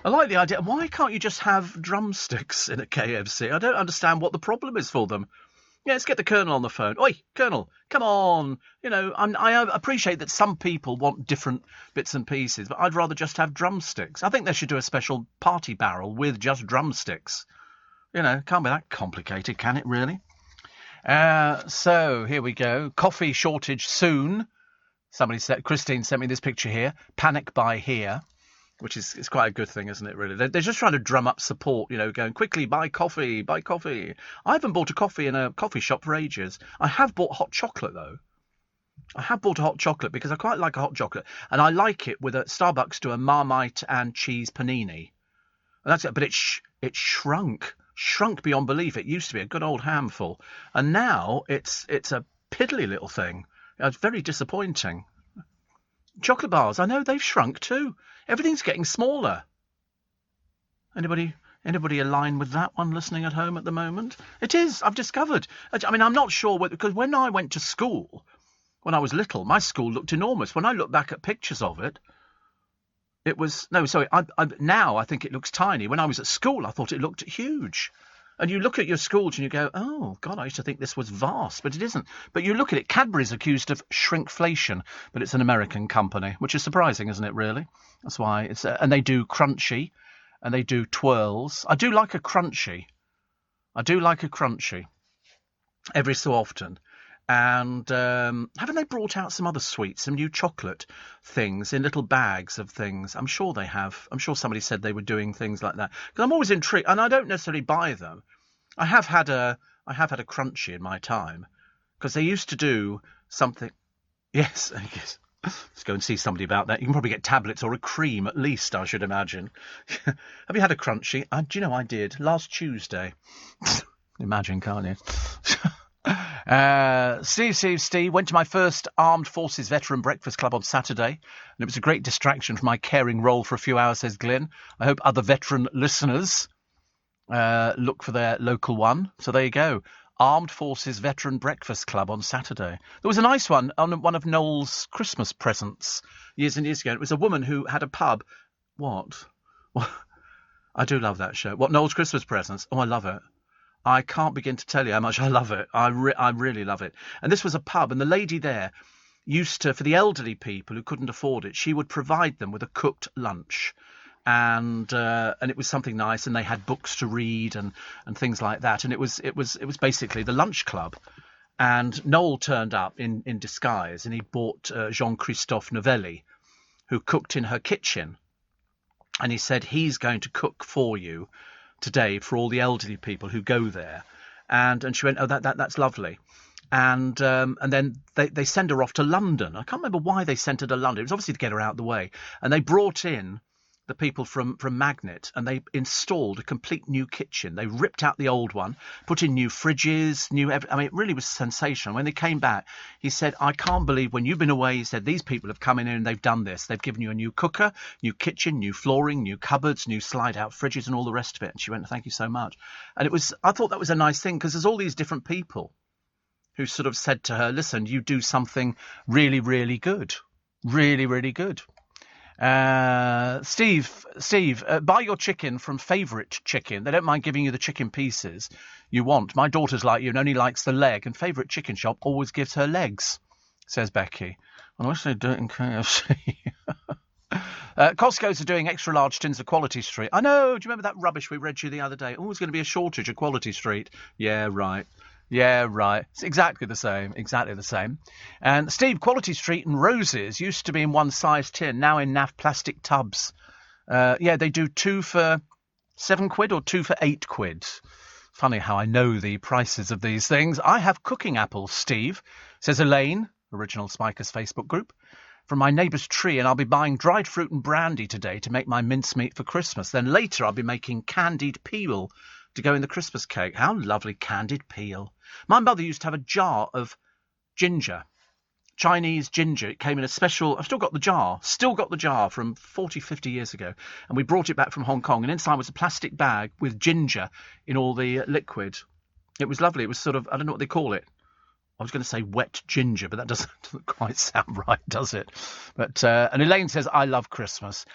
I like the idea. Why can't you just have drumsticks in a KFC? I don't understand what the problem is for them. Yeah, let's get the Colonel on the phone. Oi, Colonel, come on. I appreciate that some people want different bits and pieces, but I'd rather just have drumsticks. I think they should do a special party barrel with just drumsticks. Can't be that complicated, can it really? So, here we go. Coffee shortage soon. Christine sent me this picture here. Panic buy here. Which is quite a good thing, isn't it, really? They're just trying to drum up support, going, quickly, buy coffee, buy coffee. I haven't bought a coffee in a coffee shop for ages. I have bought hot chocolate, though. I have bought a hot chocolate because I quite like a hot chocolate. And I like it with a Starbucks do a Marmite and cheese panini. And that's it. But it shrunk beyond belief. It used to be a good old handful. And now it's a piddly little thing. It's very disappointing. Chocolate bars, I know, they've shrunk too. Everything's getting smaller. Anybody align with that one listening at home at the moment? It is, I've discovered. I mean, I'm not sure, because when I went to school, when I was little, my school looked enormous. When I look back at pictures of it, it was... No, sorry, now I think it looks tiny. When I was at school, I thought it looked huge. And you look at your schools and you go, oh, God, I used to think this was vast, but it isn't. But you look at it, Cadbury's accused of shrinkflation, but it's an American company, which is surprising, isn't it, really? That's why it's... and they do Crunchy, and they do Twirls. I do like a Crunchy. Every so often. And haven't they brought out some other sweets, some new chocolate things in little bags of things? I'm sure they have. I'm sure somebody said they were doing things like that. Because I'm always intrigued, and I don't necessarily buy them. I have had a Crunchy in my time, because they used to do something. Yes. Let's go and see somebody about that. You can probably get tablets or a cream at least, I should imagine. Have you had a Crunchy? Do you know I did last Tuesday? Imagine, can't you? Steve went to my first Armed Forces Veteran Breakfast Club on Saturday, and it was a great distraction from my caring role for a few hours, says Glyn. I hope other veteran listeners look for their local one. So there you go. Armed Forces Veteran Breakfast Club on Saturday. There was a nice one on one of Noel's Christmas presents years and years ago. It was a woman who had a pub. What? I do love that show. What, Noel's Christmas presents? Oh, I love it. I can't begin to tell you how much I love it. I really love it. And this was a pub, and the lady there used to, for the elderly people who couldn't afford it, she would provide them with a cooked lunch. And it was something nice, and they had books to read and things like that. And it was basically the lunch club. And Noel turned up in disguise, and he bought Jean-Christophe Novelli, who cooked in her kitchen. And he said, he's going to cook for you today for all the elderly people who go there. And she went, oh, that's lovely. And then they send her off to London. I can't remember why they sent her to London. It was obviously to get her out of the way. And they brought in the people from Magnet, and they installed a complete new kitchen. They ripped out the old one, put in new fridges, I mean, it really was sensational. When they came back, he said, I can't believe when you've been away, he said, these people have come in and they've done this. They've given you a new cooker, new kitchen, new flooring, new cupboards, new slide-out fridges and all the rest of it. And she went, thank you so much. And I thought that was a nice thing, because there's all these different people who sort of said to her, listen, you do something really, really good. Really, really good. Steve, buy your chicken from Favourite Chicken. They don't mind giving you the chicken pieces you want. My daughter's like you and only likes the leg, and Favourite Chicken Shop always gives her legs, says Becky. I wish they'd do it in KFC. Costco's are doing extra large tins of Quality Street. I know, do you remember that rubbish we read you the other day? Oh, there's going to be a shortage of Quality Street. Yeah, right. It's exactly the same. And Steve, Quality Street and Roses used to be in one size tin, now in naff plastic tubs. They do 2 for £7 or 2 for £8. Funny how I know the prices of these things. I have cooking apples, Steve, says Elaine, original Spikers Facebook group, from my neighbour's tree, and I'll be buying dried fruit and brandy today to make my mincemeat for Christmas. Then later I'll be making candied peel to go in the Christmas cake. How lovely, candied peel. My mother used to have a jar of ginger, Chinese ginger. It came in a special... I've still got the jar from 40, 50 years ago. And we brought it back from Hong Kong, and inside was a plastic bag with ginger in all the liquid. It was lovely. It was sort of... I don't know what they call it. I was going to say wet ginger, but that doesn't quite sound right, does it? But and Elaine says, I love Christmas.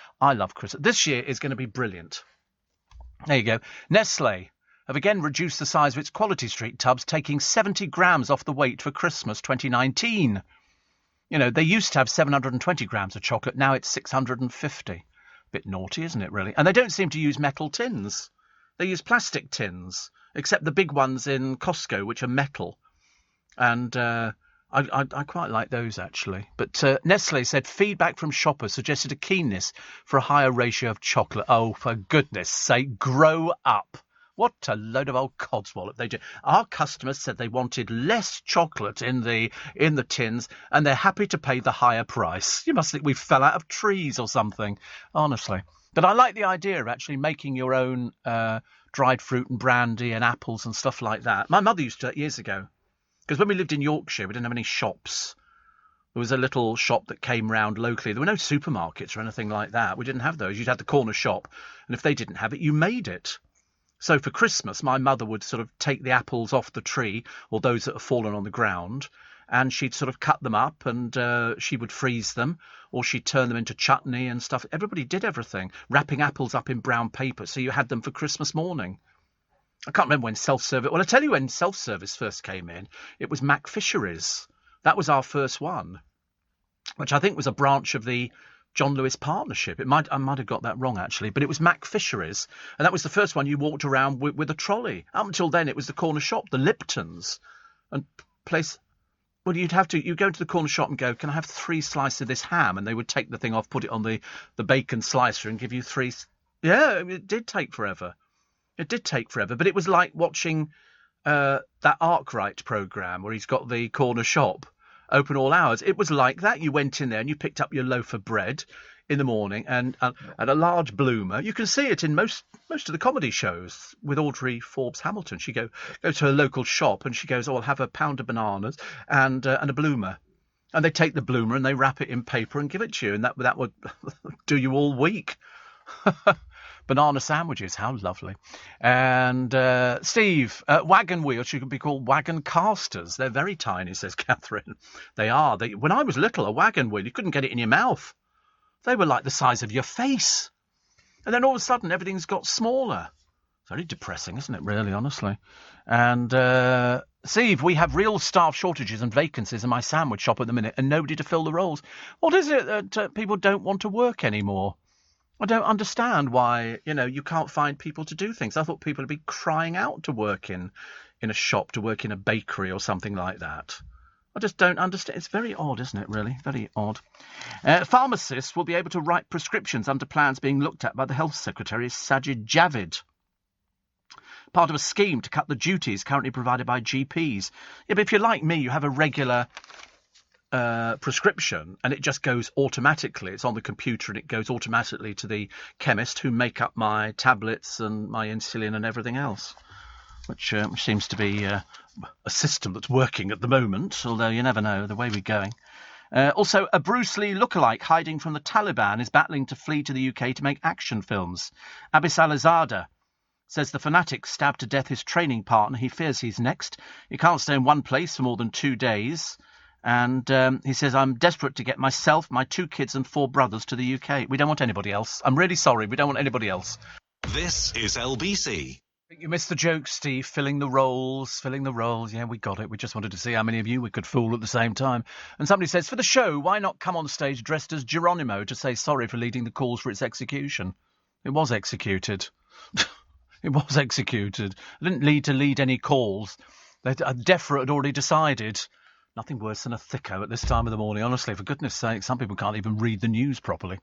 This year is going to be brilliant. There you go. Nestle have again reduced the size of its Quality Street tubs, taking 70 grams off the weight for Christmas 2019. You know, they used to have 720 grams of chocolate. Now it's 650. Bit naughty, isn't it, really? And they don't seem to use metal tins. They use plastic tins, except the big ones in Costco, which are metal. And I quite like those, actually. But Nestle said feedback from shoppers suggested a keenness for a higher ratio of chocolate. Oh, for goodness sake, grow up. What a load of old codswallop they do. Our customers said they wanted less chocolate in the tins, and they're happy to pay the higher price. You must think we fell out of trees or something, honestly. But I like the idea of actually making your own dried fruit and brandy and apples and stuff like that. My mother used to years ago. Because when we lived in Yorkshire, we didn't have any shops. There was a little shop that came round locally. There were no supermarkets or anything like that. We didn't have those. You'd have the corner shop, and if they didn't have it, you made it. So for Christmas, my mother would sort of take the apples off the tree, or those that have fallen on the ground, and she'd sort of cut them up, and she would freeze them, or she'd turn them into chutney and stuff. Everybody did everything, wrapping apples up in brown paper, so you had them for Christmas morning. I can't remember when self-service... Well, I tell you when self-service first came in, it was Mac Fisheries. That was our first one, which I think was a branch of the John Lewis Partnership. I might have got that wrong, actually, but it was Mac Fisheries, and that was the first one you walked around with a trolley. Up until then, it was the corner shop, the Liptons, and place... Well, you'd go to the corner shop and go, can I have 3 slices of this ham? And they would take the thing off, put it on the bacon slicer and give you 3... Yeah, it did take forever. It did take forever, but it was like watching that Arkwright programme where he's got the corner shop open all hours. It was like that. You went in there and you picked up your loaf of bread in the morning and a large bloomer. You can see it in most of the comedy shows with Audrey Forbes Hamilton. She go to her local shop and she goes, I'll have a pound of bananas and a bloomer. And they take the bloomer and they wrap it in paper and give it to you. And that would do you all week. Banana sandwiches, how lovely. And Steve, wagon wheels should be called wagon casters. They're very tiny, says Catherine. They are. When I was little, a wagon wheel, you couldn't get it in your mouth. They were like the size of your face. And then all of a sudden, everything's got smaller. Very depressing, isn't it, really, honestly? And Steve, we have real staff shortages and vacancies in my sandwich shop at the minute and nobody to fill the roles. What is it that people don't want to work anymore? I don't understand why, you can't find people to do things. I thought people would be crying out to work in a shop, to work in a bakery or something like that. I just don't understand. It's very odd, isn't it, really? Very odd. Pharmacists will be able to write prescriptions under plans being looked at by the Health Secretary, Sajid Javid. Part of a scheme to cut the duties currently provided by GPs. Yeah, but if you're like me, you have a regular prescription and it just goes automatically. It's on the computer and it goes automatically to the chemist who make up my tablets and my insulin and everything else, which seems to be a system that's working at the moment, although you never know the way we're going. Also, a Bruce Lee lookalike hiding from the Taliban is battling to flee to the UK to make action films. Abis Alizada says the fanatic stabbed to death his training partner. He fears he's next. He can't stay in one place for more than 2 days. And he says, I'm desperate to get myself, my 2 kids and 4 brothers to the UK. We don't want anybody else. I'm really sorry. We don't want anybody else. This is LBC. You missed the joke, Steve. Filling the roles. Yeah, we got it. We just wanted to see how many of you we could fool at the same time. And somebody says, for the show, why not come on stage dressed as Geronimo to say sorry for leading the calls for its execution? It was executed. It was executed. I didn't lead any calls. DEFRA had already decided. Nothing worse than a thicko at this time of the morning, honestly. For goodness sake, some people can't even read the news properly.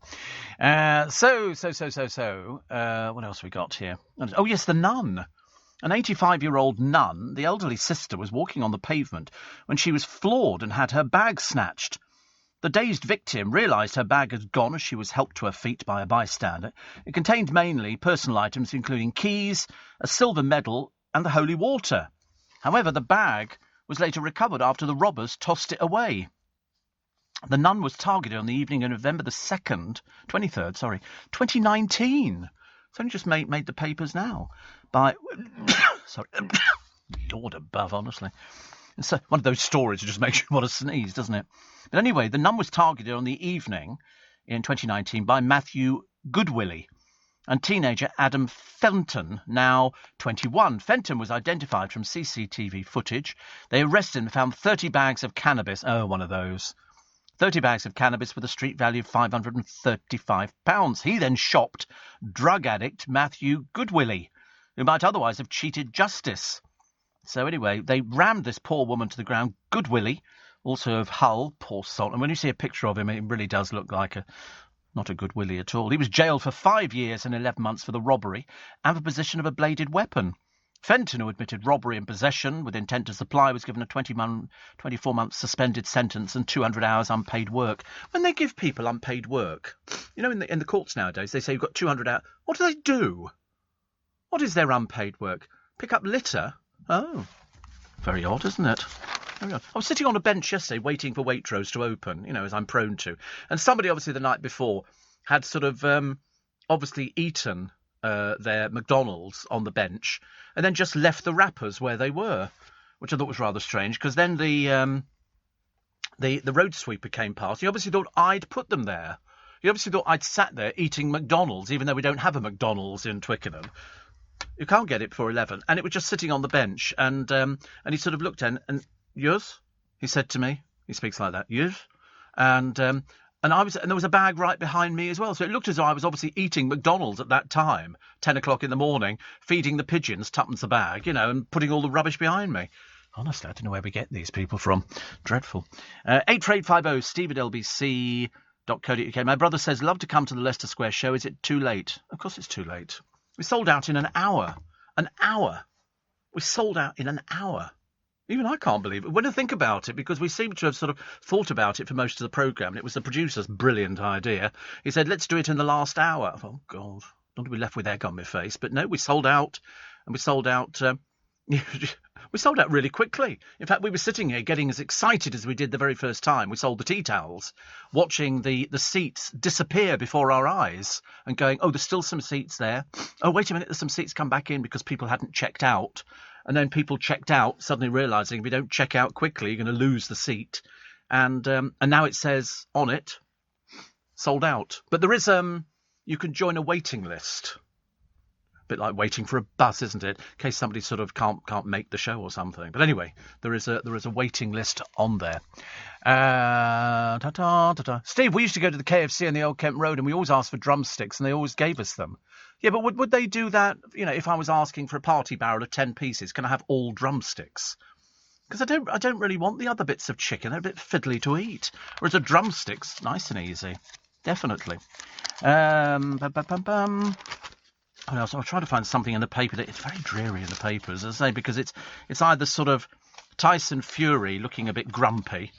So. What else we got here? Oh, yes, the nun. An 85-year-old nun, the elderly sister, was walking on the pavement when she was floored and had her bag snatched. The dazed victim realised her bag had gone as she was helped to her feet by a bystander. It contained mainly personal items, including keys, a silver medal, and the holy water. However, the bag was later recovered after the robbers tossed it away. The nun was targeted on the evening of November the 23rd, 2019. It's only just made the papers now by... Sorry. Lord above, honestly. It's one of those stories that just makes you want to sneeze, doesn't it? But anyway, the nun was targeted on the evening in 2019 by Matthew Goodwillie and teenager Adam Fenton, now 21. Fenton was identified from CCTV footage. They arrested him and found 30 bags of cannabis. Oh, one of those. 30 bags of cannabis with a street value of £535. He then shopped drug addict Matthew Goodwillie, who might otherwise have cheated justice. So anyway, they rammed this poor woman to the ground. Goodwillie, also of Hull, poor soul. And when you see a picture of him, it really does look like not a good Willie at all. He was jailed for 5 years and 11 months for the robbery and for possession of a bladed weapon. Fenton, who admitted robbery and possession with intent to supply, was given a 24-month suspended sentence and 200 hours unpaid work. When they give people unpaid work, in the courts nowadays, they say you've got 200 hours. What do they do? What is their unpaid work? Pick up litter? Oh, very odd, isn't it? I was sitting on a bench yesterday waiting for Waitrose to open, as I'm prone to. And somebody, obviously, the night before had sort of obviously eaten their McDonald's on the bench and then just left the wrappers where they were, which I thought was rather strange, because then the road sweeper came past. He obviously thought I'd put them there. He obviously thought I'd sat there eating McDonald's, even though we don't have a McDonald's in Twickenham. You can't get it before 11. And it was just sitting on the bench. And he sort of looked in and, yours? He said to me. He speaks like that. Yours? And there was a bag right behind me as well. So it looked as though I was obviously eating McDonald's at that time, 10 o'clock in the morning, feeding the pigeons tuppence a bag, and putting all the rubbish behind me. Honestly, I don't know where we get these people from. Dreadful. 84850 steve@lbc.co.uk. My brother says, love to come to the Leicester Square show. Is it too late? Of course it's too late. We sold out in an hour. An hour. We sold out in an hour. Even I can't believe it. When I think about it, because we seem to have sort of thought about it for most of the programme, and it was the producer's brilliant idea. He said, let's do it in the last hour. I thought, oh, God, don't want to be left with egg on my face. But no, we sold out, and we sold out... we sold out really quickly. In fact, we were sitting here getting as excited as we did the very first time. We sold the tea towels, watching the seats disappear before our eyes and going, oh, there's still some seats there. Oh, wait a minute, there's some seats come back in because people hadn't checked out. And then people checked out, suddenly realising if you don't check out quickly, you're going to lose the seat. And now it says on it, sold out. But there is, you can join a waiting list. A bit like waiting for a bus, isn't it? In case somebody sort of can't make the show or something. But anyway, there is a waiting list on there. Steve, we used to go to the KFC on the Old Kent Road, and we always asked for drumsticks, and they always gave us them. Yeah, but would they do that? If I was asking for a party barrel of 10 pieces, can I have all drumsticks? Because I don't really want the other bits of chicken. They're a bit fiddly to eat. Whereas a drumstick's nice and easy, definitely. I'll try to find something in the paper. It's very dreary in the papers, as I say, because it's either sort of Tyson Fury looking a bit grumpy,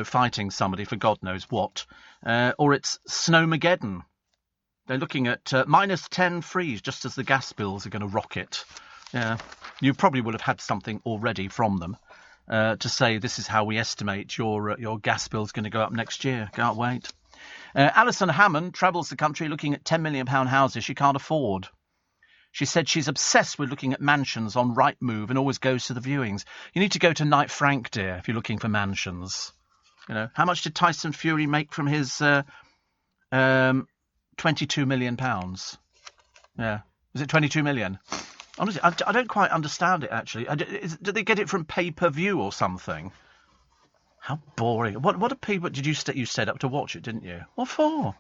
fighting somebody for God knows what, or it's Snowmageddon. They're looking at minus 10 freeze just as the gas bills are going to rocket. Yeah, you probably would have had something already from them to say this is how we estimate your gas bill's going to go up next year. Can't wait. Alison Hammond travels the country looking at £10 million houses she can't afford. She said she's obsessed with looking at mansions on Rightmove and always goes to the viewings. You need to go to Knight Frank, dear, if you're looking for mansions. How much did Tyson Fury make from his £22 million? Yeah. Was it 22 million? Honestly, I don't quite understand it, actually. Did they get it from pay-per-view or something? How boring. What are people... You stayed up to watch it, didn't you? What for?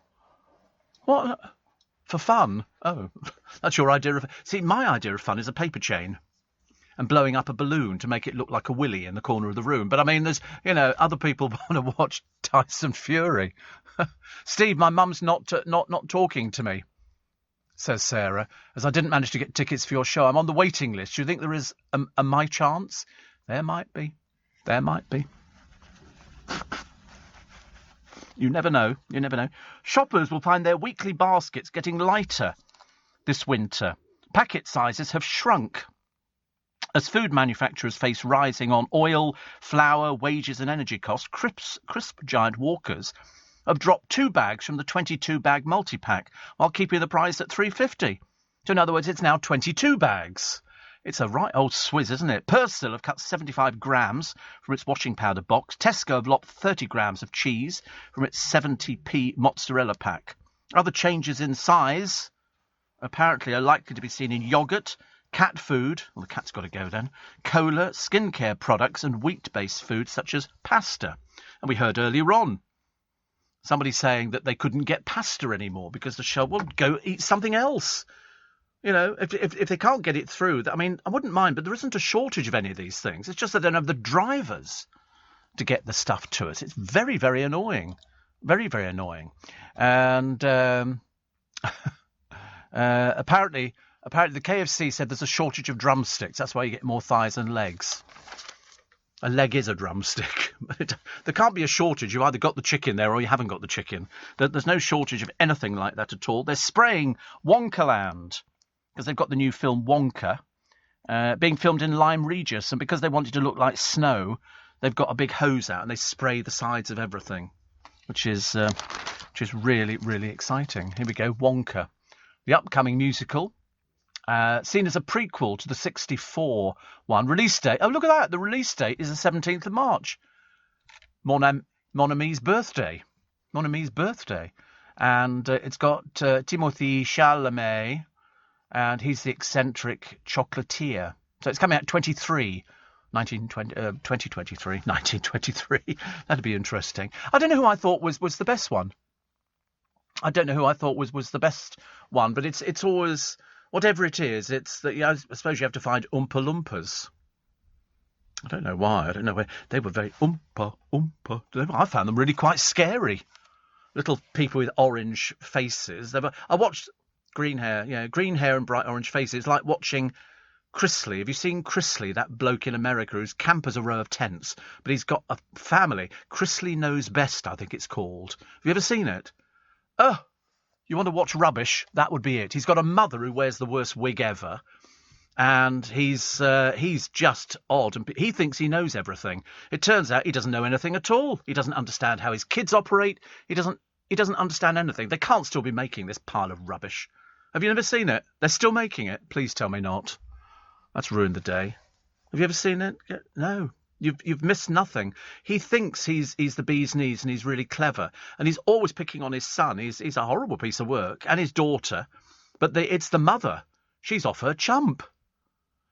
What... For fun? Oh, that's your idea of... See, my idea of fun is a paper chain and blowing up a balloon to make it look like a willy in the corner of the room. But, I mean, there's, other people want to watch Tyson Fury. Steve, my mum's not talking to me, says Sarah, as I didn't manage to get tickets for your show. I'm on the waiting list. Do you think there is a my chance? There might be. There might be. You never know. You never know. Shoppers will find their weekly baskets getting lighter this winter. Packet sizes have shrunk as food manufacturers face rising on oil, flour, wages and energy costs. Crisp Giant Walkers have dropped 2 bags from the 22-bag multi-pack while keeping the price at £3.50. So in other words, it's now 22 bags. It's a right old swizz, isn't it? Persil have cut 75 grams from its washing powder box. Tesco have lopped 30 grams of cheese from its 70p mozzarella pack. Other changes in size, apparently, are likely to be seen in yoghurt, cat food, well, the cat's got to go then, cola, skincare products and wheat-based foods such as pasta. And we heard earlier on somebody saying that they couldn't get pasta anymore because the show will go eat something else. If they can't get it through, I mean, I wouldn't mind, but there isn't a shortage of any of these things. It's just that they don't have the drivers to get the stuff to us. It's very, very annoying. Very, very annoying. And apparently the KFC said there's a shortage of drumsticks. That's why you get more thighs and legs. A leg is a drumstick. There can't be a shortage. You either got the chicken there or you haven't got the chicken. There's no shortage of anything like that at all. They're spraying Wonkaland, because they've got the new film Wonka being filmed in Lyme Regis, and because they wanted to look like snow, they've got a big hose out and they spray the sides of everything, which is really, really exciting. Here we go, Wonka, the upcoming musical, seen as a prequel to the 1964 one. Release date, oh, look at that, the release date is the 17th of March. Mon Amy's birthday. And it's got Timothée Chalamet, and he's the eccentric chocolatier. So it's coming out 2023. That'd be interesting. I don't know who I thought was the best one. But it's always, whatever it is, it's that, I suppose you have to find Oompa Loompas. I don't know why. I don't know where. They were very Oompa. I found them really quite scary. Little people with orange faces. I watched green hair and bright orange faces, like watching Chrisley. Have you seen Chrisley, that bloke in America who's camp as a row of tents, but he's got a family? Chrisley Knows Best, I think it's called. Have you ever seen it? Oh, you want to watch rubbish? That would be it. He's got a mother who wears the worst wig ever, and he's just odd, and he thinks he knows everything. It turns out he doesn't know anything at all. He doesn't understand how his kids operate. He doesn't understand anything. They can't still be making this pile of rubbish. Have you never seen it? They're still making it. Please tell me not. That's ruined the day. Have you ever seen it? No. You've missed nothing. He thinks he's the bee's knees and he's really clever. And he's always picking on his son. He's a horrible piece of work. And his daughter. But it's the mother. She's off her chump.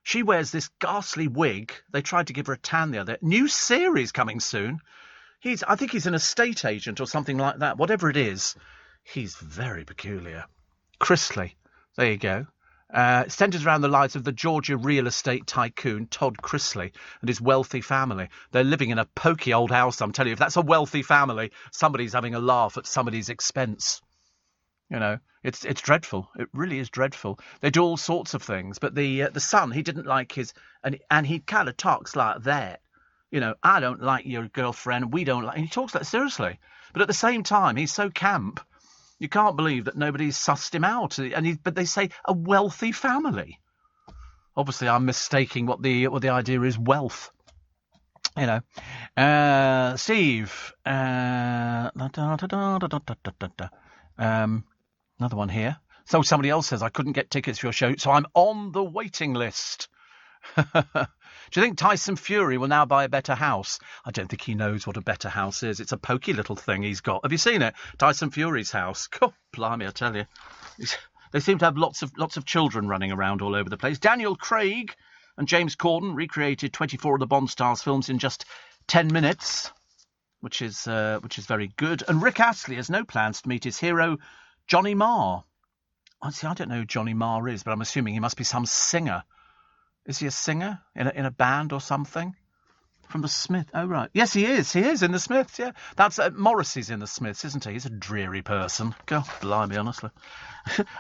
She wears this ghastly wig. They tried to give her a tan the other. New series coming soon. I think he's an estate agent or something like that. Whatever it is, he's very peculiar. Chrisley. There you go. It centres around the lives of the Georgia real estate tycoon Todd Chrisley and his wealthy family. They're living in a poky old house, I'm telling you. If that's a wealthy family, somebody's having a laugh at somebody's expense. You know, it's dreadful. It really is dreadful. They do all sorts of things. But the son, he didn't like his... And he kind of talks like that. You know, I don't like your girlfriend. We don't like... And he talks that seriously. But at the same time, he's so camp... You can't believe that nobody's sussed him out. But they say a wealthy family. Obviously, I'm mistaking what the idea is. Wealth. You know. Steve. Another one here. So somebody else says I couldn't get tickets for your show, so I'm on the waiting list. Do you think Tyson Fury will now buy a better house? I don't think he knows what a better house is. It's a pokey little thing he's got. Have you seen it? Tyson Fury's house. God, blimey, I tell you. They seem to have lots of children running around all over the place. Daniel Craig and James Corden recreated 24 of the Bond stars' films in just 10 minutes, which is very good. And Rick Astley has no plans to meet his hero, Johnny Marr. I don't know who Johnny Marr is, but I'm assuming he must be some singer. Is he a singer in a band or something? From the Smiths. Oh, right. Yes, he is. He is in the Smiths, yeah. That's Morrissey's in the Smiths, isn't he? He's a dreary person. God, blimey, honestly.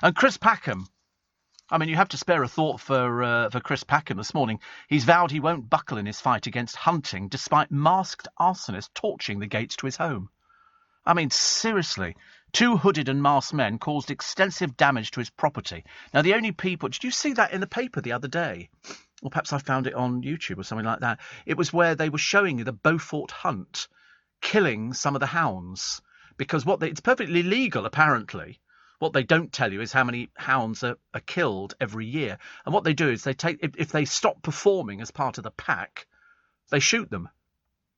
And Chris Packham. I mean, you have to spare a thought for Chris Packham this morning. He's vowed he won't buckle in his fight against hunting, despite masked arsonists torching the gates to his home. I mean, seriously. 2 hooded and masked men caused extensive damage to his property. Now, the only people... Did you see that in the paper the other day? Or perhaps I found it on YouTube or something like that. It was where they were showing you the Beaufort hunt, killing some of the hounds. Because it's perfectly legal, apparently. What they don't tell you is how many hounds are killed every year. And what they do is if they stop performing as part of the pack, they shoot them.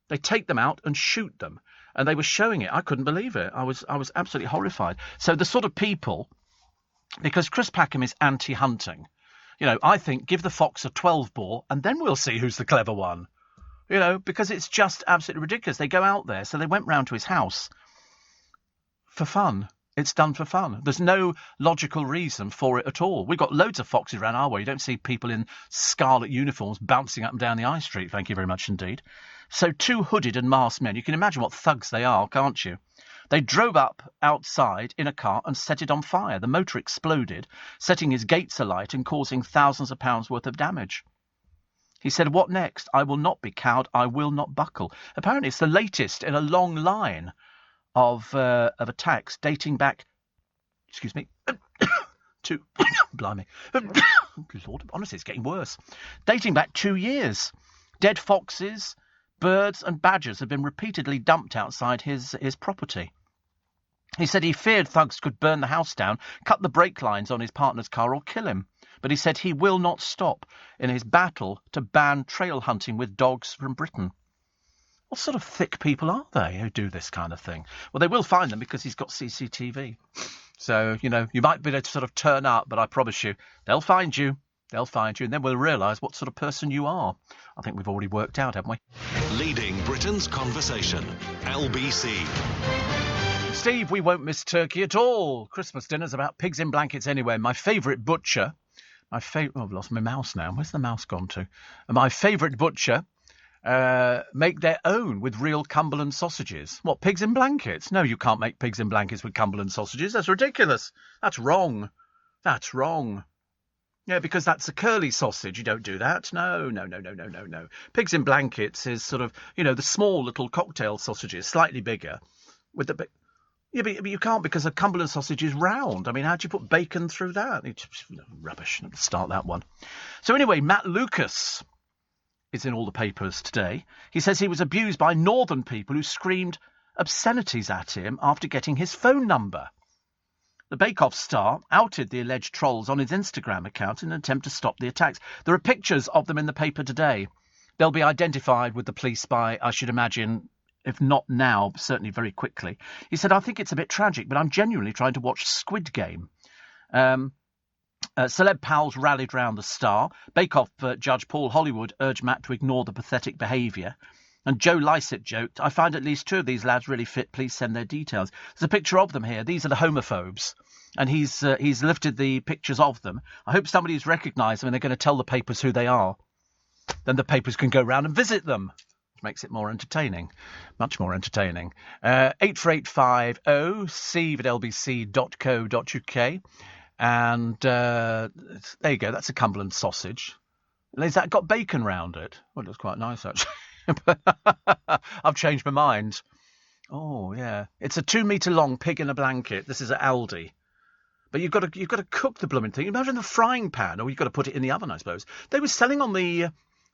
They take them out and shoot them. And they were showing it. I couldn't believe it. I was absolutely horrified. So the sort of people, because Chris Packham is anti-hunting, you know, I think give the fox a 12-bore and then we'll see who's the clever one. You know, because it's just absolutely ridiculous. They go out there. So they went round to his house for fun. It's done for fun. There's no logical reason for it at all. We've got loads of foxes around our way. You don't see people in scarlet uniforms bouncing up and down the high street. Thank you very much indeed. So 2 hooded and masked men. You can imagine what thugs they are, can't you? They drove up outside in a car and set it on fire. The motor exploded, setting his gates alight and causing thousands of pounds worth of damage. He said, "What next? I will not be cowed. I will not buckle." Apparently it's the latest in a long line of attacks dating back, to, blimey, Lord, honestly, it's getting worse. Dating back 2 years. Dead foxes, birds and badgers had been repeatedly dumped outside his property. He said he feared thugs could burn the house down, cut the brake lines on his partner's car or kill him. But he said he will not stop in his battle to ban trail hunting with dogs from Britain. What sort of thick people are they who do this kind of thing? Well, they will find them because he's got CCTV. So, you know, you might be able to sort of turn up, but I promise you, they'll find you. They'll find you, and then we'll realise what sort of person you are. I think we've already worked out, haven't we? Leading Britain's conversation. LBC. Steve, we won't miss turkey at all. Christmas dinner's about pigs in blankets anyway. My favourite butcher... I've lost my mouse now. Where's the mouse gone to? My favourite butcher make their own with real Cumberland sausages. What, pigs in blankets? No, you can't make pigs in blankets with Cumberland sausages. That's ridiculous. That's wrong. That's wrong. Yeah, because that's a curly sausage. You don't do that. No. Pigs in blankets is sort of, you know, the small little cocktail sausages, slightly bigger. With the yeah, but you can't because a Cumberland sausage is round. I mean, how do you put bacon through that? It's rubbish. Let's start that one. So anyway, Matt Lucas is in all the papers today. He says he was abused by northern people who screamed obscenities at him after getting his phone number. The Bake Off star outed the alleged trolls on his Instagram account in an attempt to stop the attacks. There are pictures of them in the paper today. They'll be identified with the police by, I should imagine, if not now, certainly very quickly. He said, I think it's a bit tragic, but I'm genuinely trying to watch Squid Game. Celeb pals rallied round the star. Bake Off judge Paul Hollywood urged Matt to ignore the pathetic behaviour. And Joe Lycett joked, I find at least two of these lads really fit. Please send their details. There's a picture of them here. These are the homophobes. And he's lifted the pictures of them. I hope somebody's recognised them and they're going to tell the papers who they are. Then the papers can go round and visit them. Which makes it more entertaining. Much more entertaining. 84850 steve@lbc.co.uk. And there you go. That's a Cumberland sausage. Has that got bacon round it? Well, it looks quite nice, actually. I've changed my mind. Oh, yeah. It's a 2 metre long pig in a blanket. This is at Aldi. But you've got to cook the blooming thing. Imagine the frying pan, or you've got to put it in the oven, I suppose. They were selling on the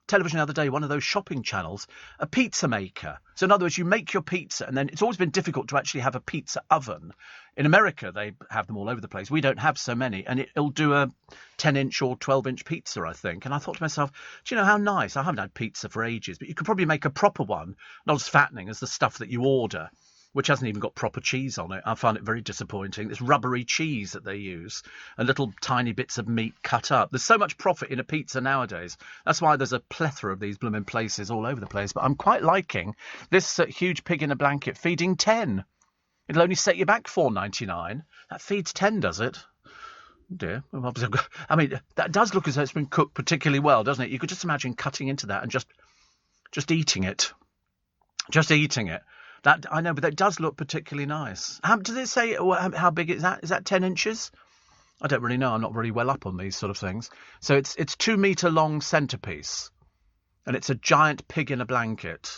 television the other day, one of those shopping channels, a pizza maker. So in other words, you make your pizza, and then it's always been difficult to actually have a pizza oven. In America, they have them all over the place. We don't have so many, and it'll do a 10-inch or 12-inch pizza, I think. And I thought to myself, do you know how nice? I haven't had pizza for ages, but you could probably make a proper one, not as fattening as the stuff that you order, which hasn't even got proper cheese on it. I find it very disappointing. This rubbery cheese that they use and little tiny bits of meat cut up. There's so much profit in a pizza nowadays. That's why there's a plethora of these blooming places all over the place. But I'm quite liking this huge pig in a blanket feeding 10. It'll only set you back $4.99. That feeds 10, does it? Oh dear. I mean, that does look as though it's been cooked particularly well, doesn't it? You could just imagine cutting into that and just eating it. Just eating it. That I know, but that does look particularly nice. Does it say how big is that? Is that 10 inches? I don't really know. I'm not really well up on these sort of things. So it's 2 metre long centrepiece, and it's a giant pig in a blanket,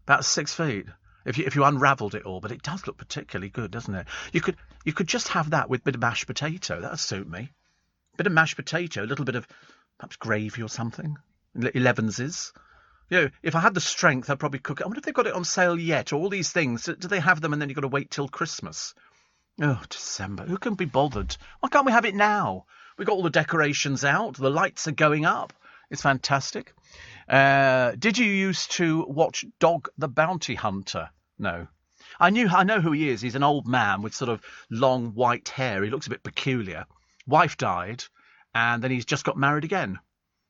about 6 feet. If you unravelled it all, but it does look particularly good, doesn't it? You could just have that with a bit of mashed potato. That'd suit me. A bit of mashed potato, a little bit of perhaps gravy or something. 11's. You know, if I had the strength, I'd probably cook it. I wonder if they've got it on sale yet, or all these things. Do they have them and then you've got to wait till Christmas? Oh, December. Who can be bothered? Why can't we have it now? We've got all the decorations out. The lights are going up. It's fantastic. Did you used to watch Dog the Bounty Hunter? No. I know who he is. He's an old man with sort of long white hair. He looks a bit peculiar. Wife died, and then he's just got married again.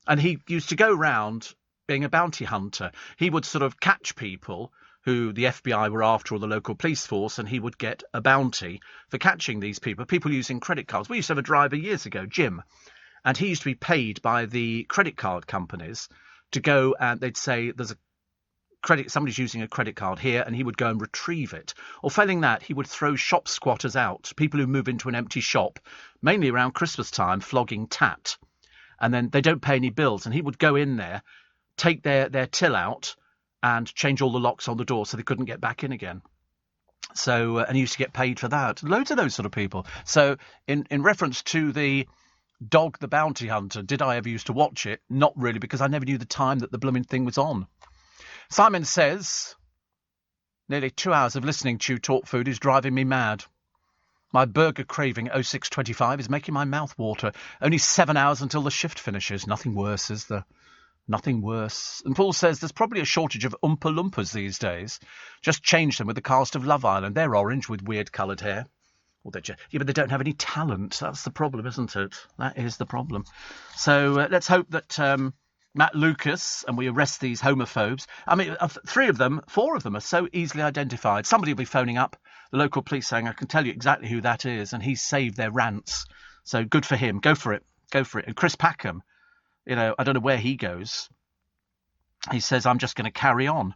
And he used to go round being a bounty hunter. He would sort of catch people who the FBI were after, or the local police force, and he would get a bounty for catching these people using credit cards. We used to have a driver years ago, Jim, and he used to be paid by the credit card companies to go, and they'd say there's somebody's using a credit card here, and he would go and retrieve it. Or failing that, he would throw shop squatters out, people who move into an empty shop, mainly around Christmas time, flogging tat. And then they don't pay any bills, and he would go in there, take their till out and change all the locks on the door so they couldn't get back in again. So, and he used to get paid for that. Loads of those sort of people. So in reference to the Dog the Bounty Hunter, did I ever used to watch it? Not really, because I never knew the time that the blooming thing was on. Simon says, nearly 2 hours of listening to you talk food is driving me mad. My burger craving 0625 is making my mouth water. Only 7 hours until the shift finishes. Nothing worse, is there? Nothing worse. And Paul says there's probably a shortage of Oompa Loompas these days. Just change them with the cast of Love Island. They're orange with weird coloured hair. Or but they don't have any talent. That's the problem, isn't it? That is the problem. So let's hope that Matt Lucas, and we arrest these homophobes. I mean, 4 of them are so easily identified. Somebody will be phoning up the local police saying, I can tell you exactly who that is, and he's saved their rants. So good for him. Go for it. Go for it. And Chris Packham, I don't know where he goes. He says, I'm just going to carry on,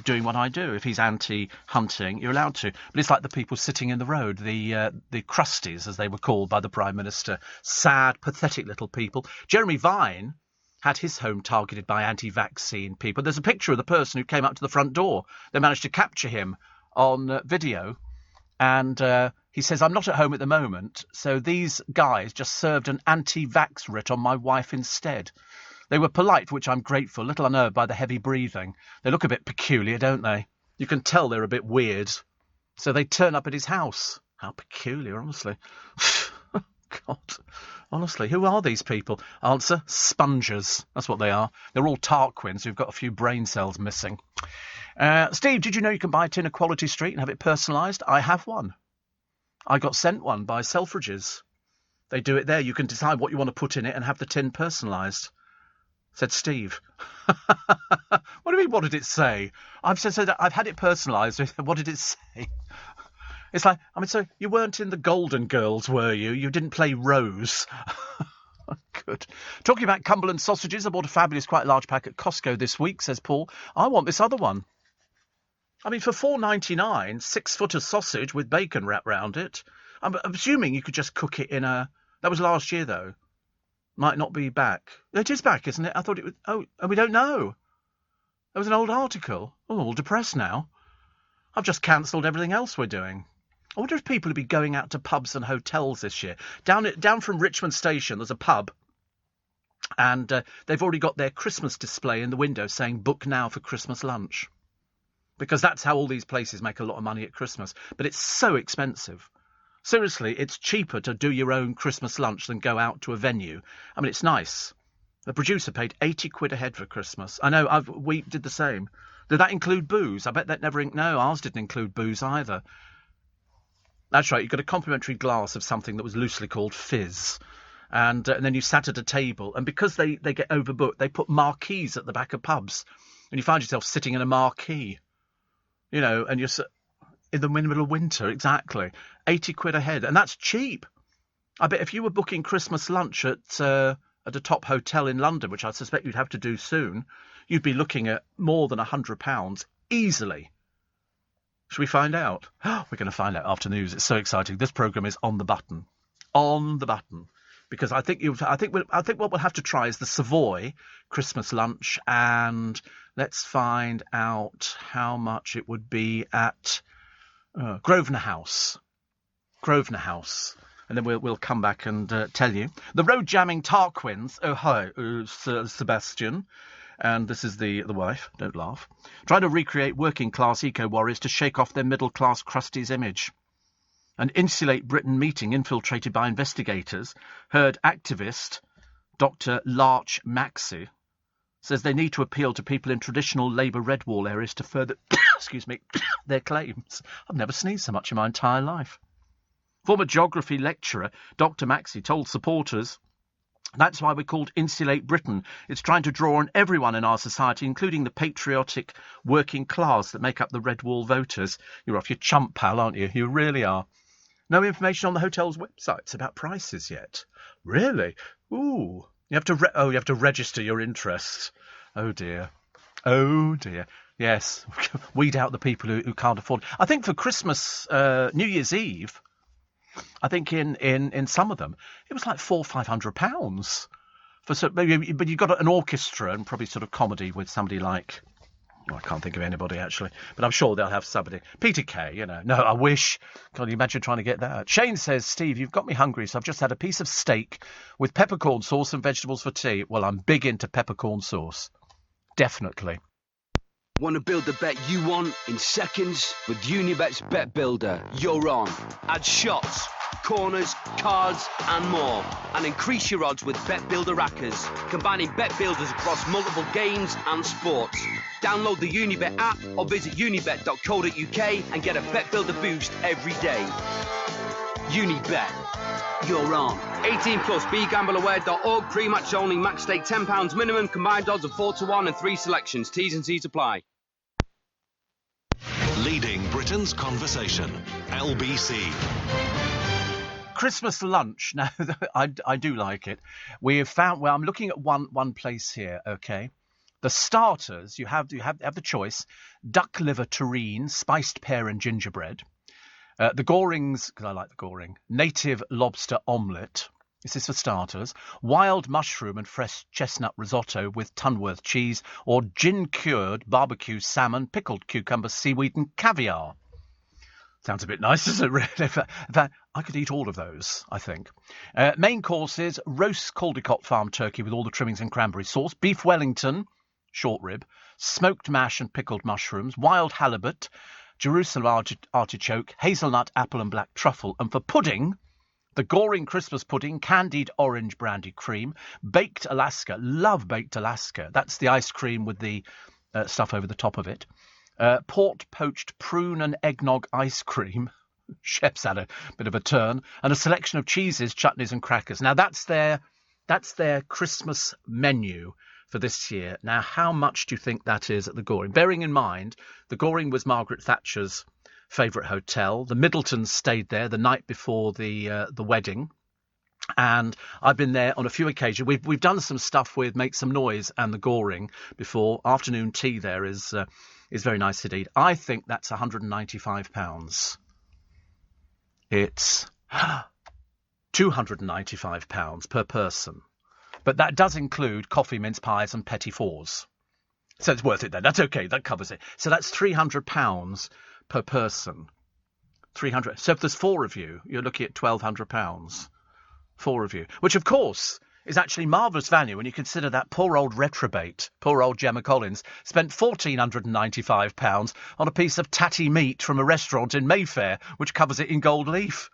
doing what I do. If he's anti-hunting, you're allowed to. But it's like the people sitting in the road, the crusties, as they were called by the Prime Minister. Sad, pathetic little people. Jeremy Vine had his home targeted by anti-vaccine people. There's a picture of the person who came up to the front door. They managed to capture him on video. And he says, I'm not at home at the moment, so these guys just served an anti-vax writ on my wife instead. They were polite, for which I'm grateful, little unnerved by the heavy breathing. They look a bit peculiar, don't they? You can tell they're a bit weird. So they turn up at his house. How peculiar, honestly. God, honestly, who are these people? Answer, spongers. That's what they are. They're all Tarquins who've got a few brain cells missing. Steve, did you know you can buy a tin of Quality Street and have it personalised? I have one. I got sent one by Selfridges. They do it there. You can decide what you want to put in it and have the tin personalised. Said Steve. What do you mean, what did it say? I've said that I've had it personalised. What did it say? It's like, so you weren't in the Golden Girls, were you? You didn't play Rose. Good. Talking about Cumberland sausages, I bought a fabulous, quite large pack at Costco this week, says Paul. I want this other one. For $4.99, 6 foot of sausage with bacon wrapped round it. I'm assuming you could just cook it in a... That was last year, though. Might not be back. It is back, isn't it? I thought it was... Oh, and we don't know. There was an old article. Oh, I'm all depressed now. I've just cancelled everything else we're doing. I wonder if people will be going out to pubs and hotels this year. Down from Richmond Station, there's a pub. And they've already got their Christmas display in the window saying, book now for Christmas lunch. Because that's how all these places make a lot of money at Christmas. But it's so expensive. Seriously, it's cheaper to do your own Christmas lunch than go out to a venue. It's nice. The producer paid 80 quid a head for Christmas. I know, we did the same. Did that include booze? I bet that never... No, ours didn't include booze either. That's right, you got a complimentary glass of something that was loosely called fizz. And then you sat at a table. And because they get overbooked, they put marquees at the back of pubs. And you find yourself sitting in a marquee. And you're in the middle of winter, exactly. 80 quid a head. And that's cheap. I bet if you were booking Christmas lunch at a top hotel in London, which I suspect you'd have to do soon, you'd be looking at more than £100 easily. Should we find out? We're going to find out after news. It's so exciting. This programme is on the button. On the button. Because I think what we'll have to try is the Savoy Christmas lunch, and let's find out how much it would be at Grosvenor House. Grosvenor House. And then we'll come back and tell you. The road jamming Tarquins. Oh, hi, Sir Sebastian. And this is the wife. Don't laugh. Trying to recreate working-class eco-warriors to shake off their middle-class crusties image. An Insulate Britain meeting infiltrated by investigators heard activist Dr. Larch Maxey says they need to appeal to people in traditional Labour red wall areas to further their claims. I've never sneezed so much in my entire life. Former geography lecturer Dr. Maxey told supporters, that's why we're called Insulate Britain. It's trying to draw on everyone in our society, including the patriotic working class that make up the red wall voters. You're off your chump, pal, aren't you? You really are. No information on the hotel's websites about prices yet. Really? Ooh. You have to register your interest. Oh dear. Oh dear. Yes. Weed out the people who can't afford. I think for Christmas, New Year's Eve, I think in some of them it was like £400-500 for but you've got an orchestra and probably sort of comedy with somebody like. Well, I can't think of anybody, actually. But I'm sure they'll have somebody. Peter Kay, No, I wish. Can you imagine trying to get that? Shane says, Steve, you've got me hungry, so I've just had a piece of steak with peppercorn sauce and vegetables for tea. Well, I'm big into peppercorn sauce. Definitely. Want to build the bet you want in seconds? With Unibet's Bet Builder, you're on. Add shots, corners, cards and more. And increase your odds with Bet Builder Rackers, combining bet builders across multiple games and sports. Download the Unibet app or visit unibet.co.uk and get a Bet Builder boost every day. Unibet, you're on. 18 plus, begambleaware.org, pre-match only, max stake £10 minimum, combined odds of 4-1 and 3 selections. T's and C's apply. Leading Britain's conversation. LBC. Christmas lunch. Now, I do like it. We have found. Well, I'm looking at one place here. Okay, the starters. You have the choice: duck liver terrine, spiced pear and gingerbread. The Gorings, because I like the Goring. Native lobster omelette. This is for starters. Wild mushroom and fresh chestnut risotto with Tunworth cheese, or gin-cured barbecue salmon, pickled cucumber, seaweed and caviar. Sounds a bit nice, doesn't it, really? In fact, I could eat all of those, I think. Main courses, roast Caldecott Farm turkey with all the trimmings and cranberry sauce, beef Wellington, short rib, smoked mash and pickled mushrooms, wild halibut, Jerusalem artichoke, hazelnut, apple and black truffle. And for pudding, the Goring Christmas pudding, candied orange brandy cream, baked Alaska. Love baked Alaska. That's the ice cream with the stuff over the top of it. Port poached prune and eggnog ice cream. Chef's had a bit of a turn. And a selection of cheeses, chutneys and crackers. Now, that's their Christmas menu for this year. Now, how much do you think that is at the Goring? Bearing in mind, the Goring was Margaret Thatcher's favourite hotel. The Middletons stayed there the night before the wedding. And I've been there on a few occasions. We've done some stuff with Make Some Noise and the Goring before. Afternoon tea there is very nice indeed. I think that's £195. It's £295 per person. But that does include coffee, mince pies and petit fours. So it's worth it then. That's okay. That covers it. So that's £300 per person. 300. So if there's four of you, you're looking at £1,200. Four of you. Which, of course, is actually marvellous value when you consider that poor old reprobate, poor old Gemma Collins, spent £1,495 on a piece of tatty meat from a restaurant in Mayfair, which covers it in gold leaf.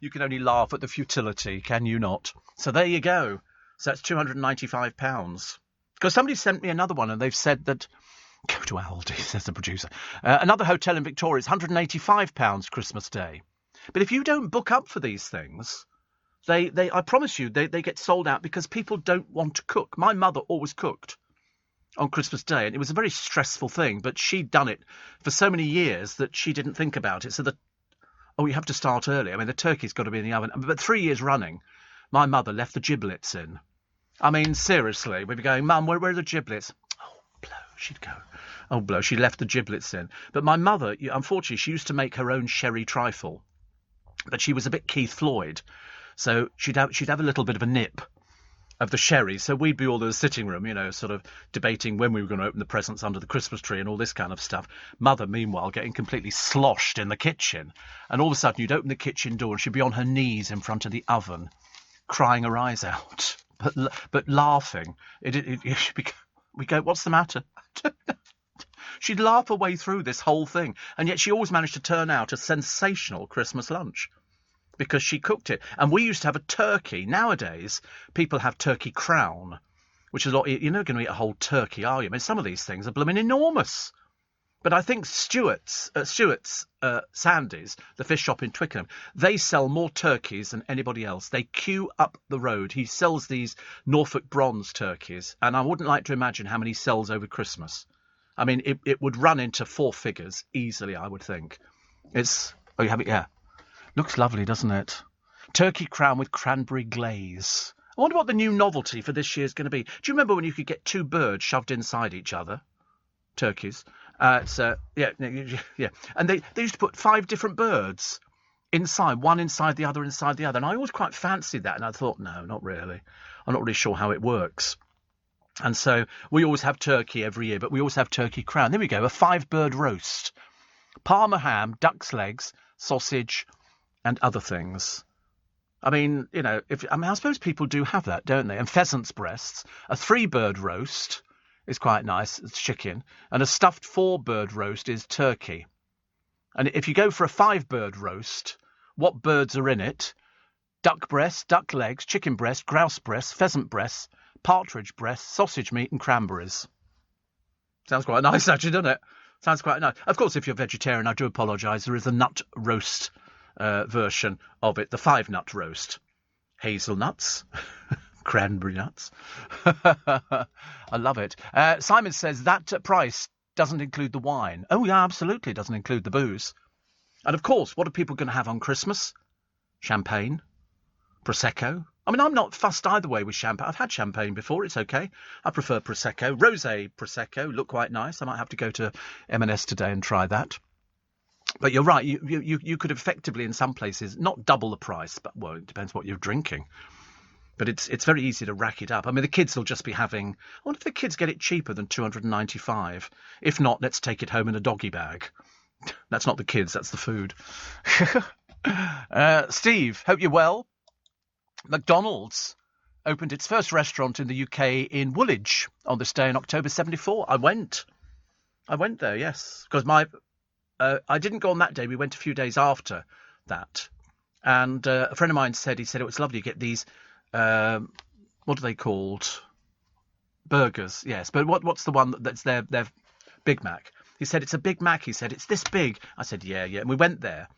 You can only laugh at the futility, can you not? So there you go. So that's £295. Because somebody sent me another one and they've said that... Go to Aldi, says the producer. Another hotel in Victoria is £185 Christmas Day. But if you don't book up for these things, I promise you, they get sold out because people don't want to cook. My mother always cooked on Christmas Day, and it was a very stressful thing, but she'd done it for so many years that she didn't think about it. So you have to start early. I mean, the turkey's got to be in the oven. But 3 years running, my mother left the giblets in. I mean, seriously, we'd be going, Mum, where are the giblets? Oh, blow, she'd go. Oh, blow, she left the giblets in. But my mother, unfortunately, she used to make her own sherry trifle. But she was a bit Keith Floyd. So she'd have a little bit of a nip of the sherry. So we'd be all in the sitting room, sort of debating when we were going to open the presents under the Christmas tree and all this kind of stuff. Mother, meanwhile, getting completely sloshed in the kitchen. And all of a sudden, you'd open the kitchen door and she'd be on her knees in front of the oven, crying her eyes out, but laughing. We go, what's the matter? She'd laugh her way through this whole thing. And yet she always managed to turn out a sensational Christmas lunch. Because she cooked it. And we used to have a turkey. Nowadays, people have turkey crown, which is a lot. You're not going to eat a whole turkey, are you? I mean, some of these things are blooming enormous. But I think Stewart's Sandy's, the fish shop in Twickenham, they sell more turkeys than anybody else. They queue up the road. He sells these Norfolk bronze turkeys, and I wouldn't like to imagine how many he sells over Christmas. I mean, it would run into four figures easily, I would think. You have it, yeah. Looks lovely, doesn't it? Turkey crown with cranberry glaze. I wonder what the new novelty for this year is going to be. Do you remember when you could get two birds shoved inside each other? Turkeys. Yeah. And they used to put 5 different birds inside, one inside the other, And I always quite fancied that. And I thought, no, not really. I'm not really sure how it works. And so we always have turkey every year, but we always have turkey crown. There we go, a 5-bird roast. Parma ham, duck's legs, sausage, and other things. I mean, I suppose people do have that, don't they? And pheasant's breasts, a 3-bird roast. is quite nice. It's chicken. And a stuffed 4-bird roast is turkey. And if you go for a 5-bird roast, what birds are in it? Duck breast, duck legs, chicken breast, grouse breast, pheasant breast, partridge breast, sausage meat and cranberries. Sounds quite nice, actually, doesn't it? Sounds quite nice. Of course, if you're vegetarian, I do apologise. There is a nut roast version of it, the 5-nut roast. Hazelnuts, cranberry nuts. I love it. Simon says that price doesn't include the wine. Oh, yeah, absolutely. It doesn't include the booze. And, of course, what are people going to have on Christmas? Champagne? Prosecco? I mean, I'm not fussed either way with champagne. I've had champagne before. It's okay. I prefer Prosecco. Rosé Prosecco look quite nice. I might have to go to M&S today and try that. But you're right. You could effectively, in some places, not double the price, but, well, it depends what you're drinking. But it's very easy to rack it up. I mean, the kids will just be having... I wonder if the kids get it cheaper than $295. If not, let's take it home in a doggy bag. That's not the kids, that's the food. Steve, hope you're well. McDonald's opened its first restaurant in the UK in Woolwich on this day in October 74. I went there, yes. Because I didn't go on that day. We went a few days after that. And a friend of mine said it was lovely to get these... what are they called? Burgers, yes. But what's the one that's their Big Mac? He said, it's a Big Mac. He said, it's this big. I said, yeah. And we went there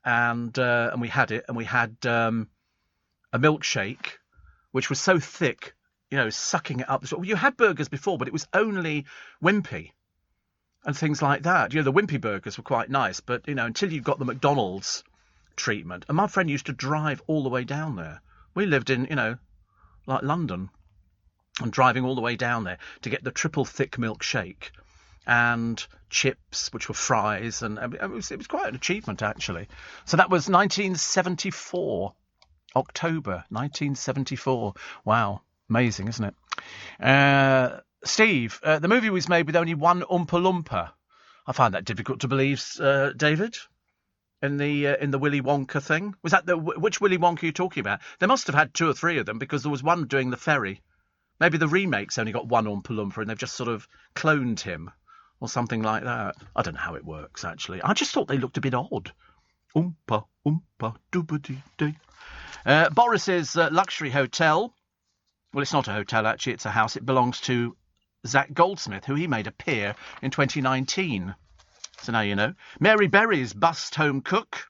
and we had it. And we had a milkshake, which was so thick, sucking it up. You had burgers before, but it was only Wimpy and things like that. The Wimpy burgers were quite nice, but, until you got the McDonald's treatment. And my friend used to drive all the way down there. We lived in, like London, and driving all the way down there to get the triple thick milkshake and chips, which were fries, and it was quite an achievement, actually. So that was 1974, October 1974. Wow, amazing, isn't it? Steve, the movie was made with only one Oompa Loompa. I find that difficult to believe, David. In the Willy Wonka thing? Was that which Willy Wonka are you talking about? They must have had 2 or 3 of them, because there was one doing the ferry. Maybe the remake's only got one Oompa Loompa and they've just sort of cloned him or something like that. I don't know how it works, actually. I just thought they looked a bit odd. Oompa, oompa, doobity-dee. Boris's luxury hotel. Well, it's not a hotel, actually. It's a house. It belongs to Zach Goldsmith, who he made a peer in 2019. So now you know. Mary Berry's bust home cook.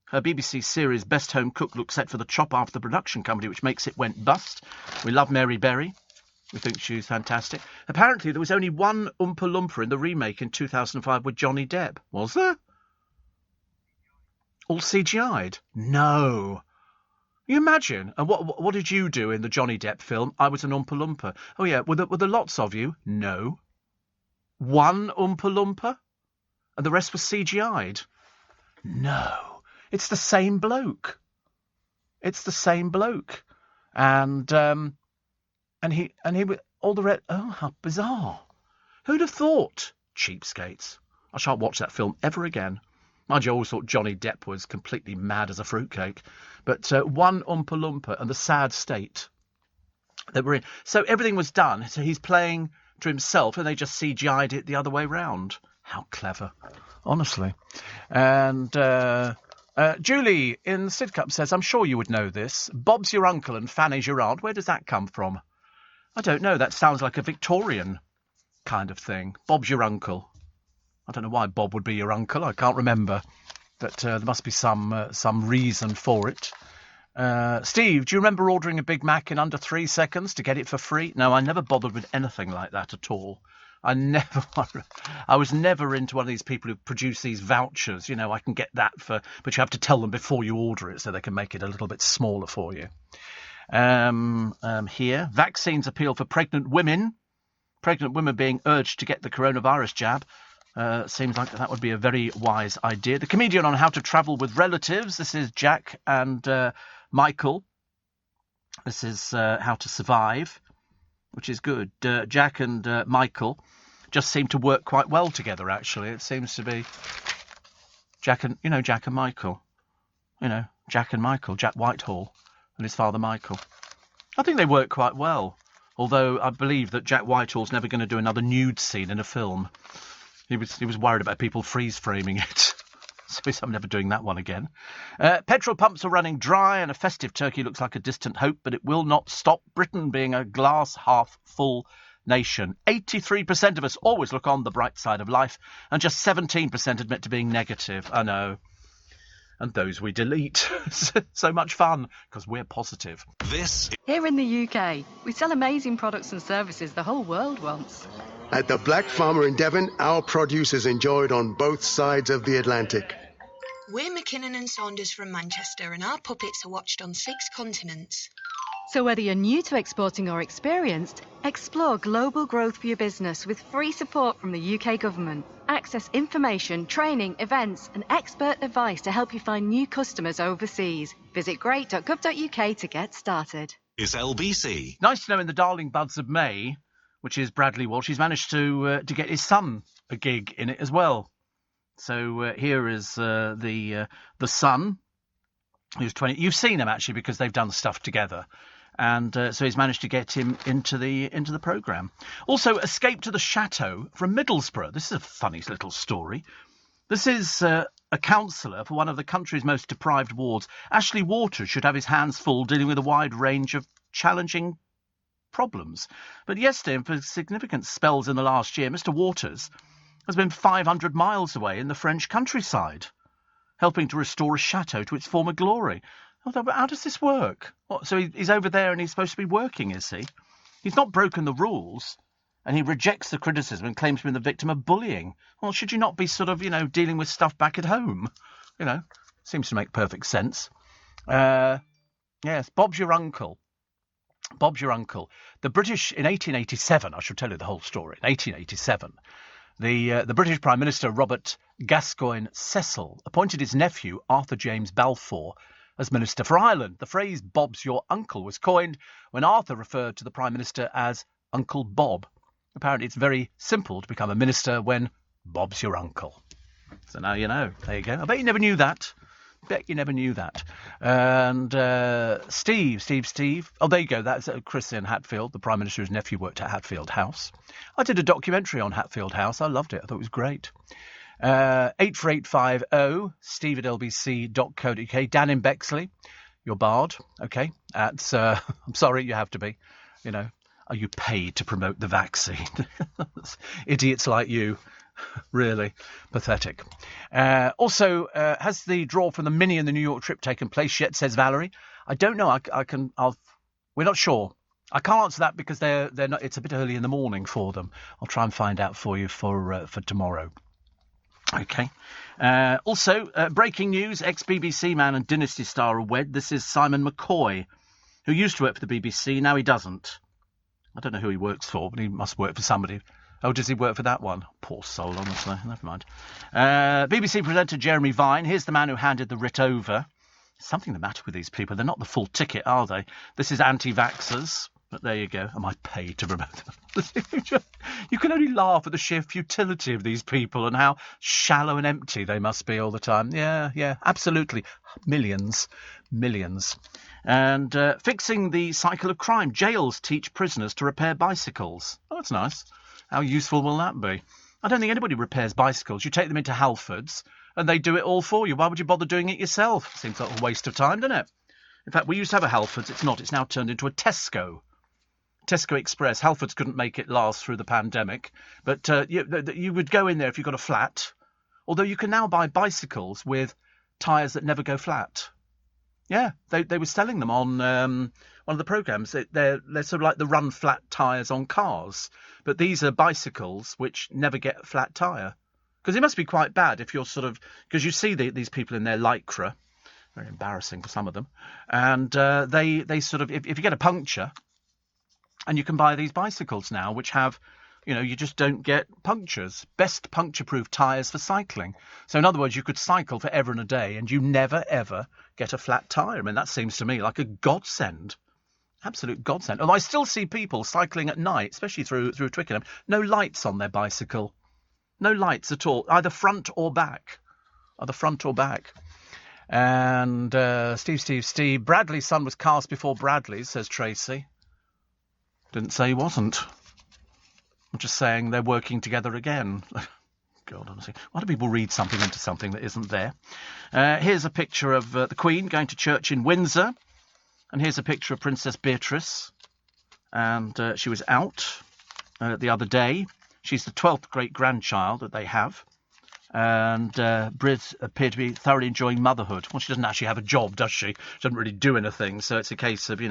Her BBC series Best Home Cook looks set for the chop after the production company, which makes it went bust. We love Mary Berry. We think she's fantastic. Apparently, there was only one Oompa Loompa in the remake in 2005 with Johnny Depp. Was there? All CGI'd? No. You imagine? And what did you do in the Johnny Depp film? I was an Oompa Loompa. Oh, yeah. Were there lots of you? No. One Oompa Loompa? And the rest was CGI'd? No. It's the same bloke. It's the same bloke. And he all the rest. Oh, how bizarre! Who'd have thought? Cheapskates. I shan't watch that film ever again. Mind you, I always thought Johnny Depp was completely mad as a fruitcake. But one Oompa Loompa and the sad state that we're in. So everything was done. So he's playing to himself, and they just CGI'd it the other way round. How clever, honestly. And Julie in the Sidcup says, I'm sure you would know this. Bob's your uncle and Fanny's your aunt. Where does that come from? I don't know. That sounds like a Victorian kind of thing. Bob's your uncle. I don't know why Bob would be your uncle. I can't remember. But there must be some reason for it. Steve, do you remember ordering a Big Mac in under 3 seconds to get it for free? No, I never bothered with anything like that at all. I was never into one of these people who produce these vouchers. I can get that but you have to tell them before you order it so they can make it a little bit smaller for you. Here, vaccines appeal for pregnant women. Pregnant women being urged to get the coronavirus jab. Seems like that would be a very wise idea. The comedian on how to travel with relatives. This is Jack and Michael. This is how to survive, which is good. Jack and Michael just seem to work quite well together, actually. It seems to be Jack and Michael. Jack and Michael, Jack Whitehall and his father Michael. I think they work quite well. Although I believe that Jack Whitehall's never going to do another nude scene in a film. He was worried about people freeze-framing it. So I'm never doing that one again. Petrol pumps are running dry and a festive turkey looks like a distant hope, but it will not stop Britain being a glass-half-full nation. 83% of us always look on the bright side of life, and just 17% admit to being negative. I know. And those we delete. So much fun, because we're positive. Here in the UK, we sell amazing products and services the whole world wants. At the Black Farmer in Devon, our produce is enjoyed on both sides of the Atlantic. We're McKinnon and Saunders from Manchester, and our puppets are watched on 6 continents. So whether you're new to exporting or experienced, explore global growth for your business with free support from the UK government. Access information, training, events and expert advice to help you find new customers overseas. Visit great.gov.uk to get started. Is LBC. Nice to know in the darling buds of May, which is Bradley Walsh, he's managed to get his son a gig in it as well. So here is the son, who's 20. You've seen him actually because they've done stuff together, and so he's managed to get him into the programme. Also, Escape to the Chateau from Middlesbrough. This is a funny little story. This is a councillor for one of the country's most deprived wards. Ashley Waters should have his hands full dealing with a wide range of challenging problems. But yesterday, and for significant spells in the last year, Mr. Waters has been 500 miles away in the French countryside, helping to restore a chateau to its former glory. Although, how does this work? What, so he's over there and he's supposed to be working, is he? He's not broken the rules, and he rejects the criticism and claims to be the victim of bullying. Well, should you not be sort of, dealing with stuff back at home? Seems to make perfect sense. Yes, Bob's your uncle. Bob's your uncle. The British, in 1887, I should tell you the whole story, in 1887, the British Prime Minister, Robert Gascoigne Cecil, appointed his nephew, Arthur James Balfour, as Minister for Ireland. The phrase Bob's your uncle was coined when Arthur referred to the Prime Minister as Uncle Bob. Apparently it's very simple to become a minister when Bob's your uncle. So now you know. There you go. I bet you never knew that. And Steve. Oh, there you go. That's Christian Hatfield, the Prime Minister's nephew, worked at Hatfield House. I did a documentary on Hatfield House. I loved it. I thought it was great. 84850 steve@lbc.co.uk. Dan in Bexley, your bard. Okay. That's, I'm sorry, you have to be. Are you paid to promote the vaccine? Idiots like you. Really pathetic. Also, has the draw from the Mini and the New York trip taken place yet, says Valerie? I don't know. We're not sure. I can't answer that because they're not. It's a bit early in the morning for them. I'll try and find out for you for tomorrow. Okay. Also, breaking news: ex-BBC man and Dynasty star are wed. This is Simon McCoy, who used to work for the BBC. Now he doesn't. I don't know who he works for, but he must work for somebody. Oh, does he work for that one? Poor soul, honestly. Never mind. BBC presenter Jeremy Vine. Here's the man who handed the writ over. Something the matter with these people. They're not the full ticket, are they? This is anti-vaxxers. But there you go. Am I paid to promote them? You can only laugh at the sheer futility of these people and how shallow and empty they must be all the time. Yeah, absolutely. Millions. And fixing the cycle of crime. Jails teach prisoners to repair bicycles. Oh, that's nice. How useful will that be? I don't think anybody repairs bicycles. You take them into Halfords and they do it all for you. Why would you bother doing it yourself? Seems like a waste of time, doesn't it? In fact, we used to have a Halfords. It's not. It's now turned into a Tesco. Tesco Express. Halfords couldn't make it last through the pandemic. But you would go in there if you got a flat. Although you can now buy bicycles with tyres that never go flat. Yeah, they were selling them on one of the programmes. They're sort of like the run flat tyres on cars. But these are bicycles which never get a flat tyre. Because it must be quite bad if you're sort of... Because you see these people in their Lycra. Very embarrassing for some of them. And they sort of... If you get a puncture, and you can buy these bicycles now which have... you just don't get punctures. Best puncture-proof tyres for cycling. So in other words, you could cycle forever and a day and you never, ever get a flat tyre. I mean, that seems to me like a godsend. Absolute godsend. And I still see people cycling at night, especially through Twickenham, no lights on their bicycle. No lights at all, either front or back. And Steve. Bradley's son was cast before Bradley's, says Tracy. Didn't say he wasn't. I'm just saying they're working together again. God, honestly. Why do people read something into something that isn't there? Here's a picture of the Queen going to church in Windsor. And here's a picture of Princess Beatrice. And she was out the other day. She's the 12th great-grandchild that they have. And Brit appeared to be thoroughly enjoying motherhood. Well, she doesn't actually have a job, does she? She doesn't really do anything. So it's a case of,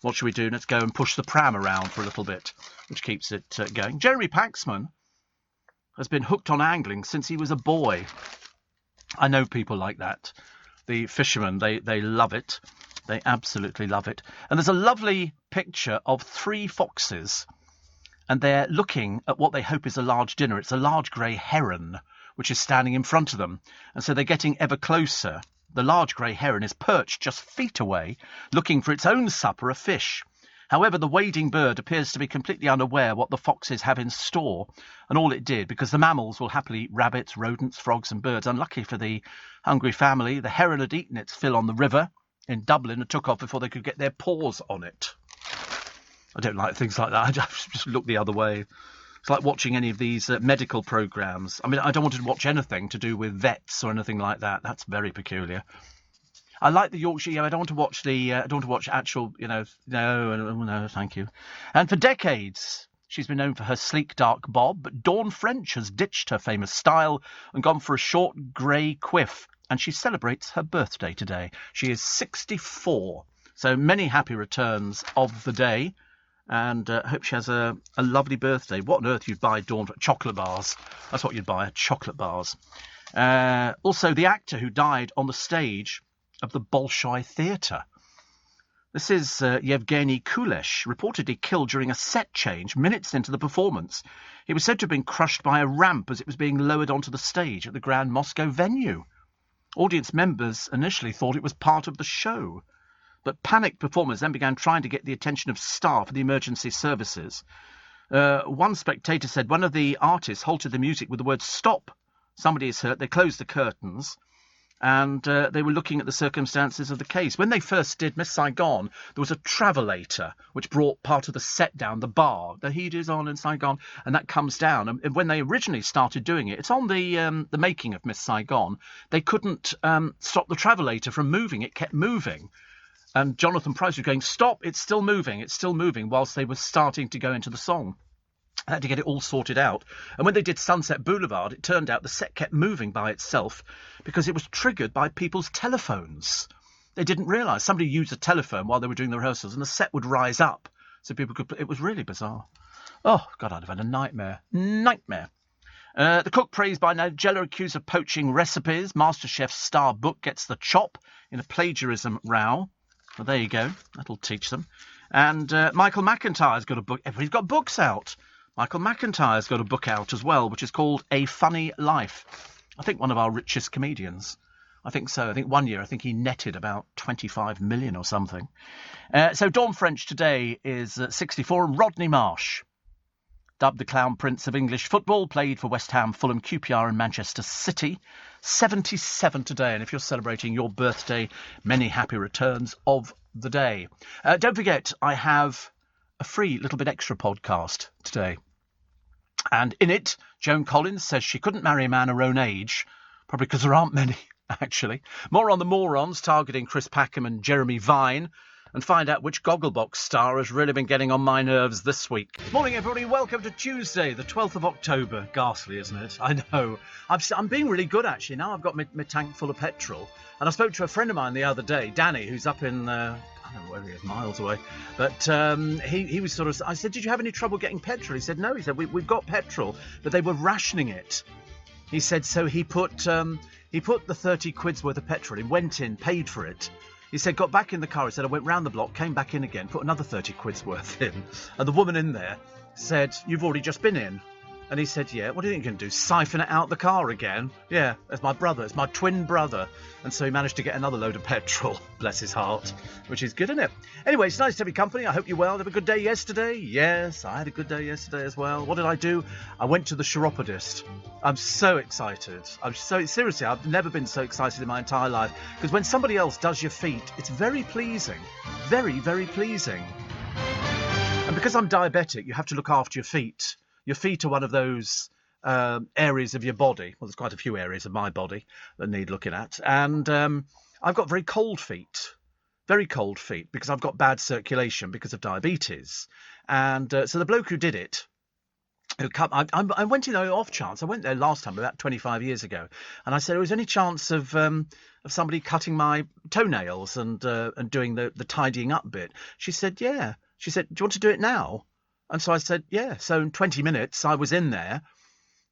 what should we do? Let's go and push the pram around for a little bit, which keeps it going. Jeremy Paxman has been hooked on angling since he was a boy. I know people like that. The fishermen, they love it. They absolutely love it. And there's a lovely picture of 3 foxes. And they're looking at what they hope is a large dinner. It's a large grey heron, which is standing in front of them. And so they're getting ever closer. The large grey heron is perched just feet away, looking for its own supper of fish. However, the wading bird appears to be completely unaware what the foxes have in store, and all it did, because the mammals will happily eat rabbits, rodents, frogs and birds. Unlucky for the hungry family, the heron had eaten its fill on the river in Dublin and took off before they could get their paws on it. I don't like things like that. I just look the other way. It's like watching any of these medical programmes. I mean, I don't want to watch anything to do with vets or anything like that. That's very peculiar. I like the Yorkshire. I don't want to watch I don't want to watch actual. No, thank you. And for decades, she's been known for her sleek, dark bob. But Dawn French has ditched her famous style and gone for a short grey quiff. And she celebrates her birthday today. She is 64. So many happy returns of the day. And hope she has a lovely birthday. What on earth you'd buy, Dawn? Chocolate bars. That's what you'd buy, chocolate bars. Also, the actor who died on the stage of the Bolshoi Theatre. This is Yevgeny Kulesh, reportedly killed during a set change minutes into the performance. He was said to have been crushed by a ramp as it was being lowered onto the stage at the Grand Moscow venue. Audience members initially thought it was part of the show, but panicked performers then began trying to get the attention of staff and the emergency services. One spectator said one of the artists halted the music with the word "stop." Somebody is hurt. They closed the curtains. And they were looking at the circumstances of the case. When they first did Miss Saigon, there was a travelator which brought part of the set down, the bar. The heat is on in Saigon, and that comes down. And when they originally started doing it, it's on the making of Miss Saigon, they couldn't stop the travelator from moving. It kept moving. And Jonathan Pryce was going, "Stop, it's still moving, whilst they were starting to go into the song. I had to get it all sorted out. And when they did Sunset Boulevard, it turned out the set kept moving by itself because it was triggered by people's telephones. They didn't realise. Somebody used a telephone while they were doing the rehearsals and the set would rise up so people could... It was really bizarre. Oh, God, I'd have had a nightmare. The cook praised by Nigella accused of poaching recipes. MasterChef's star book gets the chop in a plagiarism row. Well, there you go. That'll teach them. And Michael McIntyre's got a book. Everybody's got books out. Michael McIntyre's got a book out as well, which is called A Funny Life. I think one of our richest comedians. I think so. I think one year, he netted about 25 million or something. So Dawn French today is 64, and Rodney Marsh, dubbed the Clown Prince of English football, played for West Ham, Fulham, QPR and Manchester City. 77 today, and if you're celebrating your birthday, many happy returns of the day. Don't forget, I have a free little bit extra podcast today. And in it, Joan Collins says she couldn't marry a man her own age, probably because there aren't many, actually. More on the morons targeting Chris Packham and Jeremy Vine, and find out which Gogglebox star has really been getting on my nerves this week. Morning, everybody. Welcome to Tuesday, the 12th of October. Ghastly, isn't it? I know. I'm being really good, actually. Now I've got my tank full of petrol. And I spoke to a friend of mine the other day, Danny, who's up in... I don't know where he is, miles away. But he was sort of... I said, did you have any trouble getting petrol? He said, no. He said, we've got petrol, but they were rationing it. He said, so he put the 30 quid's worth of petrol. He went in, paid for it. He said, got back in the car. He said, I went round the block, came back in again, put another 30 quid's worth in. And the woman in there said, you've already just been in. And he said, yeah, what do you think you can do? Siphon it out the car again? Yeah, it's my brother. It's my twin brother. And so he managed to get another load of petrol, bless his heart, which is good, isn't it? Anyway, it's nice to have your company. I hope you're well. Have a good day yesterday? Yes, I had a good day yesterday as well. What did I do? I went to the chiropodist. I'm so excited. Seriously, I've never been so excited in my entire life. Because when somebody else does your feet, it's very pleasing. Very, very pleasing. And because I'm diabetic, you have to look after your feet. Your feet are one of those areas of your body. Well, there's quite a few areas of my body that need looking at. And I've got very cold feet, because I've got bad circulation because of diabetes. And so the bloke who did it, I went in there off chance. I went there last time, about 25 years ago, and I said, "Was there any chance of somebody cutting my toenails and doing the tidying up bit?" She said, "Yeah." She said, "Do you want to do it now?" And so I said, "Yeah." So in 20 minutes, I was in there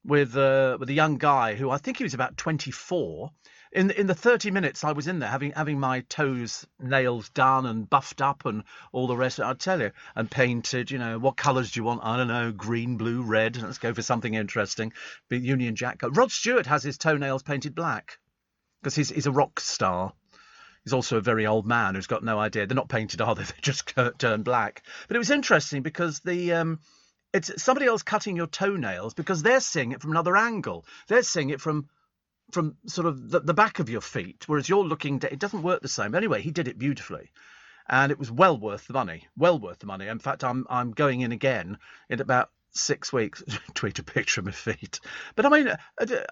with a young guy who I think he was about 24. In the 30 minutes I was in there having my nails done and buffed up and all the rest, I'll tell you, and painted, what colours do you want? I don't know, green, blue, red. Let's go for something interesting. Big Union Jack. Rod Stewart has his toenails painted black because he's a rock star. He's also a very old man who's got no idea. They're not painted, are they? They just turn black. But it was interesting because it's somebody else cutting your toenails because they're seeing it from another angle. They're seeing it from sort of the back of your feet, whereas you're looking it doesn't work the same. Anyway, he did it beautifully, and it was well worth the money. In fact, I'm going in again in about 6 weeks. Tweet a picture of my feet. But I mean,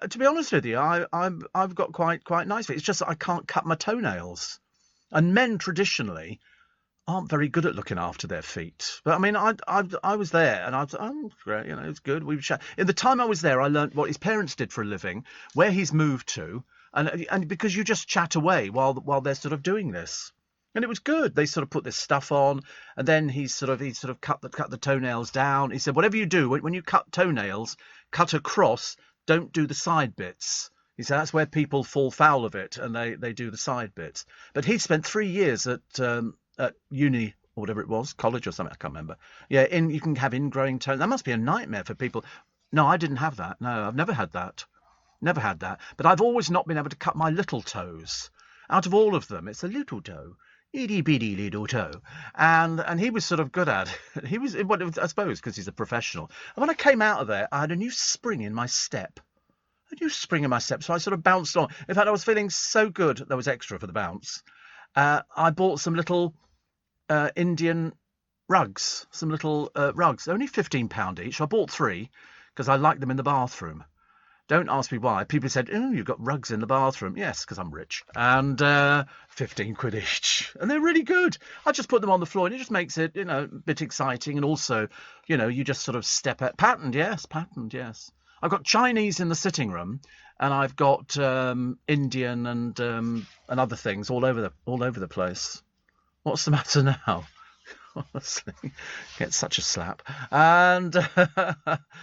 to be honest with you, I've got quite nice feet. It's just that I can't cut my toenails, and men traditionally aren't very good at looking after their feet. But I mean, I was there, and I was, oh, great, it's good. In the time I was there, I learnt what his parents did for a living, where he's moved to, and because you just chat away while they're sort of doing this, and it was good. They sort of put this stuff on, and then he sort of cut the toenails down. He said, whatever you do when you cut toenails, cut across. Don't do the side bits. He said that's where people fall foul of it, and they do the side bits. But he spent 3 years at uni or whatever it was, college or something, I can't remember. Yeah, you can have ingrowing toes. That must be a nightmare for people. No, I didn't have that. No, I've never had that. But I've always not been able to cut my little toes. Out of all of them, it's a little toe. Itty bitty little toe. And he was sort of good at it. He was, I suppose, because he's a professional. And when I came out of there, I had a new spring in my step. So I sort of bounced on. In fact, I was feeling so good, there was extra for the bounce. I bought some little Indian rugs, rugs, only £15 each. I bought 3 because I like them in the bathroom. Don't ask me why. People said, "Oh, you've got rugs in the bathroom." Yes, because I'm rich. And 15 quid each. And they're really good. I just put them on the floor and it just makes it, a bit exciting. And also, you just sort of step at patterned, yes. I've got Chinese in the sitting room, and I've got Indian and other things all over the place. What's the matter now? Honestly, get such a slap. And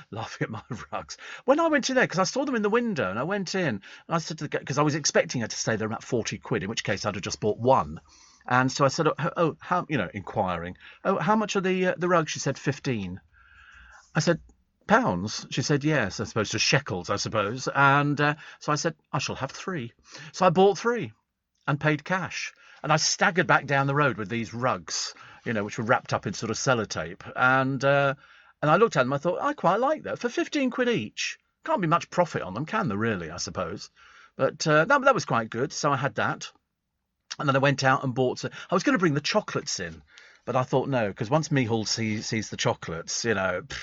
laughing at my rugs. When I went in there, because I saw them in the window, and I went in, and I said to the guy, because I was expecting her to say they're about 40 quid, in which case I'd have just bought one. And so I said, "Oh, how?" Inquiring. "Oh, how much are the rugs?" She said 15. I said, "Pounds?" She said, "Yes, I suppose to shekels, I suppose." And so I said, "I shall have 3." So I bought 3 and paid cash. And I staggered back down the road with these rugs, which were wrapped up in sort of sellotape. And I looked at them, I thought, I quite like that. For 15 quid each. Can't be much profit on them, can there, really, I suppose? But that was quite good. So I had that. And then I went out and bought... I was going to bring the chocolates in. But I thought, no, because once Mihal sees the chocolates, And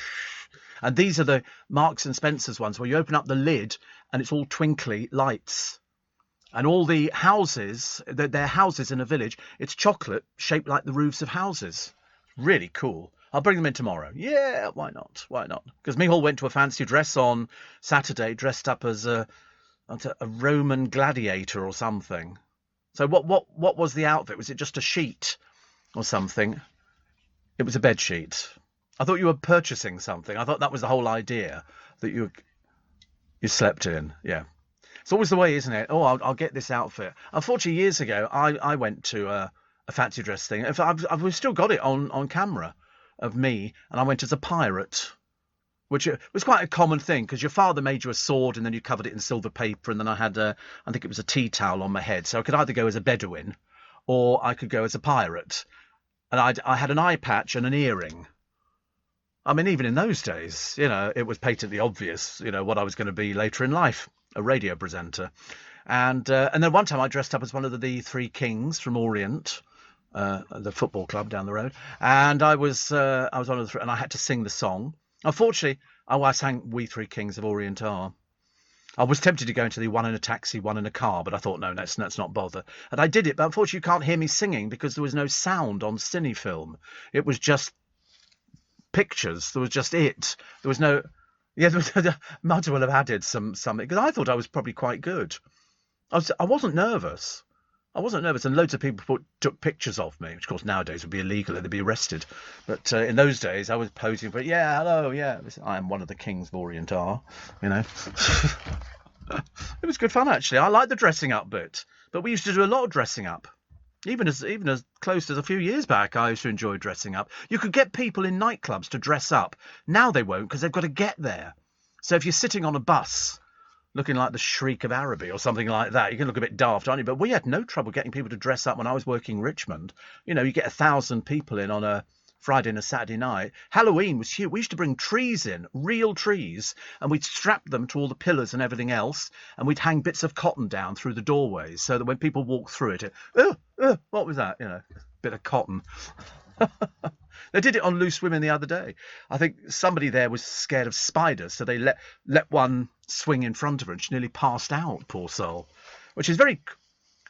these are the Marks and Spencer's ones where you open up the lid and it's all twinkly lights. And all the houses, they're houses in a village, it's chocolate shaped like the roofs of houses. Really cool. I'll bring them in tomorrow. Yeah, why not? Because Mihal went to a fancy dress on Saturday, dressed up as a Roman gladiator or something. So what was the outfit? Was it just a sheet or something? It was a bed sheet. I thought you were purchasing something. I thought that was the whole idea, that you slept in. Yeah. It's always the way, isn't it? Oh, I'll get this outfit. Unfortunately, years ago, I went to a fancy dress thing. In fact, we've still got it on camera of me, and I went as a pirate, which was quite a common thing because your father made you a sword and then you covered it in silver paper, and then I had I think it was a tea towel on my head. So I could either go as a Bedouin or I could go as a pirate. And I had an eye patch and an earring. I mean, even in those days, it was patently obvious, what I was going to be later in life. A radio presenter. And then one time I dressed up as one of the 3 kings from Orient. the football club down the road, and I was on and I had to sing the song. Unfortunately, I sang "We Three Kings of Orient Are." I was tempted to go into the one in a taxi, one in a car, but I thought, no, let's not bother. And I did it, but unfortunately you can't hear me singing because there was no sound on Cinefilm. It was just pictures. There was just it. There was no... Yeah, might as well have added something, because I thought I was probably quite good. I wasn't nervous. And loads of people took pictures of me, which of course nowadays would be illegal and they'd be arrested. But in those days I was posing for, yeah, hello, yeah, I am one of the kings of Orient Are, you know. It was good fun, actually. I like the dressing up bit. But we used to do a lot of dressing up. Even as close as a few years back, I used to enjoy dressing up. You could get people in nightclubs to dress up. Now they won't, because they've got to get there. So if you're sitting on a bus looking like the Shriek of Araby or something like that, you can look a bit daft, aren't you? But we had no trouble getting people to dress up when I was working Richmond. You know, you get 1,000 people in on a Friday and a Saturday night. Halloween was huge. We used to bring trees in, real trees, and we'd strap them to all the pillars and everything else, and we'd hang bits of cotton down through the doorways so that when people walked through it, what was that? You know, a bit of cotton. They did it on Loose Women the other day. I think somebody there was scared of spiders, so they let one swing in front of her, and she nearly passed out, poor soul. Which is very...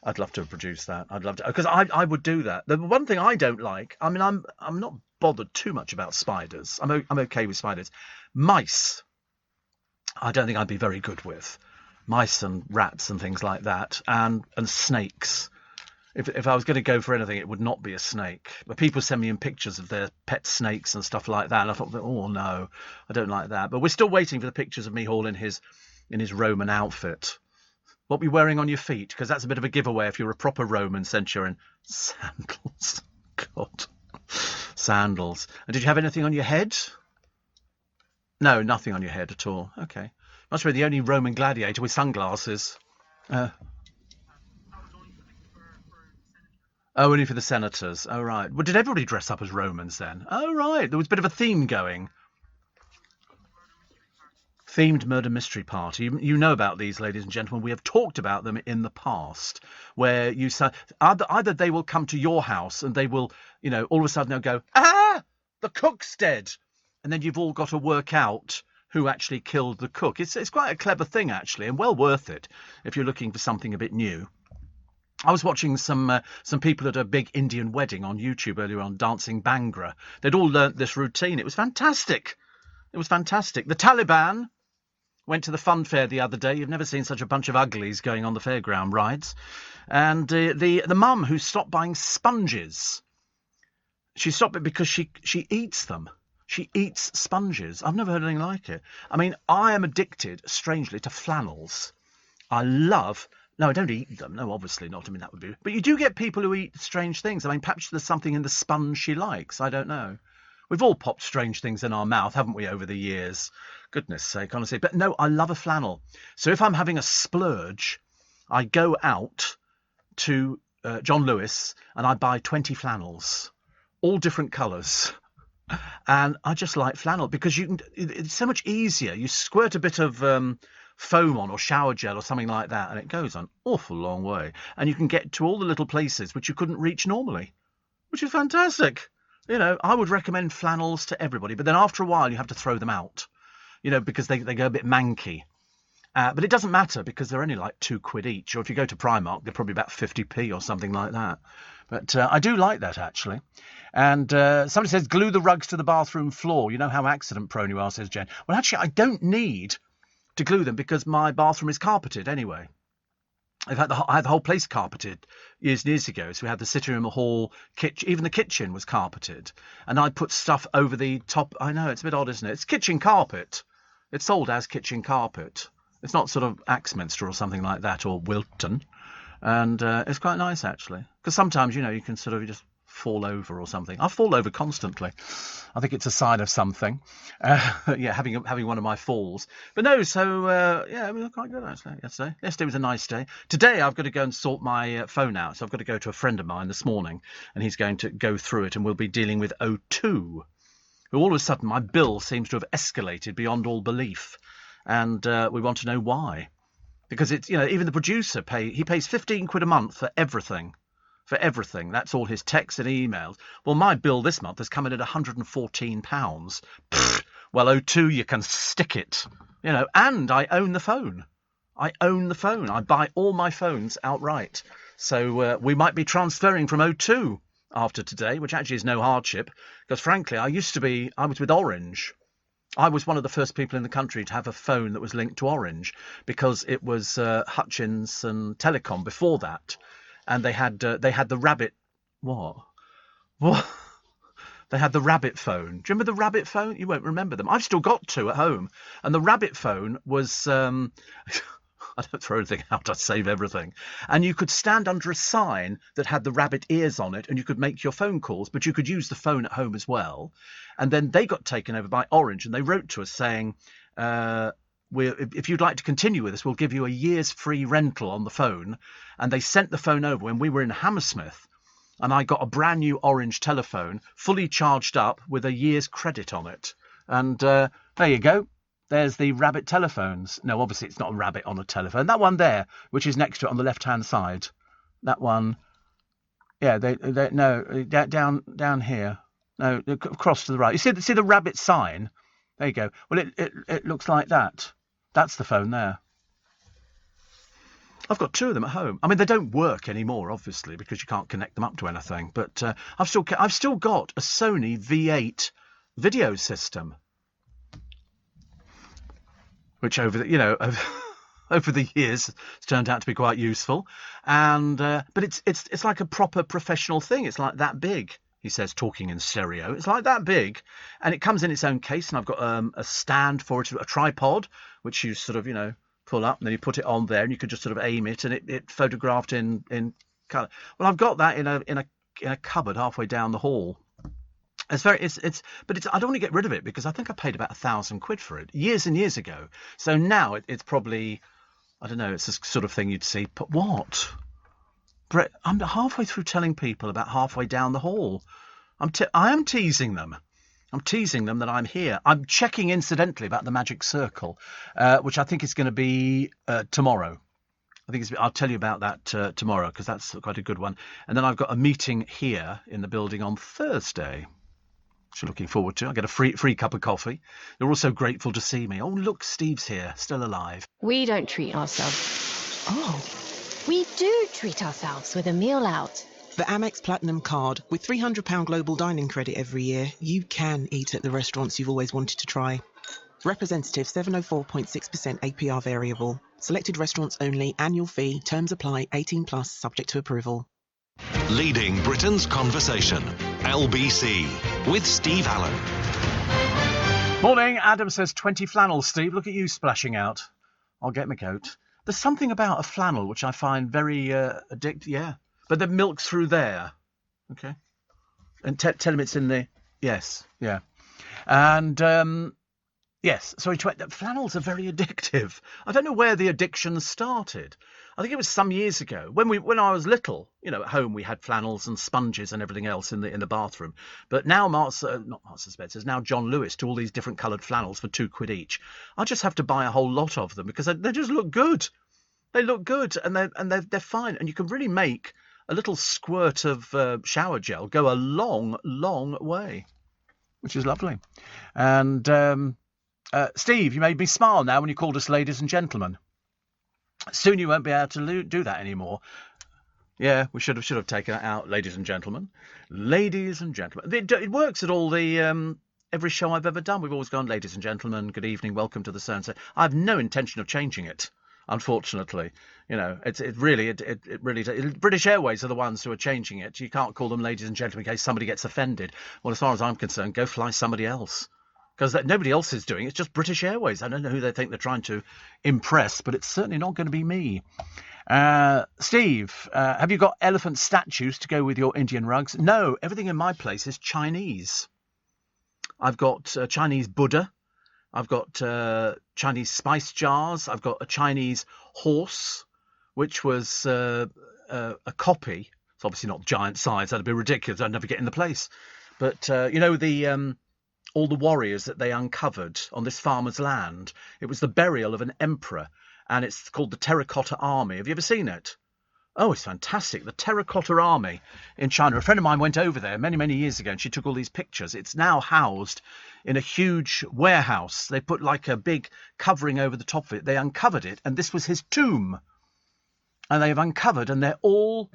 I'd love to have produced that. I'd love to, because I would do that. The one thing I don't like, I mean, I'm not bothered too much about spiders. I'm okay with spiders. Mice, I don't think I'd be very good with. Mice and rats and things like that, and snakes. If I was going to go for anything, it would not be a snake. But people send me in pictures of their pet snakes and stuff like that, and I thought, oh no, I don't like that. But we're still waiting for the pictures of me all in his Roman outfit. What are you wearing on your feet? Because that's a bit of a giveaway if you're a proper Roman, since you're in sandals. God, sandals. And did you have anything on your head? No, nothing on your head at all. Okay, must be the only Roman gladiator with sunglasses. Oh, only for the senators. Oh, right. Well, did everybody dress up as Romans then? Oh, right. There was a bit of a theme going. Themed murder mystery party. You know about these, ladies and gentlemen. We have talked about them in the past, where you say either they will come to your house and they will, you know, all of a sudden they'll go, the cook's dead. And then you've all got to work out who actually killed the cook. It's quite a clever thing, actually, and well worth it if you're looking for something a bit new. I was watching some people at a big Indian wedding on YouTube earlier on, Dancing Bhangra. They'd all learnt this routine. It was fantastic. The Taliban went to the fun fair the other day. You've never seen such a bunch of uglies going on the fairground rides. And the mum who stopped buying sponges, she stopped it because she eats them. She eats sponges. I've never heard anything like it. I mean, I am addicted, strangely, to flannels. No, I don't eat them. No, obviously not. I mean, that would be... But you do get people who eat strange things. I mean, perhaps there's something in the sponge she likes. I don't know. We've all popped strange things in our mouth, haven't we, over the years? Goodness sake, honestly. But no, I love a flannel. So if I'm having a splurge, I go out to John Lewis and I buy 20 flannels, all different colours. And I just like flannel because it's so much easier. You squirt a bit of... foam on or shower gel or something like that, and it goes an awful long way, and you can get to all the little places which you couldn't reach normally, which is fantastic. You know, I would recommend flannels to everybody, but then after a while you have to throw them out, you know, because they go a bit manky. But it doesn't matter because they're only like £2 each, or if you go to Primark they're probably about 50p or something like that. But I do like that, actually. And somebody says glue the rugs to the bathroom floor. You know how accident prone you are, says Jen. Well, actually I don't need to glue them because my bathroom is carpeted anyway. I had the whole place carpeted years and years ago. So we had the sitting room, the hall, kitchen, even the kitchen was carpeted. And I put stuff over the top. I know, it's a bit odd, isn't it? It's kitchen carpet. It's sold as kitchen carpet. It's not sort of Axminster or something like that, or Wilton. And it's quite nice, actually. Because sometimes, you know, you can sort of just fall over or something. I fall over constantly. I think it's a sign of something. Yeah, having one of my falls. But no, so yeah, it was quite good actually yesterday. Yesterday was a nice day. Today I've got to go and sort my phone out. So I've got to go to a friend of mine this morning, and he's going to go through it, and we'll be dealing with O2. All of a sudden, my bill seems to have escalated beyond all belief, and we want to know why. Because it's, you know, even the producer pays £15 a month for everything. for everything. That's all his texts and emails. Well, my bill this month has come in at £114. Well, O2, you can stick it. And I own the phone. I buy all my phones outright. So we might be transferring from O2 after today, which actually is no hardship, because frankly, I was with Orange. I was one of the first people in the country to have a phone that was linked to Orange, because it was Hutchins and Telecom before that. And they had the Rabbit. What? They had the Rabbit phone. Do you remember the Rabbit phone? You won't remember them. I've still got two at home. And the Rabbit phone was... I don't throw anything out. I save everything. And you could stand under a sign that had the rabbit ears on it, and you could make your phone calls, but you could use the phone at home as well. And then they got taken over by Orange, and they wrote to us saying... if you'd like to continue with us, we'll give you a year's free rental on the phone. And they sent the phone over when we were in Hammersmith, and I got a brand new Orange telephone, fully charged up with a year's credit on it. And there you go. There's the Rabbit telephones. No, obviously it's not a rabbit on a telephone. That one there, which is next to it on the left-hand side. That one. Yeah, down here. No, across to the right. You see the Rabbit sign? There you go. Well, it looks like that. That's the phone there. I've got two of them at home. I mean, they don't work anymore, obviously, because you can't connect them up to anything. But I've still got a Sony V8 video system, which over the years has turned out to be quite useful. And but it's like a proper professional thing. It's like that big. He says, talking in stereo. It's like that big, and it comes in its own case, and I've got a stand for it, a tripod, which you sort of, pull up, and then you put it on there, and you could just sort of aim it, and it photographed in colour. Well, I've got that in a cupboard halfway down the hall. But I don't want to get rid of it, because I think I paid about £1,000 for it years and years ago. So now it's probably, I don't know, it's the sort of thing you'd see. But what? Brett, I'm halfway through telling people about halfway down the hall. I am teasing them. I'm teasing them that I'm here. I'm checking incidentally about the Magic Circle, which I think is going to be tomorrow. I'll tell you about that tomorrow, because that's quite a good one. And then I've got a meeting here in the building on Thursday, which I'm looking forward to. I get a free cup of coffee. They're also grateful to see me. Oh, look, Steve's here, still alive. We don't treat ourselves. Oh. We do treat ourselves with a meal out. The Amex Platinum card. With £300 global dining credit every year, you can eat at the restaurants you've always wanted to try. Representative 704.6% APR variable. Selected restaurants only. Annual fee. Terms apply. 18+, subject to approval. Leading Britain's conversation. LBC with Steve Allen. Morning. Adam says 20 flannels, Steve. Look at you splashing out. I'll get my coat. There's something about a flannel which I find very addictive. Yeah. But the milk's through there. Okay. And tell him it's in the... Yes. Yeah. And, yes. Sorry, flannels are very addictive. I don't know where the addiction started. I think it was some years ago. When I was little, at home we had flannels and sponges and everything else in the bathroom. But now not Marks and Spencer's, now John Lewis, do all these different coloured flannels for £2 each. I just have to buy a whole lot of them because they just look good. They look good and they're fine. And you can really make a little squirt of shower gel go a long, long way, which is lovely. And Steve, you made me smile now when you called us ladies and gentlemen. Soon you won't be able to do that anymore. Yeah, we should have taken that out, ladies and gentlemen. Ladies and gentlemen. It works at all the every show I've ever done. We've always gone, ladies and gentlemen, good evening, welcome to the so-and-so. I have no intention of changing it, unfortunately. It really British Airways are the ones who are changing it. You can't call them ladies and gentlemen in case somebody gets offended. Well, as far as I'm concerned, go fly somebody else. Because nobody else is doing it. It's just British Airways. I don't know who they think they're trying to impress, but it's certainly not going to be me. Steve, have you got elephant statues to go with your Indian rugs? No, everything in my place is Chinese. I've got Chinese Buddha. I've got Chinese spice jars. I've got a Chinese horse, which was a copy. It's obviously not giant size. That'd be ridiculous. I'd never get in the place. But, all the warriors that they uncovered on this farmer's land. It was the burial of an emperor, and it's called the Terracotta Army. Have you ever seen it? Oh, it's fantastic. The Terracotta Army in China. A friend of mine went over there many, many years ago and she took all these pictures. It's now housed in a huge warehouse. They put like a big covering over the top of it. They uncovered it and this was his tomb. And they've uncovered and they're all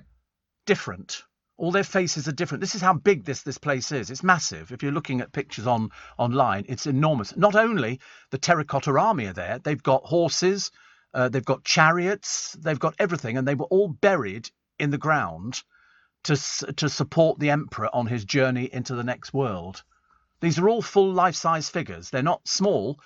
different. All their faces are different. This is how big this place is. It's massive. If you're looking at pictures online, it's enormous. Not only the Terracotta Army are there, they've got horses, they've got chariots, they've got everything, and they were all buried in the ground to support the emperor on his journey into the next world. These are all full life-size figures. They're not small.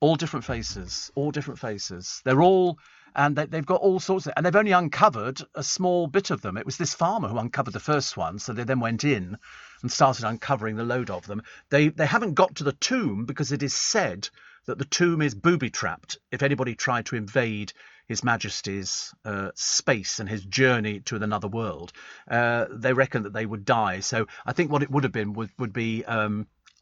All different faces. All different faces. They're all... And they've got all sorts of... And they've only uncovered a small bit of them. It was this farmer who uncovered the first one, so they then went in and started uncovering the load of them. They haven't got to the tomb because it is said that the tomb is booby-trapped if anybody tried to invade His Majesty's space and his journey to another world. They reckon that they would die. So I think what it would have been would be...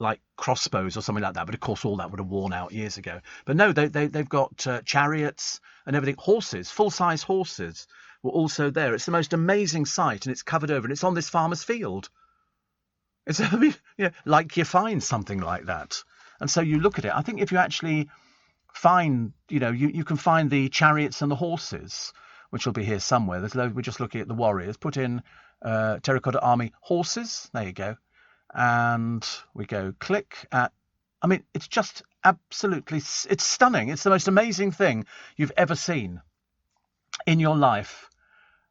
like crossbows or something like that, but of course all that would have worn out years ago. But no, they've got chariots and everything. Horses, full-size horses were also there. It's the most amazing sight, and it's covered over, and it's on this farmer's field. It's like you find something like that. And so you look at it. I think if you actually find, you can find the chariots and the horses, which will be here somewhere. We're just looking at the warriors. Put in Terracotta Army horses. There you go. And we go click at, it's just absolutely, it's stunning. It's the most amazing thing you've ever seen in your life.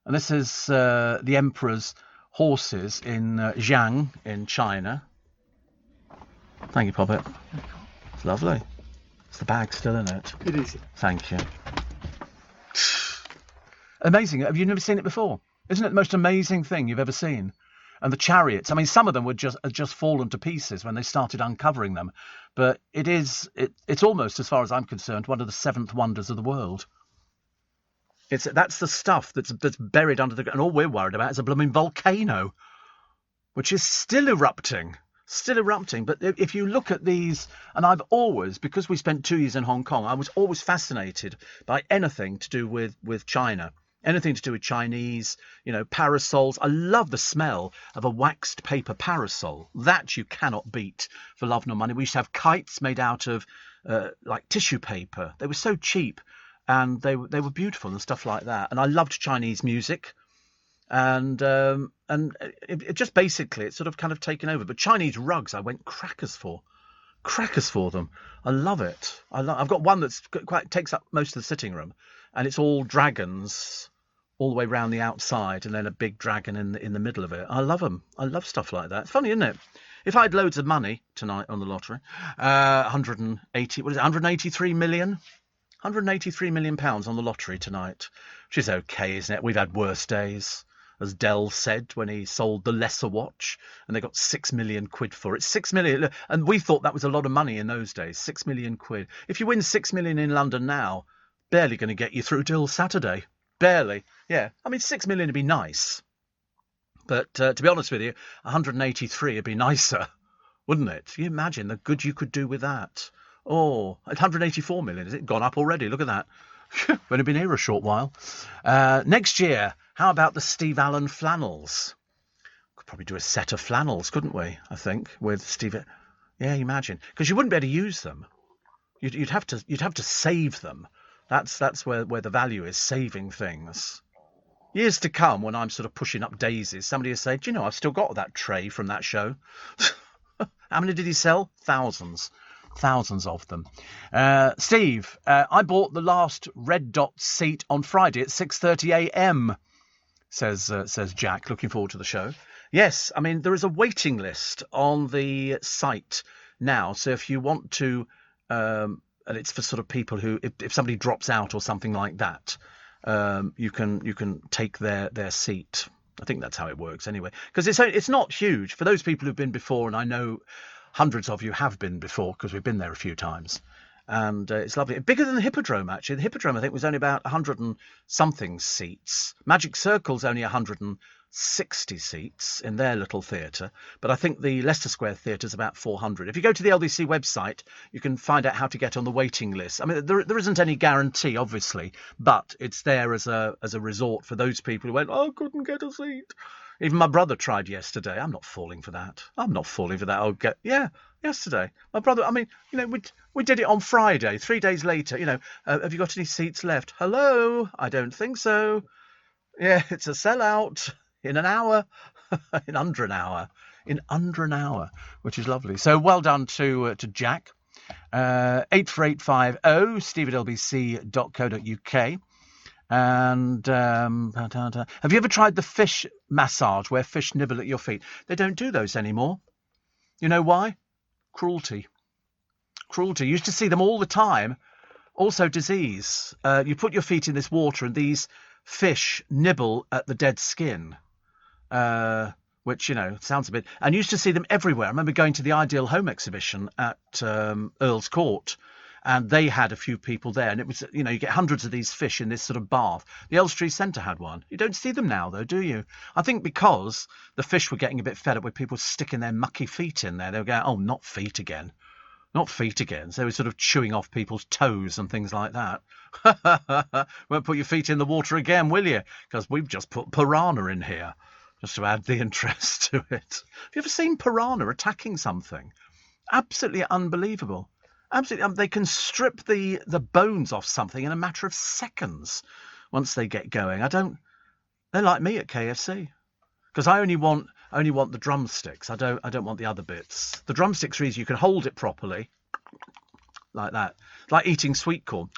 And this is the emperor's horses in Jiang in China. Thank you, Poppet. It's lovely. Is the bag still in it? It is. Thank you. Amazing. Have you never seen it before? Isn't it the most amazing thing you've ever seen? And the chariots, some of them would just fallen to pieces when they started uncovering them. But it's almost, as far as I'm concerned, one of the seventh wonders of the world. That's the stuff that's buried under the ground. And all we're worried about is a blooming volcano, which is still erupting. But if you look at these, and I've always, because we spent 2 years in Hong Kong, I was always fascinated by anything to do with China. Anything to do with Chinese, parasols. I love the smell of a waxed paper parasol. That you cannot beat for love nor money. We used to have kites made out of like tissue paper. They were so cheap and they were beautiful and stuff like that. And I loved Chinese music. And it just basically, it's sort of kind of taken over. But Chinese rugs, I went crackers for them. I love it. I've got one that's takes up most of the sitting room, and it's all dragons all the way around the outside, and then a big dragon in the middle of it. I love them. I love stuff like that. It's funny, isn't it? If I had loads of money tonight on the lottery, 183 million? 183 million pounds on the lottery tonight, which is okay, isn't it? We've had worse days, as Dell said when he sold the Lesser watch, and they got 6 million quid for it. 6 million, and we thought that was a lot of money in those days. 6 million quid. If you win 6 million in London now, barely going to get you through till Saturday. Barely. Yeah. 6 million would be nice. But to be honest with you, 183 would be nicer, wouldn't it? Can you imagine the good you could do with that? Oh, 184 million. Is it gone up already? Look at that. We've only been here a short while. Next year, how about the Steve Allen flannels? Could probably do a set of flannels, couldn't we? I think with Steve. Yeah, imagine, because you wouldn't be able to use them. You'd have to save them. That's where the value is, saving things. Years to come, when I'm sort of pushing up daisies, somebody will say, "Do you know, I've still got that tray from that show." How many did he sell? Thousands of them. Steve, I bought the last Red Dot seat on Friday at 6:30 a.m. Says Jack. Looking forward to the show. Yes, there is a waiting list on the site now. So if you want to, and it's for sort of people who, if somebody drops out or something like that, you can take their seat. I think that's how it works anyway. Because it's not huge for those people who've been before, and I know hundreds of you have been before because we've been there a few times, and it's lovely. Bigger than the Hippodrome, actually. The Hippodrome, I think, was only about 100 and something seats. Magic Circle's only 100 and 60 seats in their little theatre, but I think the Leicester Square Theatre is about 400. If you go to the LBC website, you can find out how to get on the waiting list. I mean, there isn't any guarantee, obviously, but it's there as a resort for those people who went, oh, couldn't get a seat. Even my brother tried yesterday. I'm not falling for that. Yesterday. My brother, I mean, we did it on Friday, 3 days later, have you got any seats left? Hello? I don't think so. Yeah, it's a sellout. In an hour, in under an hour, which is lovely. So well done to Jack. 84850 steve@lbc.co.uk. And have you ever tried the fish massage where fish nibble at your feet? They don't do those anymore. You know why? Cruelty. You used to see them all the time. Also disease. You put your feet in this water and these fish nibble at the dead skin. Which, sounds a bit... And you used to see them everywhere. I remember going to the Ideal Home exhibition at Earl's Court, and they had a few people there. And it was, you get hundreds of these fish in this sort of bath. The Elstree Centre had one. You don't see them now, though, do you? I think because the fish were getting a bit fed up with people sticking their mucky feet in there. They were going, oh, not feet again. Not feet again. So they were sort of chewing off people's toes and things like that. Won't put your feet in the water again, will you? Because we've just put piranha in here. Just to add the interest to it. Have you ever seen piranha attacking something? Absolutely unbelievable. Absolutely. They can strip the bones off something in a matter of seconds once they get going. They're like me at KFC. Because I only want the drumsticks. I don't want the other bits. The drumsticks are easy. You can hold it properly. Like that. Like eating sweet corn.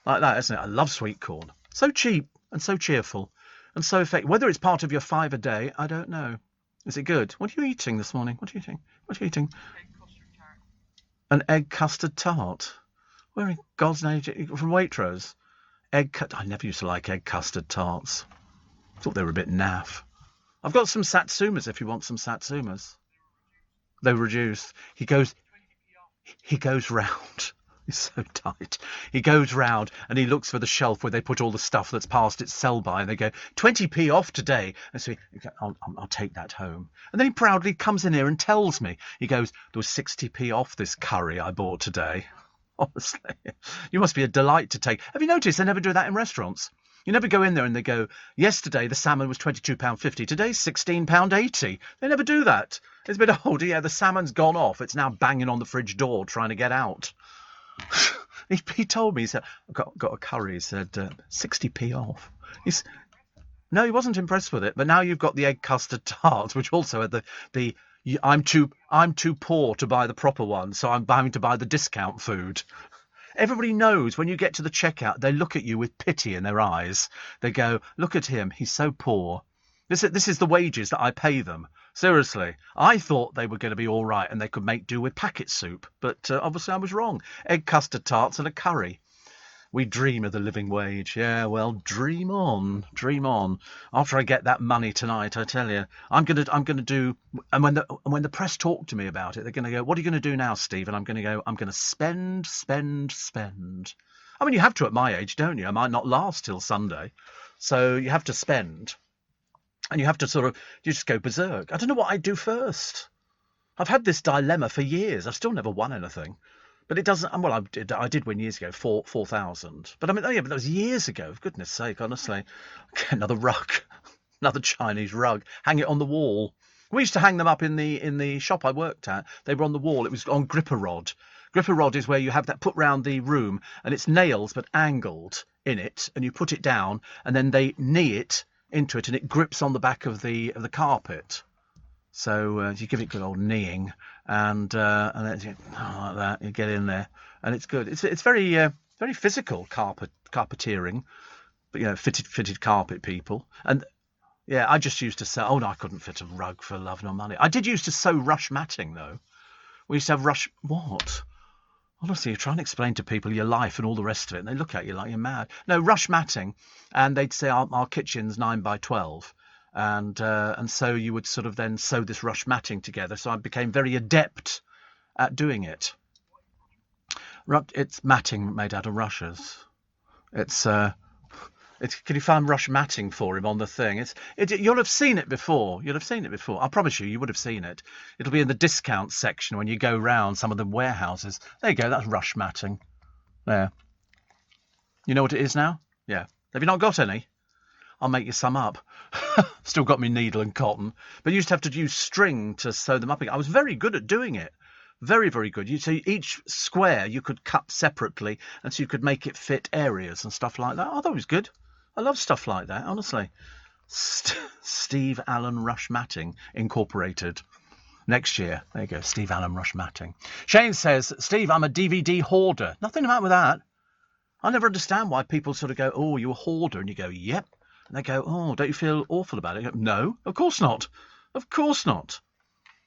Like that, isn't it? I love sweet corn. So cheap and so cheerful. And so effective. Whether it's part of your 5 a day, I don't know. Is it good? What are you eating this morning? What are you eating? An egg custard tart. Where in God's name? From Waitrose? I never used to like egg custard tarts. Thought they were a bit naff. I've got some satsumas if you want some satsumas. They're reduced. He goes round. He's so tight. He goes round and he looks for the shelf where they put all the stuff that's past its sell-by, and they go, 20p off today. And so I'll take that home. And then he proudly comes in here and tells me, he goes, there was 60p off this curry I bought today. Honestly, you must be a delight to take. Have you noticed they never do that in restaurants? You never go in there and they go, yesterday the salmon was £22.50, today's £16.80. They never do that. It's a bit older. Yeah, the salmon's gone off. It's now banging on the fridge door trying to get out. He told me, he said, I've got a curry. He said, 60p off. No, he wasn't impressed with it. But now you've got the egg custard tarts, which also had the I'm too poor to buy the proper one, so I'm having to buy the discount food. Everybody knows when you get to the checkout, they look at you with pity in their eyes. They go, look at him, he's so poor. This is the wages that I pay them. Seriously, I thought they were going to be all right and they could make do with packet soup, but obviously I was wrong. Egg custard tarts and a curry. We dream of the living wage. Yeah, well, dream on, dream on. After I get that money tonight, I tell you, I'm gonna do. And when the press talk to me about it, they're gonna go, "What are you gonna do now, Steve?" And I'm gonna go, "I'm gonna spend." I mean, you have to at my age, don't you? I might not last till Sunday, so you have to spend, and you have to you just go berserk. I don't know what I'd do first. I've had this dilemma for years. I've still never won anything. But it doesn't. Well, I did win years ago, 4,000. But I mean, but that was years ago. For goodness' sake, honestly, get another rug, another Chinese rug, hang it on the wall. We used to hang them up in the shop I worked at. They were on the wall. It was on gripper rod. Gripper rod is where you have that put round the room, and it's nails but angled in it, and you put it down, and then they knee it into it, and it grips on the back of the carpet. So you give it good old kneeing, and then like that, you get in there, and it's good. It's very very physical carpeteering, but fitted carpet people. And yeah, I just used to sew. Oh no, I couldn't fit a rug for love nor money. I did used to sew rush matting though. We used to have rush what? Honestly, you're trying to explain to people your life and all the rest of it, and they look at you like you're mad. No, rush matting, and they'd say our kitchen's 9 by 12. And so you would sort of then sew this rush matting together. So I became very adept at doing it. It's matting made out of rushes. It's Can you find Rush Matting for him on the thing? You'll have seen it before. You'll have seen it before. I promise you would have seen it. It'll be in the discount section when you go round some of the warehouses. There you go. That's Rush Matting. There. You know what it is now? Yeah. Have you not got any? I'll make you some up. Still got me needle and cotton. But you used to have to use string to sew them up again. I was very good at doing it. Very, very good. So each square you could cut separately, and so you could make it fit areas and stuff like that. I thought it was good. I love stuff like that, honestly. Steve Allen Rush Matting Incorporated. Next year. There you go, Steve Allen Rush Matting. Shane says, Steve, I'm a DVD hoarder. Nothing wrong with that. I never understand why people sort of go, oh, you're a hoarder, and you go, yep. And they go, oh, don't you feel awful about it? You go, no, of course not. Of course not.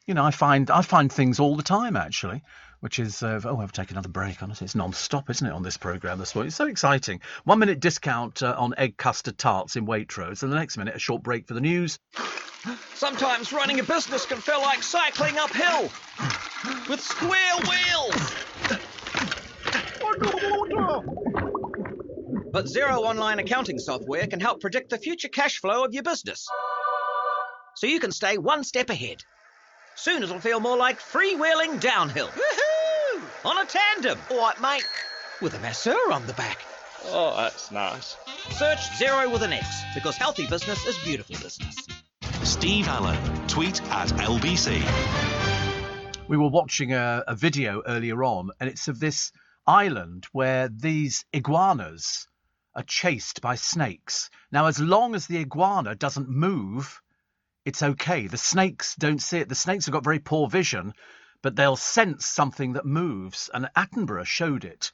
You know, I find things all the time, actually, which is, I've taken another break, honestly. It's non-stop, isn't it, on this programme this morning? It's so exciting. 1 minute discount on egg custard tarts in Waitrose, and the next minute a short break for the news. Sometimes running a business can feel like cycling uphill with square wheels. But Xero Online accounting software can help predict the future cash flow of your business, so you can stay one step ahead. Soon it'll feel more like freewheeling downhill. Woohoo! On a tandem. All right, mate. With a masseur on the back. Oh, that's nice. Search Xero with an X, because healthy business is beautiful business. Steve Allen. Tweet at LBC. We were watching a video earlier on, and it's of this island where these iguanas are chased by snakes. Now, as long as the iguana doesn't move, it's okay. The snakes don't see it. The snakes have got very poor vision, but they'll sense something that moves. And Attenborough showed it.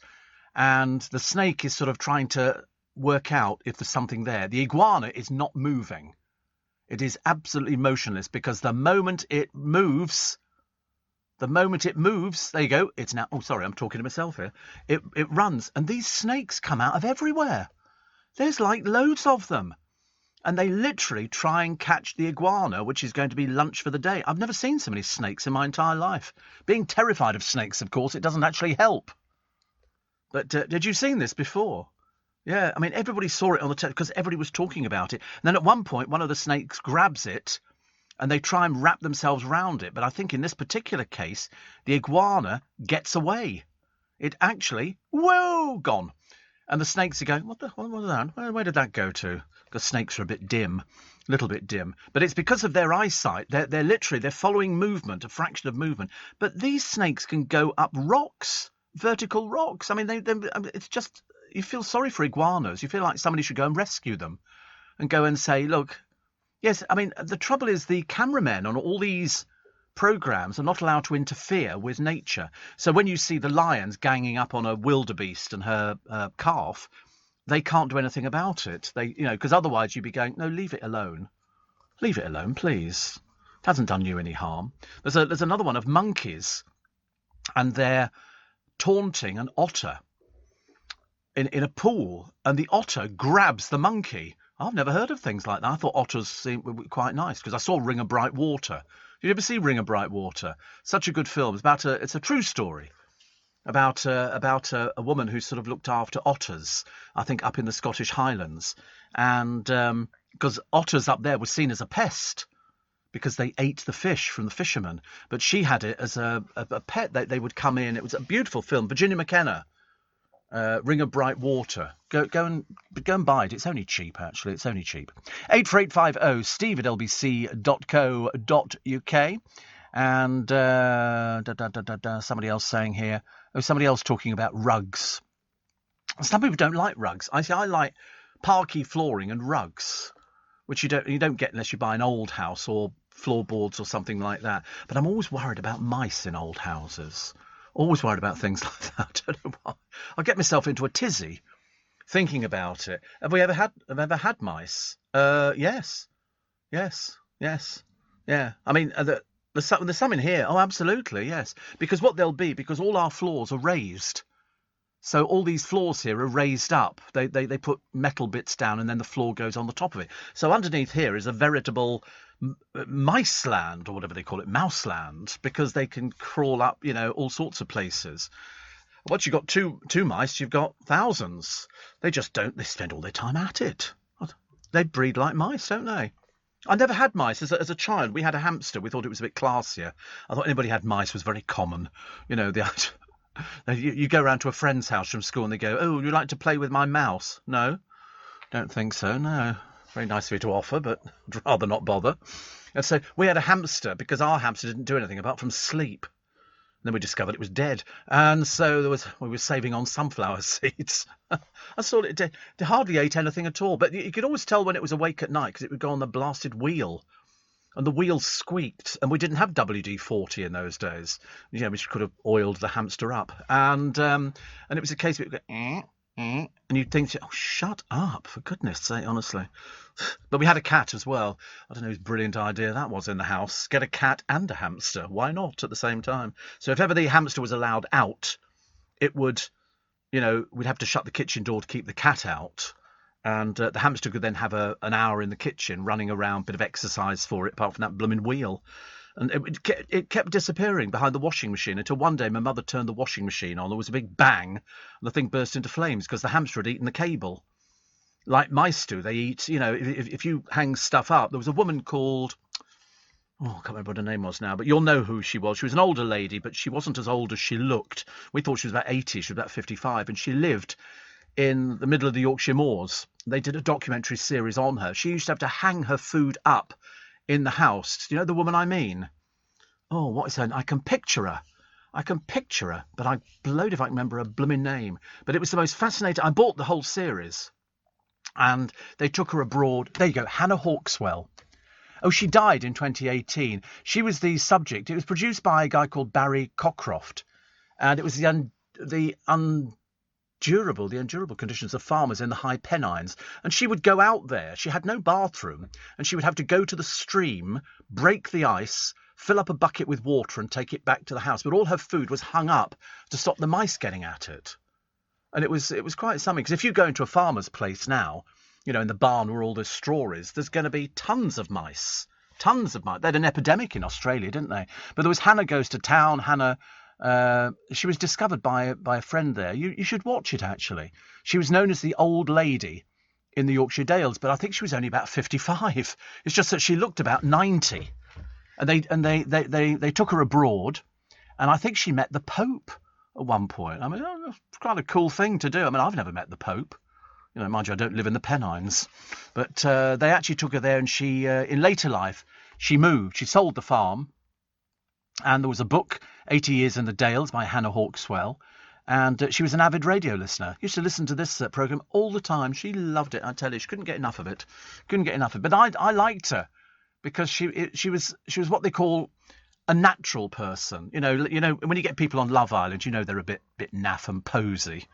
And the snake is sort of trying to work out if there's something there. The iguana is not moving. It is absolutely motionless, because the moment it moves, there you go. It's now, oh, sorry, I'm talking to myself here. It runs. And these snakes come out of everywhere. There's like loads of them. And they literally try and catch the iguana, which is going to be lunch for the day. I've never seen so many snakes in my entire life. Being terrified of snakes, of course, it doesn't actually help. But did you see this before? Yeah, I mean, everybody saw it on the television because everybody was talking about it. And then at one point, one of the snakes grabs it and they try and wrap themselves round it. But I think in this particular case, the iguana gets away. It actually, whoa, gone. And the snakes are going, what was that? Where did that go to? Because snakes are a bit dim, a little bit dim. But it's because of their eyesight. They're following movement, a fraction of movement. But these snakes can go up rocks, vertical rocks. I mean, it's just, you feel sorry for iguanas. You feel like somebody should go and rescue them and go and say, look, yes, I mean, the trouble is the cameramen on all these programs are not allowed to interfere with nature. So when you see the lions ganging up on a wildebeest and her calf, they can't do anything about it. Because otherwise you'd be going, no, leave it alone. Leave it alone, please. It hasn't done you any harm. There's another one of monkeys, and they're taunting an otter in a pool, and the otter grabs the monkey. I've never heard of things like that. I thought otters seemed quite nice, because I saw Ring of Bright Water. Did you ever see Ring of Bright Water? Such a good film. It's a true story about a woman who sort of looked after otters, I think up in the Scottish Highlands, and because otters up there were seen as a pest because they ate the fish from the fishermen, but she had it as a pet. They would come in. It was a beautiful film. Virginia McKenna. Ring of Bright Water. Go and buy it. It's only cheap, actually. It's only cheap. 84850 steve@lbc.co.uk. And somebody else saying here, somebody else talking about rugs. Some people don't like rugs. I like parquet flooring and rugs, which you don't get unless you buy an old house or floorboards or something like that. But I'm always worried about mice in old houses. Always worried about things like that. I don't know why. I'll get myself into a tizzy thinking about it. Have ever had mice? Yes. Yeah. I mean, there's some in here. Oh, absolutely, yes. Because what they'll be, because all our floors are raised. So all these floors here are raised up. They put metal bits down and then the floor goes on the top of it. So underneath here is a veritable mice land, or whatever they call it, mouse land, because they can crawl up, all sorts of places. Once you've got two mice, you've got thousands. They just don't. They spend all their time at it. They breed like mice, don't they? I never had mice as a child. We had a hamster. We thought it was a bit classier. I thought anybody had mice was very common. You know, you go around to a friend's house from school and they go, "Oh, would you like to play with my mouse?" No, don't think so. No, very nice of you to offer, but I'd rather not bother. And so we had a hamster because our hamster didn't do anything apart from sleep. And then we discovered it was dead, and so we were saving on sunflower seeds. I saw it hardly ate anything at all, but you could always tell when it was awake at night because it would go on the blasted wheel, and the wheel squeaked. And we didn't have WD-40 in those days, which could have oiled the hamster up. And it was a case of it would go, and you'd think, oh, shut up, for goodness sake, honestly. But we had a cat as well. I don't know whose brilliant idea that was in the house. Get a cat and a hamster. Why not at the same time? So if ever the hamster was allowed out, it would, we'd have to shut the kitchen door to keep the cat out. And the hamster could then have an hour in the kitchen running around, bit of exercise for it, apart from that blooming wheel. And it kept disappearing behind the washing machine until one day my mother turned the washing machine on. There was a big bang, and the thing burst into flames because the hamster had eaten the cable. Like mice do, they eat, if you hang stuff up. There was a woman called, I can't remember what her name was now, but you'll know who she was. She was an older lady, but she wasn't as old as she looked. We thought she was about 80, she was about 55, and she lived in the middle of the Yorkshire Moors. They did a documentary series on her. She used to have to hang her food up in the house. Do you know the woman I mean? Oh, what is her name? I can picture her, but I'm blowed if I can remember her blooming name. But it was the most fascinating. I bought the whole series. And they took her abroad. There you go, Hannah Hawkswell. Oh, she died in 2018. She was the subject. It was produced by a guy called Barry Cockcroft. And it was the unendurable conditions of farmers in the High Pennines. And she would go out there. She had no bathroom. And she would have to go to the stream, break the ice, fill up a bucket with water and take it back to the house. But all her food was hung up to stop the mice getting at it. And it was quite something, because if you go into a farmer's place now, in the barn where all the straw is, there's going to be tons of mice. They had an epidemic in Australia, didn't they? But there was Hannah Goes to Town. Hannah, she was discovered by a friend there. You should watch it, actually. She was known as the old lady in the Yorkshire Dales, but I think she was only about 55. It's just that she looked about 90. And they took her abroad, and I think she met the Pope at one point. I mean, it's quite a cool thing to do. I mean, I've never met the Pope. Mind you, I don't live in the Pennines. But they actually took her there, and she, in later life, she moved. She sold the farm. And there was a book, 80 Years in the Dales by Hannah Hawkswell. And she was an avid radio listener. Used to listen to this programme all the time. She loved it, I tell you. She couldn't get enough of it. But I liked her because she was what they call a natural person. When you get people on Love Island, they're a bit naff and posy.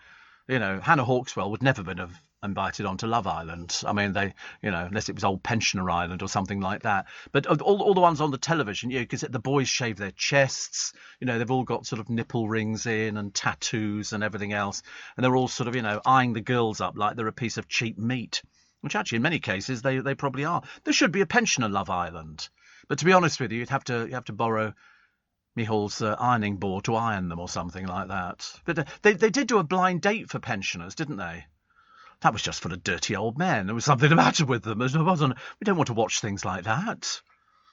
Hannah Hawkswell would never have invited onto Love Island. I mean, they, unless it was Old Pensioner Island or something like that. But all the ones on the television, because the boys shave their chests. They've all got sort of nipple rings in and tattoos and everything else, and they're all sort of eyeing the girls up like they're a piece of cheap meat, which actually in many cases they probably are. There should be a pensioner Love Island. But to be honest with you, you have to borrow Michael's ironing board to iron them or something like that. But they did do a blind date for pensioners, didn't they? That was just for the dirty old men. There was something the matter with them. We don't want to watch things like that.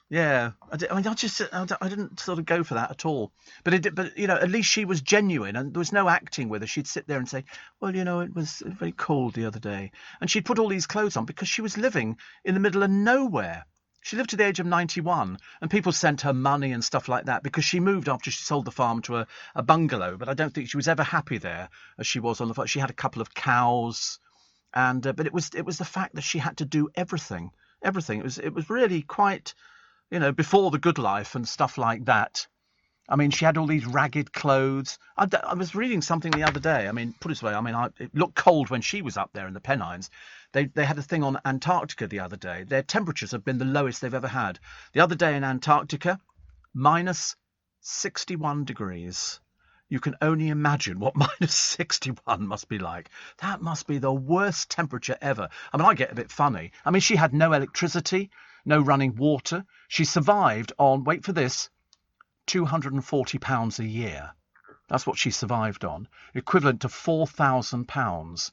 Yeah, I didn't sort of go for that at all. But at least she was genuine, and there was no acting with her. She'd sit there and say, well, it was very cold the other day, and she'd put all these clothes on because she was living in the middle of nowhere. She lived to the age of 91, and people sent her money and stuff like that because she moved after she sold the farm to a bungalow. But I don't think she was ever happy there as she was on the farm. She had a couple of cows, and but it was the fact that she had to do everything. It was really quite, before the good life and stuff like that. I mean, she had all these ragged clothes. I was reading something the other day. I mean, put it this way. I mean, it looked cold when she was up there in the Pennines. They had a thing on Antarctica the other day. Their temperatures have been the lowest they've ever had. The other day in Antarctica, minus 61 degrees. You can only imagine what minus 61 must be like. That must be the worst temperature ever. I mean, I get a bit funny. I mean, she had no electricity, no running water. She survived on, wait for this, £240 a year. That's what she survived on, equivalent to £4,000.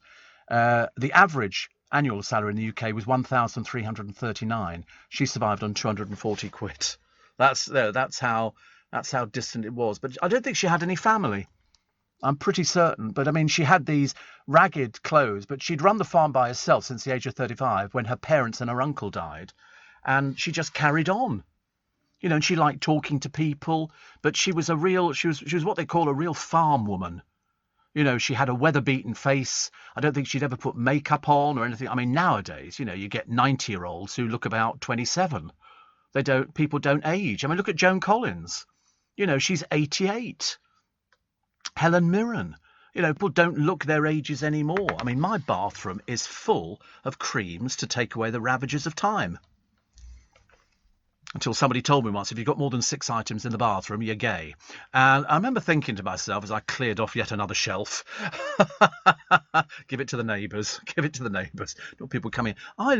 The average annual salary in the UK was 1,339. She survived on 240 quid. That's how distant it was. But I don't think she had any family. I'm pretty certain. But I mean, she had these ragged clothes, but she'd run the farm by herself since the age of 35 when her parents and her uncle died. And she just carried on. You know, and she liked talking to people, but she was she was what they call a real farm woman. You know, she had a weather-beaten face. I don't think she'd ever put makeup on or anything. I mean, nowadays, you know, you get 90-year-olds who look about 27. People don't age. I mean, look at Joan Collins. You know, she's 88. Helen Mirren. You know, people don't look their ages anymore. I mean, my bathroom is full of creams to take away the ravages of time. Until somebody told me once, if you've got more than 6 items in the bathroom, you're gay. And I remember thinking to myself as I cleared off yet another shelf, give it to the neighbours, give it to the neighbours. Not people coming in. I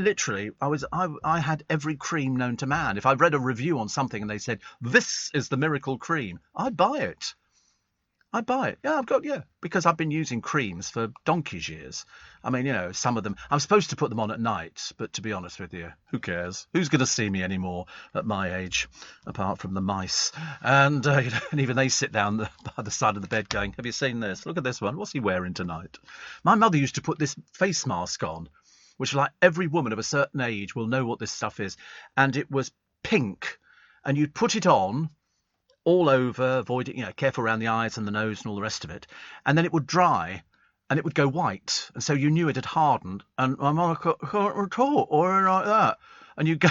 had every cream known to man. If I read a review on something and they said, this is the miracle cream, I'd buy it. I'd buy it. Yeah, because I've been using creams for donkey's years. I mean, you know, some of them, I'm supposed to put them on at night, but to be honest with you, who cares? Who's going to see me anymore at my age, apart from the mice? And, you know, and even they sit down by the side of the bed going, have you seen this? Look at this one. What's he wearing tonight? My mother used to put this face mask on, which like every woman of a certain age will know what this stuff is. And it was pink. And you'd put it on all over, avoiding, you know, careful around the eyes and the nose and all the rest of it. And then it would dry and it would go white. And so you knew it had hardened. And my mum can't retort or like that. And you go,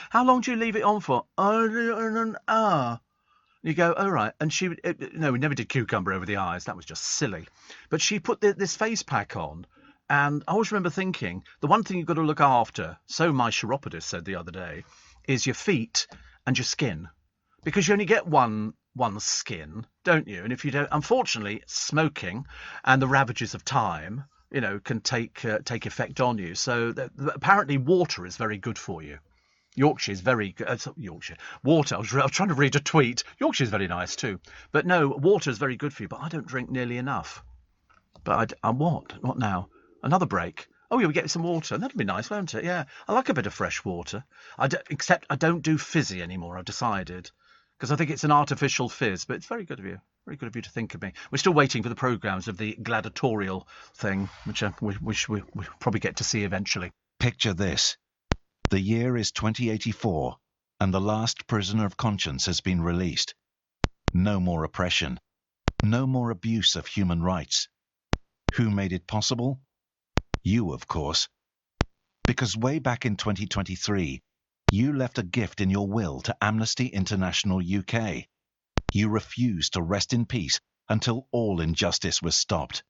how long do you leave it on for? I leave it in an hour. And you go, all right. And no, we never did cucumber over the eyes. That was just silly. But she put this face pack on. And I always remember thinking, the one thing you've got to look after, so my chiropodist said the other day, is your feet and your skin. Because you only get one skin, don't you? And if you don't, unfortunately, smoking and the ravages of time, you know, can take effect on you. So apparently water is very good for you. Yorkshire is very good. Yorkshire. Water, I was trying to read a tweet. Yorkshire is very nice too. But no, water is very good for you. But I don't drink nearly enough. But what now? Another break. Oh, yeah, we get some water. That'd be nice, won't it? Yeah, I like a bit of fresh water. Except I don't do fizzy anymore, I've decided. Because I think it's an artificial fizz, but it's very good of you. Very good of you to think of me. We're still waiting for the programmes of the gladiatorial thing, which we probably get to see eventually. Picture this. The year is 2084, and the last prisoner of conscience has been released. No more oppression. No more abuse of human rights. Who made it possible? You, of course. Because way back in 2023, you left a gift in your will to Amnesty International UK. You refused to rest in peace until all injustice was stopped.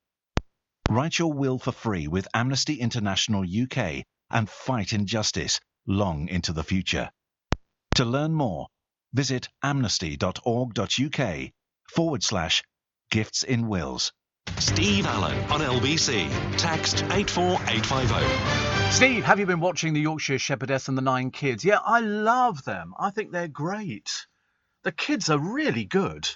Write your will for free with Amnesty International UK and fight injustice long into the future. To learn more, visit amnesty.org.uk/gifts in wills. Steve Allen on LBC. Text 84850. Steve, have you been watching the Yorkshire Shepherdess and the 9 Kids? Yeah, I love them. I think they're great. The kids are really good.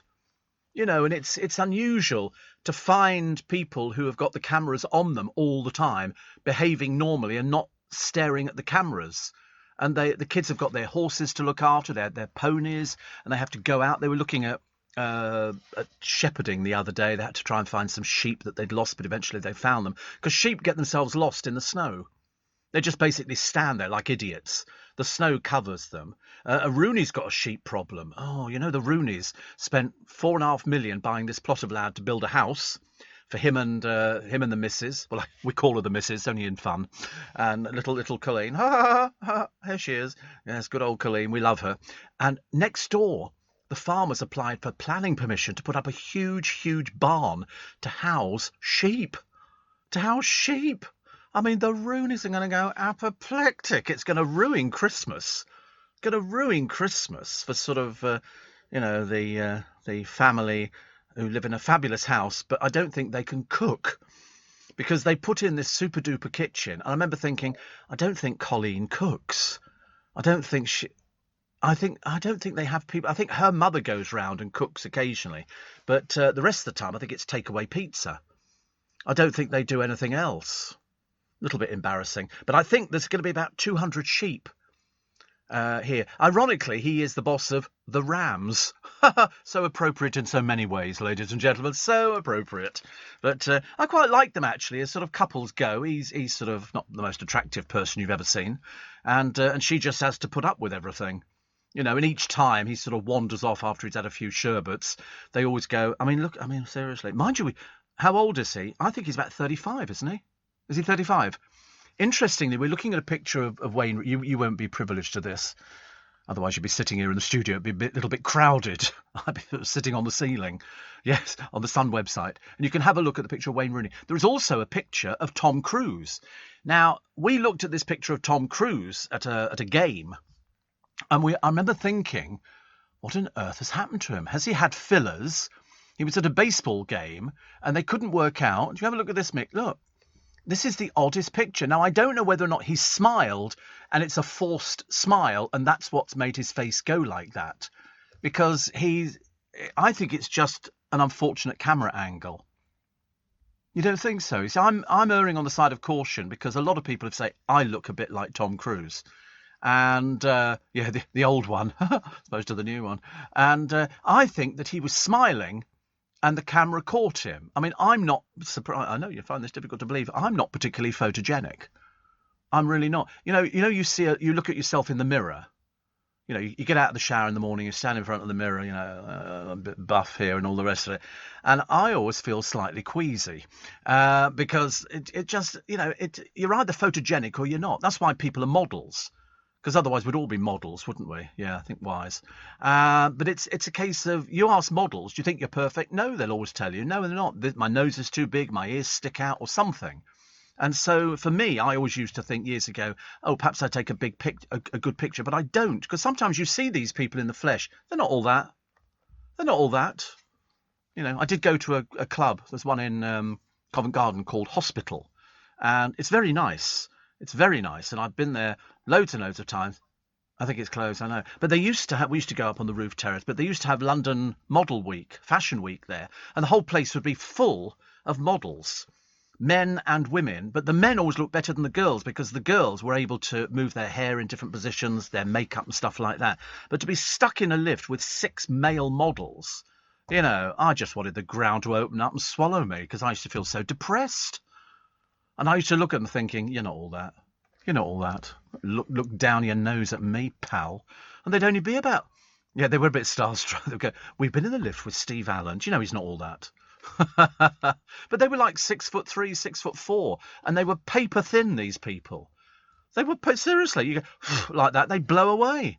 You know, and it's unusual to find people who have got the cameras on them all the time, behaving normally and not staring at the cameras. And the kids have got their horses to look after, their ponies, and they have to go out. They were looking at shepherding the other day. They had to try and find some sheep that they'd lost, but eventually they found them. Because sheep get themselves lost in the snow. They just basically stand there like idiots. The snow covers them. Rooney's got a sheep problem. Oh, you know, the Rooneys spent £4.5 million buying this plot of land to build a house for him and the missus. Well, we call her the missus, only in fun. And little Colleen. Ha, ha, ha, here she is. Yes, good old Colleen. We love her. And next door, the farmers applied for planning permission to put up a huge barn to house sheep. I mean, the Rooneys are going to go apoplectic. It's going to ruin Christmas. It's going to ruin Christmas for sort of, the family who live in a fabulous house, but I don't think they can cook because they put in this super duper kitchen. And I remember thinking, I don't think Colleen cooks. I don't think she... I don't think they have people. I think her mother goes round and cooks occasionally, but the rest of the time I think it's takeaway pizza. I don't think they do anything else. A little bit embarrassing, but I think there's going to be about 200 sheep here. Ironically, he is the boss of the Rams. So appropriate in so many ways, ladies and gentlemen. So appropriate. But I quite like them, actually, as sort of couples go. He's sort of not the most attractive person you've ever seen, and she just has to put up with everything. You know, and each time he sort of wanders off after he's had a few sherbets, they always go, seriously. Mind you, how old is he? I think he's about 35, isn't he? Is he 35? Interestingly, we're looking at a picture of Wayne. You won't be privileged to this. Otherwise, you'd be sitting here in the studio. It'd be a little bit crowded. I'd be sitting on the ceiling. Yes, on the Sun website. And you can have a look at the picture of Wayne Rooney. There is also a picture of Tom Cruise. Now, we looked at this picture of Tom Cruise at a game. And I remember thinking, what on earth has happened to him? Has he had fillers? He was at a baseball game and they couldn't work out. Do you have a look at this, Mick? Look. This is the oddest picture. Now, I don't know whether or not he smiled and it's a forced smile and that's what's made his face go like that. Because I think it's just an unfortunate camera angle. You don't think so? You see, I'm erring on the side of caution because a lot of people have said I look a bit like Tom Cruise. And, the old one, as opposed to the new one. And I think that he was smiling and the camera caught him. I mean, I'm not surprised. I know you find this difficult to believe. I'm not particularly photogenic. I'm really not. You look at yourself in the mirror. You know, you get out of the shower in the morning, you stand in front of the mirror, a bit buff here and all the rest of it. And I always feel slightly queasy because it just, you're either photogenic or you're not. That's why people are models. Because otherwise we'd all be models, wouldn't we? Yeah, I think wise. But it's a case of, you ask models, do you think you're perfect? No, they'll always tell you. No, they're not. My nose is too big, my ears stick out or something. And so for me, I always used to think years ago, perhaps I take a good picture, but I don't. Because sometimes you see these people in the flesh. They're not all that. They're not all that. I did go to a club. There's one in Covent Garden called Hospital. And it's very nice. It's very nice, and I've been there loads and loads of times. I think it's closed, I know. But we used to go up on the roof terrace, but they used to have London Model Week, Fashion Week there, and the whole place would be full of models, men and women. But the men always looked better than the girls because the girls were able to move their hair in different positions, their makeup and stuff like that. But to be stuck in a lift with 6 male models, I just wanted the ground to open up and swallow me because I used to feel so depressed. And I used to look at them thinking, you're not all that. You're not all that. Look down your nose at me, pal. And they'd only be about... Yeah, they were a bit starstruck. They'd go, we've been in the lift with Steve Allen. Do you know he's not all that? But they were like 6'3", 6'4", and they were paper thin, these people. They were, seriously, you go, like that, they blow away.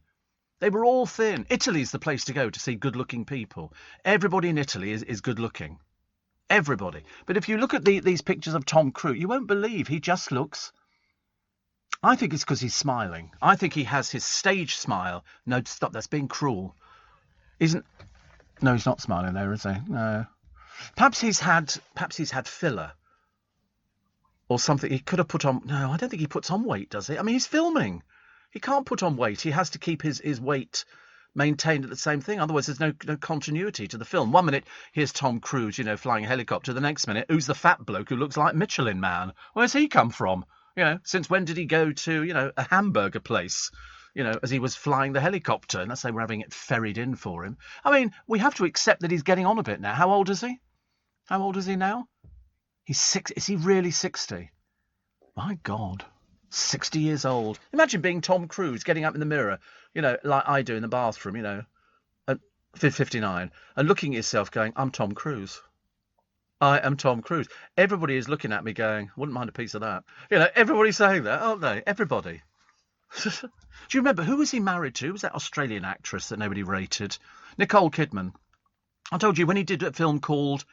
They were all thin. Italy's the place to go to see good-looking people. Everybody in Italy is good-looking. Everybody. But if you look at these pictures of Tom Cruise, you won't believe he just looks... I think it's because he's smiling. I think he has his stage smile. No, stop, that's being cruel. No, he's not smiling there, is he? No. Perhaps he's had filler. Or something. He could have put on... No, I don't think he puts on weight, does he? I mean, he's filming. He can't put on weight. He has to keep his weight maintained at the same thing. Otherwise, there's no continuity to the film. 1 minute, here's Tom Cruise, flying a helicopter. The next minute, who's the fat bloke who looks like Michelin Man? Where's he come from? Since when did he go to, a hamburger place, as he was flying the helicopter? And let's say we're having it ferried in for him. I mean, we have to accept that he's getting on a bit now. How old is he? How old is he now? He's 6. Is he really 60? My God. 60 years old. Imagine being Tom Cruise, getting up in the mirror, like I do in the bathroom, at 59, and looking at yourself going, I'm Tom Cruise. I am Tom Cruise. Everybody is looking at me going, wouldn't mind a piece of that. Everybody's saying that, aren't they? Everybody. Do you remember, who was he married to? Who was that Australian actress that nobody rated? Nicole Kidman. I told you, when he did a film called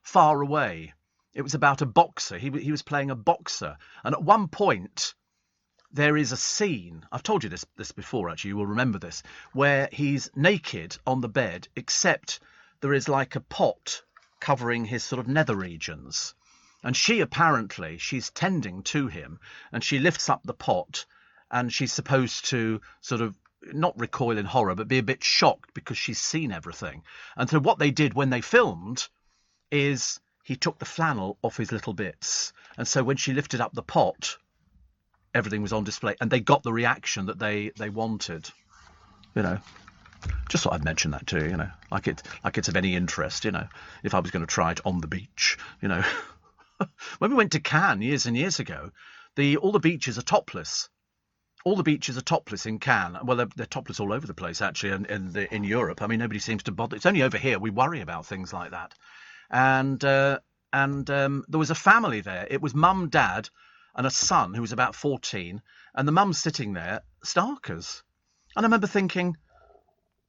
Far Away, it was about a boxer. He was playing a boxer. And at one point... there is a scene, I've told you this before actually, you will remember this, where he's naked on the bed, except there is like a pot covering his sort of nether regions. And she's tending to him, and she lifts up the pot, and she's supposed to sort of not recoil in horror, but be a bit shocked because she's seen everything. And so what they did when they filmed is he took the flannel off his little bits. And so when she lifted up the pot, everything was on display, and they got the reaction that they wanted. You know, just thought I'd mention that too. You know, like it's of any interest. You know, if I was going to try it on the beach. You know, when we went to Cannes years and years ago, all the beaches are topless. All the beaches are topless in Cannes. Well, they're topless all over the place, actually, in Europe. I mean, nobody seems to bother. It's only over here we worry about things like that. And there was a family there. It was mum, dad, and a son who was about 14. And the mum's sitting there, starkers. And I remember thinking,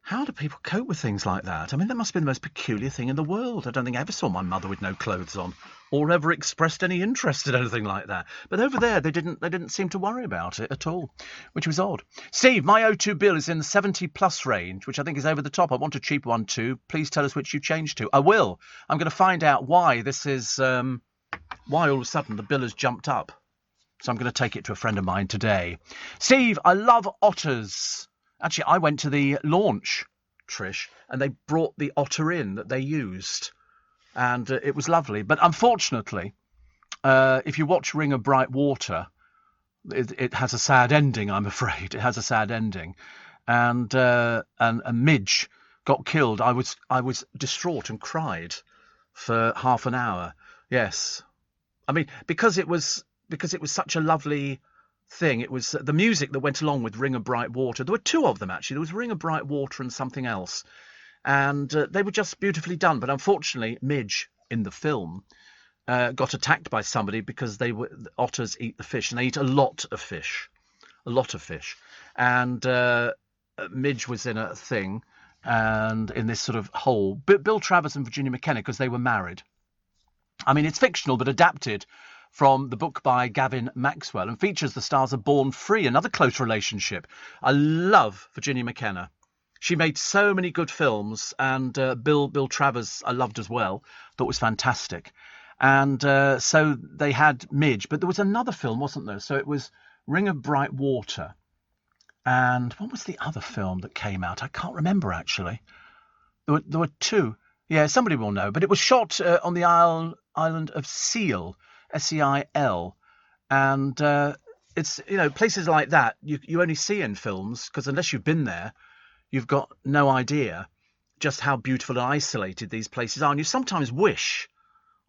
how do people cope with things like that? I mean, that must be the most peculiar thing in the world. I don't think I ever saw my mother with no clothes on, or ever expressed any interest in anything like that. But over there, they didn't seem to worry about it at all, which was odd. Steve, my O2 bill is in the 70+ range, which I think is over the top. I want a cheap one too. Please tell us which you changed to. I will. I'm going to find out why this is, why all of a sudden the bill has jumped up. So I'm going to take it to a friend of mine today. Steve, I love otters. Actually, I went to the launch, Trish, and they brought the otter in that they used. And it was lovely. But unfortunately, if you watch Ring of Bright Water, it has a sad ending, I'm afraid. It has a sad ending. And Midge got killed. I was distraught and cried for half an hour. Yes. I mean, because it was such a lovely thing. It was the music that went along with Ring of Bright Water. There were two of them, actually. There was Ring of Bright Water and something else. And they were just beautifully done. But unfortunately, Midge, in the film, got attacked by somebody because otters eat the fish. And they eat a lot of fish. A lot of fish. And Midge was in a thing, and in this sort of hole. Bill Travers and Virginia McKenna, because they were married. I mean, it's fictional, but adapted from the book by Gavin Maxwell, and features the stars of Born Free, another close relationship. I love Virginia McKenna. She made so many good films, and Bill Travers I loved as well. Thought was fantastic. And so they had Midge, but there was another film, wasn't there? So it was Ring of Bright Water. And what was the other film that came out? I can't remember, actually. There were two. Yeah, somebody will know. But it was shot on the island of Seil, S-E-I-L. And it's, you know, places like that you only see in films, because unless you've been there, you've got no idea just how beautiful and isolated these places are. And you sometimes wish,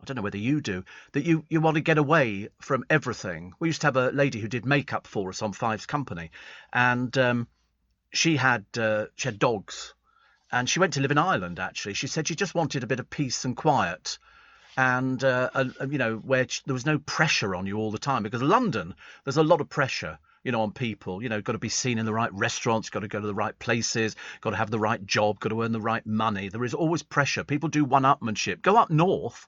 I don't know whether you do, that you want to get away from everything. We used to have a lady who did makeup for us on Fives Company, and she had dogs, and she went to live in Ireland, actually. She said she just wanted a bit of peace and quiet, and you know, where there was no pressure on you all the time, because London, there's a lot of pressure, you know, on people. You know, got to be seen in the right restaurants, got to go to the right places, got to have the right job, got to earn the right money. There is always pressure. People do one-upmanship. Go up north,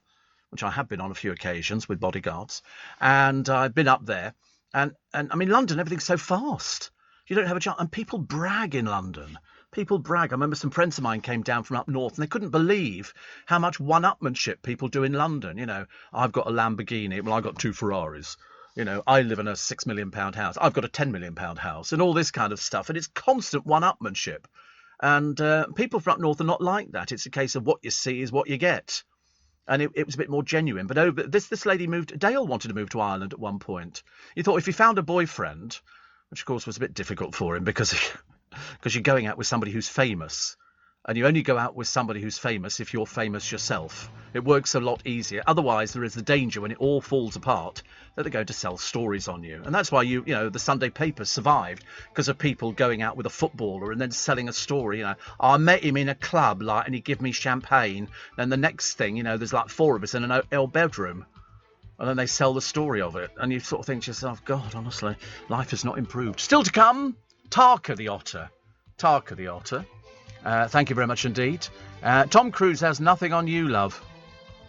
which I have been on a few occasions with bodyguards, and I've been up there, and I mean, London, everything's so fast. You don't have a chance, and people brag in London. People brag. I remember some friends of mine came down from up north, and they couldn't believe how much one-upmanship people do in London. You know, I've got a Lamborghini. Well, I've got two Ferraris. You know, I live in a £6 million house. I've got a £10 million house, and all this kind of stuff. And it's constant one-upmanship. And people from up north are not like that. It's a case of what you see is what you get. And it was a bit more genuine. But this lady Dale wanted to move to Ireland at one point. He thought if he found a boyfriend, which of course was a bit difficult for him because you're going out with somebody who's famous, and you only go out with somebody who's famous if you're famous yourself. It works a lot easier. Otherwise, there is the danger when it all falls apart that they're going to sell stories on you. And that's why you know, the Sunday papers survived, because of people going out with a footballer and then selling a story. You know, I met him in a club, like, and he gave me champagne. Then the next thing, you know, there's like four of us in an old bedroom. And then they sell the story of it. And you sort of think to yourself, God, honestly, life has not improved. Still to come, Tarka the Otter. Tarka the Otter. Thank you very much indeed. Tom Cruise has nothing on you, love,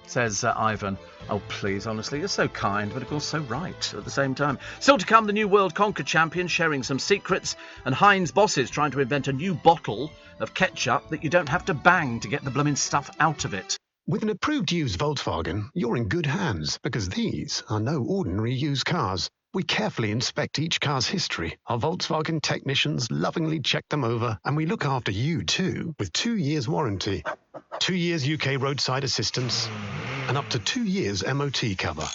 says Ivan. Oh, please, honestly, you're so kind, but of course so right at the same time. Still to come, the new World Conquer champion sharing some secrets, and Heinz bosses trying to invent a new bottle of ketchup that you don't have to bang to get the blooming stuff out of it. With an approved used Volkswagen, you're in good hands, because these are no ordinary used cars. We carefully inspect each car's history. Our Volkswagen technicians lovingly check them over, and we look after you too with 2 years warranty, 2 years UK roadside assistance, and up to 2 years MOT cover.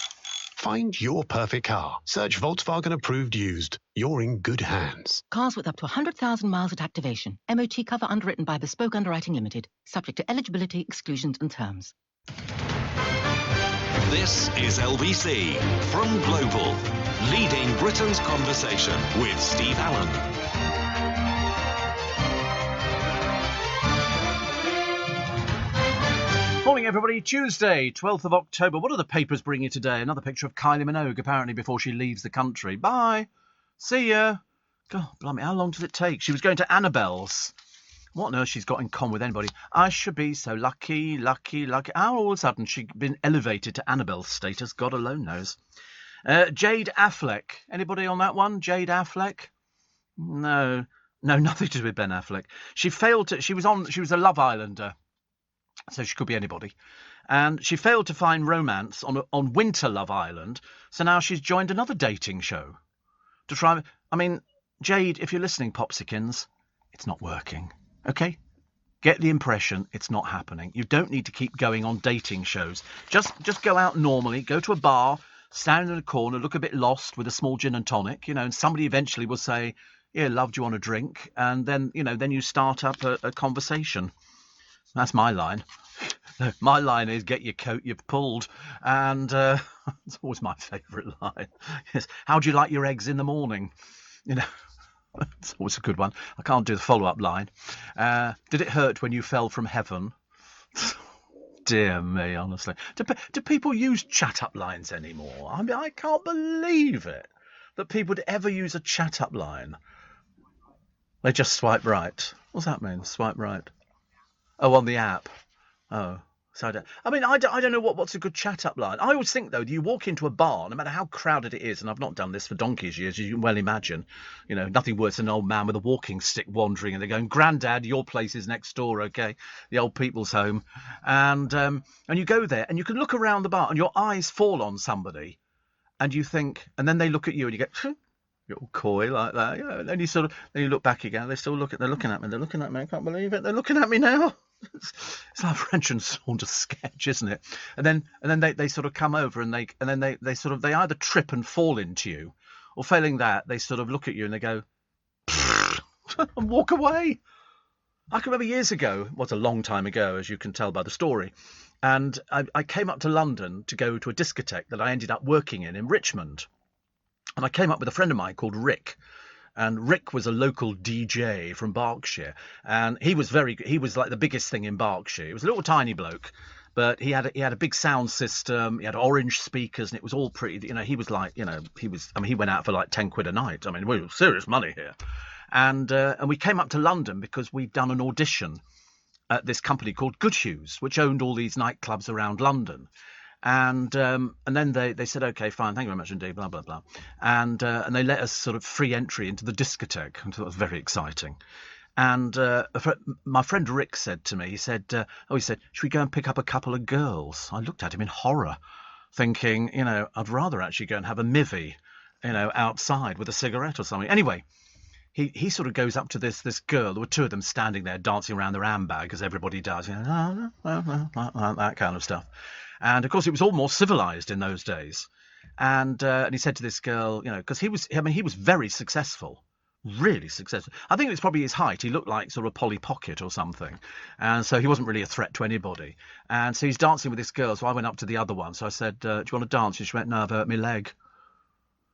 Find your perfect car. Search Volkswagen Approved Used. You're in good hands. Cars with up to 100,000 miles at activation. MOT cover underwritten by Bespoke Underwriting Limited. Subject to eligibility, exclusions and terms. This is LBC from Global, leading Britain's conversation with Steve Allen. Morning, everybody. Tuesday, 12th of October. What are the papers bringing today? Another picture of Kylie Minogue, apparently before she leaves the country. Bye. See ya. God, blimey, how long does it take? She was going to Annabelle's. What on earth she's got in common with anybody? I should be so lucky, lucky, lucky. How all of a sudden she'd been elevated to Annabelle's status? God alone knows. Jade Affleck. Anybody on that one? Jade Affleck? No, nothing to do with Ben Affleck. She failed to. She was a Love Islander. So she could be anybody. And she failed to find romance on Winter Love Island, so now she's joined another dating show to try. I mean, Jade, if you're listening, Popsikins, it's not working, okay? Get the impression it's not happening. You don't need to keep going on dating shows. Just go out normally, go to a bar, stand in a corner, look a bit lost with a small gin and tonic, and somebody eventually will say, yeah, love, do you want a drink? And then, then you start up a conversation. That's my line. No, my line is get your coat you've pulled. And it's always my favourite line. Yes. How do you like your eggs in the morning? It's always a good one. I can't do the follow-up line. Did it hurt when you fell from heaven? Dear me, honestly. Do people use chat-up lines anymore? I mean, I can't believe it that people would ever use a chat-up line. They just swipe right. What's that mean, swipe right? Oh, on the app. Oh, so I don't know what's a good chat-up line. I always think, though, that you walk into a bar, no matter how crowded it is, and I've not done this for donkey's years, as you can well imagine, nothing worse than an old man with a walking stick wandering, and they're going, Grandad, your place is next door, okay? The old people's home. And you go there, and you can look around the bar, and your eyes fall on somebody, and you think, and then they look at you, and you go, you're all coy like that, and then you look back again, they're looking at me, I can't believe it, they're looking at me now. It's like a French and Saunders sketch, isn't it? And then they sort of come over and they either trip and fall into you, or failing that, they sort of look at you and they go and walk away. I can remember years ago, it was a long time ago, as you can tell by the story, and I came up to London to go to a discotheque that I ended up working in Richmond. And I came up with a friend of mine called Rick. And Rick was a local DJ from Berkshire. And he was like the biggest thing in Berkshire. He was a little tiny bloke, but he had a big sound system. He had orange speakers, and it was all pretty, he was like, he went out for like 10 quid a night. I mean, we were serious money here. And we came up to London because we'd done an audition at this company called Goodhues, which owned all these nightclubs around London. And then they said, OK, fine, thank you very much indeed, blah, blah, blah. And they let us sort of free entry into the discotheque. And that was very exciting. And my friend Rick said to me, he said, should we go and pick up a couple of girls? I looked at him in horror, thinking, I'd rather actually go and have a mivvy, outside with a cigarette or something. Anyway, he sort of goes up to this girl. There were two of them standing there dancing around their handbag, as everybody does, that kind of stuff. And, of course, it was all more civilized in those days. And he said to this girl, because he was very successful, really successful. I think it was probably his height. He looked like sort of Polly Pocket or something. And so he wasn't really a threat to anybody. And so he's dancing with this girl. So I went up to the other one. So I said, do you want to dance? And she went, no, I've hurt my leg.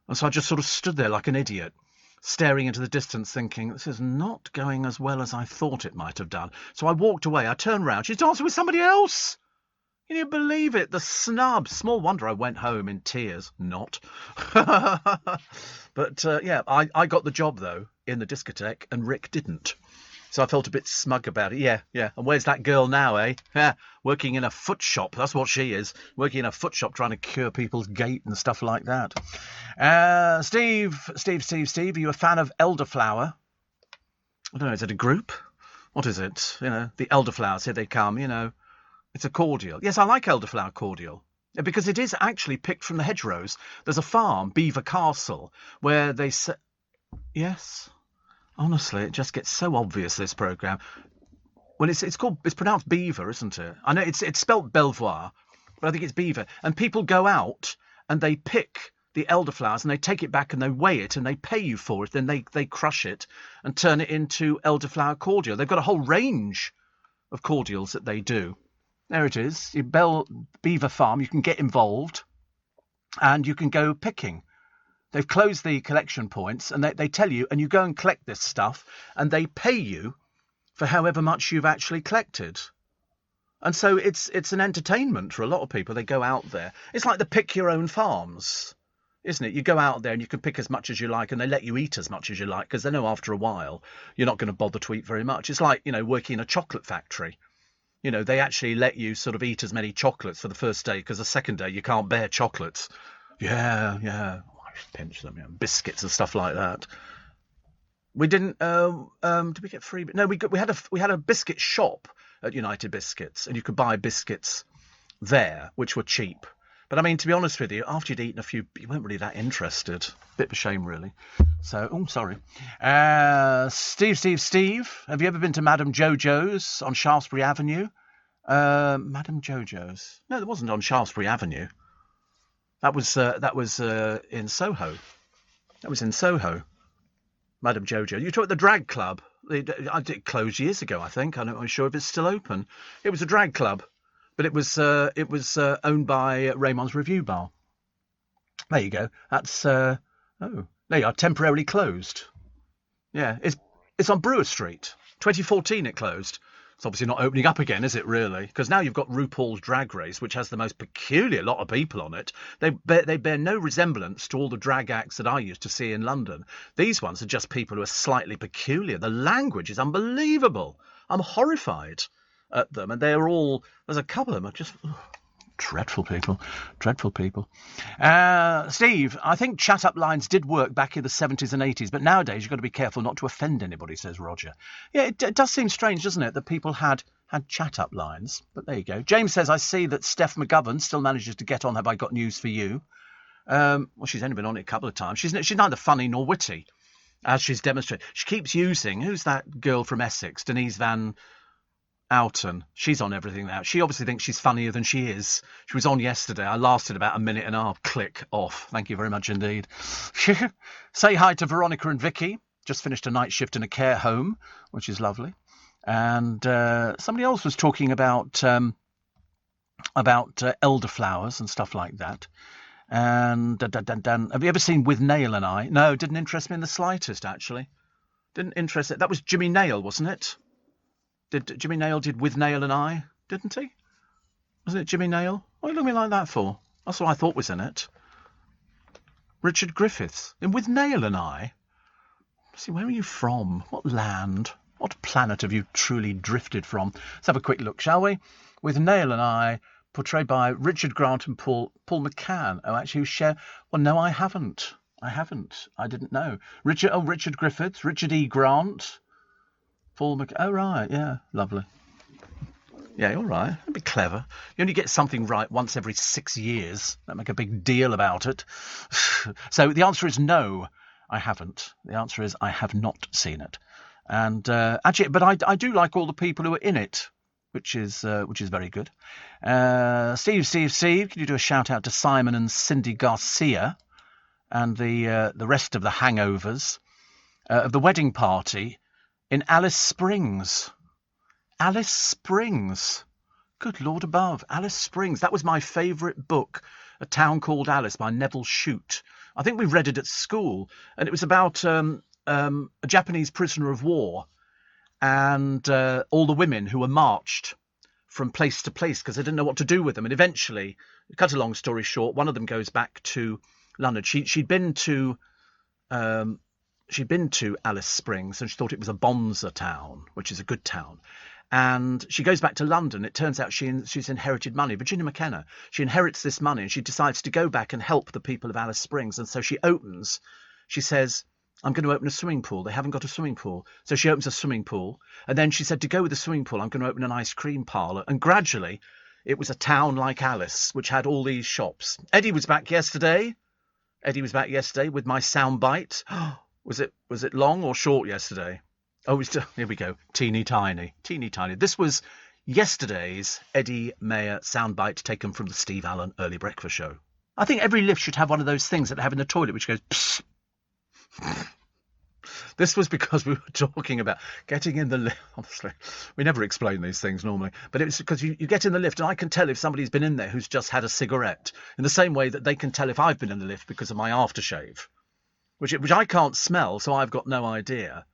And so I just sort of stood there like an idiot, staring into the distance, thinking, this is not going as well as I thought it might have done. So I walked away. I turned round. She's dancing with somebody else. Can you believe it? The snub. Small wonder I went home in tears. Not. But, I got the job, though, in the discotheque, and Rick didn't. So I felt a bit smug about it. Yeah. And where's that girl now, eh? Yeah, working in a foot shop. That's what she is. Working in a foot shop trying to cure people's gait and stuff like that. Steve, are you a fan of Elderflower? I don't know, is it a group? What is it? The Elderflowers, here they come, It's a cordial. Yes, I like Elderflower cordial. Because it is actually picked from the hedgerows. There's a farm, Beaver Castle, where they say... Yes. Honestly, it just gets so obvious, this programme. Well, it's pronounced Beaver, isn't it? I know it's spelt Belvoir, but I think it's Beaver. And people go out and they pick the elderflowers and they take it back and they weigh it and they pay you for it. Then they crush it and turn it into elderflower cordial. They've got a whole range of cordials that they do. There it is, your Beaver Farm. You can get involved and you can go picking. They've closed the collection points and they tell you, and you go and collect this stuff and they pay you for however much you've actually collected. And so it's an entertainment for a lot of people. They go out there. It's like the pick your own farms, isn't it? You go out there and you can pick as much as you like and they let you eat as much as you like because they know after a while you're not going to bother to eat very much. It's like, working in a chocolate factory. They actually let you sort of eat as many chocolates for the first day because the second day you can't bear chocolates. Yeah. I just pinch them, biscuits and stuff like that. We didn't. Did we get free? No, we had a biscuit shop at United Biscuits, and you could buy biscuits there, which were cheap. But I mean, to be honest with you, after you'd eaten a few, you weren't really that interested. Bit of a shame, really. So, sorry. Steve, have you ever been to Madame Jojo's on Shaftesbury Avenue? Madame Jojo's? No, it wasn't on Shaftesbury Avenue. That was in Soho. That was in Soho. Madame Jojo. You talk at the drag club. It closed years ago, I think. I'm not sure if it's still open. It was a drag club, but it was owned by Raymond's Review Bar. There you go. That's there you are. Temporarily closed. Yeah, it's on Brewer Street. 2014 it closed. It's obviously not opening up again, is it, really? Because now you've got RuPaul's Drag Race, which has the most peculiar lot of people on it. They bear no resemblance to all the drag acts that I used to see in London. These ones are just people who are slightly peculiar. The language is unbelievable. I'm horrified at them. And they're all... There's a couple of them are just... Dreadful people. Steve, I think chat-up lines did work back in the 70s and 80s, but nowadays you've got to be careful not to offend anybody, says Roger. Yeah, it does seem strange, doesn't it, that people had chat-up lines. But there you go. James says, I see that Steph McGovern still manages to get on Have I Got News for You. Well, she's only been on it a couple of times. She's neither funny nor witty, as she's demonstrated. She keeps using... Who's that girl from Essex? Denise Van... Outen. She's on everything now. She obviously thinks she's funnier than she is. She was on yesterday. I lasted about a minute and a half. Click off. Thank you very much indeed. Say hi to Veronica and Vicky. Just finished a night shift in a care home, which is lovely. And somebody else was talking about elderflowers and stuff like that. And have you ever seen With Nail and I? No, didn't interest me in the slightest, actually. Didn't interest it. That was Jimmy Nail, wasn't it? Jimmy Nail did With Nail and I, didn't he? Wasn't it Jimmy Nail? What are you looking at me like that for? That's what I thought was in it. Richard Griffiths in With Nail and I. See, where are you from? What land? What planet have you truly drifted from? Let's have a quick look, shall we? With Nail and I, portrayed by Richard Grant and Paul McCann. Oh, actually, who share... Well, no, I haven't. I didn't know. Richard Griffiths, Richard E. Grant... Paul Oh, right, yeah, lovely. Yeah, all right. That'd be clever. You only get something right once every 6 years. Don't make a big deal about it. So the answer is no, I haven't. The answer is I have not seen it. And actually, but I do like all the people who are in it, which is very good. Steve, can you do a shout out to Simon and Cindy Garcia and the rest of the hangovers of the wedding party in Alice Springs. Alice Springs. Good Lord above. Alice Springs. That was my favourite book, A Town Called Alice by Neville Shute. I think we read it at school. And it was about a Japanese prisoner of war and all the women who were marched from place to place because they didn't know what to do with them. And eventually, cut a long story short, one of them goes back to London. She'd been to Alice Springs and she thought it was a Bonza town, which is a good town. And she goes back to London. It turns out she's inherited money. Virginia McKenna, she inherits this money and she decides to go back and help the people of Alice Springs. And so she says, I'm going to open a swimming pool. They haven't got a swimming pool. So she opens a swimming pool. And then she said, to go with the swimming pool, I'm going to open an ice cream parlour. And gradually it was a town like Alice, which had all these shops. Eddie was back yesterday. With my soundbite. Was it long or short yesterday? Oh, here we go. Teeny tiny. This was yesterday's Eddie Mayer soundbite taken from the Steve Allen Early Breakfast Show. I think every lift should have one of those things that they have in the toilet which goes psst. This was because we were talking about getting in the lift. Honestly, we never explain these things normally. But it was because you get in the lift and I can tell if somebody's been in there who's just had a cigarette, in the same way that they can tell if I've been in the lift because of my aftershave, which I can't smell, so I've got no idea.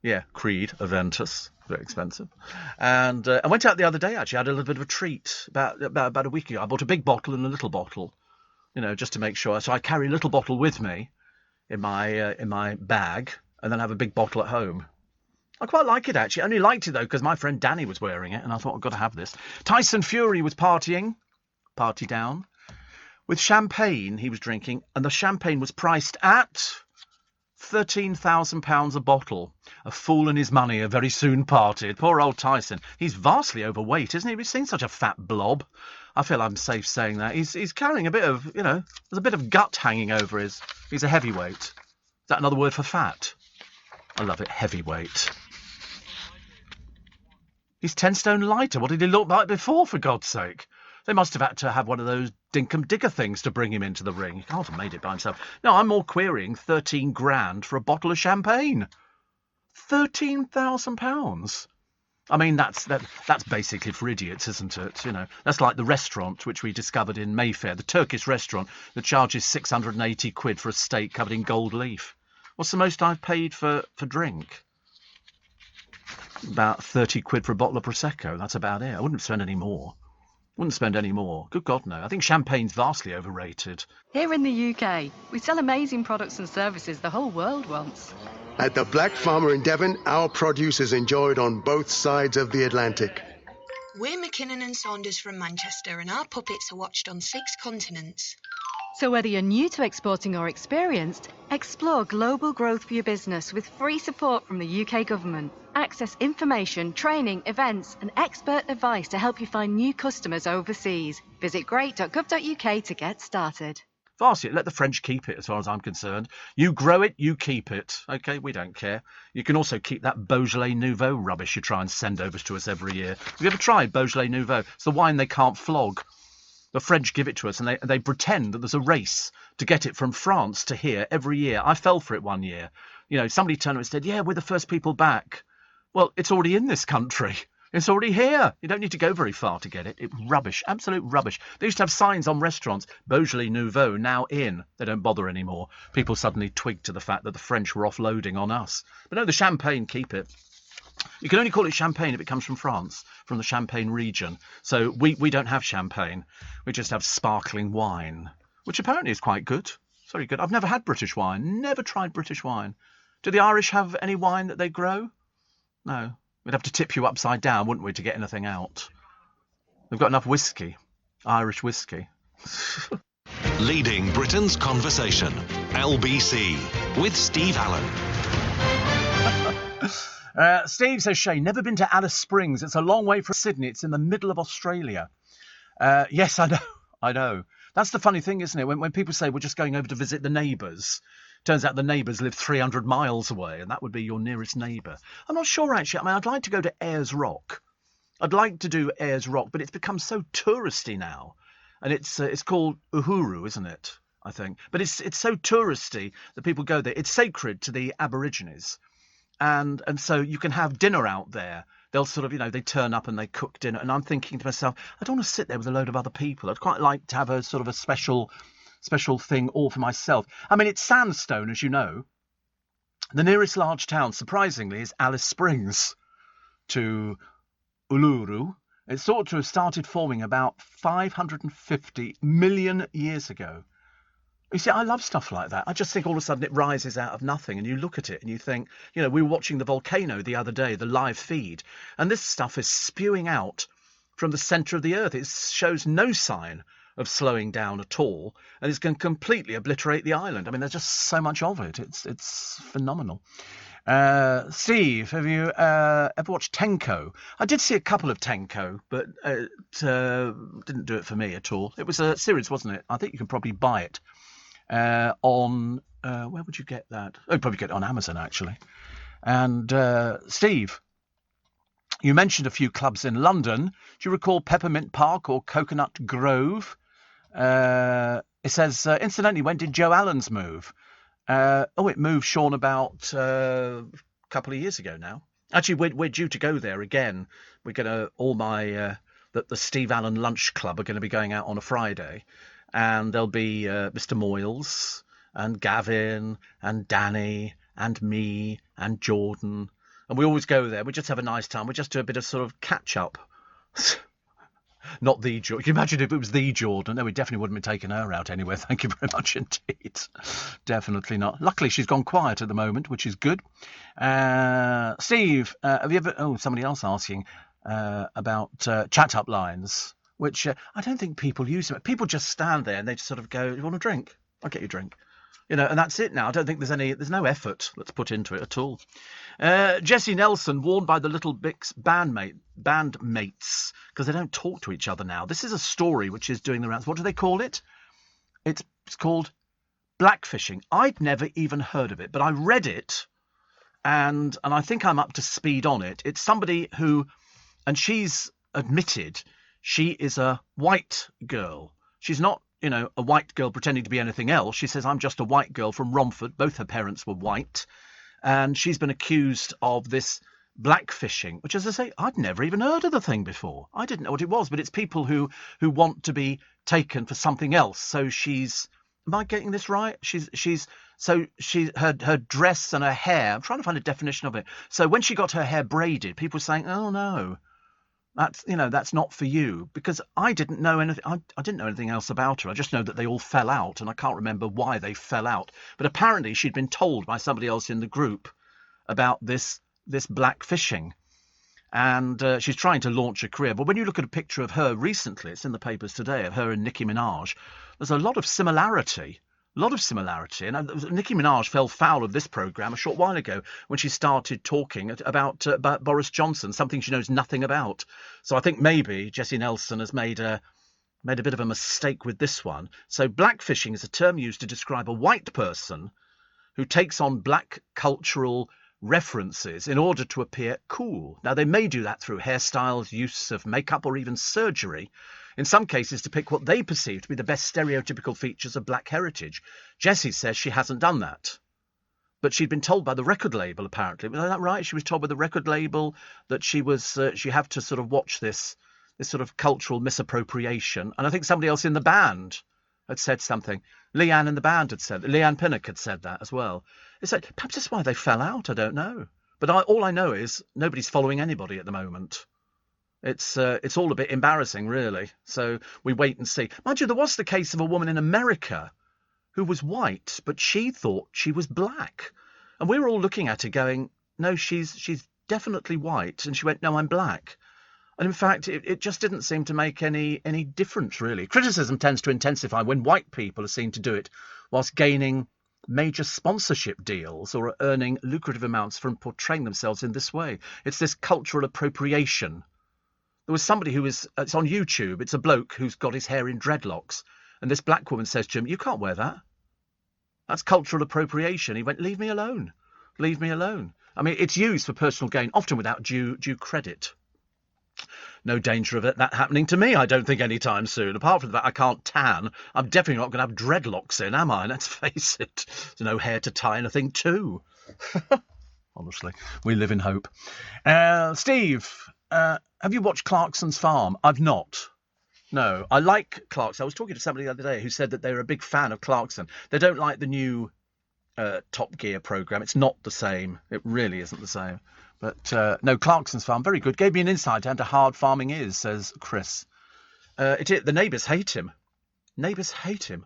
Yeah, Creed, Aventus, very expensive. And I went out the other day, actually. I had a little bit of a treat about a week ago. I bought a big bottle and a little bottle, just to make sure. So I carry a little bottle with me in my bag, and then have a big bottle at home. I quite like it, actually. I only liked it, though, because my friend Danny was wearing it, and I thought, I've got to have this. Tyson Fury was partying, party down, with champagne he was drinking, and the champagne was priced at £13,000 a bottle. A fool and his money are very soon parted. Poor old Tyson. He's vastly overweight, isn't he? We've seen such a fat blob. I feel I'm safe saying that. He's carrying a bit of, there's a bit of gut hanging over his... He's a heavyweight. Is that another word for fat? I love it, heavyweight. He's 10 stone lighter. What did he look like before, for God's sake? They must have had to have one of those dinkum digger things to bring him into the ring. He can't have made it by himself. No, I'm more querying 13 grand for a bottle of champagne. £13,000. I mean, that's basically for idiots, isn't it? That's like the restaurant which we discovered in Mayfair, the Turkish restaurant that charges 680 quid for a steak covered in gold leaf. What's the most I've paid for drink? About 30 quid for a bottle of Prosecco. That's about it. I wouldn't spend any more. Good God, no. I think champagne's vastly overrated. Here in the UK, we sell amazing products and services the whole world wants. At the Black Farmer in Devon, our produce is enjoyed on both sides of the Atlantic. We're McKinnon and Saunders from Manchester, and our puppets are watched on 6 continents. So whether you're new to exporting or experienced, explore global growth for your business with free support from the UK government. Access information, training, events and expert advice to help you find new customers overseas. Visit great.gov.uk to get started. Vastly, let the French keep it, as far as I'm concerned. You grow it, you keep it. OK, we don't care. You can also keep that Beaujolais Nouveau rubbish you try and send over to us every year. Have you ever tried Beaujolais Nouveau? It's the wine they can't flog. The French give it to us, and they pretend that there's a race to get it from France to here every year. I fell for it one year. Somebody turned up and said, yeah, we're the first people back. Well, it's already in this country. It's already here. You don't need to go very far to get it. It's rubbish, absolute rubbish. They used to have signs on restaurants, Beaujolais Nouveau, now in. They don't bother anymore. People suddenly twigged to the fact that the French were offloading on us. But no, the champagne, keep it. You can only call it champagne if it comes from France, from the Champagne region. So we don't have champagne. We just have sparkling wine, which apparently is quite good. It's very good. I've never had British wine. Never tried British wine. Do the Irish have any wine that they grow? No. We'd have to tip you upside down, wouldn't we, to get anything out? We've got enough whiskey. Irish whiskey. Leading Britain's Conversation. LBC with Steve Allen. Steve says, Shane, never been to Alice Springs. It's a long way from Sydney. It's in the middle of Australia. Yes, I know. That's the funny thing, isn't it? When people say we're just going over to visit the neighbours, turns out the neighbours live 300 miles away, and that would be your nearest neighbour. I'm not sure, actually. I mean, I'd like to go to Ayers Rock. I'd like to do Ayers Rock, but it's become so touristy now. And it's called Uhuru, isn't it? I think. But it's so touristy that people go there. It's sacred to the Aborigines. And so you can have dinner out there. They'll sort of, they turn up and they cook dinner. And I'm thinking to myself, I don't want to sit there with a load of other people. I'd quite like to have a sort of a special thing all for myself. I mean, it's sandstone, as you know. The nearest large town, surprisingly, is Alice Springs to Uluru. It's thought to have started forming about 550 million years ago. You see, I love stuff like that. I just think all of a sudden it rises out of nothing, and you look at it and you think, we were watching the volcano the other day, the live feed, and this stuff is spewing out from the centre of the earth. It shows no sign of slowing down at all, and it's going to completely obliterate the island. I mean, there's just so much of it. It's phenomenal. Steve, have you ever watched Tenko? I did see a couple of Tenko, but it didn't do it for me at all. It was a series, wasn't it? I think you can probably buy it on... where would you get that? Oh, you'd probably get it on Amazon, actually. And Steve, you mentioned a few clubs in London. Do you recall Peppermint Park or Coconut Grove? It says, incidentally, when did Joe Allen's move? It moved, Sean, about a couple of years ago now. Actually, we're due to go there again. We're going to, the Steve Allen Lunch Club are going to be going out on a Friday. And there'll be Mr. Moyles and Gavin and Danny and me and Jordan. And we always go there. We just have a nice time. We just do a bit of sort of catch-up. Not the Jordan. Can you imagine if it was the Jordan? No, we definitely wouldn't be taking her out anywhere. Thank you very much indeed. Definitely not. Luckily, she's gone quiet at the moment, which is good. Steve, have you ever... Oh, somebody else asking about chat-up lines, which I don't think people use them. People just stand there and they just sort of go, you want a drink? I'll get you a drink. You know, and that's it now. I don't think there's no effort that's put into it at all. Jesse Nelson, warned by the Little Bix bandmates, because they don't talk to each other now. This is a story which is doing the rounds. What do they call it? It's called blackfishing. I'd never even heard of it, but I read it, and I think I'm up to speed on it. It's somebody who, and she's admitted she is a white girl. She's not, you know, a white girl pretending to be anything else. She says, I'm just a white girl from Romford. Both her parents were white. And she's been accused of this blackfishing, which, as I say, I'd never even heard of the thing before. I didn't know what it was, but it's people who want to be taken for something else. So she's, am I getting this right? Her dress and her hair, I'm trying to find a definition of it. So when she got her hair braided, people were saying, oh no, that's not for you, because I didn't know anything. I didn't know anything else about her. I just know that they all fell out, and I can't remember why they fell out. But apparently she'd been told by somebody else in the group about this blackfishing, and she's trying to launch a career. But when you look at a picture of her recently, it's in the papers today, of her and Nicki Minaj, there's a lot of similarity. And Nicki Minaj fell foul of this programme a short while ago when she started talking about Boris Johnson, something she knows nothing about. So I think maybe Jesse Nelson has made a bit of a mistake with this one. So blackfishing is a term used to describe a white person who takes on black cultural references in order to appear cool. Now, they may do that through hairstyles, use of makeup, or even surgery. In some cases, to pick what they perceive to be the best stereotypical features of black heritage. Jessie says she hasn't done that. But she'd been told by the record label, apparently. Was that right? She was told by the record label that she had to sort of watch this sort of cultural misappropriation. And I think somebody else in the band had said something. Leanne in the band had said, Leanne Pinnock had said that as well. It's like, perhaps that's why they fell out, I don't know. But all I know is nobody's following anybody at the moment. It's all a bit embarrassing, really. So we wait and see. Mind you, there was the case of a woman in America who was white, but she thought she was black. And we were all looking at her going, no, she's definitely white. And she went, no, I'm black. And in fact, it just didn't seem to make any difference, really. Criticism tends to intensify when white people are seen to do it whilst gaining major sponsorship deals or earning lucrative amounts from portraying themselves in this way. It's this cultural appropriation. There was somebody it's on YouTube, it's a bloke who's got his hair in dreadlocks, and this black woman says to him, you can't wear that. That's cultural appropriation. He went, leave me alone. Leave me alone. I mean, it's used for personal gain, often without due credit. No danger of that happening to me, I don't think, anytime soon. Apart from the fact I can't tan, I'm definitely not going to have dreadlocks in, am I? Let's face it. There's no hair to tie anything to. Honestly, we live in hope. Steve, have you watched Clarkson's Farm? I've not. No, I like Clarkson. I was talking to somebody the other day who said that they were a big fan of Clarkson. They don't like the new Top Gear programme. It's not the same. It really isn't the same. But no, Clarkson's Farm, very good. Gave me an insight into how hard farming is, says Chris. The neighbours hate him. Neighbours hate him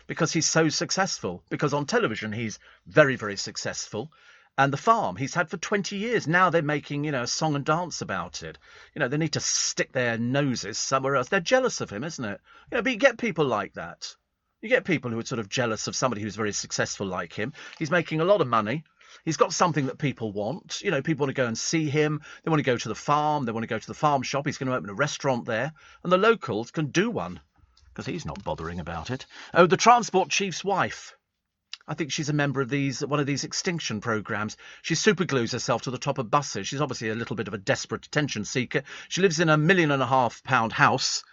because he's so successful. Because on television he's very, very successful. And the farm he's had for 20 years. Now they're making, a song and dance about it. They need to stick their noses somewhere else. They're jealous of him, isn't it? But you get people like that. You get people who are sort of jealous of somebody who's very successful like him. He's making a lot of money. He's got something that people want. You know, people want to go and see him. They want to go to the farm. They want to go to the farm shop. He's going to open a restaurant there. And the locals can do one, because he's not bothering about it. Oh, the transport chief's wife. I think she's a member of one of these extinction programmes. She superglues herself to the top of buses. She's obviously a little bit of a desperate attention seeker. She lives in a £1.5 million house.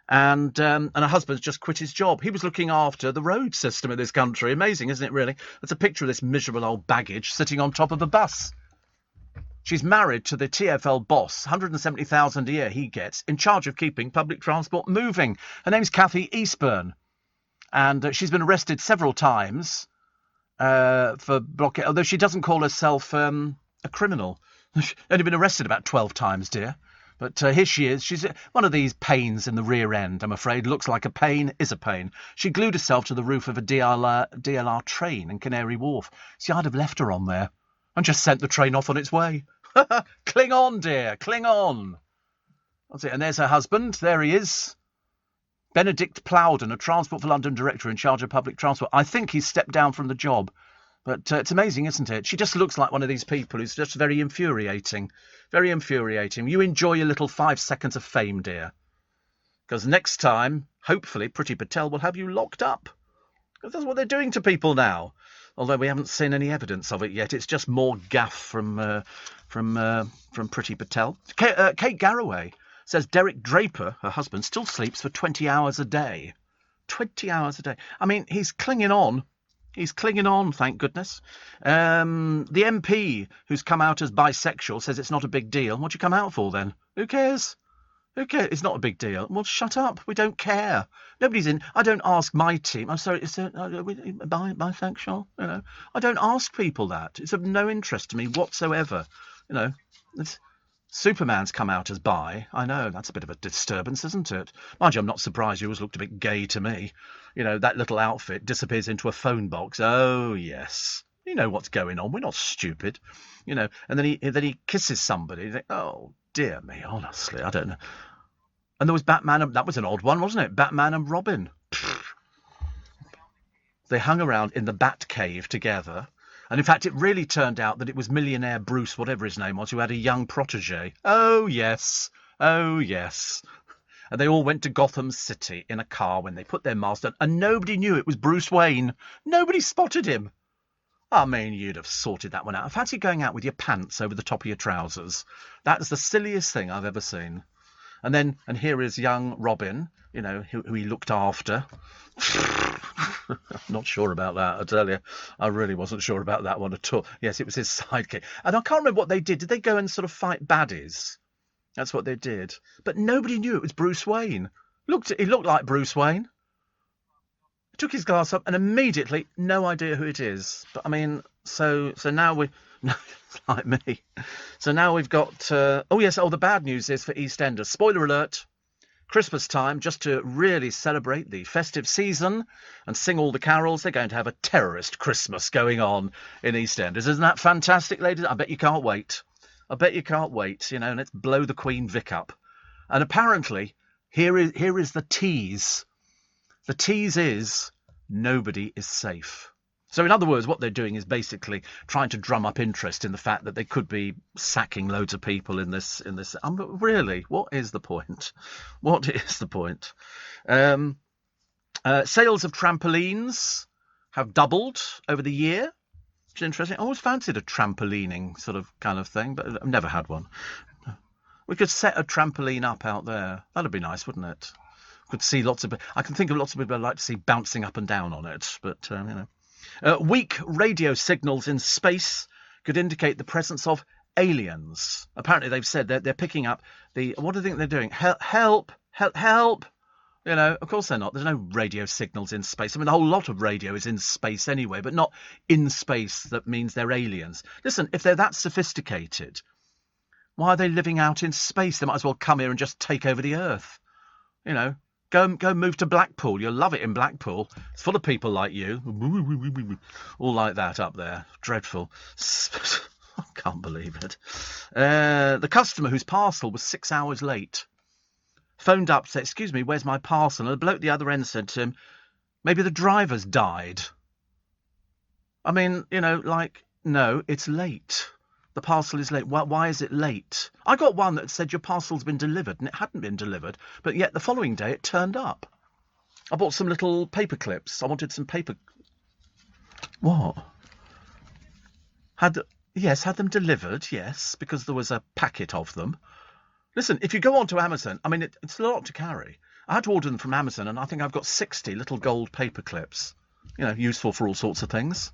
And her husband's just quit his job. He was looking after the road system in this country. Amazing, isn't it, really? That's a picture of this miserable old baggage sitting on top of a bus. She's married to the TfL boss, $170,000 a year he gets, in charge of keeping public transport moving. Her name's Cathy Eastburn. And she's been arrested several times for blockade, although she doesn't call herself a criminal. She's only been arrested about 12 times, dear. But here she is. She's one of these pains in the rear end, I'm afraid. Looks like a pain, is a pain. She glued herself to the roof of a DLR train in Canary Wharf. See, I'd have left her on there and just sent the train off on its way. Cling on, dear, cling on. That's it. And there's her husband. There he is. Benedict Plowden, a Transport for London director in charge of public transport. I think he's stepped down from the job. But it's amazing, isn't it? She just looks like one of these people who's just very infuriating. Very infuriating. You enjoy your little 5 seconds of fame, dear. Because next time, hopefully, Priti Patel will have you locked up. Because that's what they're doing to people now. Although we haven't seen any evidence of it yet. It's just more gaff from Priti Patel. Kate Garraway says Derek Draper, her husband, still sleeps for 20 hours a day. 20 hours a day. I mean, he's clinging on. He's clinging on, thank goodness. The MP, who's come out as bisexual, says it's not a big deal. What do you come out for, then? Who cares? Who cares? It's not a big deal. Well, shut up. We don't care. Nobody's in. I don't ask my team. I'm sorry, is it bisexual? You know, I don't ask people that. It's of no interest to me whatsoever. You know, Superman's come out as bi. I know, that's a bit of a disturbance, isn't it? Mind you, I'm not surprised. You always looked a bit gay to me. You know, that little outfit disappears into a phone box. Oh, yes. You know what's going on. We're not stupid. You know, and then he kisses somebody. You think, oh, dear me, honestly, I don't know. And there was Batman. That was an odd one, wasn't it? Batman and Robin. They hung around in the Batcave together. And in fact, it really turned out that it was millionaire Bruce, whatever his name was, who had a young protege. Oh, yes. Oh, yes. And they all went to Gotham City in a car when they put their mask on, and nobody knew it was Bruce Wayne. Nobody spotted him. I mean, you'd have sorted that one out. I fancy going out with your pants over the top of your trousers. That's the silliest thing I've ever seen. And here is young Robin, you know, who he looked after. I'm not sure about that, I tell you. I really wasn't sure about that one at all. Yes, it was his sidekick. And I can't remember what they did. Did they go and sort of fight baddies? That's what they did. But nobody knew it was Bruce Wayne. He looked like Bruce Wayne. He took his glass up and immediately, no idea who it is. But I mean, so now we... like me. So now we've got... the bad news is for EastEnders. Spoiler alert. Christmas time, just to really celebrate the festive season and sing all the carols, they're going to have a terrorist Christmas going on in EastEnders. Isn't that fantastic, ladies? I bet you can't wait. I bet you can't wait. You know, let's blow the Queen Vic up. And apparently, here is the tease. The tease is nobody is safe. So in other words, what they're doing is basically trying to drum up interest in the fact that they could be sacking loads of people in this. Really, what is the point? What is the point? Sales of trampolines have doubled over the year. Which is interesting. I always fancied a trampolining sort of kind of thing, but I've never had one. We could set a trampoline up out there. That'd be nice, wouldn't it? Could see I can think of lots of people I'd like to see bouncing up and down on it, but you know. Weak radio signals in space could indicate the presence of aliens. Apparently, they've said they're picking up what do you think they're doing? Help! You know, of course they're not. There's no radio signals in space. I mean, a whole lot of radio is in space anyway, but not in space. That means they're aliens. Listen, if they're that sophisticated, why are they living out in space? They might as well come here and just take over the Earth. You know. Go move to Blackpool. You'll love it in Blackpool. It's full of people like you. All like that up there. Dreadful. I can't believe it. The customer whose parcel was 6 hours late phoned up, said, excuse me, where's my parcel? And the bloke at the other end said to him, maybe the driver's died. I mean, you know, like, No, it's late. The parcel is late. Why is it late? I got one that said your parcel's been delivered, and it hadn't been delivered, but yet the following day it turned up. I bought some little paper clips. I wanted some paper... What? Had them delivered, yes, because there was a packet of them. Listen, if you go onto Amazon, I mean, it's a lot to carry. I had to order them from Amazon, and I think I've got 60 little gold paper clips, useful for all sorts of things.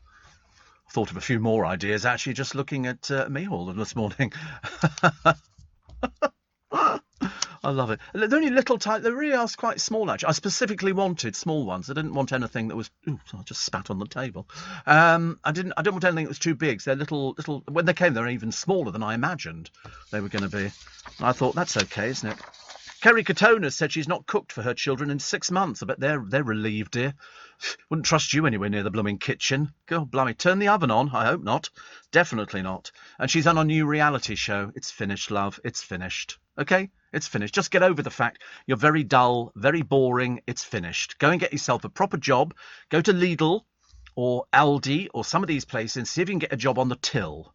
I thought of a few more ideas, actually, just looking at me all this morning. I love it. They're only little type. They really are quite small, actually. I specifically wanted small ones. I didn't want anything that was... Ooh, I just spat on the table. I didn't want anything that was too big. So they're little... When they came, they were even smaller than I imagined they were going to be. I thought, that's okay, isn't it? Kerry Katona said she's not cooked for her children in 6 months. I bet they're relieved, dear. Wouldn't trust you anywhere near the blooming kitchen. God blimey, turn the oven on. I hope not. Definitely not. And she's on a new reality show. It's finished, love. It's finished. Okay? It's finished. Just get over the fact you're very dull, very boring. It's finished. Go and get yourself a proper job. Go to Lidl or Aldi or some of these places and see if you can get a job on the till.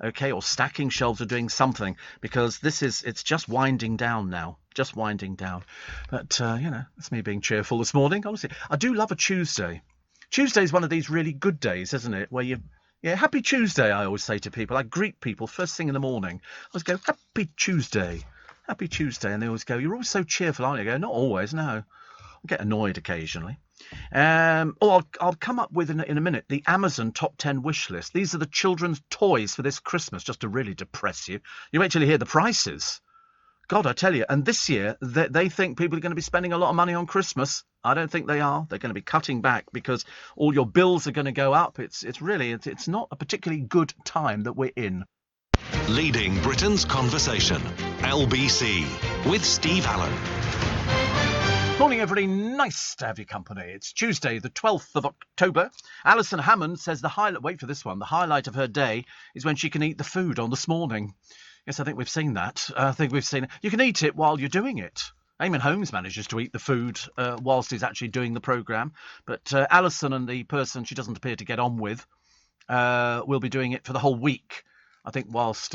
Okay? Or stacking shelves or doing something, because it's just winding down now. Just winding down. But, that's me being cheerful this morning. Honestly, I do love a Tuesday. Tuesday's one of these really good days, isn't it? Where happy Tuesday, I always say to people. I greet people first thing in the morning. I always go, happy Tuesday. Happy Tuesday. And they always go, you're always so cheerful, aren't you? I go, not always, no. I get annoyed occasionally. I'll come up with in a minute the Amazon top 10 wish list. These are the children's toys for this Christmas, just to really depress you. You actually hear the prices. God, I tell you. And this year, they think people are going to be spending a lot of money on Christmas. I don't think they are. They're going to be cutting back because all your bills are going to go up. It's not a particularly good time that we're in. Leading Britain's conversation, LBC, with Steve Allen. Morning, everybody. Nice to have your company. It's Tuesday, the 12th of October. Alison Hammond says the highlight of her day is when she can eat the food on This Morning. Yes, I think we've seen that. You can eat it while you're doing it. Eamon Holmes manages to eat the food whilst he's actually doing the programme. But Alison and the person she doesn't appear to get on with will be doing it for the whole week. I think whilst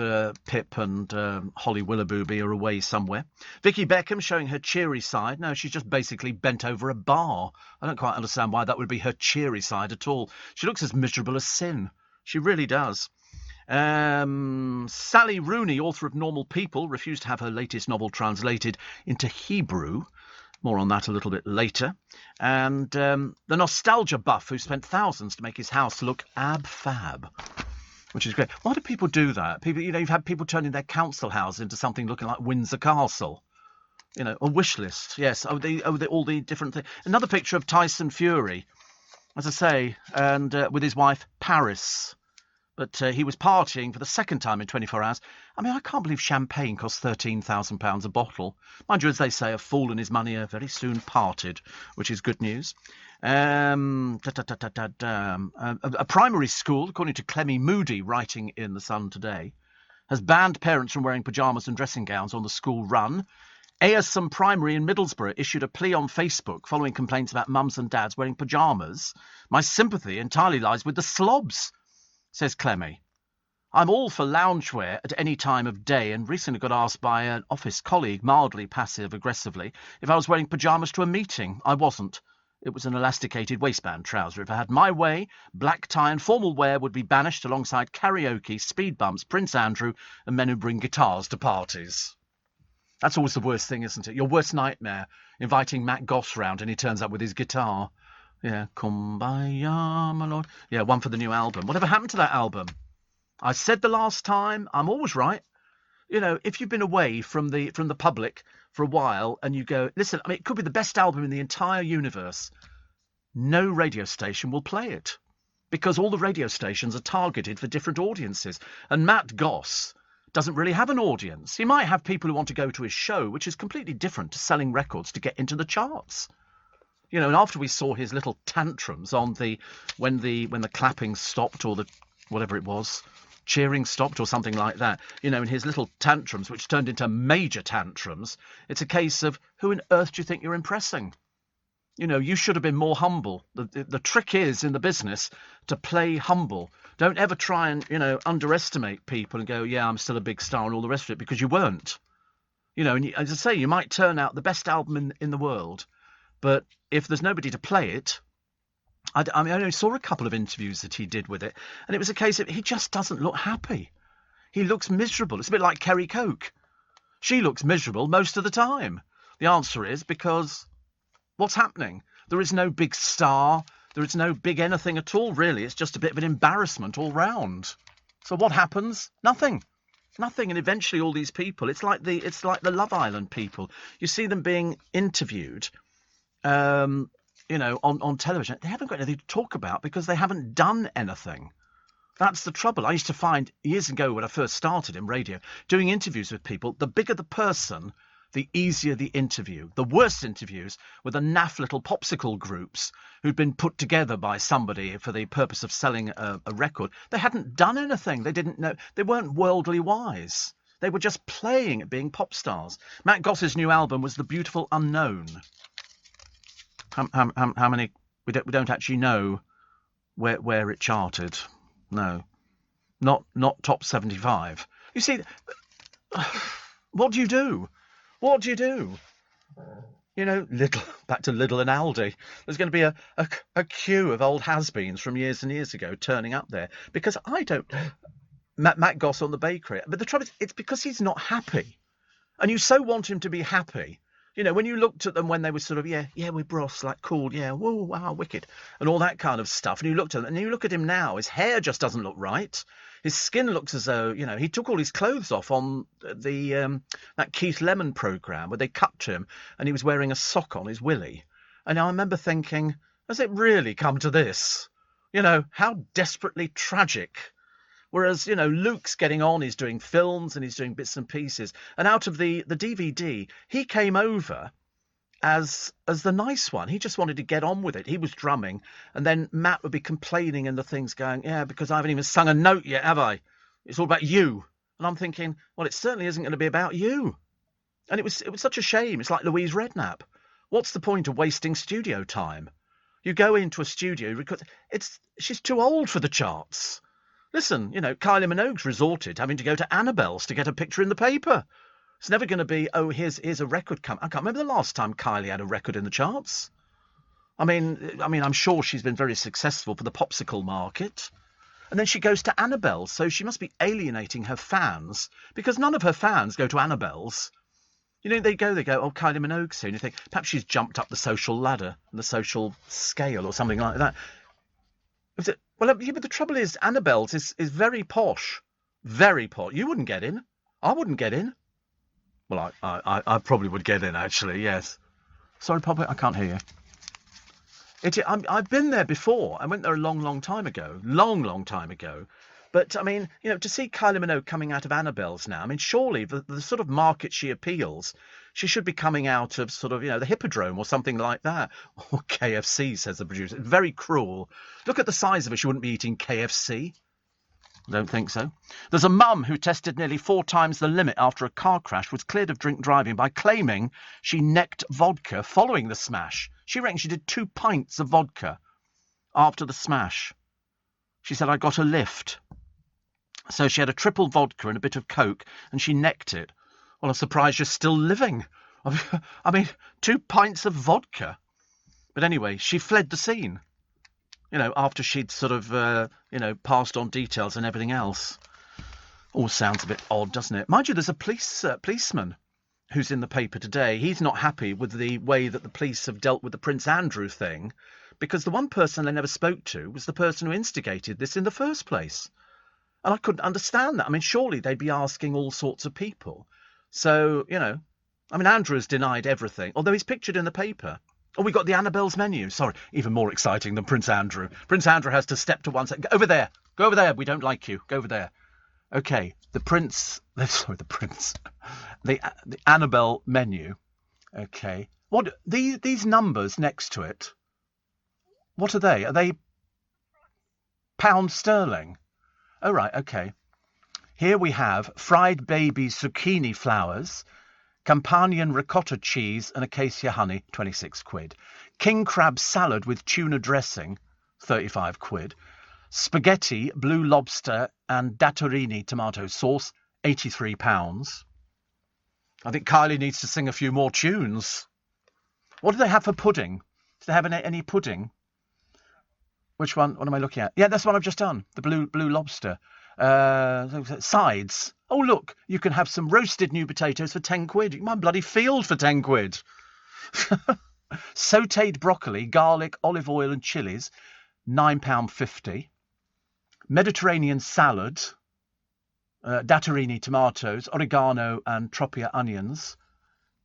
Pip and Holly Willoughby are away somewhere. Vicky Beckham showing her cheery side. No, she's just basically bent over a bar. I don't quite understand why that would be her cheery side at all. She looks as miserable as sin. She really does. Sally Rooney, author of Normal People, refused to have her latest novel translated into Hebrew. More on that a little bit later. And the nostalgia buff who spent thousands to make his house look ab-fab, which is great. Why do people do that? People, you've had people turning their council house into something looking like Windsor Castle. A wish list. Yes, all the different things. Another picture of Tyson Fury, as I say, and with his wife Paris. But he was partying for the second time in 24 hours. I mean, I can't believe champagne costs £13,000 a bottle. Mind you, as they say, a fool and his money are very soon parted, which is good news. A primary school, according to Clemmy Moody, writing in The Sun today, has banned parents from wearing pyjamas and dressing gowns on the school run. Ayrsham Primary in Middlesbrough issued a plea on Facebook following complaints about mums and dads wearing pyjamas. My sympathy entirely lies with the slobs, says Clemmy. I'm all for loungewear at any time of day and recently got asked by an office colleague, mildly passive-aggressively, if I was wearing pyjamas to a meeting. I wasn't. It was an elasticated waistband trouser. If I had my way, black tie and formal wear would be banished alongside karaoke, speed bumps, Prince Andrew and men who bring guitars to parties. That's always the worst thing, isn't it? Your worst nightmare, inviting Matt Goss round and he turns up with his guitar. Yeah, Kumbaya, my lord. Yeah, one for the new album. Whatever happened to that album? I said the last time, I'm always right. If you've been away from the public for a while and you go, listen, I mean, it could be the best album in the entire universe. No radio station will play it because all the radio stations are targeted for different audiences. And Matt Goss doesn't really have an audience. He might have people who want to go to his show, which is completely different to selling records to get into the charts. And after we saw his little tantrums on when the clapping stopped or the whatever it was, cheering stopped or something like that, in his little tantrums, which turned into major tantrums, it's a case of who on earth do you think you're impressing? You know, you should have been more humble. The trick is in the business to play humble. Don't ever try and, you know, underestimate people and go, yeah, I'm still a big star and all the rest of it, because you weren't. You know, and as I say, you might turn out the best album in the world, but if there's nobody to play it, I only saw a couple of interviews that he did with it, and it was a case of he just doesn't look happy. He looks miserable. It's a bit like Kerry Coke. She looks miserable most of the time. The answer is because what's happening? There is no big star. There is no big anything at all, really. It's just a bit of an embarrassment all round. So what happens? Nothing. Nothing. And eventually all these people, it's like the Love Island people. You see them being interviewed, you know, on television. They haven't got anything to talk about because they haven't done anything. That's the trouble. I used to find years ago when I first started in radio, doing interviews with people, the bigger the person, the easier the interview. The worst interviews were the naff little popsicle groups who'd been put together by somebody for the purpose of selling a record. They hadn't done anything. They didn't know. They weren't worldly wise. They were just playing at being pop stars. Matt Goss's new album was The Beautiful Unknown. How many? We don't actually know where it charted. No, not top 75. You see, what do you do? What do you do? You know, back to Lidl and Aldi. There's going to be a queue of old has-beens from years and years ago turning up there because I don't. Matt Goss on the bakery, but the trouble is, it's because he's not happy, and you so want him to be happy. You know, when you looked at them when they were sort of, yeah, we're bros, like cool, yeah, whoa, wow, wicked, and all that kind of stuff. And you looked at them, and you look at him now, his hair just doesn't look right. His skin looks as though, you know, he took all his clothes off on the that Keith Lemon programme where they cut to him, and he was wearing a sock on his willy. And I remember thinking, has it really come to this? You know, how desperately tragic. Whereas, you know, Luke's getting on, he's doing films and he's doing bits and pieces. And out of the DVD, he came over as the nice one. He just wanted to get on with it. He was drumming. And then Matt would be complaining in the things going, yeah, because I haven't even sung a note yet, have I? It's all about you. And I'm thinking, well, it certainly isn't going to be about you. And it was such a shame. It's like Louise Redknapp. What's the point of wasting studio time? You go into a studio because she's too old for the charts. Listen, you know, Kylie Minogue's resorted having to go to Annabelle's to get a picture in the paper. It's never going to be, oh, here's a record come. I can't remember the last time Kylie had a record in the charts. I mean, I'm sure she's been very successful for the popsicle market. And then she goes to Annabelle's, so she must be alienating her fans because none of her fans go to Annabelle's. You know, they go, oh, Kylie Minogue's here. And you think, perhaps she's jumped up the social ladder, the social scale or something like that. Well, yeah, but the trouble is, Annabelle's is very posh. Very posh. You wouldn't get in. I wouldn't get in. Well, I probably would get in, actually, yes. Sorry, Papa, I can't hear you. I've been there before. I went there a long time ago. Long time ago. But, I mean, you know, to see Kylie Minogue coming out of Annabelle's now, I mean, surely the sort of market she appeals, she should be coming out of sort of, you know, the Hippodrome or something like that. Or KFC, says the producer. Very cruel. Look at the size of her. She wouldn't be eating KFC. I don't think so. There's a mum who tested nearly 4 times the limit after a car crash, was cleared of drink driving by claiming she necked vodka following the smash. She reckons she did 2 pints of vodka after the smash. She said, I got a lift. So she had a triple vodka and a bit of Coke, and she necked it. Well, I'm surprised you're still living. I mean, 2 pints of vodka. But anyway, she fled the scene, you know, after she'd sort of, you know, passed on details and everything else. All sounds a bit odd, doesn't it? Mind you, there's a policeman who's in the paper today. He's not happy with the way that the police have dealt with the Prince Andrew thing, because the one person they never spoke to was the person who instigated this in the first place. And I couldn't understand that. I mean, surely they'd be asking all sorts of people. So, you know, I mean, Andrew's denied everything, although he's pictured in the paper. Oh, we got the Annabelle's menu. Sorry, even more exciting than Prince Andrew. Prince Andrew has to step to one side. Go over there. Go over there. We don't like you. Go over there. Okay, the Annabelle menu. Okay. What, these numbers next to it, what are they? Are they pound sterling? Oh, right, okay. Here we have fried baby zucchini flowers, Campanian ricotta cheese and acacia honey, 26 quid. King crab salad with tuna dressing, 35 quid. Spaghetti, blue lobster and datorini tomato sauce, £83. I think Kylie needs to sing a few more tunes. What do they have for pudding? Do they have any pudding? Which one? What am I looking at? Yeah, that's the one I've just done. The blue lobster. Sides. Oh, look, you can have some roasted new potatoes for 10 quid. You can buy a bloody field for 10 quid. Sautéed broccoli, garlic, olive oil and chilies, £9.50. Mediterranean salad, datorini tomatoes, oregano and tropia onions,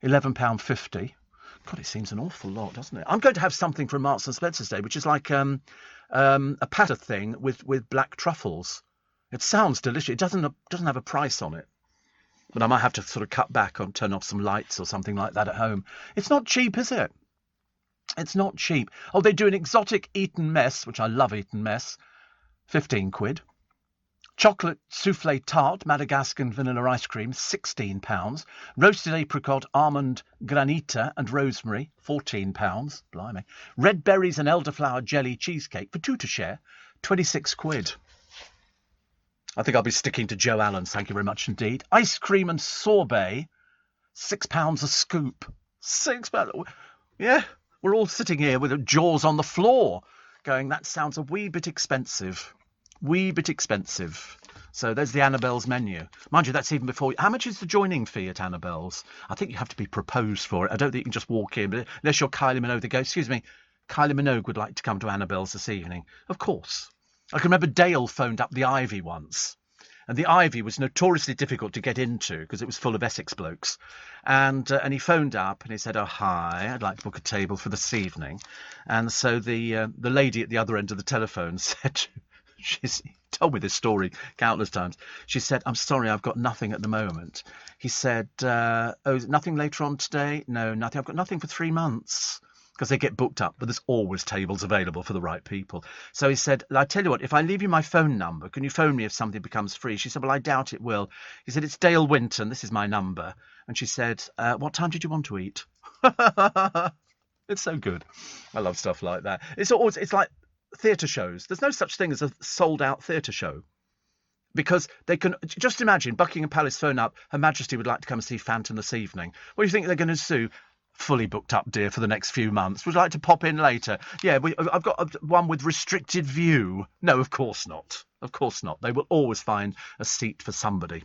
£11.50. God, it seems an awful lot, doesn't it? I'm going to have something from Marks and Spencer's Day, which is like a pata thing with black truffles. It sounds delicious. It doesn't have a price on it. But I might have to sort of cut back on, turn off some lights or something like that at home. It's not cheap, is it? It's not cheap. Oh, they do an exotic Eton mess, which I love Eton mess, 15 quid. Chocolate soufflé tart, Madagascar and vanilla ice cream, £16. Roasted apricot, almond granita and rosemary, £14. Blimey. Red berries and elderflower jelly cheesecake for 2 to share, 26 quid. I think I'll be sticking to Joe Allen's, thank you very much indeed. Ice cream and sorbet, £6 a scoop. £6. Yeah, we're all sitting here with jaws on the floor going, that sounds a wee bit expensive. Wee bit expensive. So there's the Annabelle's menu. Mind you, that's even before... How much is the joining fee at Annabelle's? I think you have to be proposed for it. I don't think you can just walk in. But unless you're Kylie Minogue, they go, excuse me, Kylie Minogue would like to come to Annabelle's this evening. Of course. I can remember Dale phoned up the Ivy once. And the Ivy was notoriously difficult to get into because it was full of Essex blokes. And he phoned up and he said, oh, hi, I'd like to book a table for this evening. And so the lady at the other end of the telephone said... She's told me this story countless times. She said, I'm sorry, I've got nothing at the moment. He said, oh, is it nothing later on today? No, nothing. I've got nothing for 3 months. Because they get booked up, but there's always tables available for the right people. So he said, I tell you what, if I leave you my phone number, can you phone me if something becomes free? She said, well, I doubt it will. He said, it's Dale Winton. This is my number. And she said, what time did you want to eat? It's so good. I love stuff like that. It's like theatre shows. There's no such thing as a sold-out theatre show. Because they can... Just imagine Buckingham Palace phone up, Her Majesty would like to come and see Phantom this evening. What do you think they're going to do? Fully booked up, dear, for the next few months. Would you like to pop in later? Yeah, I've got one with restricted view. No, of course not. Of course not. They will always find a seat for somebody.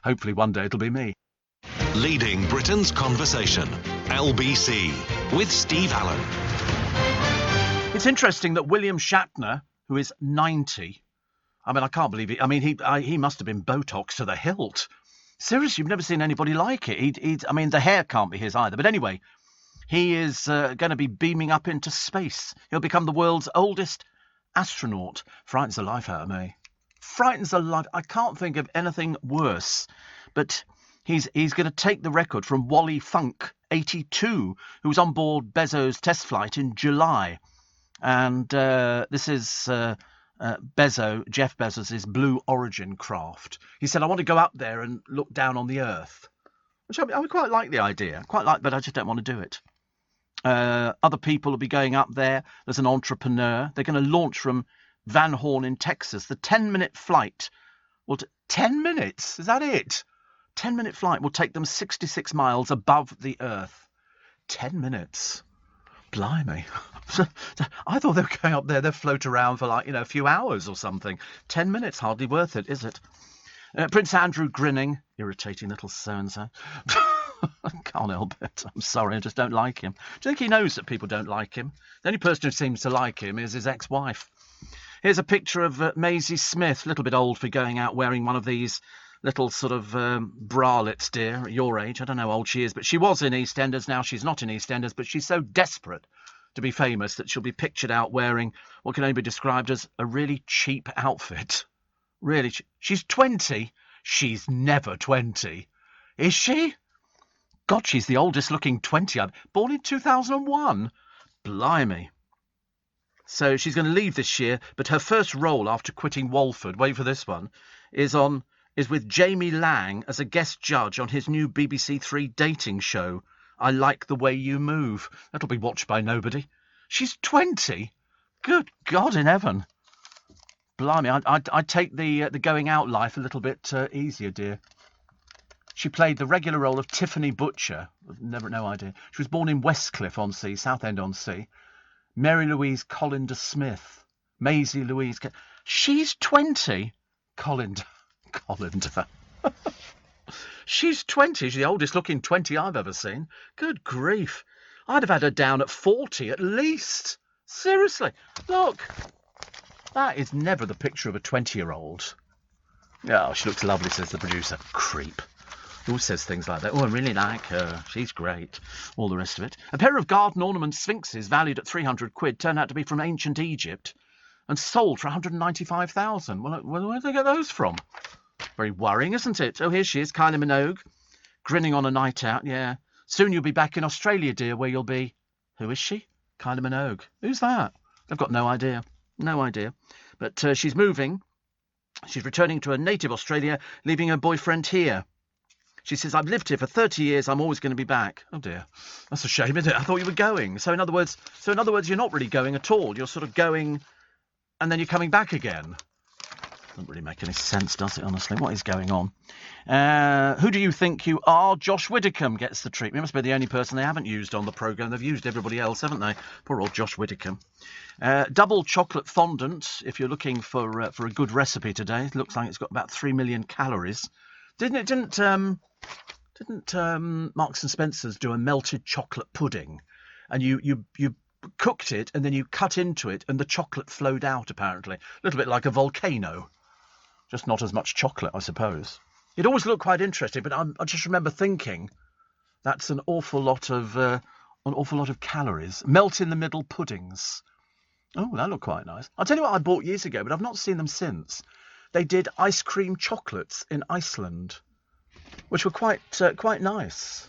Hopefully one day it'll be me. Leading Britain's Conversation, LBC, with Steve Allen. It's interesting that William Shatner, who is 90, I mean, I can't believe it. I mean, he must have been Botox to the hilt. Seriously, you've never seen anybody like it. I mean, the hair can't be his either. But anyway, he is going to be beaming up into space. He'll become the world's oldest astronaut. Frightens the life out of me. Frightens the life. I can't think of anything worse. But he's going to take the record from Wally Funk, 82, who was on board Bezos' test flight in July. And this is Jeff Bezos' Blue Origin craft. He said, I want to go up there and look down on the Earth. Which I quite like the idea. But I just don't want to do it. Other people will be going up there. There's an entrepreneur. They're going to launch from Van Horn in Texas. The 10-minute flight will... 10 minutes? Is that it? 10-minute flight will take them 66 miles above the Earth. 10 minutes. Blimey. I thought they were going up there, they'd float around for a few hours or something. 10 minutes, hardly worth it, is it? Prince Andrew grinning. Irritating little so-and-so. I can't help it. I'm sorry, I just don't like him. Do you think he knows that people don't like him? The only person who seems to like him is his ex-wife. Here's a picture of Maisie Smith, a little bit old for going out wearing one of these little sort of bralettes, dear, at your age. I don't know how old she is, but she was in EastEnders. Now she's not in EastEnders, but she's so desperate to be famous that she'll be pictured out wearing what can only be described as a really cheap outfit. Really cheap. She's 20. She's never 20. Is she? God, she's the oldest looking 20. Born in 2001. Blimey. So she's going to leave this year, but her first role after quitting Walford, wait for this one, is on is with Jamie Lang as a guest judge on his new BBC Three dating show, I Like the Way You Move. That'll be watched by nobody. She's 20? Good God in heaven. Blimey, I'd take the going out life a little bit easier, dear. She played the regular role of Tiffany Butcher. No idea. She was born in Westcliff-on-Sea, Southend-on-Sea. Mary Louise Colander Smith. Maisie Louise... She's 20? Colander. She's 20. She's the oldest looking 20 I've ever seen. Good grief. I'd have had her down at 40 at least. Seriously. Look. That is never the picture of a 20-year-old. Oh, she looks lovely, says the producer. Creep. Who says things like that? Oh, I really like her. She's great. All the rest of it. A pair of garden ornament sphinxes valued at 300 quid turned out to be from ancient Egypt and sold for 195,000. Well, where did they get those from? Very worrying, isn't it? Oh, here she is, Kylie Minogue, grinning on a night out. Yeah. Soon you'll be back in Australia, dear, where you'll be... Who is she? Kylie Minogue. Who's that? I've got no idea. No idea. But she's moving. She's returning to her native Australia, leaving her boyfriend here. She says, I've lived here for 30 years. I'm always going to be back. Oh, dear. That's a shame, isn't it? I thought you were going. So in other words, you're not really going at all. You're sort of going and then you're coming back again. Doesn't really make any sense, does it, honestly? What is going on? Who do you think you are? Josh Widdicombe gets the treatment. He must be the only person they haven't used on the programme. They've used everybody else, haven't they? Poor old Josh Widdicombe. Double chocolate fondant, if you're looking for a good recipe today. It looks like it's got about 3 million calories. Didn't Marks and Spencer's do a melted chocolate pudding? And you cooked it and then you cut into it and the chocolate flowed out, apparently. A little bit like a volcano. Just not as much chocolate, I suppose. It always looked quite interesting, but I just remember thinking that's an awful lot of calories. Melt in the middle puddings. Oh, that looked quite nice. I'll tell you what I bought years ago, but I've not seen them since. They did ice cream chocolates in Iceland, which were quite nice.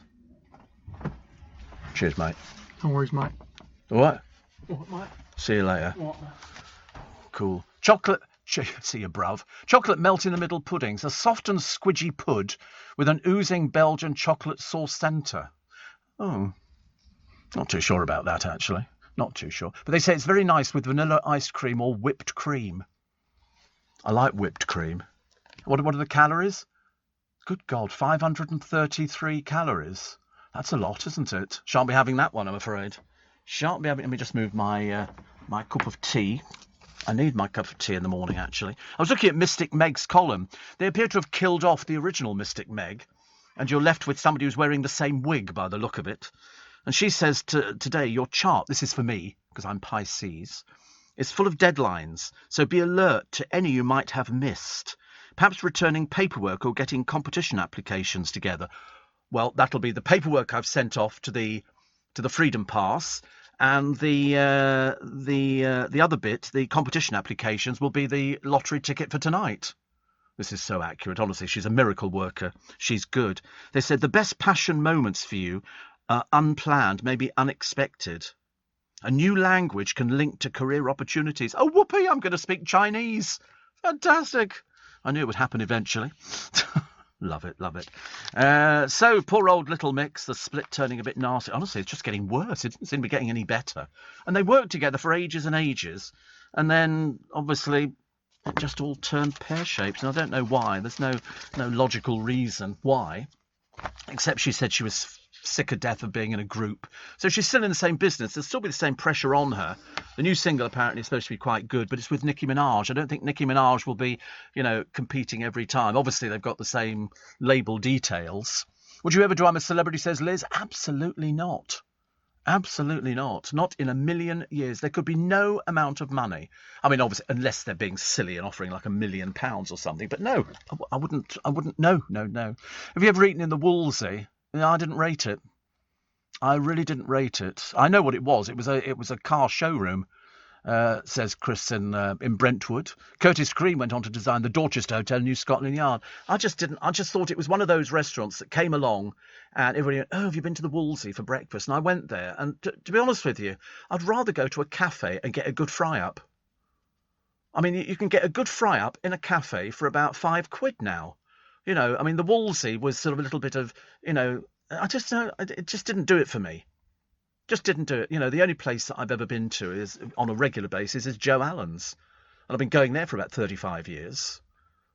Cheers, mate. No worries, mate. What? What, mate? See you later. What? Cool. Chocolate... See you, bruv. Chocolate melt in the middle puddings. A soft and squidgy pud with an oozing Belgian chocolate sauce centre. Oh. Not too sure about that, actually. Not too sure. But they say it's very nice with vanilla ice cream or whipped cream. I like whipped cream. What are the calories? Good God, 533 calories. That's a lot, isn't it? Shan't be having that one, I'm afraid. Shan't be having... Let me just move my my cup of tea. I need my cup of tea in the morning, actually. I was looking at Mystic Meg's column. They appear to have killed off the original Mystic Meg, and you're left with somebody who's wearing the same wig by the look of it. And she says today, your chart, this is for me, because I'm Pisces, is full of deadlines, so be alert to any you might have missed. Perhaps returning paperwork or getting competition applications together. Well, that'll be the paperwork I've sent off to the Freedom Pass, and the other bit, the competition applications, will be the lottery ticket for tonight. This is so accurate. Honestly, she's a miracle worker. She's good. They said the best passion moments for you are unplanned, maybe unexpected. A new language can link to career opportunities. Oh, whoopee, I'm going to speak Chinese. Fantastic. I knew it would happen eventually. Love it, love it. So, poor old Little Mix, the split turning a bit nasty. Honestly, it's just getting worse. It doesn't seem to be getting any better. And they worked together for ages and ages. And then, obviously, it just all turned pear-shaped. And I don't know why. There's no logical reason why. Except she said she was sick of death of being in a group. So she's still in the same business. There'll still be the same pressure on her. The new single apparently is supposed to be quite good, but it's with Nicki Minaj. I don't think Nicki Minaj will be, competing every time. Obviously, they've got the same label details. Would you ever do I'm a Celebrity, says Liz? Absolutely not. Absolutely not. Not in a million years. There could be no amount of money. I mean, obviously, unless they're being silly and offering like £1 million or something. But no, I wouldn't. No. Have you ever eaten in the Wolsey? No, I didn't rate it. I really didn't rate it. I know what it was. It was a car showroom, says Chris in Brentwood. Curtis Green went on to design the Dorchester Hotel, New Scotland Yard. I just thought it was one of those restaurants that came along and everybody went, oh, have you been to the Wolsey for breakfast? And I went there. And to be honest with you, I'd rather go to a cafe and get a good fry-up. I mean, you can get a good fry-up in a cafe for about £5 now. You know, I mean, the Wolsey was sort of a little bit of, you know, I just know it just didn't do it for me. Just didn't do it. You know, the only place that I've ever been to is on a regular basis is Joe Allen's, and I've been going there for about 35 years